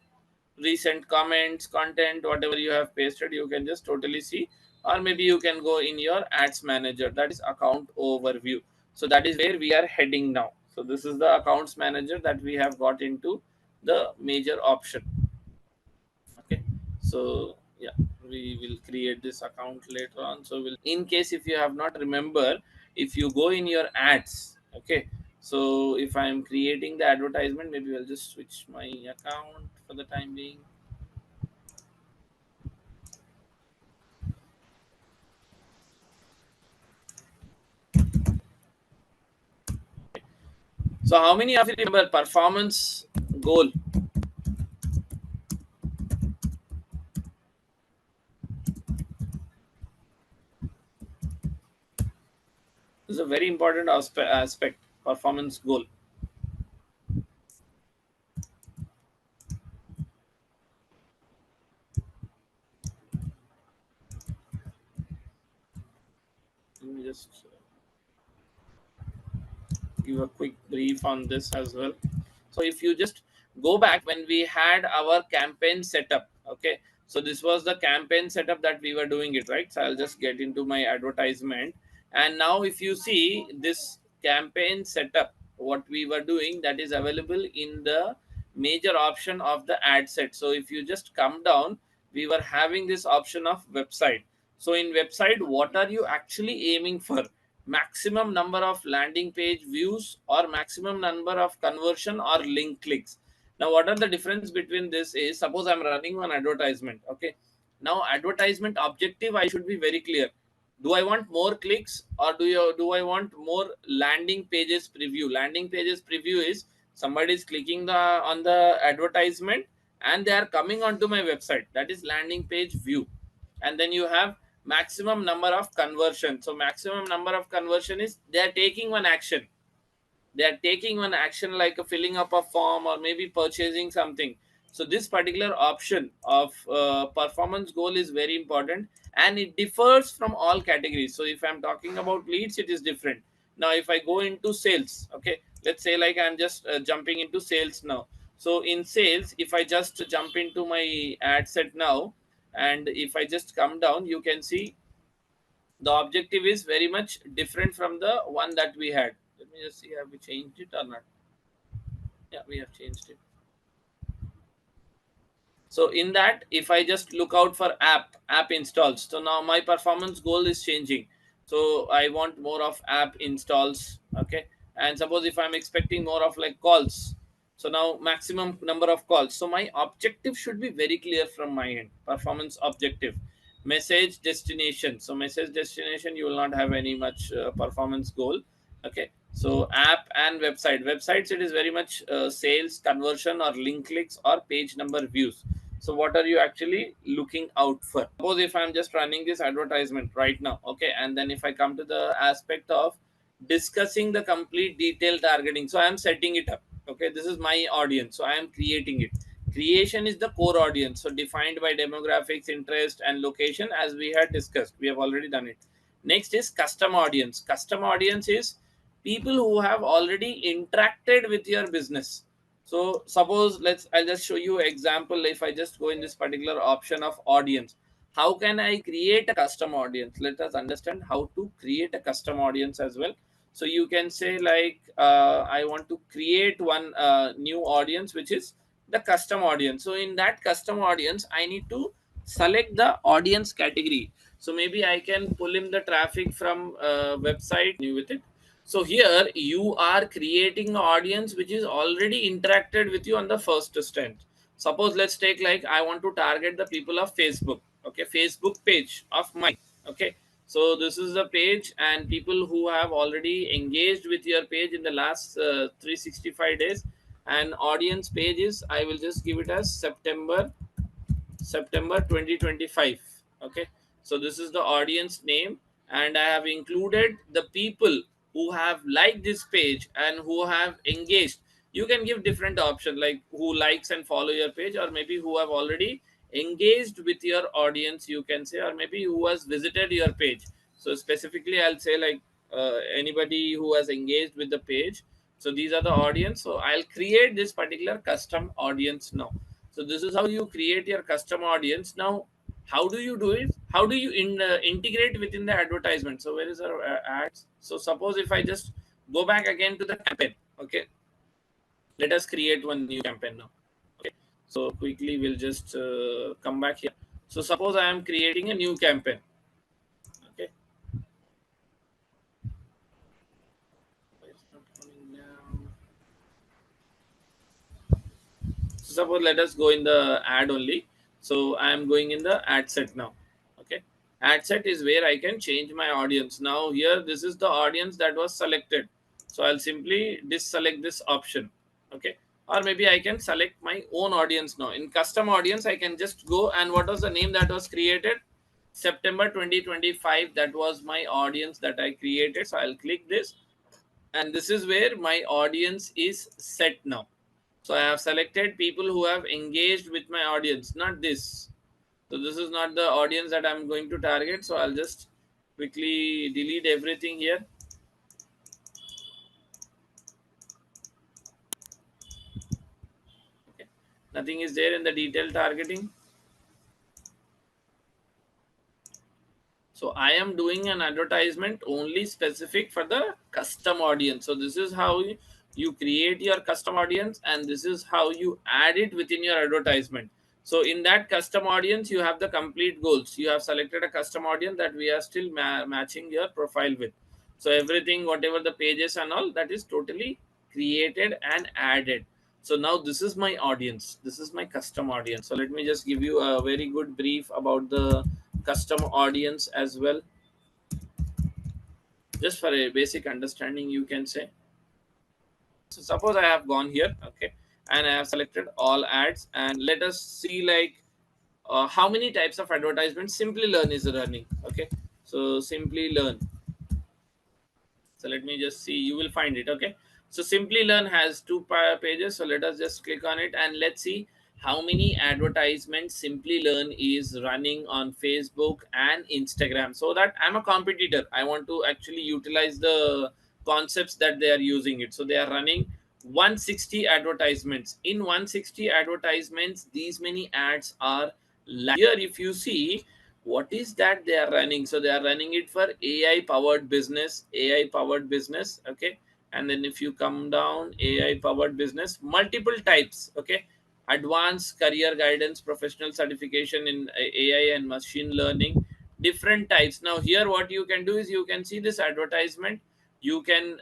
recent comments, content, whatever you have pasted, you can just totally see. Or maybe you can go in your ads manager, that is account overview. So that is where we are heading now. So this is the accounts manager that we have got into the major option. Okay, so yeah, we will create this account later on. So we'll, in case if you have not remember, if you go in your ads, okay, so if I am creating the advertisement, maybe I'll just switch my account for the time being. So how many of you remember performance goal? This is a very important aspect, performance goal. Let me just give a quick brief on this as well. So if you just go back when we had our campaign setup, okay, so this was the campaign setup that we were doing it, right? So I'll just get into my advertisement, and now if you see this campaign setup, what we were doing, that is available in the major option of the ad set. So if you just come down, we were having this option of website. So in website, what are you actually aiming for? Maximum number of landing page views or maximum number of conversion or link clicks. Now what are the difference between this is, suppose I'm running one advertisement, okay, now advertisement objective I should be very clear. Do I want more clicks, or do I want more landing pages preview? Landing pages preview is somebody is clicking the on the advertisement and they are coming onto my website, that is landing page view. And then you have maximum number of conversion. So maximum number of conversion is they are taking one action, they are taking one action like a filling up a form or maybe purchasing something. So this particular option of performance goal is very important, and it differs from all categories. So if I'm talking about leads, it is different. Now if I go into sales, okay, let's say like I'm just jumping into sales now. So in sales, if I just jump into my ad set now, and if I just come down, you can see the objective is very much different from the one that we had. Let me just see, have we changed it or not? Yeah, we have changed it. So in that, if I just look out for app installs, so now my performance goal is changing. So I want more of app installs, okay. And suppose if I'm expecting more of like calls, so now maximum number of calls. So my objective should be very clear from my end. Performance objective, message destination. So message destination, you will not have any much performance goal, okay. So app and websites, it is very much sales, conversion, or link clicks, or page number views. So what are you actually looking out for? Suppose if I'm just running this advertisement right now, okay, and then if I come to the aspect of discussing the complete detailed targeting, so I am setting it up, okay, this is my audience, so I am creating it. Creation is the core audience, so defined by demographics, interest, and location, as we had discussed, we have already done it. Next is custom audience. Custom audience is people who have already interacted with your business. So suppose I'll just show you example. If I just go in this particular option of audience, how can I create a custom audience? Let us understand how to create a custom audience as well. So you can say like I want to create one new audience, which is the custom audience. So in that custom audience, I need to select the audience category. So maybe I can pull in the traffic from website new with it. So here you are creating an audience which is already interacted with you on the first stint. Suppose let's take like I want to target the people of Facebook. Okay, Facebook page of mine. Okay, so this is the page and people who have already engaged with your page in the last 365 days. And audience page is, I will just give it as September 2025. Okay, so this is the audience name, and I have included the people who have liked this page and who have engaged. You can give different options like who likes and follow your page, or maybe who have already engaged with your audience, you can say, or maybe who has visited your page. So specifically I'll say like anybody who has engaged with the page. So these are the audience. So I'll create this particular custom audience now. So this is how you create your custom audience. Now how do you do it? How do you integrate within the advertisement? So where is our ads? So suppose if I just go back again to the campaign. Okay, let us create one new campaign now. Okay, so quickly we'll just come back here. So suppose I am creating a new campaign. Okay, why it's not coming down? So suppose let us go in the ad only. So I am going in the ad set now. Okay, ad set is where I can change my audience. Now here this is the audience that was selected. So I'll simply deselect this option. Okay, or maybe I can select my own audience now. In custom audience, I can just go, and what was the name that was created? September 2025. That was my audience that I created. So I'll click this, and this is where my audience is set now. So I have selected people who have engaged with my audience, not this. So this is not the audience that I'm going to target. So I'll just quickly delete everything here. Okay. Nothing is there in the detailed targeting. So I am doing an advertisement only specific for the custom audience. So this is how you create your custom audience, and this is how you add it within your advertisement. So in that custom audience, you have the complete goals. You have selected a custom audience that we are still matching your profile with. So everything, whatever the pages and all, that is totally created and added. So now this is my audience. This is my custom audience. So let me just give you a very good brief about the custom audience as well, just for a basic understanding, you can say. So suppose I have gone here, okay, and I have selected all ads, and let us see like how many types of advertisements Simplilearn is running. Okay, so Simplilearn. So let me just see, you will find it. Okay, so Simplilearn has two pages. So let us just click on it, and let's see how many advertisements Simplilearn is running on Facebook and Instagram. So that I'm a competitor, I want to actually utilize the concepts that they are using it. So they are running 160 advertisements. In 160 advertisements, these many ads are here. If you see, what is that they are running? So they are running it for AI powered business, AI powered business. Okay, and then if you come down, AI powered business, multiple types. Okay, advanced career guidance, professional certification in AI and machine learning, different types. Now here what you can do is you can see this advertisement, you can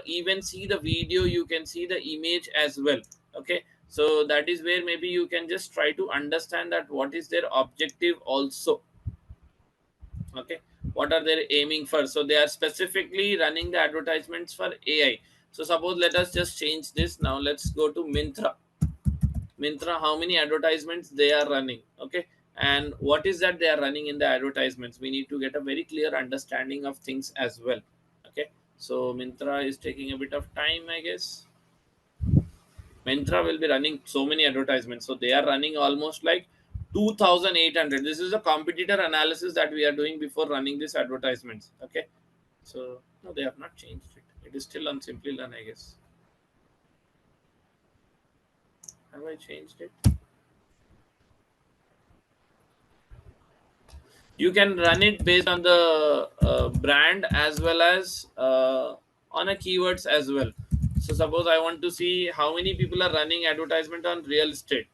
even see the video, you can see the image as well. Okay, so that is where maybe you can just try to understand that what is their objective also. Okay, what are they aiming for? So they are specifically running the advertisements for AI. So suppose let us just change this. Now let's go to Mintra, how many advertisements they are running. Okay, and what is that they are running in the advertisements? We need to get a very clear understanding of things as well. Okay, so Mintra is taking a bit of time, I guess. Mintra will be running so many advertisements. So they are running almost like 2,800. This is a competitor analysis that we are doing before running these advertisements. Okay. So no, they have not changed it. It is still on Simplilearn, I guess. Have I changed it? You can run it based on the brand as well as on a keywords as well. So suppose I want to see how many people are running advertisement on real estate.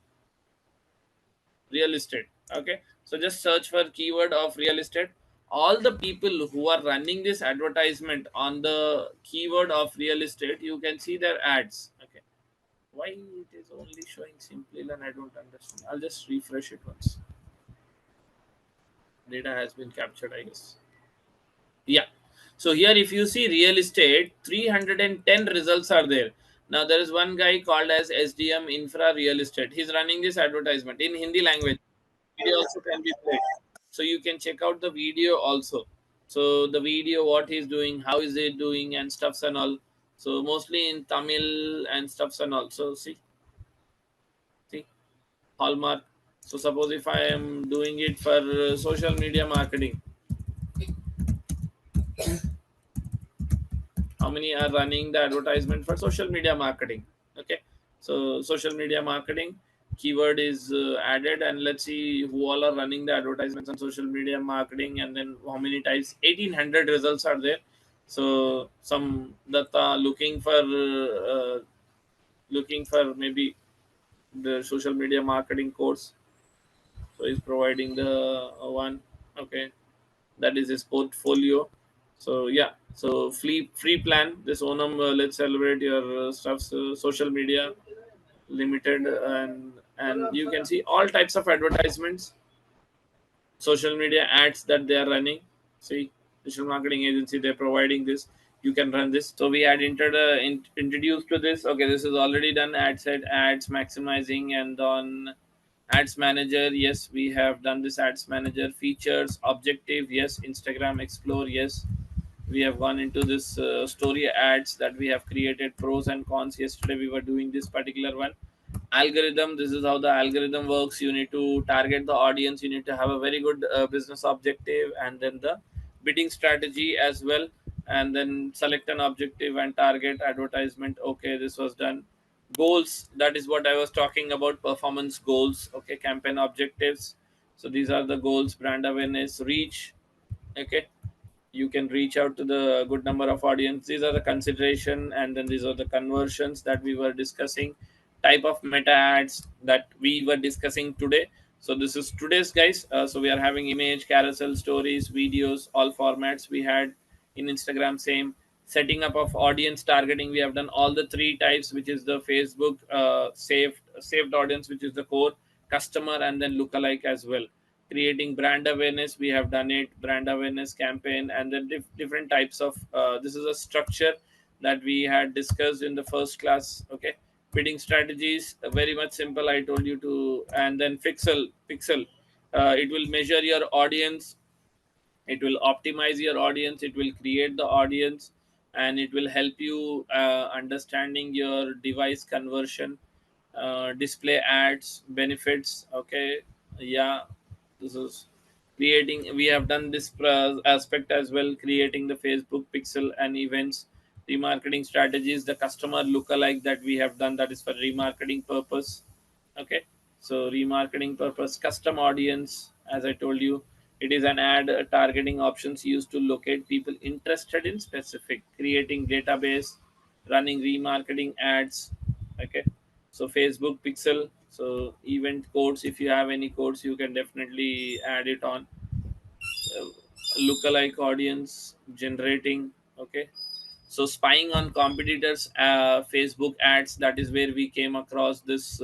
Okay, so just search for keyword of real estate. All the people who are running this advertisement on the keyword of real estate, you can see their ads. Okay, why it is only showing simply, and I don't understand. I'll just refresh it once. Data has been captured, I guess. Yeah, so here if you see real estate, 310 results are there. Now there is one guy called as SDM Infra Real Estate. He's running this advertisement in Hindi language. Video also can be played, so you can check out the video also. So the video, what he's doing, how is it doing, and stuffs and all. So mostly in Tamil and stuffs and all. So see hallmark. So suppose if I am doing it for social media marketing. how many are running the advertisement for social media marketing. Okay, so social media marketing keyword is added, and let's see who all are running the advertisements on social media marketing, and then how many types. 1800 results are there. So some that are looking for maybe the social media marketing course, so he's providing the one. Okay, that is his portfolio. So yeah, so free plan this Onam, let's celebrate your stuffs, social media limited, and you can see all types of advertisements, social media ads that they are running. See, digital marketing agency, they're providing this, you can run this. So we had introduced to this. Okay, this is already done. Ad set, ads maximizing, and on ads manager, yes, we have done this. Ads manager features, objective, yes. Instagram explore, yes. We have gone into this story ads that we have created, pros and cons. Yesterday we were doing this particular one. Algorithm, this is how the algorithm works. You need to target the audience, you need to have a very good business objective, and then the bidding strategy as well, and then select an objective and target advertisement. Okay, this was done. Goals, that is what I was talking about, performance goals. Okay, campaign objectives, so these are the goals. Brand awareness, reach. Okay, you can reach out to the good number of audience. These are the consideration, and then these are the conversions that we were discussing. Type of meta ads that we were discussing today. So this is today's, guys. So we are having image, carousel, stories, videos, all formats we had in Instagram. Same setting up of audience targeting, we have done all the three types, which is the Facebook saved audience, which is the core customer, and then lookalike as well. Creating brand awareness, we have done it, brand awareness campaign, and then different types of this is a structure that we had discussed in the first class. Okay, bidding strategies, very much simple, I told you to. And then pixel, it will measure your audience, it will optimize your audience, it will create the audience, and it will help you understanding your device conversion, display ads benefits. Okay, yeah, this is creating, we have done this aspect as well, creating the Facebook pixel and events. Remarketing strategies, the customer lookalike that we have done, that is for remarketing purpose. Okay, so remarketing purpose, custom audience, as I told you, it is an ad targeting options used to locate people interested in specific. Creating database, running remarketing ads. Okay, so Facebook pixel, so event codes, if you have any codes you can definitely add it on. uh, Lookalike audience generating. Okay, so spying on competitors, Facebook ads, that is where we came across this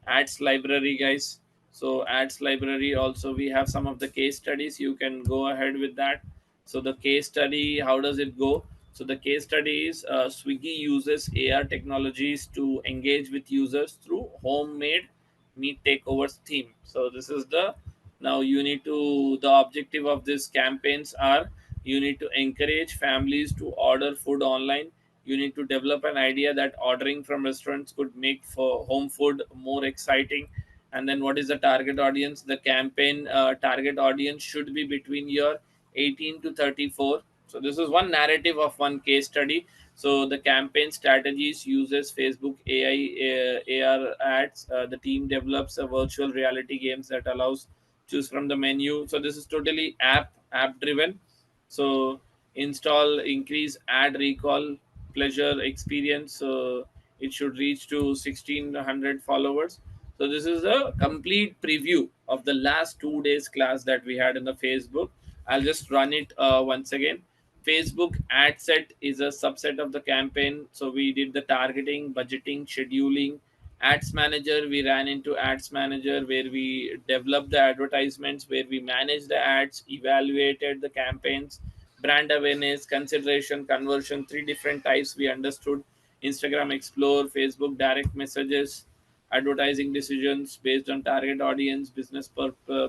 ads library, guys. So ads library also, we have some of the case studies, you can go ahead with that. So the case study, how does it go? So the case study is, Swiggy uses AR technologies to engage with users through homemade meet takeovers theme. So this is the, now you need to, the objective of these campaigns are, you need to encourage families to order food online. You need to develop an idea that ordering from restaurants could make for home food more exciting. And then what is the target audience? The campaign target audience should be between your 18 to 34. So this is one narrative of one case study. So the campaign strategies uses Facebook AI AR ads. The team develops a virtual reality games that allows choose from the menu. So this is totally app driven. So install, increase ad recall, pleasure experience. So it should reach to 1600 followers. So this is a complete preview of the last 2 days class that we had in the Facebook. I'll just run it once again. Facebook ad set is a subset of the campaign. So we did the targeting, budgeting, scheduling. Ads manager, we ran into ads manager where we developed the advertisements, where we managed the ads, evaluated the campaigns. Brand awareness, consideration, conversion, three different types we understood. Instagram explore, Facebook direct messages, advertising decisions based on target audience, business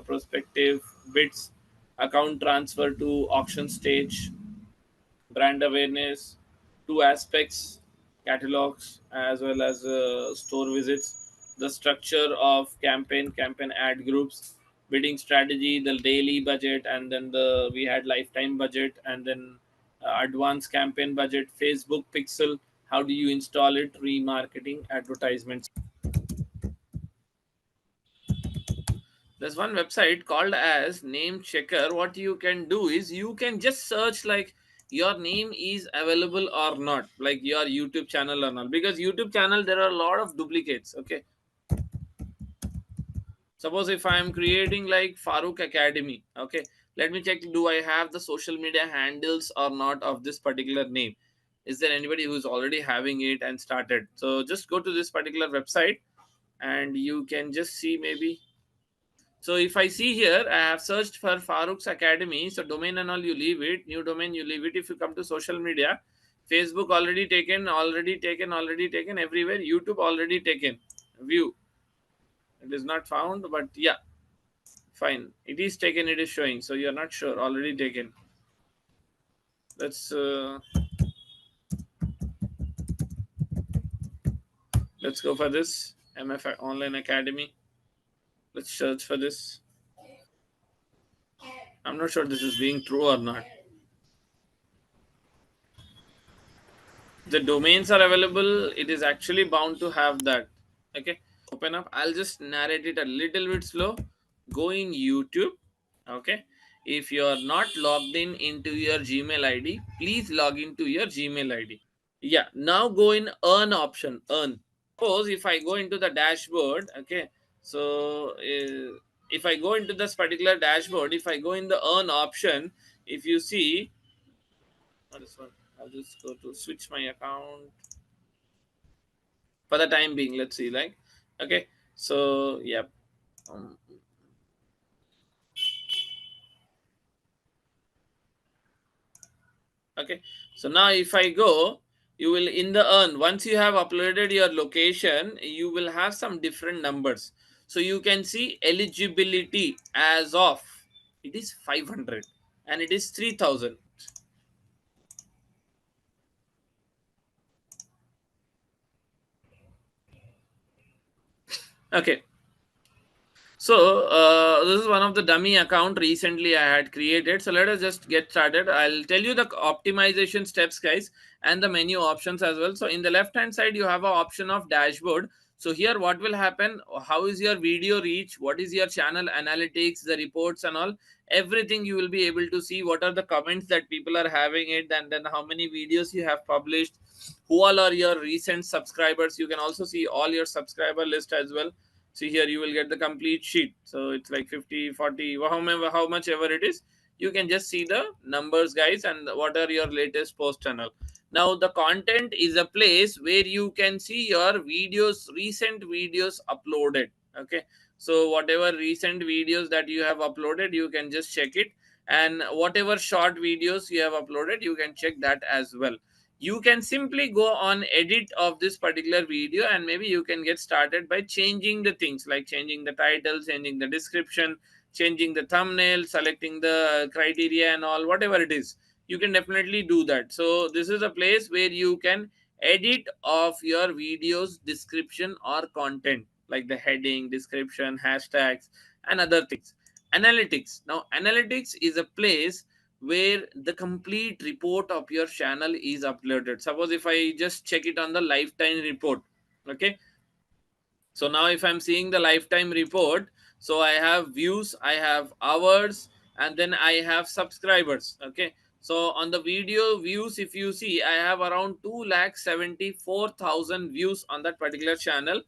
perspective, bids, account transfer to auction stage, brand awareness, two aspects, catalogs as well as store visits, the structure of campaign ad groups, bidding strategy, the daily budget, and then the we had lifetime budget, and then advanced campaign budget, Facebook pixel, how do you install it, remarketing, advertisements. There's one website called as name checker. What you can do is you can just search like your name is available or not, like your YouTube channel or not, because YouTube channel there are a lot of duplicates. Okay, suppose if I am creating like Farooq Academy, okay, let me check, do I have the social media handles or not of this particular name? Is there anybody who's already having it and started? So just go to this particular website and you can just see maybe. So if I see here, I have searched for Farooq's Academy. So domain and all you leave it, new domain you leave it. If you come to social media, Facebook already taken, already taken, already taken everywhere. YouTube already taken. View, it is not found, but yeah, fine. It is taken. It is showing. So you are not sure. Already taken. Let's uh, let's go for this MF Online Academy. Let's search for this. I'm not sure this is being true or not. The domains are available, it is actually bound to have that. Okay, open up, I'll just narrate it a little bit slow. Go in YouTube. Okay, if you are not logged in into your Gmail ID, please log into your Gmail ID. Yeah, now go in earn option, earn. Suppose if I go into the dashboard, okay, so if I go into this particular dashboard, if I go in the earn option, if you see, not this one, I'll just go to switch my account for the time being. Let's see, like, okay, so yep. um, okay, so now if I go, you will in the earn, once you have uploaded your location, you will have some different numbers. So you can see eligibility as of, it is 500 and it is 3000. Okay, so this is one of the dummy account recently I had created. So let us just get started. I'll tell you the optimization steps, guys, and the menu options as well. So in the left hand side, you have an option of dashboard. So here, what will happen? How is your video reach? What is your channel analytics, the reports and all? Everything you will be able to see. What are the comments that people are having it, and then how many videos you have published? Who all are your recent subscribers? You can also see all your subscriber list as well. See here, you will get the complete sheet. So it's like 50, 40, how much ever it is, you can just see the numbers, guys, and what are your latest post channel. Now the content is a place where you can see your videos, recent videos uploaded. Okay, so whatever recent videos that you have uploaded, you can just check it, and whatever short videos you have uploaded, you can check that as well. You can simply go on edit of this particular video, and maybe you can get started by changing the things like changing the title, changing the description, changing the thumbnail, selecting the criteria and all, whatever it is, you can definitely do that. So this is a place where you can edit of your videos description or content, like the heading, description, hashtags and other things. Analytics, now analytics is a place where the complete report of your channel is uploaded. Suppose if I just check it on the lifetime report. Okay, so now if I'm seeing the lifetime report, so I have views, I have hours, and then I have subscribers. Okay, so on the video views, if you see, I have around 2,74,000 views on that particular channel,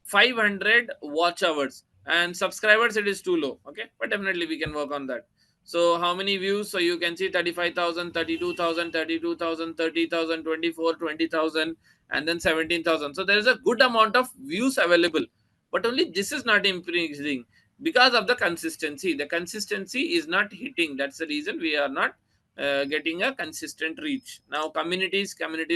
500 watch hours, and subscribers it is too low. Okay, but definitely we can work on that. So how many views? So you can see 35,000, 32,000, 32,000, 30,000, 24, 20,000, and then 17,000. So there is a good amount of views available, but only this is not increasing because of the consistency. The consistency is not hitting. That's the reason we are not getting a consistent reach. Now communities,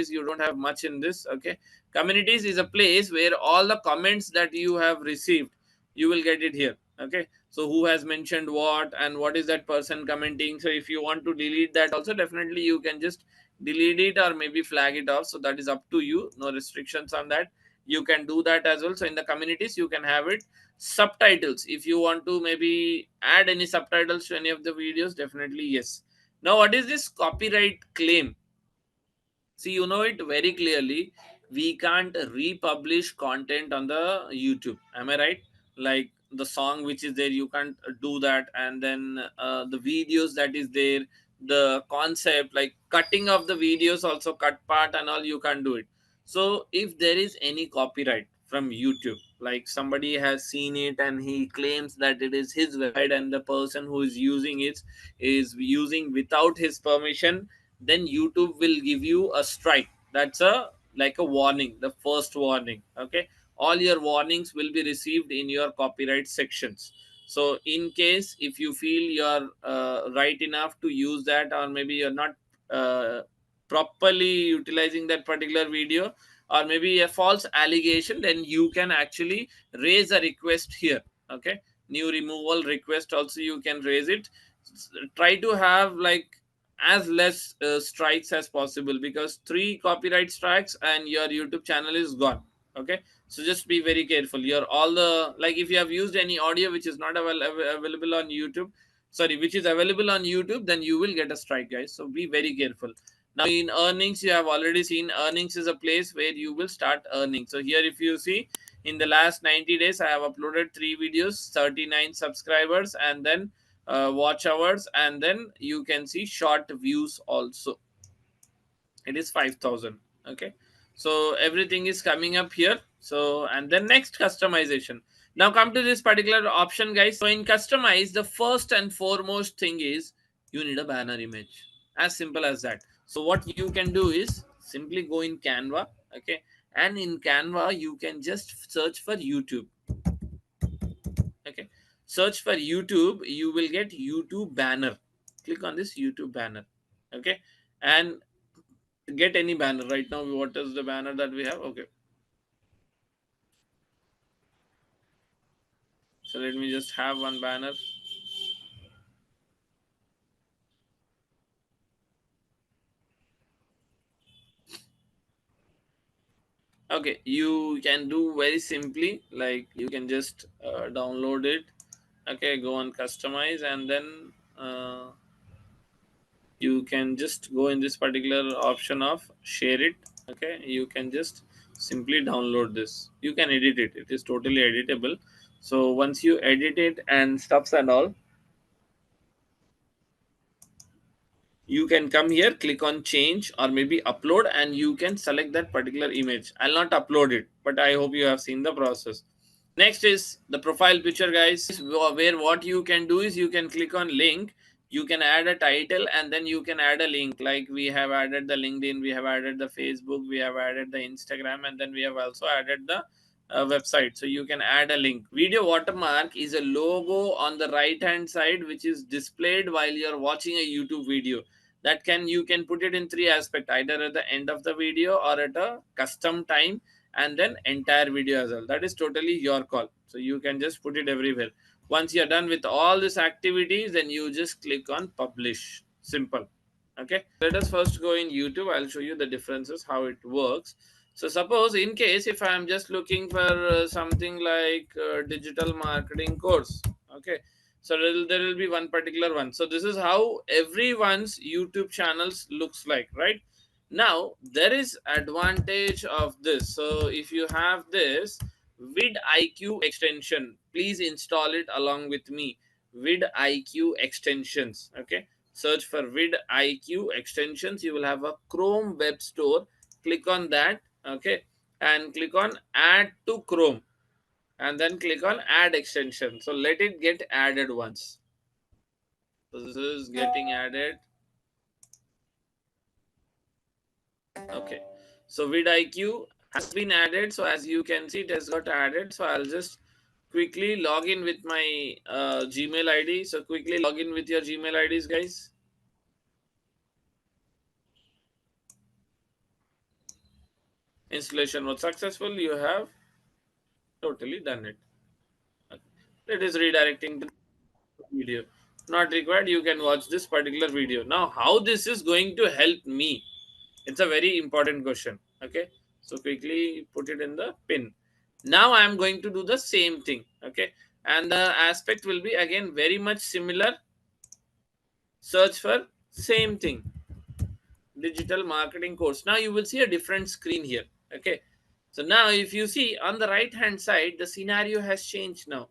you don't have much in this. Okay, communities is a place where all the comments that you have received, you will get it here. Okay, so who has mentioned what and what is that person commenting. So if you want to delete that also, definitely you can just delete it or maybe flag it off. So that is up to you, no restrictions on that. You can do that as well. So in the communities you can have it. Subtitles, if you want to maybe add any subtitles to any of the videos, definitely yes. Now, what is this copyright claim? See, you know it very clearly. We can't republish content on the YouTube. Am I right? Like the song which is there, you can't do that. And then the videos that is there, the concept, like cutting of the videos, also cut part and all, you can't do it. So if there is any copyright from YouTube, like somebody has seen it and he claims that it is his website and the person who is using it is using without his permission, then YouTube will give you a strike. That's a like a warning, the first warning. Okay, all your warnings will be received in your copyright sections. So in case if you feel you're right enough to use that, or maybe you're not uh, properly utilizing that particular video, or maybe a false allegation, then you can actually raise a request here. Okay, new removal request also you can raise it. Try to have like as less strikes as possible, because 3 copyright strikes and your YouTube channel is gone. Okay, so just be very careful. Your all the, like if you have used any audio which is not available on YouTube, sorry, which is available on YouTube, then you will get a strike, guys. So be very careful. Now in earnings, you have already seen earnings is a place where you will start earning. So here if you see, in the last 90 days I have uploaded 3 videos, 39 subscribers, and then watch hours, and then you can see short views also. It is 5,000. Okay, so everything is coming up here. So and then next, customization. Now come to this particular option, guys. So in customize, the first and foremost thing is you need a banner image. As simple as that. So what you can do is simply go in Canva. Okay, and in Canva you can just search for YouTube. Okay, search for YouTube, you will get YouTube banner. Click on this YouTube banner. Okay, and get any banner. Right now, what is the banner that we have? Okay, so let me just have one banner. Okay, you can do very simply, like you can just download it. Okay, go on customize, and then you can just go in this particular option of share it. Okay, you can just simply download this. You can edit it, it is totally editable. So once you edit it and stuffs and all, you can come here, click on change or maybe upload, and you can select that particular image. I'll not upload it, but I hope you have seen the process. Next is the profile picture, guys, where what you can do is you can click on link, you can add a title, and then you can add a link. Like we have added the LinkedIn, we have added the Facebook, we have added the Instagram, and then we have also added the website. So you can add a link. Video watermark is a logo on the right hand side which is displayed while you're watching a YouTube video. That can, you can put it in 3 aspects, either at the end of the video or at a custom time, and then entire video as well. That is totally your call. So you can just put it everywhere. Once you're done with all these activities, then you just click on publish. Simple. Okay, let us first go in YouTube. I'll show you the differences, how it works. So suppose in case if I'm just looking for something like digital marketing course. Okay, so there will be one particular one. So this is how everyone's YouTube channels looks like, right? Now there is advantage of this. So if you have this vidIQ extension, please install it along with me. vidIQ extensions. Okay, search for vidIQ extensions. You will have a Chrome web store. Click on that. Okay, and click on add to Chrome, and then click on add extension. So let it get added once. So this is getting added. Okay, so vidIQ has been added. So as you can see, it has got added. So I'll just quickly log in with my Gmail ID. So quickly log in with your Gmail IDs, guys. Installation was successful. You have totally done it. Okay. It is redirecting to the video. Not required. You can watch this particular video. Now, how this is going to help me? It's a very important question. Okay, so quickly put it in the pin. Now I am going to do the same thing. Okay, and the aspect will be again very much similar. Search for Same thing, digital marketing course. Now you will see a different screen here. Okay, so now if you see on the right hand side, the scenario has changed now.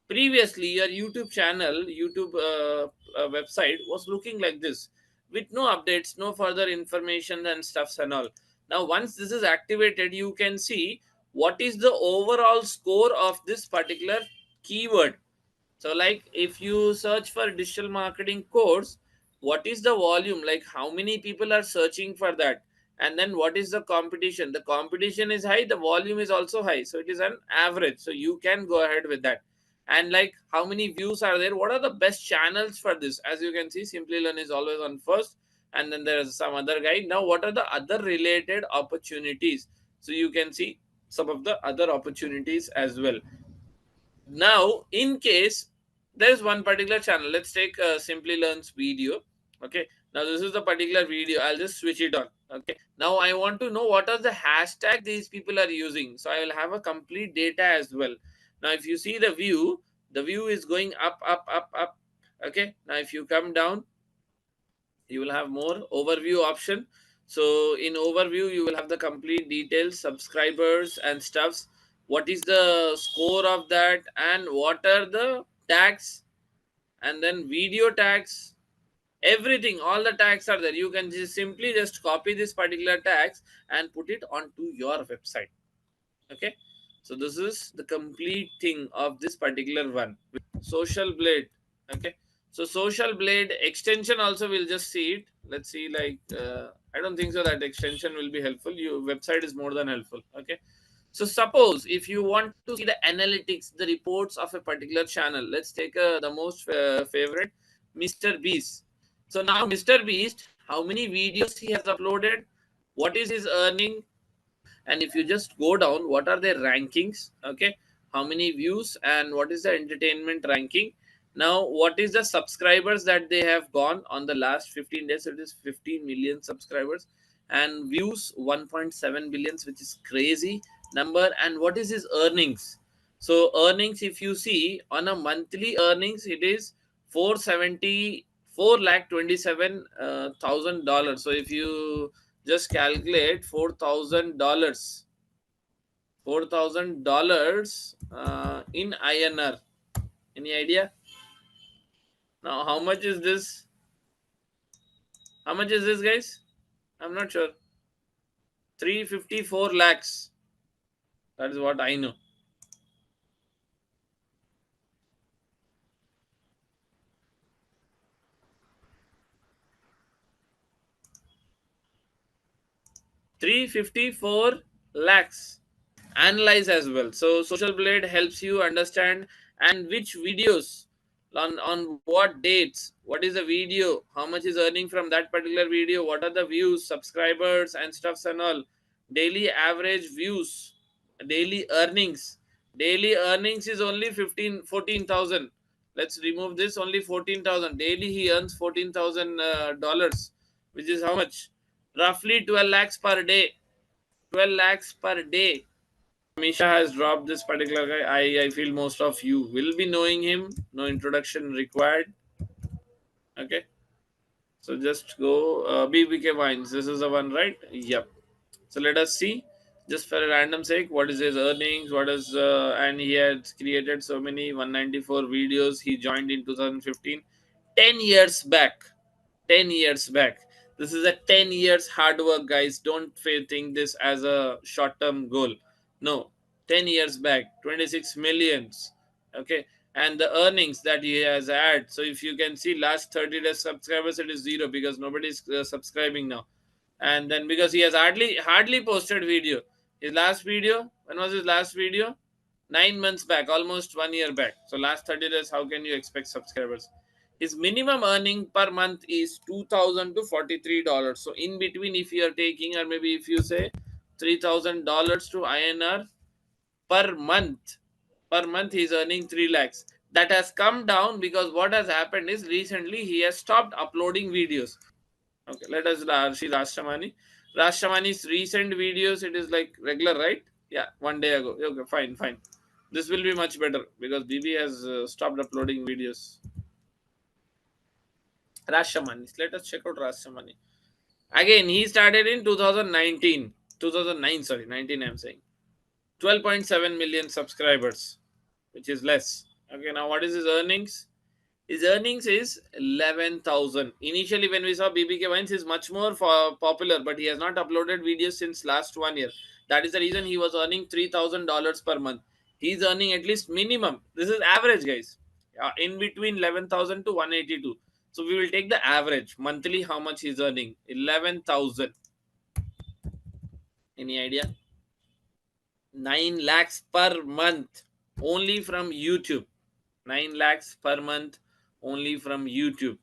Previously your YouTube channel, YouTube website was looking like this, with no updates, no further information and stuffs and all. Now once this is activated, you can see what is the overall score of this particular keyword. So like if you search for digital marketing course, what is the volume, like how many people are searching for that, and then what is the competition. The competition is high, the volume is also high, so it is an average, so you can go ahead with that. And like how many views are there, what are the best channels for this. As you can see, Simplilearn is always on first, and then there is some other guy. Now what are the other related opportunities, so you can see some of the other opportunities as well. Now in case there's one particular channel, let's take Simplilearn's video. Okay, now this is the particular video, I'll just switch it on. Okay, now I want to know what are the hashtag these people are using, so I will have a complete data as well. Now if you see the view is going up, up, up, up. Okay, now if you come down, you will have more overview option. So in overview you will have the complete details, subscribers and stuffs, what is the score of that, and what are the tags, and then video tags, everything, all the tags are there. You can just simply just copy this particular tags and put it onto your website. Okay, so this is the complete thing of this particular one. Social blade. Okay, so social blade extension also, we'll just see it. Let's see, like I don't think so that extension will be helpful. Your website is more than helpful. Okay, so suppose if you want to see the analytics, the reports of a particular channel, let's take the most favorite, Mr. Beast. So now Mr. Beast, how many videos he has uploaded, what is his earning, and if you just go down, what are their rankings. Okay, how many views and what is the entertainment ranking. Now what is the subscribers that they have gone on the last 15 days, it is 15 million subscribers, and views 1.7 billions, which is crazy number. And what is his earnings. So earnings, if you see on a monthly earnings, it is 474 lakh 27 thousand dollars. So if you just calculate $4,000, $4,000 in INR. Any idea? Now, how much is this? How much is this, guys? I'm not sure. 354 lakhs. That is what I know. 354 lakhs. Analyze as well. So social blade helps you understand and which videos, on what dates, what is the video, how much is earning from that particular video, what are the views, subscribers and stuffs and all, daily average views, daily earnings. Daily earnings is only 14,000. Let's remove this, only 14,000 daily he earns. 14,000 dollars, which is how much, roughly 12 lakhs per day. 12 lakhs per day. Misha has dropped this particular guy. I feel most of you will be knowing him. No introduction required. Okay. So just go BBK Wines. This is the one, right? Yep. So let us see, just for a random sake, what is his earnings, what is and he had created so many 194 videos. He joined in 2015, 10 years back. 10 years back. This is a 10 years hard work, guys. Don't think this as a short term goal. No, 10 years back, 26 millions. Okay, and the earnings that he has had. So if you can see last 30 days subscribers, it is zero because nobody is subscribing now. And then because he has hardly posted video. His last video, when was his last video? 9 months back, almost 1 year back. So last 30 days, how can you expect subscribers? His minimum earning per month is $2,000 to $43. So in between, if you are taking, or maybe if you say $3,000 to INR per month he is earning 3 lakhs. That has come down because what has happened is recently he has stopped uploading videos. Okay, let us see Rashtamani. Rashtamani's recent videos, it is like regular, right? Yeah, 1 day ago. Okay, fine, fine. This will be much better because BB has stopped uploading videos. Rashamani. Let us check out Rashamani. Again, he started in 2019, 2009, sorry, 19 I'm saying. 12.7 million subscribers, which is less. Okay, now what is his earnings? His earnings is 11,000. Initially, when we saw BBK Wines, is much more popular, but he has not uploaded videos since last 1 year. That is the reason he was earning $3,000 per month. He's earning at least minimum. This is average, guys. In between 11,000 to 182. So we will take the average monthly. How much he's earning? 11,000. Any idea? 9 lakhs per month only from YouTube. 9 lakhs per month only from YouTube.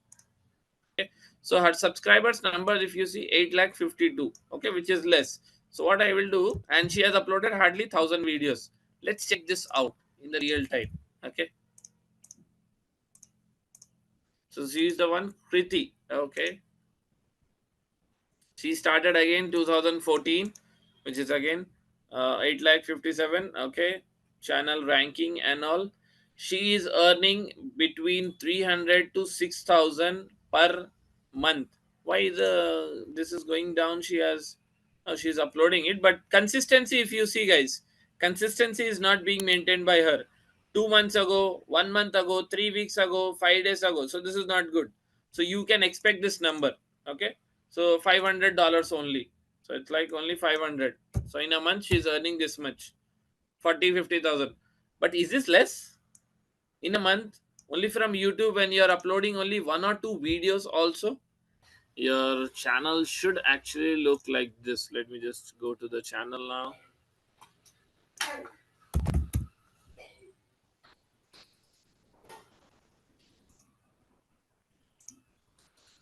Okay. So her subscribers number, if you see, 8 lakh 52, okay, which is less. So what I will do, and she has uploaded hardly 1,000 videos. Let's check this out in the real time. Okay. So she is the one, Kriti. Okay. She started again 2014, which is again 8 lakh 57. Okay. Channel ranking and all. She is earning between 300 to 6,000 per month. Why the this is going down? She has she's uploading it, but consistency, if you see, guys, consistency is not being maintained by her. 2 months ago, 1 month ago, 3 weeks ago, 5 days ago. So this is not good. So you can expect this number. Okay. So $500 only. So it's like only 500. So in a month she's earning this much, 40, 50,000. But is this less in a month? Only from YouTube, when you're uploading only 1 or 2 videos also, your channel should actually look like this. Let me just go to the channel now.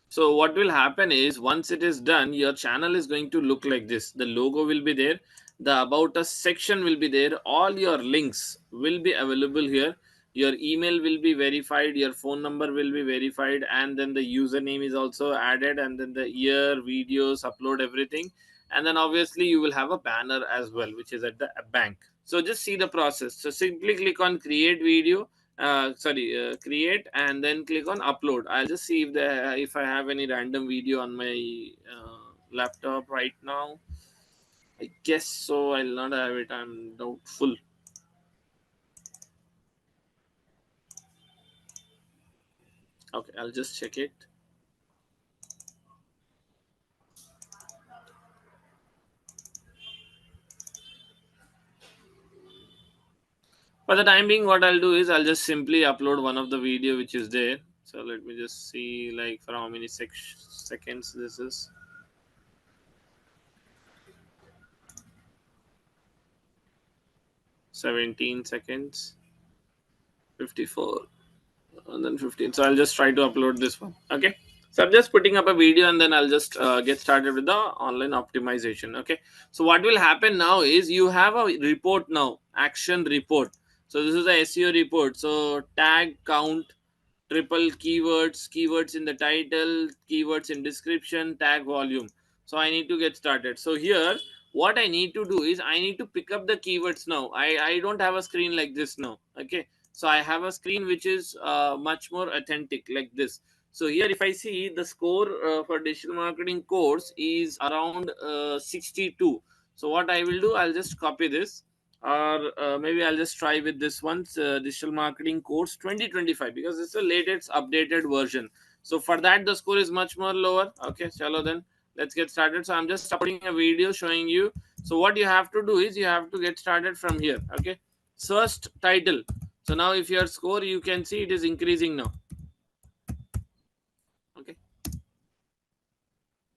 So what will happen is, once it is done, your channel is going to look like this. The logo will be there, the about us section will be there, all your links will be available here, your email will be verified, your phone number will be verified, and then the username is also added, and then the year, videos, upload everything, and then obviously you will have a banner as well, which is at the bank. So just see the process. So simply click on create video, create, and then click on upload. I'll just see if I have any random video on my laptop right now. I guess so. I'll not have it. I'm doubtful. Okay, I'll just check it. For the time being, what I'll do is I'll just simply upload one of the video which is there. So let me just see, like, for how many seconds this is. 17 seconds, 54, and then 15. So I'll just try to upload this one. Okay. So I'm just putting up a video, and then I'll just get started with the online optimization. Okay. So what will happen now is, you have a report now, action report. So this is the SEO report. So tag count, triple keywords in the title, keywords in description, tag volume. So I need to get started. So here, what I need to do is, I need to pick up the keywords now. I don't have a screen like this now. Okay. So I have a screen which is much more authentic, like this. So here, if I see the score for digital marketing course is around 62. So what I will do, I'll just copy this, or maybe I'll just try with this one, digital marketing course 2025, because it's the latest updated version. So for that, the score is much more lower. Okay, chalo, then let's get started. So I'm just uploading a video showing you. So what you have to do is, you have to get started from here. Okay, searched title. So now if your score, you can see it is increasing now. Okay.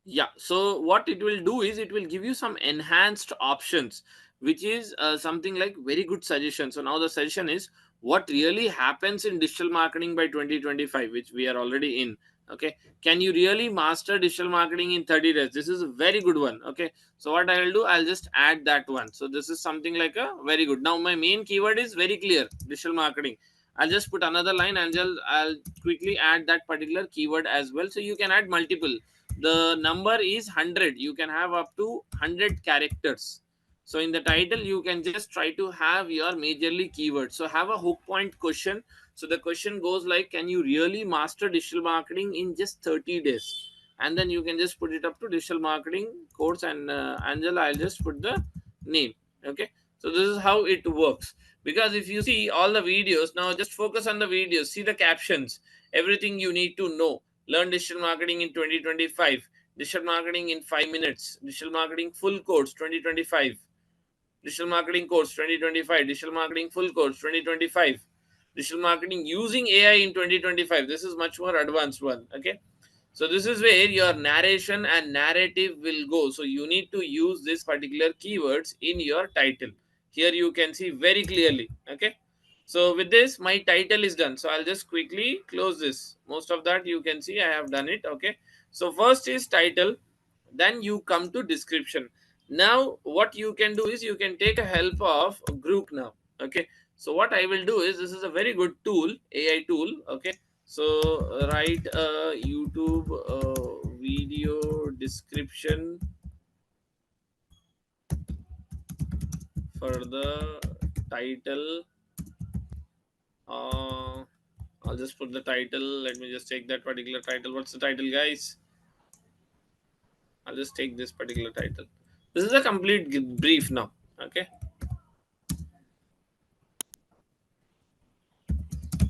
Yeah, so what it will do is, it will give you some enhanced options, which is something like very good suggestion. So now the suggestion is, what really happens in digital marketing by 2025, which we are already in. Okay, can you really master digital marketing in 30 days? This is a very good one. Okay, so what I will do, I'll just add that one. So this is something like a very good. Now my main keyword is very clear, digital marketing. I'll just put another line, and I'll quickly add that particular keyword as well. So you can add multiple. The number is 100. You can have up to 100 characters. So in the title, you can just try to have your majorly keywords. So have a hook point question. So the question goes like, can you really master digital marketing in just 30 days? And then you can just put it up to digital marketing course, and Angela, I'll just put the name. Okay, so this is how it works. Because if you see all the videos, now just focus on the videos, see the captions, everything you need to know. Learn digital marketing in 2025, digital marketing in 5 minutes, digital marketing full course 2025, digital marketing course 2025, digital marketing full course 2025, digital marketing using AI in 2025. This is much more advanced one. Okay, so this is where your narration and narrative will go. So you need to use this particular keywords in your title. Here you can see very clearly. Okay, so with this my title is done, so I'll just quickly close this. Most of that you can see I have done it. Okay, so first is title, then you come to description. Now what you can do is you can take a help of group now. Okay, so what I will do is, this is a very good tool, AI tool. Okay, so write a YouTube video description for the title. uh, I'll just put the title. Let me just take that particular title. What's the title, guys? I'll just take this particular title. This is a complete brief now. Okay,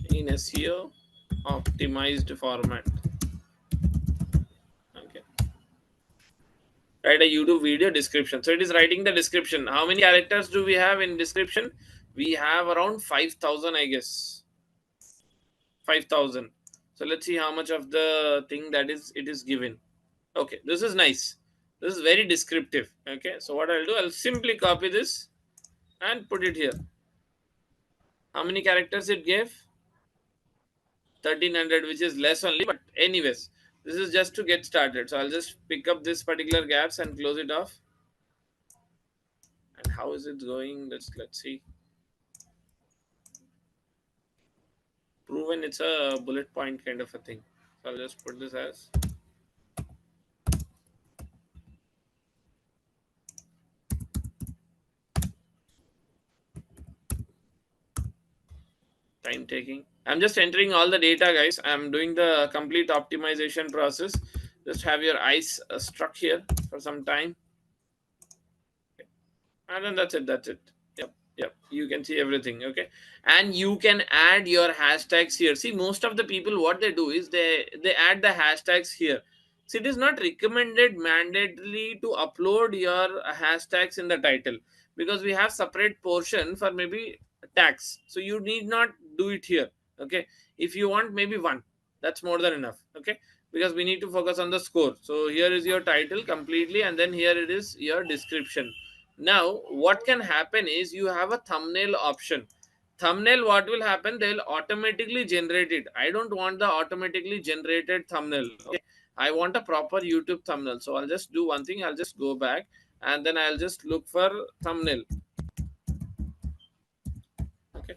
in SEO optimized format. Okay, write a YouTube video description. So it is writing the description. How many characters do we have in description? We have around 5,000, I guess. 5,000. So let's see how much of the thing that is it is given. Okay, this is nice. This is very descriptive. Okay, so what I'll do, I'll simply copy this and put it here. How many characters it gave? 1,300, which is less only, but anyways, this is just to get started. So I'll just pick up this particular gaps and close it off. And how is it going? Let's see. Proven, it's a bullet point kind of a thing. So I'll just put this as time taking. I'm just entering all the data, guys. I'm doing the complete optimization process. Just have your eyes struck here for some time. And then that's it. Yep, you can see everything. Okay, and you can add your hashtags here. See, most of the people, what they do is they add the hashtags here. So it is not recommended mandatory to upload your hashtags in the title, because we have separate portion for maybe tags, so you need not do it here. Okay, if you want maybe one, that's more than enough. Okay, because we need to focus on the score. So here is your title completely, and then here it is your description. Now what can happen is, you have a thumbnail option. Thumbnail, what will happen, they'll automatically generate it. I don't want the automatically generated thumbnail. Okay, I want a proper YouTube thumbnail. So I'll just do one thing, I'll just go back, and then I'll just look for thumbnail. Okay,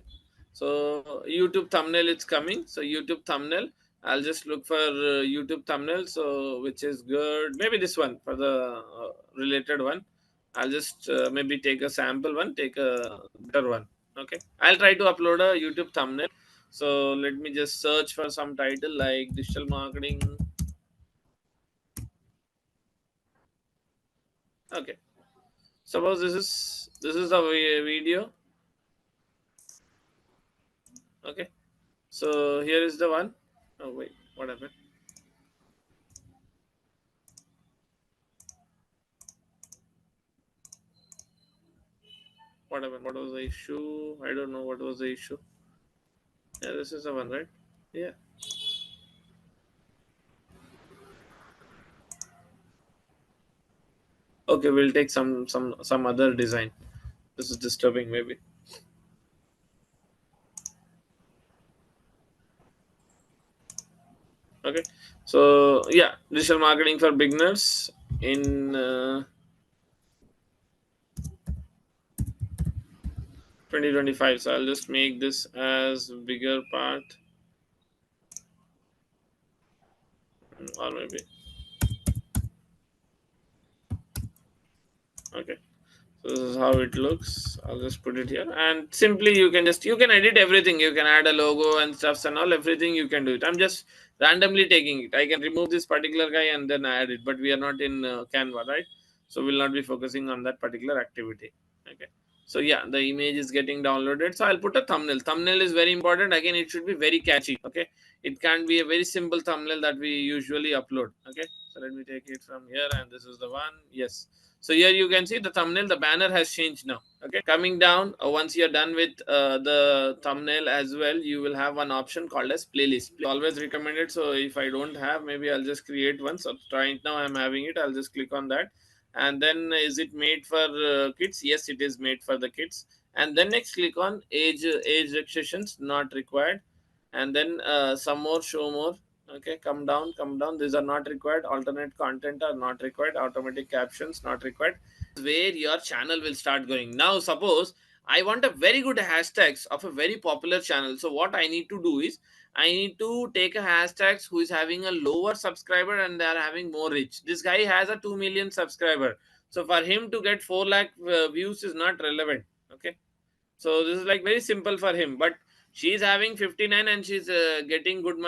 so YouTube thumbnail, it's coming. So YouTube thumbnail, I'll just look for YouTube thumbnail, so which is good, maybe this one for the related one. I'll just maybe take a sample one, take a better one. Okay, I'll try to upload a YouTube thumbnail. So let me just search for some title like digital marketing. Okay, suppose this is a video. Okay, so here is the one. Oh wait, what happened? What happened? What was the issue? I don't know what was the issue. Yeah, this is the one, right? Yeah. Okay, we'll take some other design. This is disturbing, maybe. Okay, so yeah, digital marketing for beginners in 2025. So I'll just make this as bigger part, or maybe okay. So this is how it looks. I'll just put it here, and simply you can edit everything. You can add a logo and stuffs and all, everything you can do it. I'm just randomly taking it. I can remove this particular guy and then add it, but we are not in Canva, right? So we'll not be focusing on that particular activity. Okay. So yeah, the image is getting downloaded. So I'll put a thumbnail. Thumbnail is very important. Again, it should be very catchy. Okay. It can't be a very simple thumbnail that we usually upload. Okay. So let me take it from here, and this is the one. Yes. So here you can see the thumbnail, the banner has changed now. Okay. Coming down, once you're done with the thumbnail as well, you will have one option called as playlist. Always recommend it. So if I don't have, maybe I'll just create one. So right now I'm having it. I'll just click on that. And then is it made for kids? Yes, it is made for the kids. And then next click on age restrictions not required. And then some more, show more. Okay, come down, these are not required. Alternate content are not required. Automatic captions not required. Where your channel will start going. Now suppose I want a very good hashtags of a very popular channel. So what I need to do is I need to take a hashtags who is having a lower subscriber and they are having more reach. This guy has a 2 million subscriber, so for him to get 4 lakh views is not relevant. Okay, so this is like very simple for him, but she's having 59 and she's getting good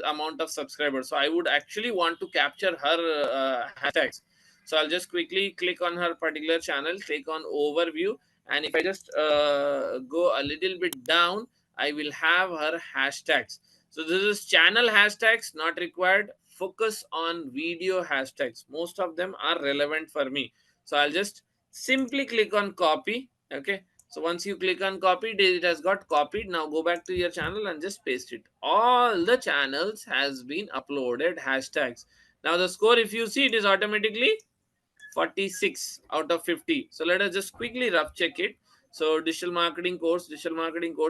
amount of subscribers. So I would actually want to capture her hashtags. So I'll just quickly click on her particular channel, click on overview, and if I just go a little bit down, I will have her hashtags. So this is channel hashtags not required. Focus on video hashtags, most of them are relevant for me. So I'll just simply click on copy. Okay, so once you click on copied, it has got copied. Now go back to your channel and just paste it. All the channels has been uploaded hashtags. Now the score, if you see, it is automatically 46 out of 50. So let us just quickly rough check it. So digital marketing course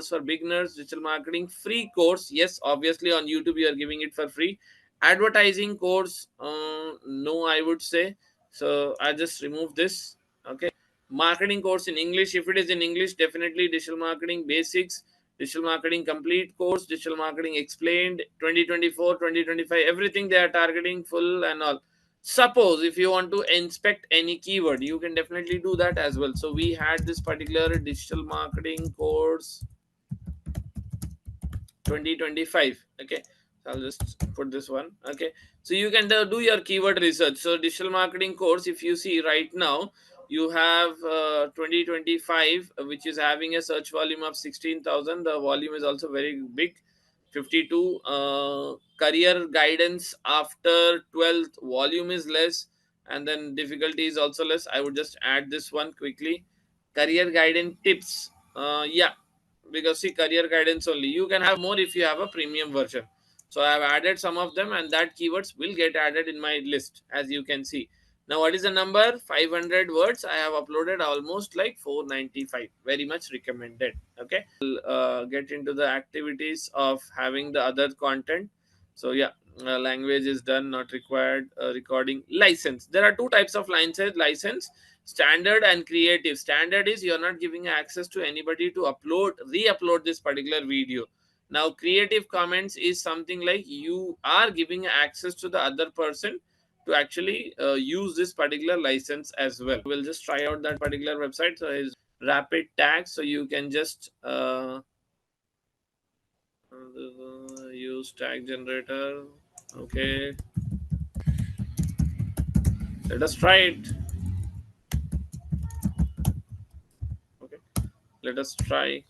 for beginners, digital marketing free course. Yes, obviously on YouTube you are giving it for free. Advertising course, no, I would say. So I just remove this. Okay. Marketing course in English. If it is in English, definitely digital marketing basics, digital marketing complete course, digital marketing explained 2024, 2025, everything they are targeting full and all. Suppose if you want to inspect any keyword, you can definitely do that as well. So we had this particular digital marketing course 2025. Okay, so I'll just put this one. Okay, so you can do your keyword research. So digital marketing course, if you see right now, you have 2025, which is having a search volume of 16,000. The volume is also very big, 52. Career guidance after 12th, volume is less, and then difficulty is also less. I would just add this one quickly. Career guidance tips, yeah, because see, career guidance only you can have more if you have a premium version. So I have added some of them, and that keywords will get added in my list, as you can see. Now what is the number? 500 words. I have uploaded almost like 495. Very much recommended. Okay, get into the activities of having the other content. So yeah, language is done, not required. Recording license, there are two types of license: standard and creative. Standard is you're not giving access to anybody to upload re-upload this particular video. Now creative comments is something like you are giving access to the other person to actually use this particular license as well. We'll just try out that particular website. So is rapid tags, so you can just use tag generator. Okay, let us try it. Okay, let us try.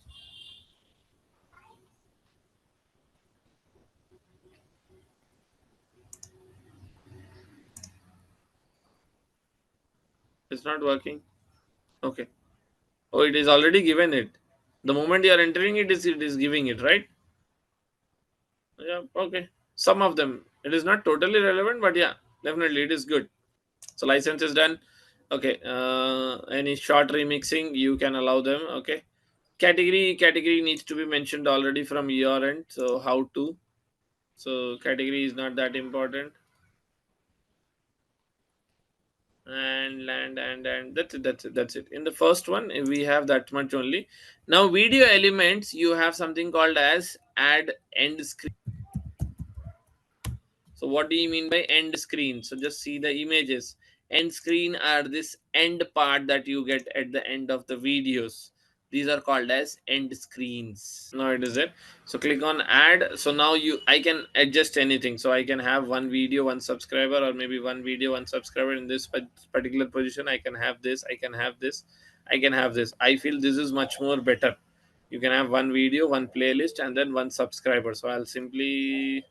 It's not working. Okay. Oh, it is already given it. The moment you are entering it is giving it, right? Yeah, okay. Some of them. It is not totally relevant, but yeah, definitely it is good. So license is done. Okay. Any short remixing, you can allow them. Okay. Category needs to be mentioned already from your end. So how to? So category is not that important. And land and that's it. In the first one we have that much only. Now video elements, you have something called as add end screen. So what do you mean by end screen? So just see the images. End screen are this end part that you get at the end of the videos. These are called as end screens. Now it is it. So click on add. So now I can adjust anything. So I can have one video, one subscriber, or maybe one video, one subscriber. In this particular position, I can have this, I can have this, I can have this. I feel this is much more better. You can have one video, one playlist, and then one subscriber. So I'll simply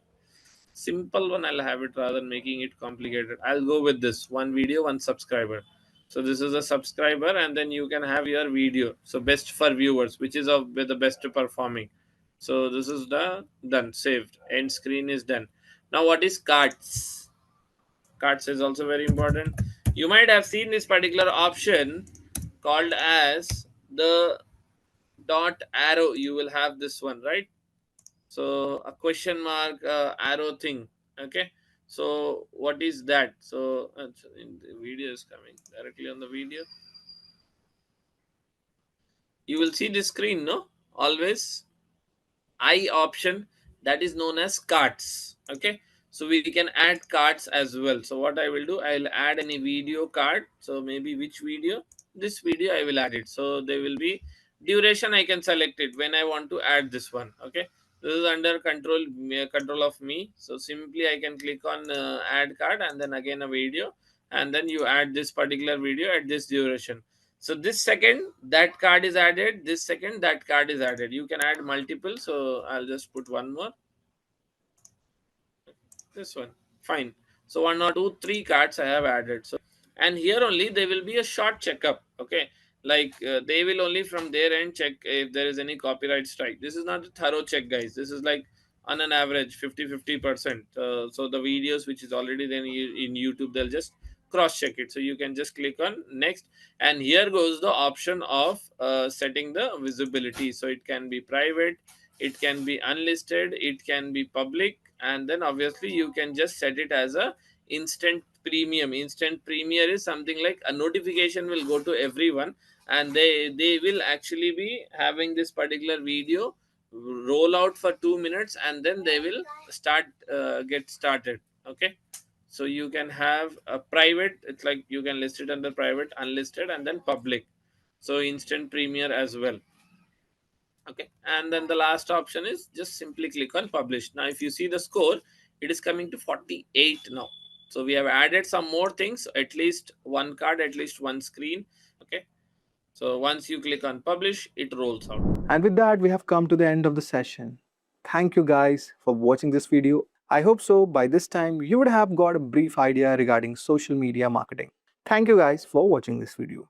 simple one, I'll have it rather than making it complicated. I'll go with this one video, one subscriber. So this is a subscriber, and then you can have your video. So best for viewers, which is of the best performing. So this is the done, saved. End screen is done. Now what is cards? Cards is also very important. You might have seen this particular option called as the dot arrow. You will have this one, right? So a question mark arrow thing. Okay, so what is that? So in the video is coming directly on the video. You will see this screen, no? Always I option, that is known as cards. Okay, so we can add cards as well. So what I will do, I'll add any video card. So maybe which video? This video I will add it. So there will be duration, I can select it when I want to add this one. Okay, this is under control of me. So simply I can click on add card, and then again a video, and then you add this particular video at this duration. So this second that card is added, this second that card is added. You can add multiple. So I'll just put one more, this one, fine. So one or two, three cards I have added. So, and here only there will be a short checkup. Okay, like they will only from their end check if there is any copyright strike. This is not a thorough check, guys. This is like on an average 50-50%. So the videos which is already then in YouTube, they'll just cross check it. So you can just click on next, and here goes the option of setting the visibility. So it can be private, it can be unlisted, it can be public, and then obviously you can just set it as a instant premium. Instant premium is something like a notification will go to everyone, and they will actually be having this particular video roll out for 2 minutes, and then they will get started. Okay, so you can have a private, it's like you can list it under private, unlisted, and then public. So instant premiere as well. Okay, and then the last option is just simply click on publish. Now if you see the score, it is coming to 48 now. So we have added some more things, at least one card, at least one screen. Okay, so once you click on publish, it rolls out. And with that, we have come to the end of the session. Thank you guys for watching this video. I hope so by this time you would have got a brief idea regarding social media marketing. Thank you guys for watching this video.